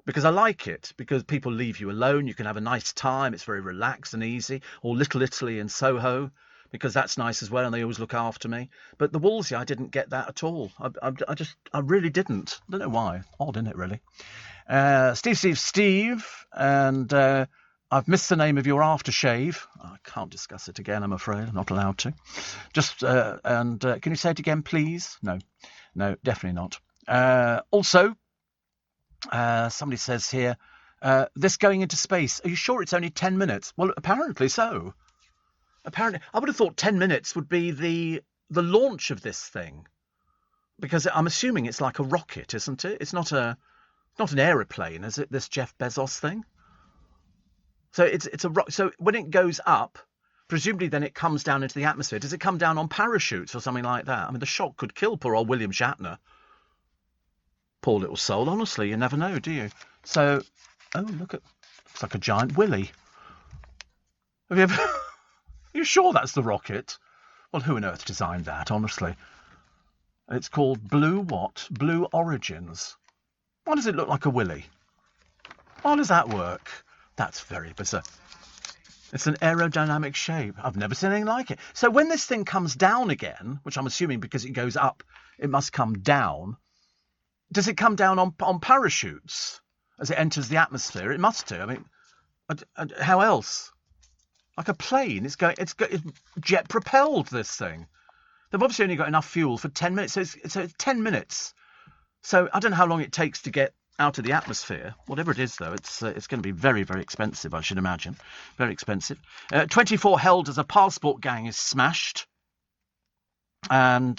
because I like it. Because people leave you alone, you can have a nice time. It's very relaxed and easy. Or Little Italy in Soho, because that's nice as well, and they always look after me. But the Wolsey, I didn't get that at all. I really didn't. I don't know why. Odd, isn't it, really? Steve, and I've missed the name of your aftershave. I can't discuss it again, I'm afraid. I'm not allowed to. Just, can you say it again, please? No, definitely not. Also, somebody says here, this going into space, are you sure it's only 10 minutes? Well, apparently so. Apparently, I would have thought 10 minutes would be the launch of this thing. Because I'm assuming it's like a rocket, isn't it? It's not an aeroplane, is it, this Jeff Bezos thing? So it's a rock. So when it goes up, presumably then it comes down into the atmosphere. Does it come down on parachutes or something like that? I mean, the shock could kill poor old William Shatner. Poor little soul, honestly, you never know, do you? So, oh, look at, looks like a giant willy. Have you ever, are you sure that's the rocket? Well, who on earth designed that, honestly? It's called Blue Origins. Why does it look like a willy? How does that work? That's very bizarre. It's an aerodynamic shape. I've never seen anything like it. So when this thing comes down again, which I'm assuming because it goes up, it must come down. Does it come down on parachutes as it enters the atmosphere? It must do. I mean, how else? Like a plane. It's jet propelled, this thing. They've obviously only got enough fuel for 10 minutes. So it's 10 minutes. So I don't know how long it takes to get out of the atmosphere. Whatever it is, though, it's going to be very, very expensive, I should imagine. Very expensive. 24 held as a passport gang is smashed. And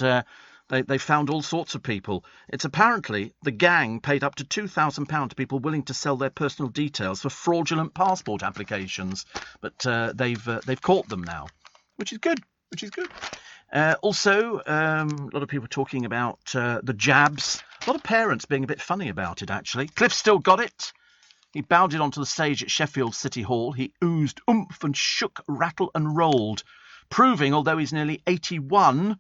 they found all sorts of people. It's apparently the gang paid up to £2,000 to people willing to sell their personal details for fraudulent passport applications. But they've caught them now, which is good. Also, a lot of people talking about the jabs. A lot of parents being a bit funny about it, actually. Cliff still got it. He bounded onto the stage at Sheffield City Hall. He oozed oomph and shook, rattled and rolled, proving, although he's nearly 81,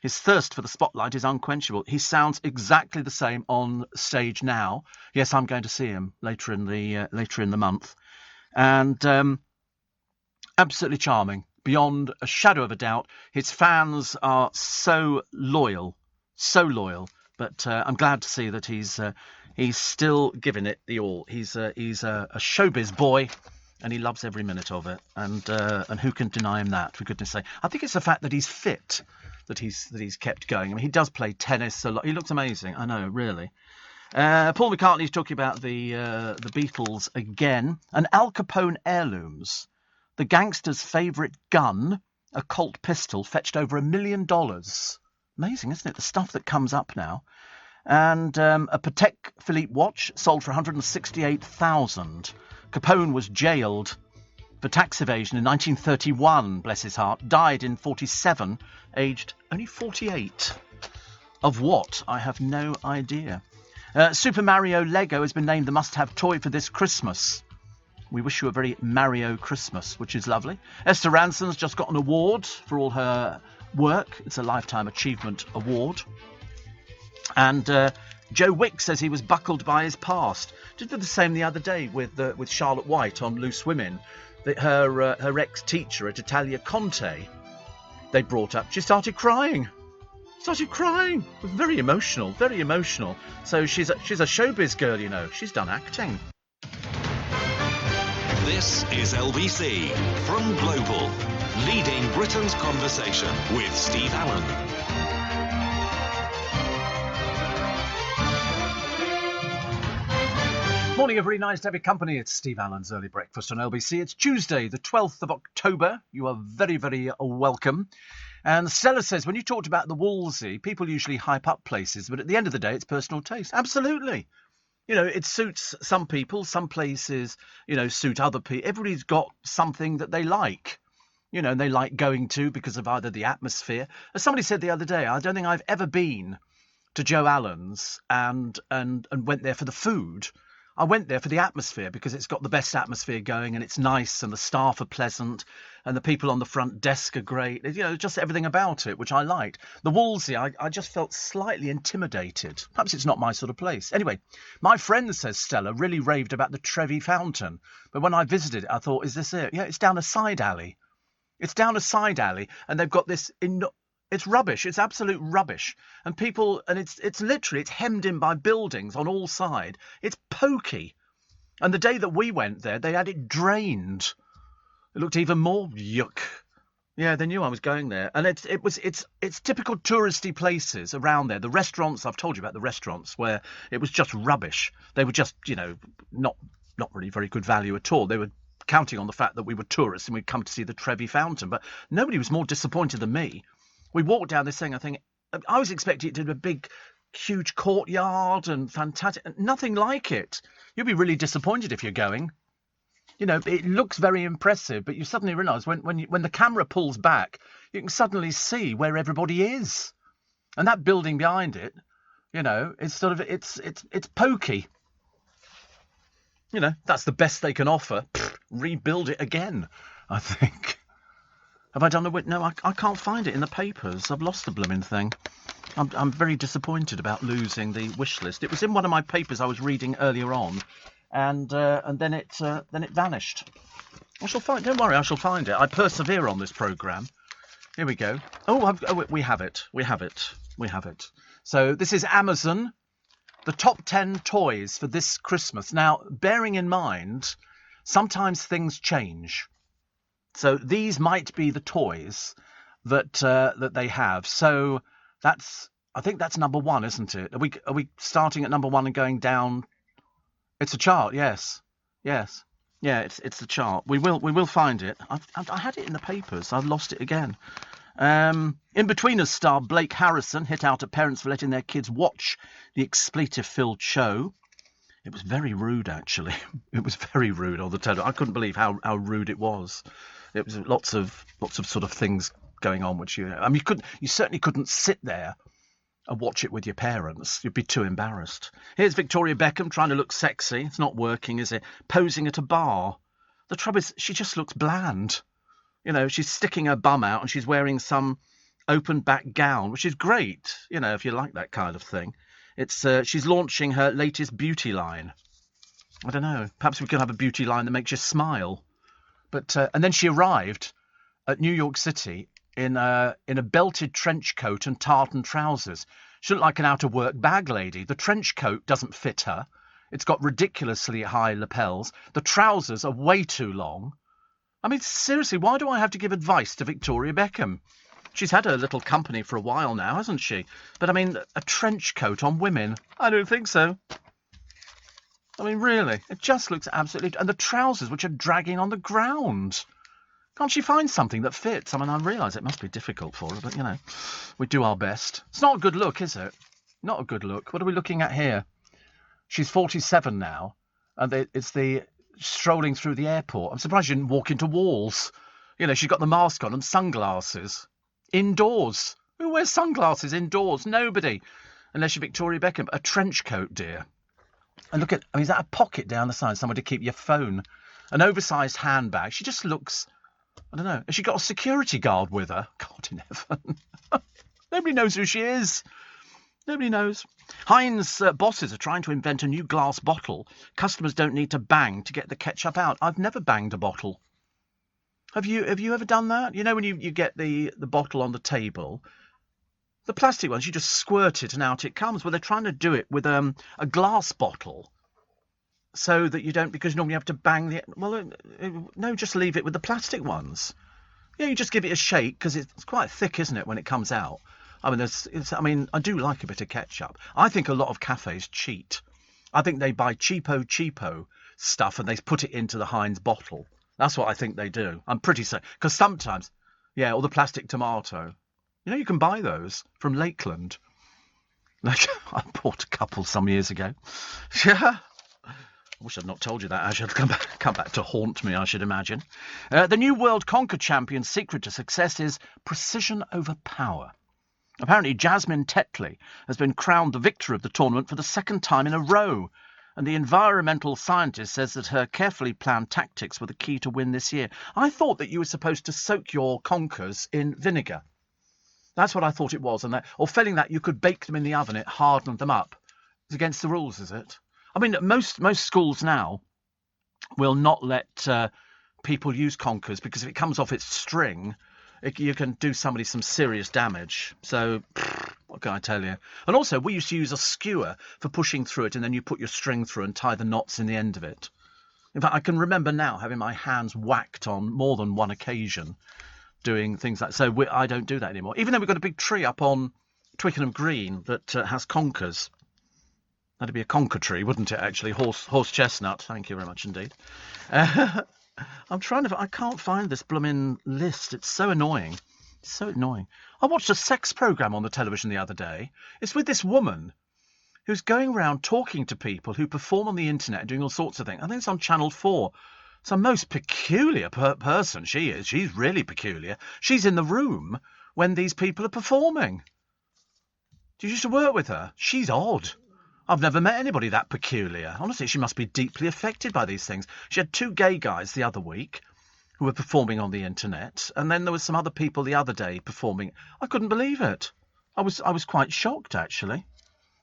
his thirst for the spotlight is unquenchable. He sounds exactly the same on stage now. Yes, I'm going to see him later in the month. And absolutely charming. Beyond a shadow of a doubt, his fans are so loyal. But I'm glad to see that he's still giving it the all. He's a showbiz boy, and he loves every minute of it. And who can deny him that? For goodness' sake, I think it's the fact that he's fit that he's kept going. I mean, he does play tennis a lot. He looks amazing. I know, really. Paul McCartney's talking about the Beatles again, and Al Capone heirlooms. The gangster's favourite gun, a Colt pistol, fetched over $1 million. Amazing, isn't it? The stuff that comes up now. And a Patek Philippe watch sold for $168,000. Capone was jailed for tax evasion in 1931, bless his heart. Died in 47, aged only 48. Of what? I have no idea. Super Mario Lego has been named the must-have toy for this Christmas. We wish you a very Mario Christmas, which is lovely. Esther Ranson's just got an award for all her work. It's a Lifetime Achievement Award. And Joe Wick says he was buckled by his past. Did the same the other day with Charlotte White on Loose Women. Her ex-teacher at Italia Conte, they brought up. She started crying. It was very emotional. So she's a showbiz girl, you know. She's done acting. This is LBC from Global, leading Britain's conversation with Steve Allen. Morning, everybody. Nice to have your company. It's Steve Allen's Early Breakfast on LBC. It's Tuesday, the 12th of October. You are very, very welcome. And Stella says, when you talked about the Wolsey, people usually hype up places, but at the end of the day, it's personal taste. Absolutely. You know, it suits some people, some places, you know, suit other people. Everybody's got something that they like, you know, and they like going to because of either the atmosphere. As somebody said the other day, I don't think I've ever been to Joe Allen's and went there for the food. I went there for the atmosphere because it's got the best atmosphere going and it's nice and the staff are pleasant and the people on the front desk are great. You know, just everything about it, which I liked. The Wolsey, I just felt slightly intimidated. Perhaps it's not my sort of place. Anyway, my friend, says Stella, really raved about the Trevi Fountain. But when I visited it, I thought, is this it? Yeah, it's down a side alley. It's down a side alley and they've got this... It's rubbish. It's absolute rubbish. And people... And it's literally... It's hemmed in by buildings on all sides. It's pokey. And the day that we went there, they had it drained. It looked even more yuck. Yeah, they knew I was going there. And it's typical touristy places around there. The restaurants, I've told you about the restaurants, where it was just rubbish. They were just, you know, not really very good value at all. They were counting on the fact that we were tourists and we'd come to see the Trevi Fountain. But nobody was more disappointed than me. We walked down this thing, I was expecting it to be a big, huge courtyard and fantastic. Nothing like it. You'll be really disappointed if you're going. You know, it looks very impressive, but you suddenly realise when the camera pulls back, you can suddenly see where everybody is. And that building behind it, you know, it's sort of, it's pokey. You know, that's the best they can offer. Rebuild it again, I think. Have I done the... No, I can't find it in the papers. I've lost the blooming thing. I'm very disappointed about losing the wish list. It was in one of my papers I was reading earlier on, and then it vanished. I shall find... Don't worry, I shall find it. I persevere on this programme. Here we go. We have it. We have it. We have it. So this is Amazon. The top 10 toys for this Christmas. Now, bearing in mind, sometimes things change. So these might be the toys that they have. So I think that's number 1, isn't it? Are we starting at number 1 and going down? It's a chart, yes. Yes. Yeah, it's the chart. We will find it. I had it in the papers. I've lost it again. In-Betweeners star Blake Harrison hit out at parents for letting their kids watch the expletive-filled show. It was very rude, actually. It was very rude on the television. I couldn't believe how rude it was. It was lots of sort of things going on, which you certainly couldn't sit there and watch it with your parents. You'd be too embarrassed. Here's Victoria Beckham trying to look sexy. It's not working, is it? Posing at a bar. The trouble is, she just looks bland. You know, she's sticking her bum out and she's wearing some open back gown, which is great. You know, if you like that kind of thing. It's she's launching her latest beauty line. I don't know. Perhaps we could have a beauty line that makes you smile. But and then she arrived at New York City in a belted trench coat and tartan trousers. She looked like an out-of-work bag lady. The trench coat doesn't fit her. It's got ridiculously high lapels. The trousers are way too long. I mean, seriously, why do I have to give advice to Victoria Beckham? She's had her little company for a while now, hasn't she? But I mean, a trench coat on women? I don't think so. I mean, really, it just looks absolutely... And the trousers, which are dragging on the ground. Can't she find something that fits? I mean, I realise it must be difficult for her, but, you know, we do our best. It's not a good look, is it? Not a good look. What are we looking at here? She's 47 now, and it's the strolling through the airport. I'm surprised she didn't walk into walls. You know, she's got the mask on and sunglasses. Indoors. Who wears sunglasses indoors? Nobody. Unless you're Victoria Beckham. A trench coat, dear. And look at, I mean, is that a pocket down the side? Somewhere to keep your phone. An oversized handbag. She just looks, I don't know. Has she got a security guard with her? God in heaven. Nobody knows who she is. Nobody knows. Heinz bosses are trying to invent a new glass bottle. Customers don't need to bang to get the ketchup out. I've never banged a bottle. Have you ever done that? You know when you get the bottle on the table, the plastic ones, you just squirt it and out it comes. Well, they're trying to do it with a glass bottle so that you don't, because normally you have to bang the... Well, no, just leave it with the plastic ones. Yeah, you just give it a shake because it's quite thick, isn't it, when it comes out? I mean, I do like a bit of ketchup. I think a lot of cafes cheat. I think they buy cheapo stuff and they put it into the Heinz bottle. That's what I think they do. I'm pretty certain. Because sometimes, yeah, or the plastic tomato. You know, you can buy those from Lakeland. Like, I bought a couple some years ago. Yeah. I wish I'd not told you that. I should come back to haunt me, I should imagine. The new World Conquer Champion's secret to success is precision over power. Apparently, Jasmine Tetley has been crowned the victor of the tournament for the second time in a row. And the environmental scientist says that her carefully planned tactics were the key to win this year. I thought that you were supposed to soak your conkers in vinegar. That's what I thought it was. Or failing that, you could bake them in the oven. It hardened them up. It's against the rules, is it? I mean, most schools now will not let people use conkers because if it comes off its string, you can do somebody some serious damage. So, what can I tell you? And also, we used to use a skewer for pushing through it, and then you put your string through and tie the knots in the end of it. In fact, I can remember now having my hands whacked on more than one occasion doing things like... So I don't do that anymore. Even though we've got a big tree up on Twickenham Green that has conkers. That'd be a conker tree, wouldn't it, actually? Horse chestnut. Thank you very much indeed. I'm trying to... I can't find this blooming list. It's so annoying. It's so annoying. I watched a sex programme on the television the other day. It's with this woman who's going around talking to people who perform on the internet and doing all sorts of things. I think it's on Channel 4. It's a most peculiar person she is. She's really peculiar. She's in the room when these people are performing. Do you used to work with her? She's odd. I've never met anybody that peculiar. Honestly, she must be deeply affected by these things. She had 2 gay guys the other week who were performing on the internet, and then there was some other people the other day performing. I couldn't believe it. I was quite shocked, actually.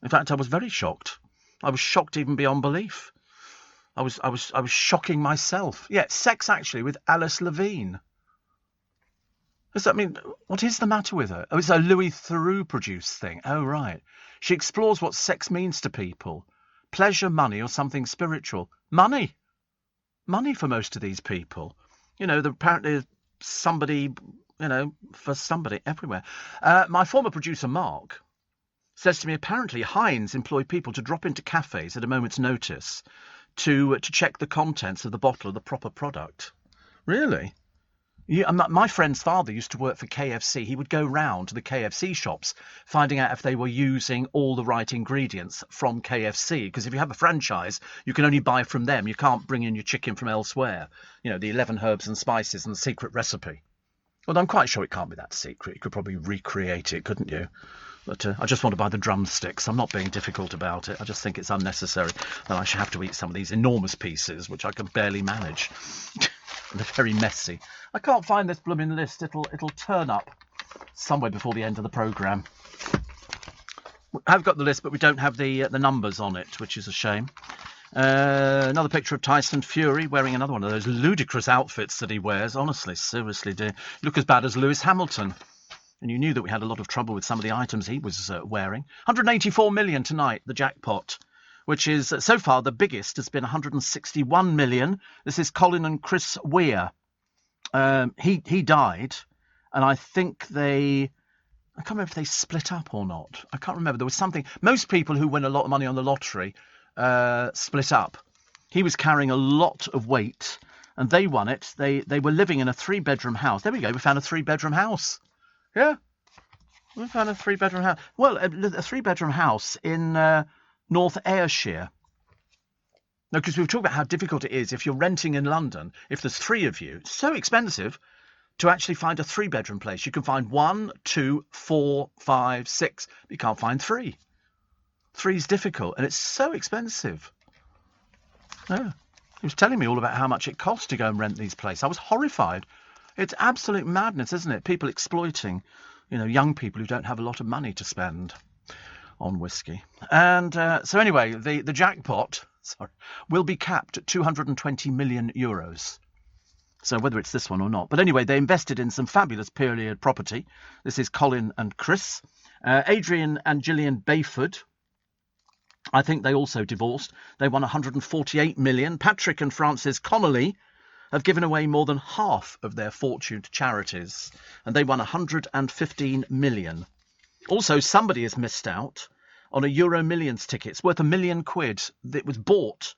In fact, I was very shocked. I was shocked even beyond belief. I was shocking myself. Yeah, sex actually with Alice Levine. Does that mean, what is the matter with her? Oh, it's a Louis Theroux produced thing. Oh, right. She explores what sex means to people. Pleasure, money, or something spiritual. Money. Money for most of these people. You know, apparently somebody, for somebody everywhere. My former producer, Mark, says to me, apparently Heinz employ people to drop into cafes at a moment's notice to check the contents of the bottle of the proper product. Really? Yeah, my friend's father used to work for KFC. He would go round to the KFC shops, finding out if they were using all the right ingredients from KFC. Because if you have a franchise, you can only buy from them. You can't bring in your chicken from elsewhere. You know, the 11 herbs and spices and the secret recipe. Well, I'm quite sure it can't be that secret. You could probably recreate it, couldn't you? But I just want to buy the drumsticks. I'm not being difficult about it. I just think it's unnecessary that I should have to eat some of these enormous pieces, which I can barely manage. They're very messy. I can't find this blooming list. It'll turn up somewhere before the end of the programme. I've got the list, but we don't have the numbers on it, which is a shame. Another picture of Tyson Fury wearing another one of those ludicrous outfits that he wears. Honestly, seriously, dear. You look as bad as Lewis Hamilton. And you knew that we had a lot of trouble with some of the items he was wearing. 184 million tonight, the jackpot, which is so far the biggest has been 161 million. This is Colin and Chris Weir. He died, and I think I can't remember if they split up or not. I can't remember. There was something. Most people who win a lot of money on the lottery split up. He was carrying a lot of weight, and they won it. They were living in a 3-bedroom house. There we go. We found a 3-bedroom house. Yeah, we found a 3-bedroom house. Well, a 3-bedroom house in North Ayrshire. No, because we've talked about how difficult it is if you're renting in London. If there's 3 of you, it's so expensive to actually find a 3-bedroom place. You can find 1, 2, 4, 5, 6. But you can't find 3. 3's difficult, and it's so expensive. Yeah. He was telling me all about how much it costs to go and rent these places. I was horrified. It's absolute madness, isn't it? People exploiting, young people who don't have a lot of money to spend on whiskey. And so anyway, the jackpot will be capped at 220 million euros. So whether it's this one or not. But anyway, they invested in some fabulous period property. This is Colin and Chris. Adrian and Gillian Bayford. I think they also divorced. They won 148 million. Patrick and Frances Connolly have given away more than half of their fortune to charities, and they won 115 million. Also, somebody has missed out on a Euro Millions ticket. It's worth £1 million. That was bought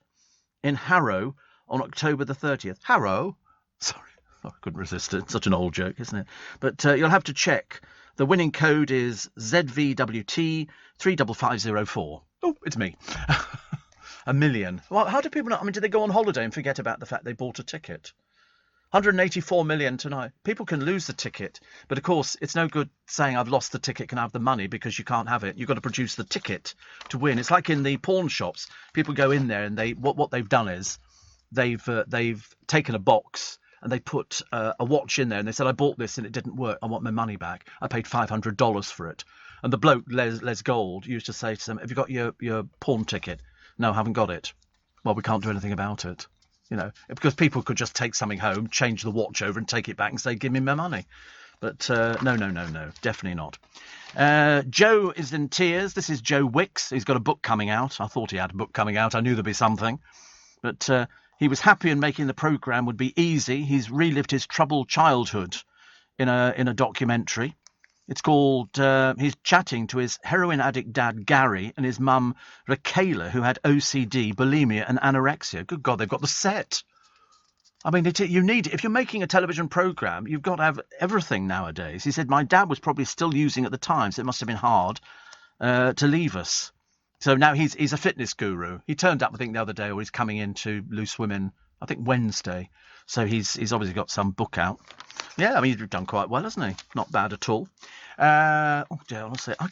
in Harrow on October the 30th. Harrow? Sorry, I couldn't resist it. It's such an old joke, isn't it? But you'll have to check. The winning code is ZVWT 35504. Oh, it's me. £1 million. Well, how do people know? I mean, do they go on holiday and forget about the fact they bought a ticket? 184 million tonight. People can lose the ticket, but of course it's no good saying I've lost the ticket, can I have the money, because you can't have it. You've got to produce the ticket to win. It's like in the pawn shops. People go in there and what they've done is they've taken a box and they put a watch in there and they said, I bought this and it didn't work. I want my money back. I paid $500 for it. And the bloke, Les Gold, used to say to them, have you got your pawn ticket? No, I haven't got it. Well, we can't do anything about it. You know, because people could just take something home, change the watch over and take it back and say, give me my money. But no, definitely not. Joe is in tears. This is Joe Wicks. He's got a book coming out. I thought he had a book coming out. I knew there'd be something. But he was happy and making the programme would be easy. He's relived his troubled childhood in a documentary. It's called, he's chatting to his heroin addict dad, Gary, and his mum, Raquela, who had OCD, bulimia and anorexia. Good God, they've got the set. I mean, you need, if you're making a television programme, you've got to have everything nowadays. He said, my dad was probably still using at the time, so it must have been hard to leave us. So now he's a fitness guru. He turned up, I think, the other day, or he's coming into Loose Women, I think Wednesday. So he's obviously got some book out. Yeah, I mean, he's done quite well, hasn't he? Not bad at all. Oh dear, honestly, I'm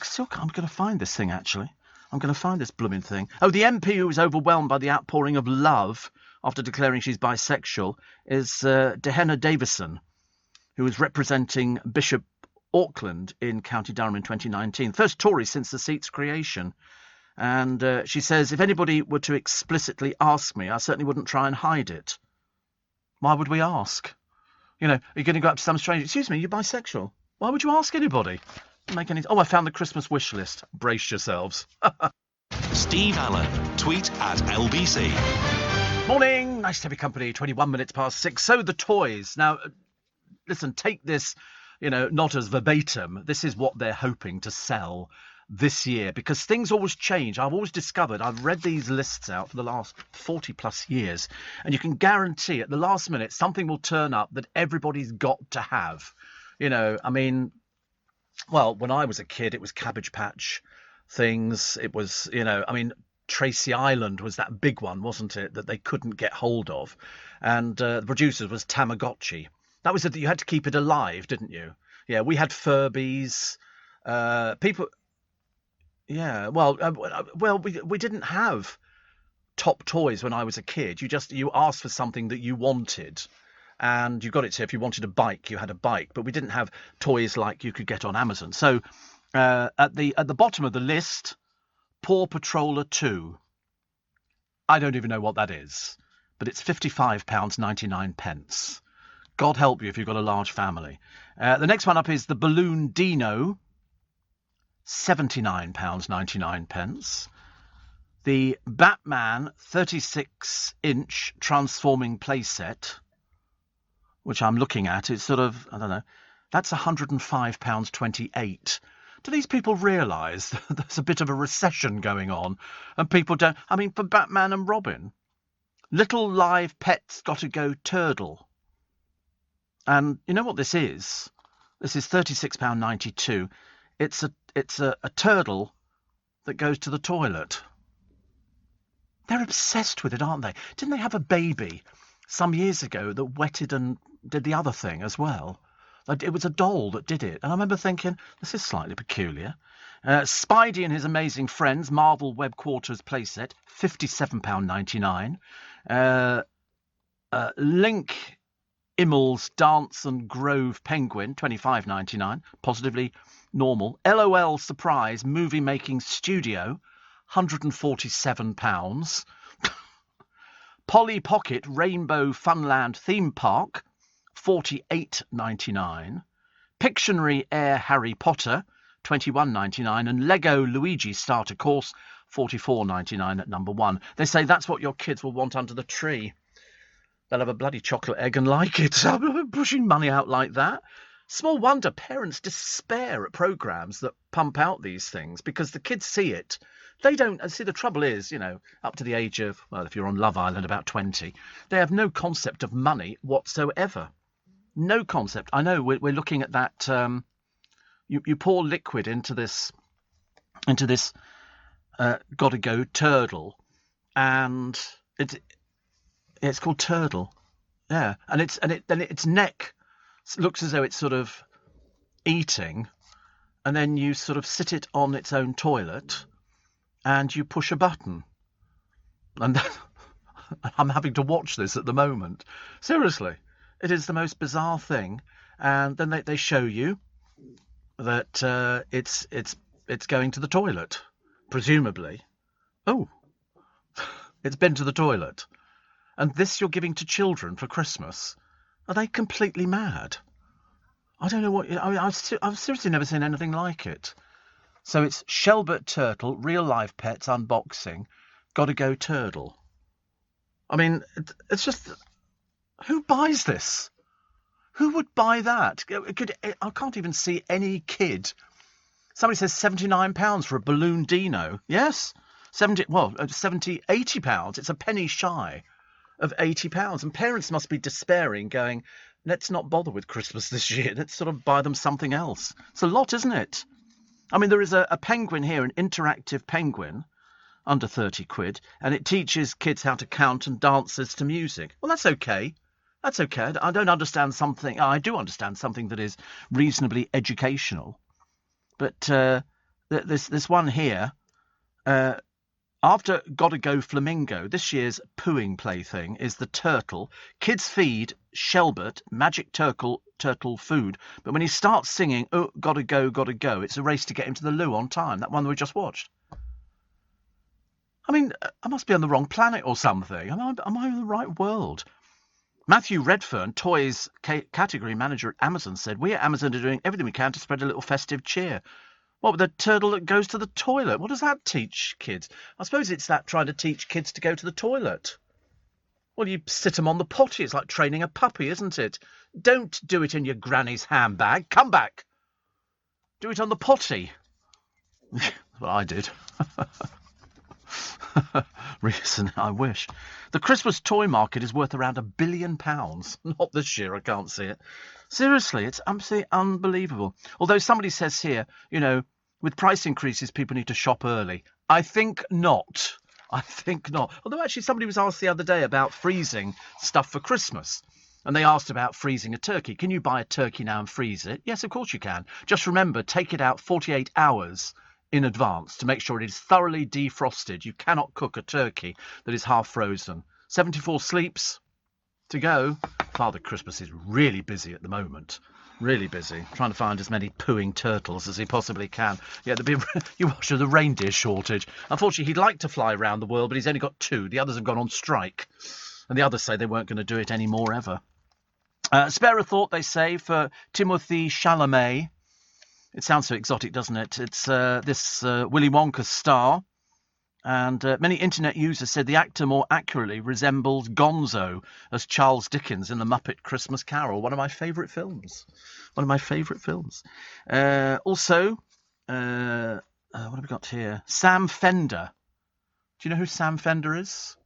going to find this thing, actually. I'm going to find this blooming thing. Oh, the MP who was overwhelmed by the outpouring of love after declaring she's bisexual is Dehenna Davison, who was representing Bishop Auckland in County Durham in 2019. First Tory since the seat's creation. And she says, if anybody were to explicitly ask me, I certainly wouldn't try and hide it. Why would we ask? You know, are you going to go up to some stranger? Excuse me, you're bisexual. Why would you ask anybody? Make any? Oh, I found the Christmas wish list. Brace yourselves. Steve Allen. Tweet at LBC. Morning. Nice to have your company. 21 minutes past 6. So the toys. Now, listen, take this, you know, not as verbatim. This is what they're hoping to sell this year, because things always change. I've always discovered, I've read these lists out for the last 40 plus years, and you can guarantee at the last minute something will turn up that everybody's got to have. You know, I mean, well, when I was a kid, it was Cabbage Patch things. It was, you know, I mean, Tracy Island was that big one, wasn't it, that they couldn't get hold of. And the producers was Tamagotchi. That was that you had to keep it alive, didn't you? Yeah, we had Furbies. People... Yeah, well, we didn't have top toys when I was a kid. You asked for something that you wanted, and you got it. So if you wanted a bike, you had a bike, but we didn't have toys like you could get on Amazon. So at the bottom of the list, Paw Patroller 2. I don't even know what that is, but it's £55.99. God help you if you've got a large family. The next one up is the Balloon Dino. £79.99. The Batman 36-inch transforming playset, which I'm looking at, is sort of, I don't know, that's £105.28. Do these people realise there's a bit of a recession going on and people don't... I mean, for Batman and Robin, Little Live Pets Gotta Go Turtle. And you know what this is? This is £36.92. It's a turtle that goes to the toilet. They're obsessed with it, aren't they? Didn't they have a baby some years ago that wetted and did the other thing as well? It was a doll that did it. And I remember thinking, this is slightly peculiar. Spidey and His Amazing Friends, Marvel Web Quarters playset, £57.99. Link Immel's Dance and Grove Penguin, £25.99. Positively normal. LOL Surprise Movie Making Studio, £147. Polly Pocket Rainbow Funland Theme Park, £48.99. Pictionary Air Harry Potter, £21.99. And Lego Luigi Starter Course, £44.99 at number 1. They say that's what your kids will want under the tree. They'll have a bloody chocolate egg and like it. I'm pushing money out like that. Small wonder parents despair at programmes that pump out these things because the kids see it. They don't... See, the trouble is, you know, up to the age of, well, if you're on Love Island, about 20, they have no concept of money whatsoever. No concept. I know we're looking at that... You pour liquid into this Gotta Go turtle, and it's called Turtle. Yeah, and its neck looks as though it's sort of eating, and then you sort of sit it on its own toilet, and you push a button. And I'm having to watch this at the moment. Seriously, it is the most bizarre thing. And then they show you that it's going to the toilet, presumably. Oh, it's been to the toilet. And this you're giving to children for Christmas? Are they completely mad? I don't know what... I've seriously never seen anything like it. So it's Shelbert Turtle, Real Life Pets Unboxing, Gotta Go Turtle. I mean, it's just... Who buys this? Who would buy that? I can't even see any kid. Somebody says £79 for a balloon dino. Yes? 80 pounds. It's a penny shy of £80. And parents must be despairing, going, let's not bother with Christmas this year. Let's sort of buy them something else. It's a lot, isn't it? I mean, there is a penguin here, an interactive penguin, under 30 quid, and it teaches kids how to count and dances to music. Well, that's okay. That's okay. I don't understand something. I do understand something that is reasonably educational. But this one here, after Gotta Go Flamingo, this year's pooing plaything is the turtle. Kids feed Shelbert magic turtle food, but when he starts singing, oh, gotta go, it's a race to get him to the loo on time. That one that we just watched. I mean, I must be on the wrong planet or something. Am I in the right world? Matthew Redfern, toys category manager at Amazon, said, we at Amazon are doing everything we can to spread a little festive cheer. What with the turtle that goes to the toilet? What does that teach kids? I suppose it's that trying to teach kids to go to the toilet. Well, you sit them on the potty. It's like training a puppy, isn't it? Don't do it in your granny's handbag. Come back. Do it on the potty. That's what I did. Reason, I wish. The Christmas toy market is worth around £1 billion. Not this year, I can't see it. Seriously, it's absolutely unbelievable. Although somebody says here, you know, with price increases, people need to shop early. I think not. I think not. Although actually somebody was asked the other day about freezing stuff for Christmas. And they asked about freezing a turkey. Can you buy a turkey now and freeze it? Yes, of course you can. Just remember, take it out 48 hours in advance to make sure it is thoroughly defrosted. You cannot cook a turkey that is half frozen. 74 sleeps to go. Father Christmas is really busy at the moment. Really busy. Trying to find as many pooing turtles as he possibly can. Yeah, you watch the reindeer shortage. Unfortunately, he'd like to fly around the world, but he's only got 2. The others have gone on strike. And the others say they weren't going to do it anymore ever. Spare a thought, they say, for Timothée Chalamet. It sounds so exotic, doesn't it? It's this Willy Wonka star. And many internet users said the actor more accurately resembled Gonzo as Charles Dickens in The Muppet Christmas Carol. One of my favourite films. One of my favourite films. Also, what have we got here? Sam Fender. Do you know who Sam Fender is?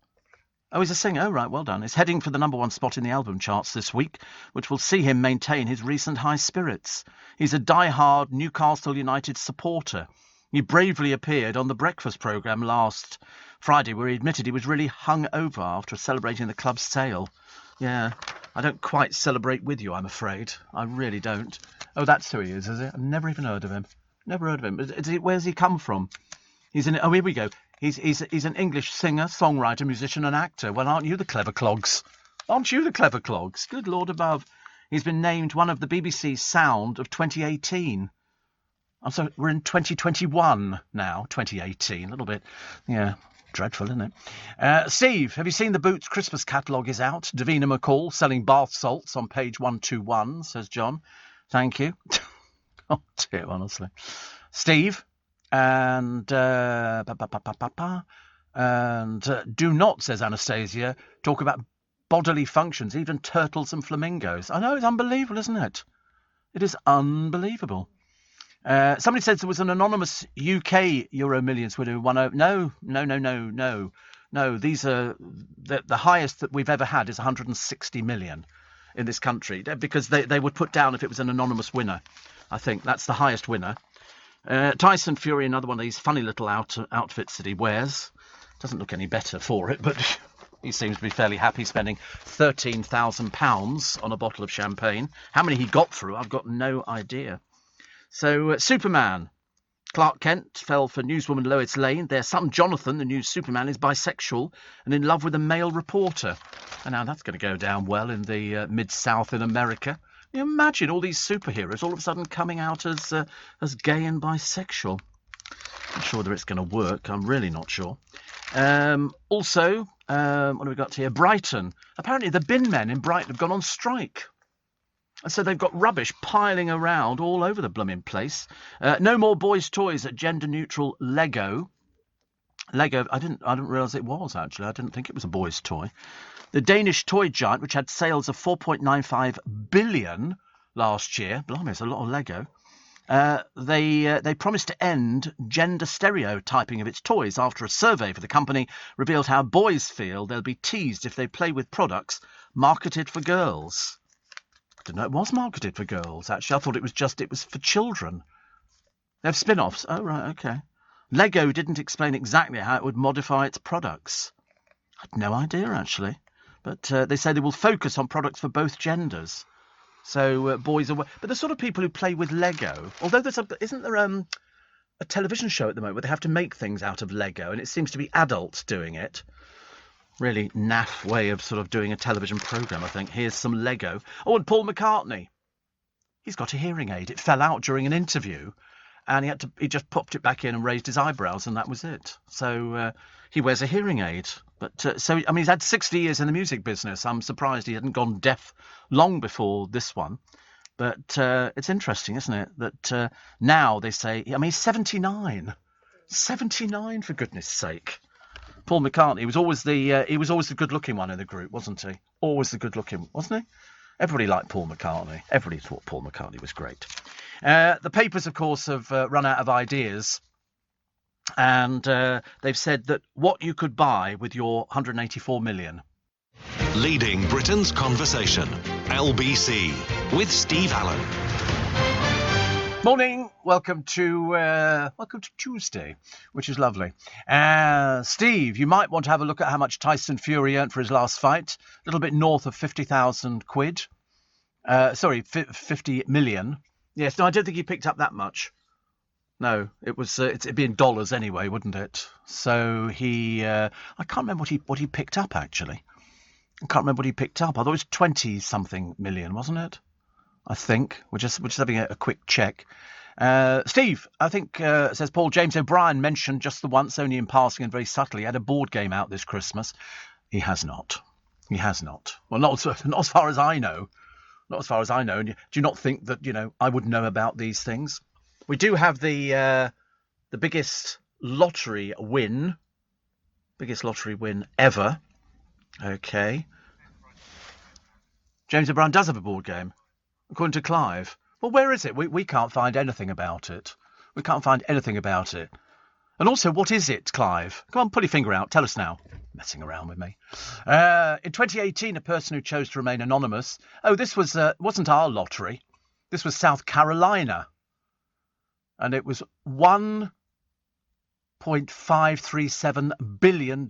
Oh, he's a singer. Oh, right, well done. He's heading for the #1 spot in the album charts this week, which will see him maintain his recent high spirits. He's a die-hard Newcastle United supporter. He bravely appeared on the breakfast programme last Friday, where he admitted he was really hung over after celebrating the club's sale. Yeah, I don't quite celebrate with you, I'm afraid. I really don't. Oh, that's who he is it? I've never even heard of him. Never heard of him. Where's he come from? Oh, here we go. He's an English singer, songwriter, musician and actor. Well, aren't you the clever clogs? Aren't you the clever clogs? Good Lord above. He's been named one of the BBC Sound of 2018. I'm sorry, we're in 2021 now, 2018. A little bit, yeah, dreadful, isn't it? Steve, have you seen the Boots Christmas catalogue is out? Davina McCall selling bath salts on page 121, says John. Thank you. Oh, dear, honestly. Steve... And do not, says Anastasia, talk about bodily functions, even turtles and flamingos. I know, it's unbelievable, isn't it? It is unbelievable. Somebody says there was an anonymous UK Euro Millions winner who won over. No. These are the highest that we've ever had is 160 million in this country, because they would put down if it was an anonymous winner. I think that's the highest winner. Tyson Fury, another one of these funny little outfits that he wears. Doesn't look any better for it, but He seems to be fairly happy spending £13,000 on a bottle of champagne. How many he got through, I've got no idea. So, Superman. Clark Kent fell for newswoman Lois Lane. Their son Jonathan, the new Superman, is bisexual and in love with a male reporter. And now that's going to go down well in the Mid-South in America. You imagine all these superheroes all of a sudden coming out as gay and bisexual. I'm sure that it's going to work. I'm really not sure. Also, what have we got here? Brighton. Apparently the bin men in Brighton have gone on strike. And so they've got rubbish piling around all over the blooming place. No more boys' toys at gender-neutral Lego. Lego, I didn't realise it was, actually. I didn't think it was a boys' toy. The Danish toy giant, which had sales of 4.95 billion last year. Blimey, it's a lot of Lego. They promised to end gender stereotyping of its toys after a survey for the company revealed how boys feel they'll be teased if they play with products marketed for girls. I didn't know it was marketed for girls, actually. I thought it was for children. They have spin-offs. Oh, right, okay. Lego didn't explain exactly how it would modify its products. I had no idea, actually. But they say they will focus on products for both genders. So boys are... But the sort of people who play with Lego... Although isn't there a television show at the moment where they have to make things out of Lego, and it seems to be adults doing it. Really naff way of sort of doing a television programme, I think. Here's some Lego. Oh, and Paul McCartney. He's got a hearing aid. It fell out during an interview, and he just popped it back in and raised his eyebrows, and that was it. So he wears a hearing aid. But he's had 60 years in the music business. I'm surprised he hadn't gone deaf long before this one. But it's interesting, isn't it, that now they say... he's 79. 79, for goodness sake. Paul McCartney was always the good-looking one in the group, wasn't he? Always the good-looking, wasn't he? Everybody liked Paul McCartney. Everybody thought Paul McCartney was great. The papers, of course, have run out of ideas, and they've said that what you could buy with your 184 million. Leading Britain's conversation, LBC, with Steve Allen. Morning, welcome to Tuesday, which is lovely. Steve, you might want to have a look at how much Tyson Fury earned for his last fight. A little bit north of 50,000 quid. 50 million. Yes, no, I don't think he picked up that much. No, it'd be in dollars anyway, wouldn't it? So I can't remember what he picked up, actually. I can't remember what he picked up. I thought it was 20-something million, wasn't it? I think. We're just having a quick check. Steve, I think, says Paul, James O'Brien mentioned just the once, only in passing and very subtly, had a board game out this Christmas. He has not. He has not. Well, not as far as I know. Not as far as I know. And do you not think that, I would know about these things? We do have the biggest lottery win. Biggest lottery win ever. Okay. James O'Brien does have a board game. According to Clive. Well, where is it? We can't find anything about it. We can't find anything about it. And also, what is it, Clive? Come on, put your finger out. Tell us now. Messing around with me. In 2018, a person who chose to remain anonymous... Oh, this wasn't our lottery. This was South Carolina. And it was $1.537 billion.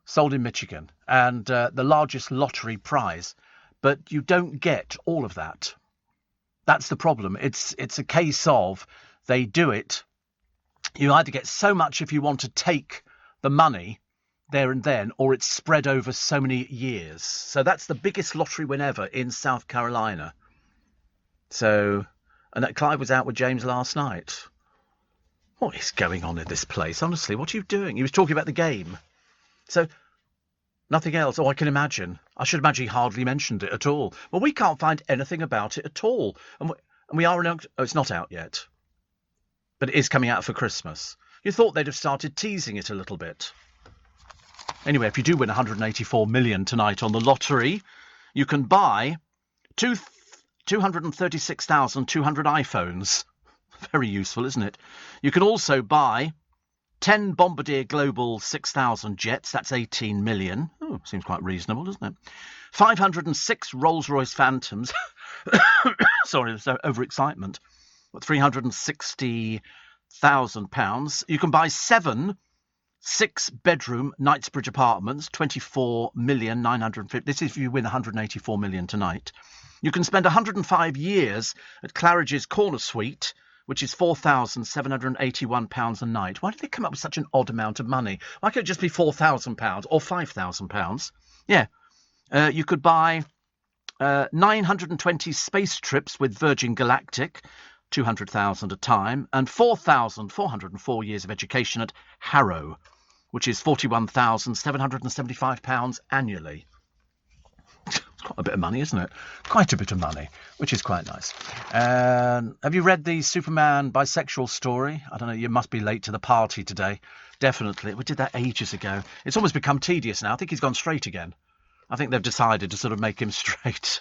Sold in Michigan. And the largest lottery prize... But you don't get all of that. That's the problem. It's a case of they do it. You either get so much if you want to take the money there and then, or it's spread over so many years. So that's the biggest lottery win ever in South Carolina. So, and that Clive was out with James last night. What is going on in this place? Honestly, what are you doing? He was talking about the game. So... Nothing else. Oh, I can imagine. I should imagine he hardly mentioned it at all. Well, we can't find anything about it at all. And we are... Oh, it's not out yet. But it is coming out for Christmas. You thought they'd have started teasing it a little bit. Anyway, if you do win 184 million tonight on the lottery, you can buy 236,200 iPhones. Very useful, isn't it? You can also buy 10 Bombardier Global 6000 jets, that's 18 million. Oh, seems quite reasonable, doesn't it? 506 Rolls-Royce Phantoms. Sorry, there's no overexcitement. £360,000. You can buy 7 6-bedroom Knightsbridge apartments, 24,950,000. This is if you win 184 million tonight. You can spend 105 years at Claridge's Corner Suite, which is £4,781 a night. Why did they come up with such an odd amount of money? Why can't it just be £4,000 or £5,000? Yeah. You could buy 920 space trips with Virgin Galactic, 200,000 a time, and 4,404 years of education at Harrow, which is £41,775 annually. It's quite a bit of money, isn't it? Quite a bit of money, which is quite nice. Have you read the Superman bisexual story? I don't know, you must be late to the party today. Definitely. We did that ages ago. It's almost become tedious now. I think he's gone straight again. I think they've decided to sort of make him straight.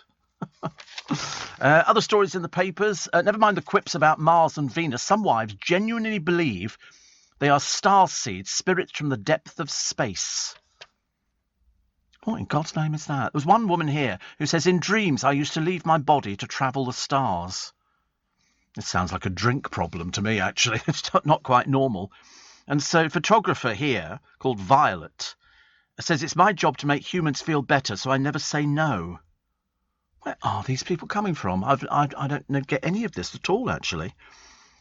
Other stories in the papers. Never mind the quips about Mars and Venus. Some wives genuinely believe they are star seeds, spirits from the depth of space. What in God's name is that? There was one woman here who says, in dreams I used to leave my body to travel the stars. It sounds like a drink problem to me, actually. It's not quite normal. And so a photographer here called Violet says, it's my job to make humans feel better, so I never say no. Where are these people coming from? I don't get any of this at all, actually.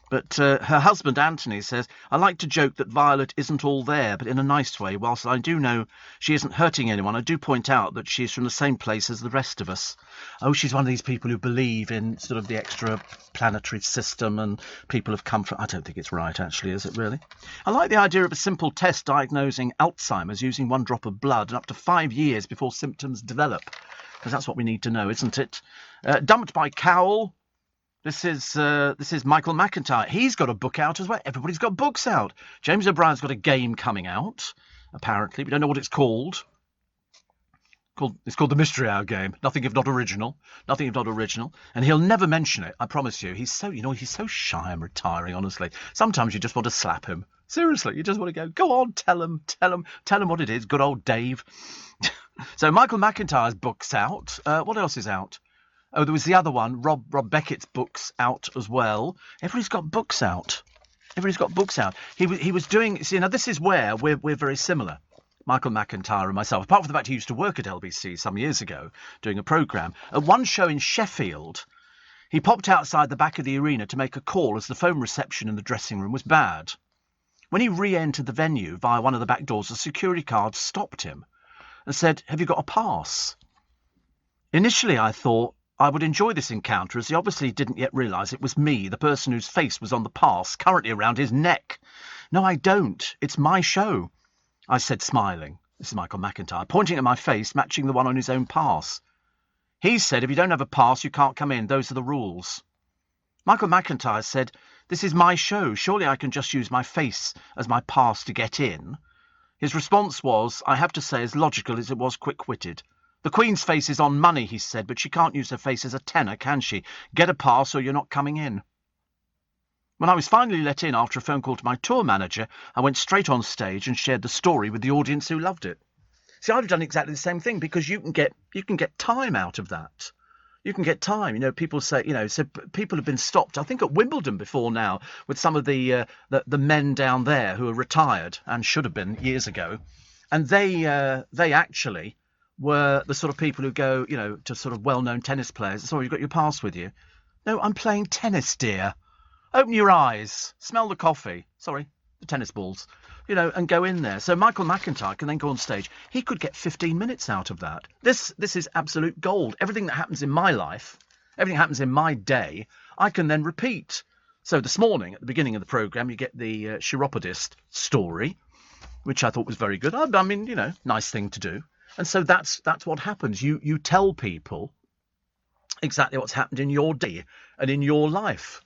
But her husband, Anthony, says, I like to joke that Violet isn't all there, but in a nice way. Whilst I do know she isn't hurting anyone, I do point out that she's from the same place as the rest of us. Oh, she's one of these people who believe in sort of the extra planetary system and people have come from... I don't think it's right, actually, is it really? I like the idea of a simple test diagnosing Alzheimer's using 1 drop of blood and up to 5 years before symptoms develop. Because that's what we need to know, isn't it? Dumped by Cowell. This is Michael McIntyre. He's got a book out as well. Everybody's got books out. James O'Brien's got a game coming out, apparently. We don't know what it's called. It's called the Mystery Hour game. Nothing if not original. Nothing if not original. And he'll never mention it, I promise you. He's so shy and retiring, honestly. Sometimes you just want to slap him. Seriously, you just want to go on, tell him what it is. Good old Dave. So Michael McIntyre's book's out. What else is out? Oh, there was the other one, Rob Beckett's book's out as well. Everybody's got books out. He was doing... See, now this is where we're very similar, Michael McIntyre and myself. Apart from the fact he used to work at LBC some years ago, doing a programme. At one show in Sheffield, he popped outside the back of the arena to make a call as the phone reception in the dressing room was bad. When he re-entered the venue via one of the back doors, a security guard stopped him and said, have you got a pass? Initially, I thought I would enjoy this encounter, as he obviously didn't yet realise it was me, the person whose face was on the pass, currently around his neck. No, I don't. It's my show, I said, smiling. This is Michael McIntyre, pointing at my face, matching the one on his own pass. He said, if you don't have a pass, you can't come in. Those are the rules. Michael McIntyre said, this is my show. Surely I can just use my face as my pass to get in. His response was, I have to say, as logical as it was quick-witted. The Queen's face is on money, he said, but she can't use her face as a tenner, can she? Get a pass or you're not coming in. When I was finally let in after a phone call to my tour manager, I went straight on stage and shared the story with the audience who loved it. See, I've done exactly the same thing because you can get time out of that. You can get time. People say, so people have been stopped, I think at Wimbledon before now, with some of the men down there who are retired and should have been years ago. And they actually were the sort of people who go, to sort of well-known tennis players. Sorry, you've got your pass with you. No, I'm playing tennis, dear. Open your eyes. Smell the coffee. Sorry, the tennis balls. And go in there. So Michael McIntyre can then go on stage. He could get 15 minutes out of that. This is absolute gold. Everything that happens in my life, everything happens in my day, I can then repeat. So this morning, at the beginning of the programme, you get the chiropodist story, which I thought was very good. I mean, nice thing to do. And so that's what happens. You tell people exactly what's happened in your day and in your life.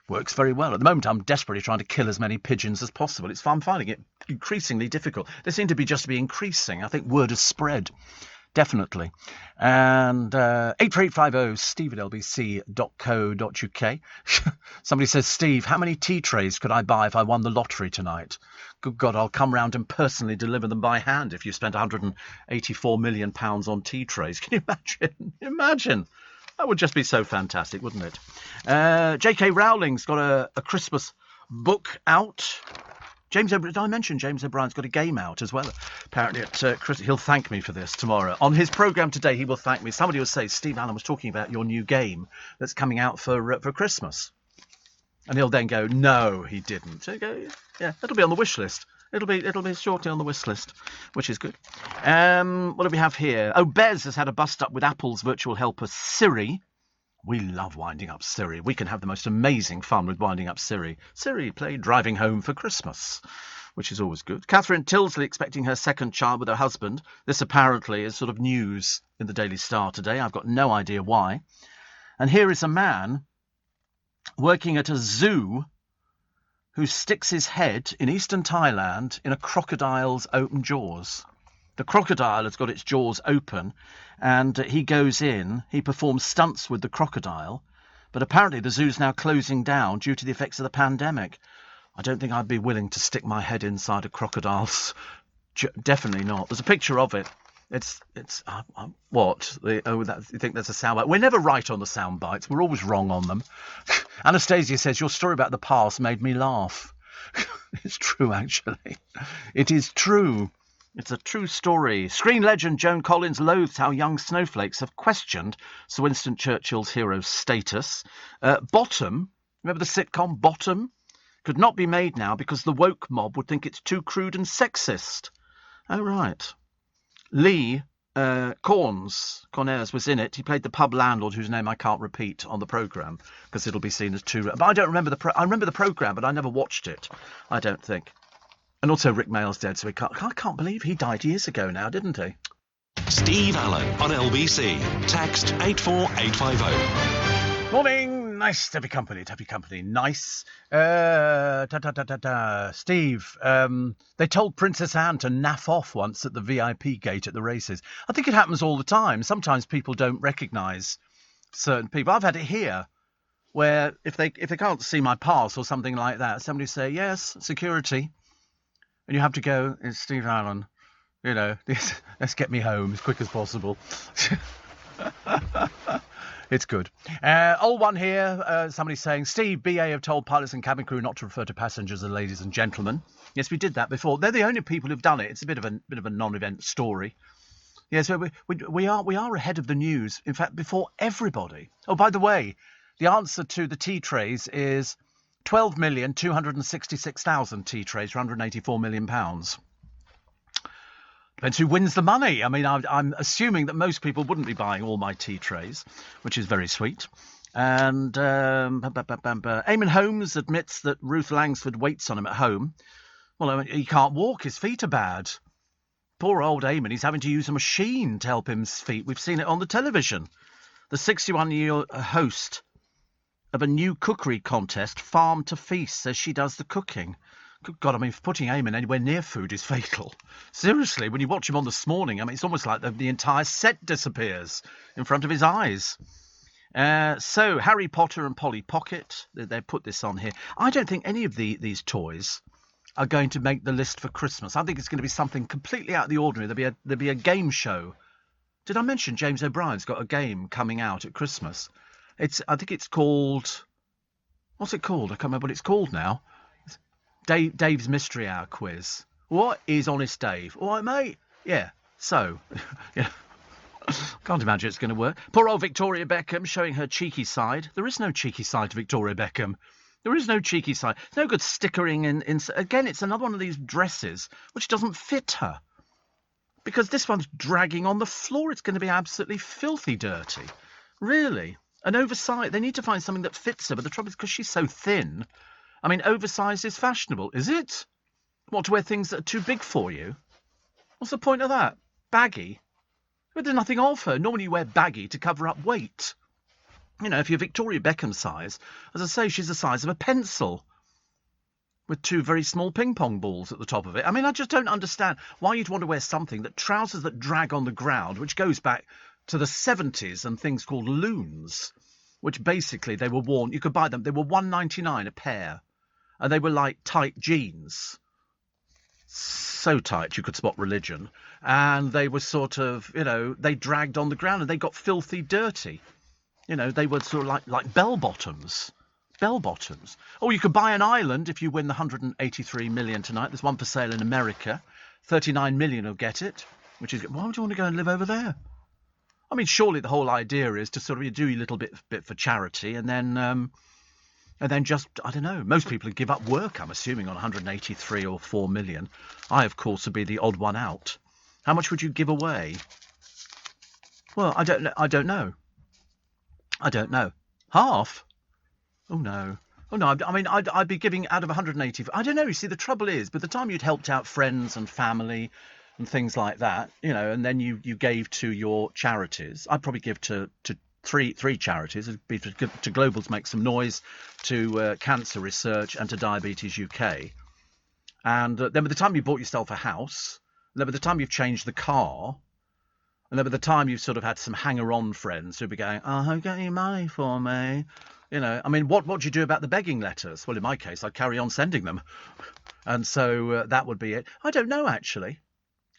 Works very well. At the moment, I'm desperately trying to kill as many pigeons as possible. I'm finding it increasingly difficult. They seem to be increasing. I think word has spread. Definitely. And 84850 steve@lbc.co.uk. Somebody says, Steve, how many tea trays could I buy if I won the lottery tonight? Good God, I'll come round and personally deliver them by hand if you spent £184 million on tea trays. Can you imagine? That would just be so fantastic, wouldn't it? J.K. Rowling's got a Christmas book out. Did I mention James O'Brien's got a game out as well? Apparently at Christmas. He'll thank me for this tomorrow. On his programme today, he will thank me. Somebody will say, Steve Allen was talking about your new game that's coming out for Christmas. And he'll then go, no, he didn't. So go, yeah, it'll be on the wish list. It'll be shortly on the wish list, which is good. What do we have here? Oh, Bez has had a bust up with Apple's virtual helper Siri. We love winding up Siri. We can have the most amazing fun with winding up Siri. Siri, play Driving Home for Christmas, which is always good. Catherine Tilsley expecting her second child with her husband. This apparently is sort of news in the Daily Star today. I've got no idea why. And here is a man working at a zoo who sticks his head in eastern Thailand in a crocodile's open jaws. The crocodile has got its jaws open, and he goes in, he performs stunts with the crocodile, but apparently the zoo's now closing down due to the effects of the pandemic. I don't think I'd be willing to stick my head inside a crocodile's... Definitely not. There's a picture of it. What? You think there's a soundbite? We're never right on the sound bites. We're always wrong on them. Anastasia says, your story about the past made me laugh. It's true, actually. It is true. It's a true story. Screen legend Joan Collins loathes how young snowflakes have questioned Sir Winston Churchill's hero status. Bottom, remember the sitcom Bottom? Could not be made now because the woke mob would think it's too crude and sexist. Oh, right. Lee Corners was in it. He played the pub landlord whose name I can't repeat on the programme because it'll be seen as too... But I don't remember I remember the programme, but I never watched it, I don't think. And also Rick Mayall's dead, so I can't believe he died years ago now, didn't he? Steve Allen on LBC. Text 84850. Morning. Nice to be company. Nice. Steve, they told Princess Anne to naff off once at the VIP gate at the races. I think it happens all the time. Sometimes people don't recognise certain people. I've had it here, where if they can't see my pass or something like that, somebody say, yes, security. And you have to go, it's Steve Allen, let's get me home as quick as possible. It's good. Old one here, somebody saying, Steve, BA have told pilots and cabin crew not to refer to passengers as ladies and gentlemen. Yes, we did that before. They're the only people who've done it. It's a bit of a non-event story. Yes, we are ahead of the news. In fact, before everybody. Oh, by the way, the answer to the tea trays is 12,266,000 tea trays for £184 million. Depends who wins the money. I mean, I'm assuming that most people wouldn't be buying all my tea trays, which is very sweet. And Eamon Holmes admits that Ruth Langsford waits on him at home. Well, I mean, he can't walk. His feet are bad. Poor old Eamon. He's having to use a machine to help his feet. We've seen it on the television. The 61-year host of a new cookery contest, Farm to Feast, says she does the cooking. Good God, I mean, putting Eamon anywhere near food is fatal. Seriously, when you watch him on This Morning, I mean, it's almost like the entire set disappears in front of his eyes. So, Harry Potter and Polly Pocket, they put this on here. I don't think any of these toys are going to make the list for Christmas. I think it's going to be something completely out of the ordinary. There'll be a game show. Did I mention James O'Brien's got a game coming out at Christmas? I think it's called... What's it called? I can't remember what it's called now. Dave's Mystery Hour quiz. What is Honest Dave? All right, mate? Yeah. So, yeah. Can't imagine it's going to work. Poor old Victoria Beckham showing her cheeky side. There is no cheeky side to Victoria Beckham. There is no cheeky side. There's no good stickering in. Again, it's another one of these dresses which doesn't fit her. Because this one's dragging on the floor. It's going to be absolutely filthy dirty. Really. And oversized. They need to find something that fits her. But the trouble is because she's so thin. I mean, oversized is fashionable. Is it? What, to wear things that are too big for you? What's the point of that? Baggy? But there's nothing of her. Normally you wear baggy to cover up weight. You know, if you're Victoria Beckham size, as I say, she's the size of a pencil with two very small ping pong balls at the top of it. I mean, I just don't understand why you'd want to wear something that trousers that drag on the ground, which goes back to the 70s and things called loons, which basically they were worn. You could buy them. They were $1.99 a pair, and they were like tight jeans. So tight you could spot religion. And they were sort of, you know, they dragged on the ground and they got filthy dirty. You know, they were sort of like bell bottoms. Bell-bottoms. Oh, you could buy an island if you win the 183 million tonight. There's one for sale in America. 39 million will get it. Which is, why would you want to go and live over there? I mean, surely the whole idea is to sort of do a little bit for charity, and then just, I don't know. Most people would give up work, I'm assuming, on 183 or 4 million. I, of course, would be the odd one out. How much would you give away? Well, I don't know. Half? Oh no. I mean, I'd be giving out of 180. I don't know. You see, the trouble is, by the time you'd helped out friends and family and things like that, and then you gave to your charities. I'd probably give to three charities. It'd be to Globals Make Some Noise, to Cancer Research, and to Diabetes UK. And then by the time you bought yourself a house, and then by the time you've changed the car, and then by the time you've sort of had some hanger-on friends who'd be going, "Oh, have you got any money for me?" I mean, what do you do about the begging letters? Well, in my case, I'd carry on sending them. And so that would be it. I don't know, actually.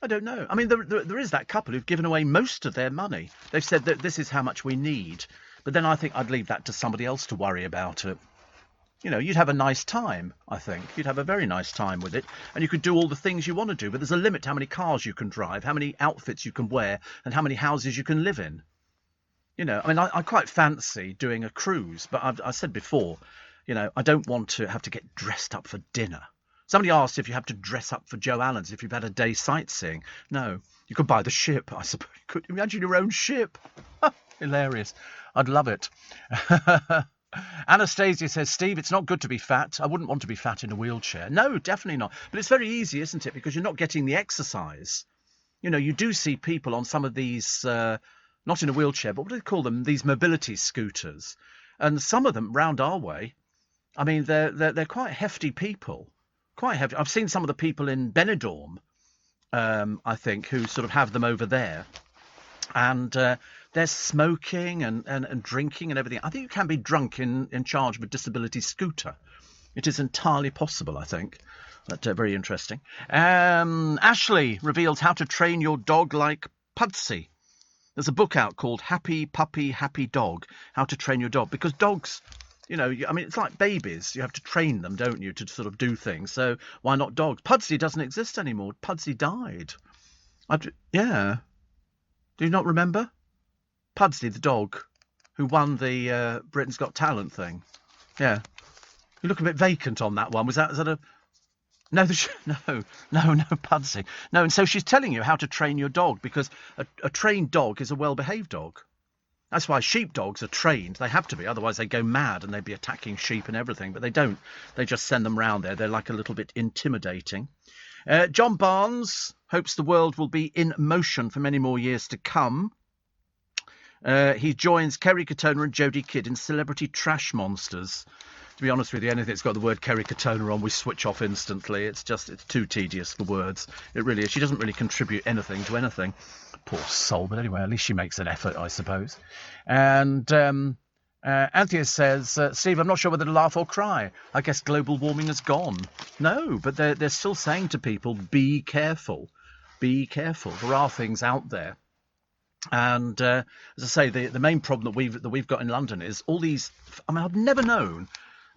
I don't know. I mean, there is that couple who've given away most of their money. They've said that this is how much we need. But then I think I'd leave that to somebody else to worry about it. You'd have a nice time, I think. You'd have a very nice time with it. And you could do all the things you want to do. But there's a limit to how many cars you can drive, how many outfits you can wear, and how many houses you can live in. I mean, I quite fancy doing a cruise. But I said before, I don't want to have to get dressed up for dinner. Somebody asked if you have to dress up for Joe Allen's if you've had a day sightseeing. No, you could buy the ship, I suppose. You could imagine your own ship. Hilarious. I'd love it. Anastasia says, Steve, it's not good to be fat. I wouldn't want to be fat in a wheelchair. No, definitely not. But it's very easy, isn't it? Because you're not getting the exercise. You do see people on some of these, not in a wheelchair, but what do they call them? These mobility scooters. And some of them round our way, I mean, they're quite hefty people. Quite heavy. I've seen some of the people in Benidorm, I think, who sort of have them over there. And they're smoking and drinking and everything. I think you can be drunk in charge of a disability scooter. It is entirely possible, I think. But very interesting. Ashley reveals how to train your dog like Pudsey. There's a book out called Happy Puppy, Happy Dog, How to Train Your Dog. Because dogs... I mean, it's like babies. You have to train them, don't you, to sort of do things. So why not dogs? Pudsey doesn't exist anymore. Pudsey died. Yeah. Do you not remember? Pudsey, the dog, who won the Britain's Got Talent thing. Yeah. You look a bit vacant on that one. Is that a... No, no, Pudsey. No, and so she's telling you how to train your dog, because a trained dog is a well-behaved dog. That's why sheepdogs are trained. They have to be, otherwise they go mad and they'd be attacking sheep and everything. But they don't. They just send them round there. They're like a little bit intimidating. John Barnes hopes the world will be in motion for many more years to come. He joins Kerry Katona and Jodie Kidd in Celebrity Trash Monsters. To be honest with you, anything that's got the word Kerry Katona on, we switch off instantly. It's too tedious for words. It really is. She doesn't really contribute anything to anything. Poor soul, but anyway, at least she makes an effort, I suppose. And Anthea says, Steve, I'm not sure whether to laugh or cry. I guess global warming has gone. No, but they're still saying to people, be careful. Be careful. There are things out there. And as I say, the main problem that we've got in London is all these... I mean, I've never known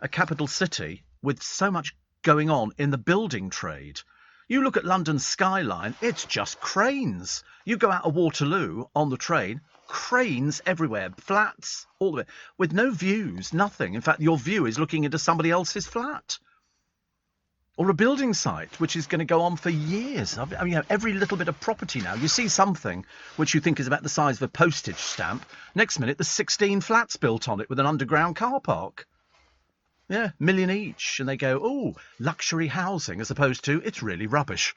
a capital city with so much going on in the building trade. You look at London's skyline, it's just cranes. You go out of Waterloo on the train, cranes everywhere, flats, all the way, with no views, nothing. In fact, your view is looking into somebody else's flat. Or a building site, which is going to go on for years. I mean, every little bit of property now. You see something which you think is about the size of a postage stamp. Next minute, there's 16 flats built on it with an underground car park. Yeah, $1 million each. And they go, oh, luxury housing, as opposed to, it's really rubbish.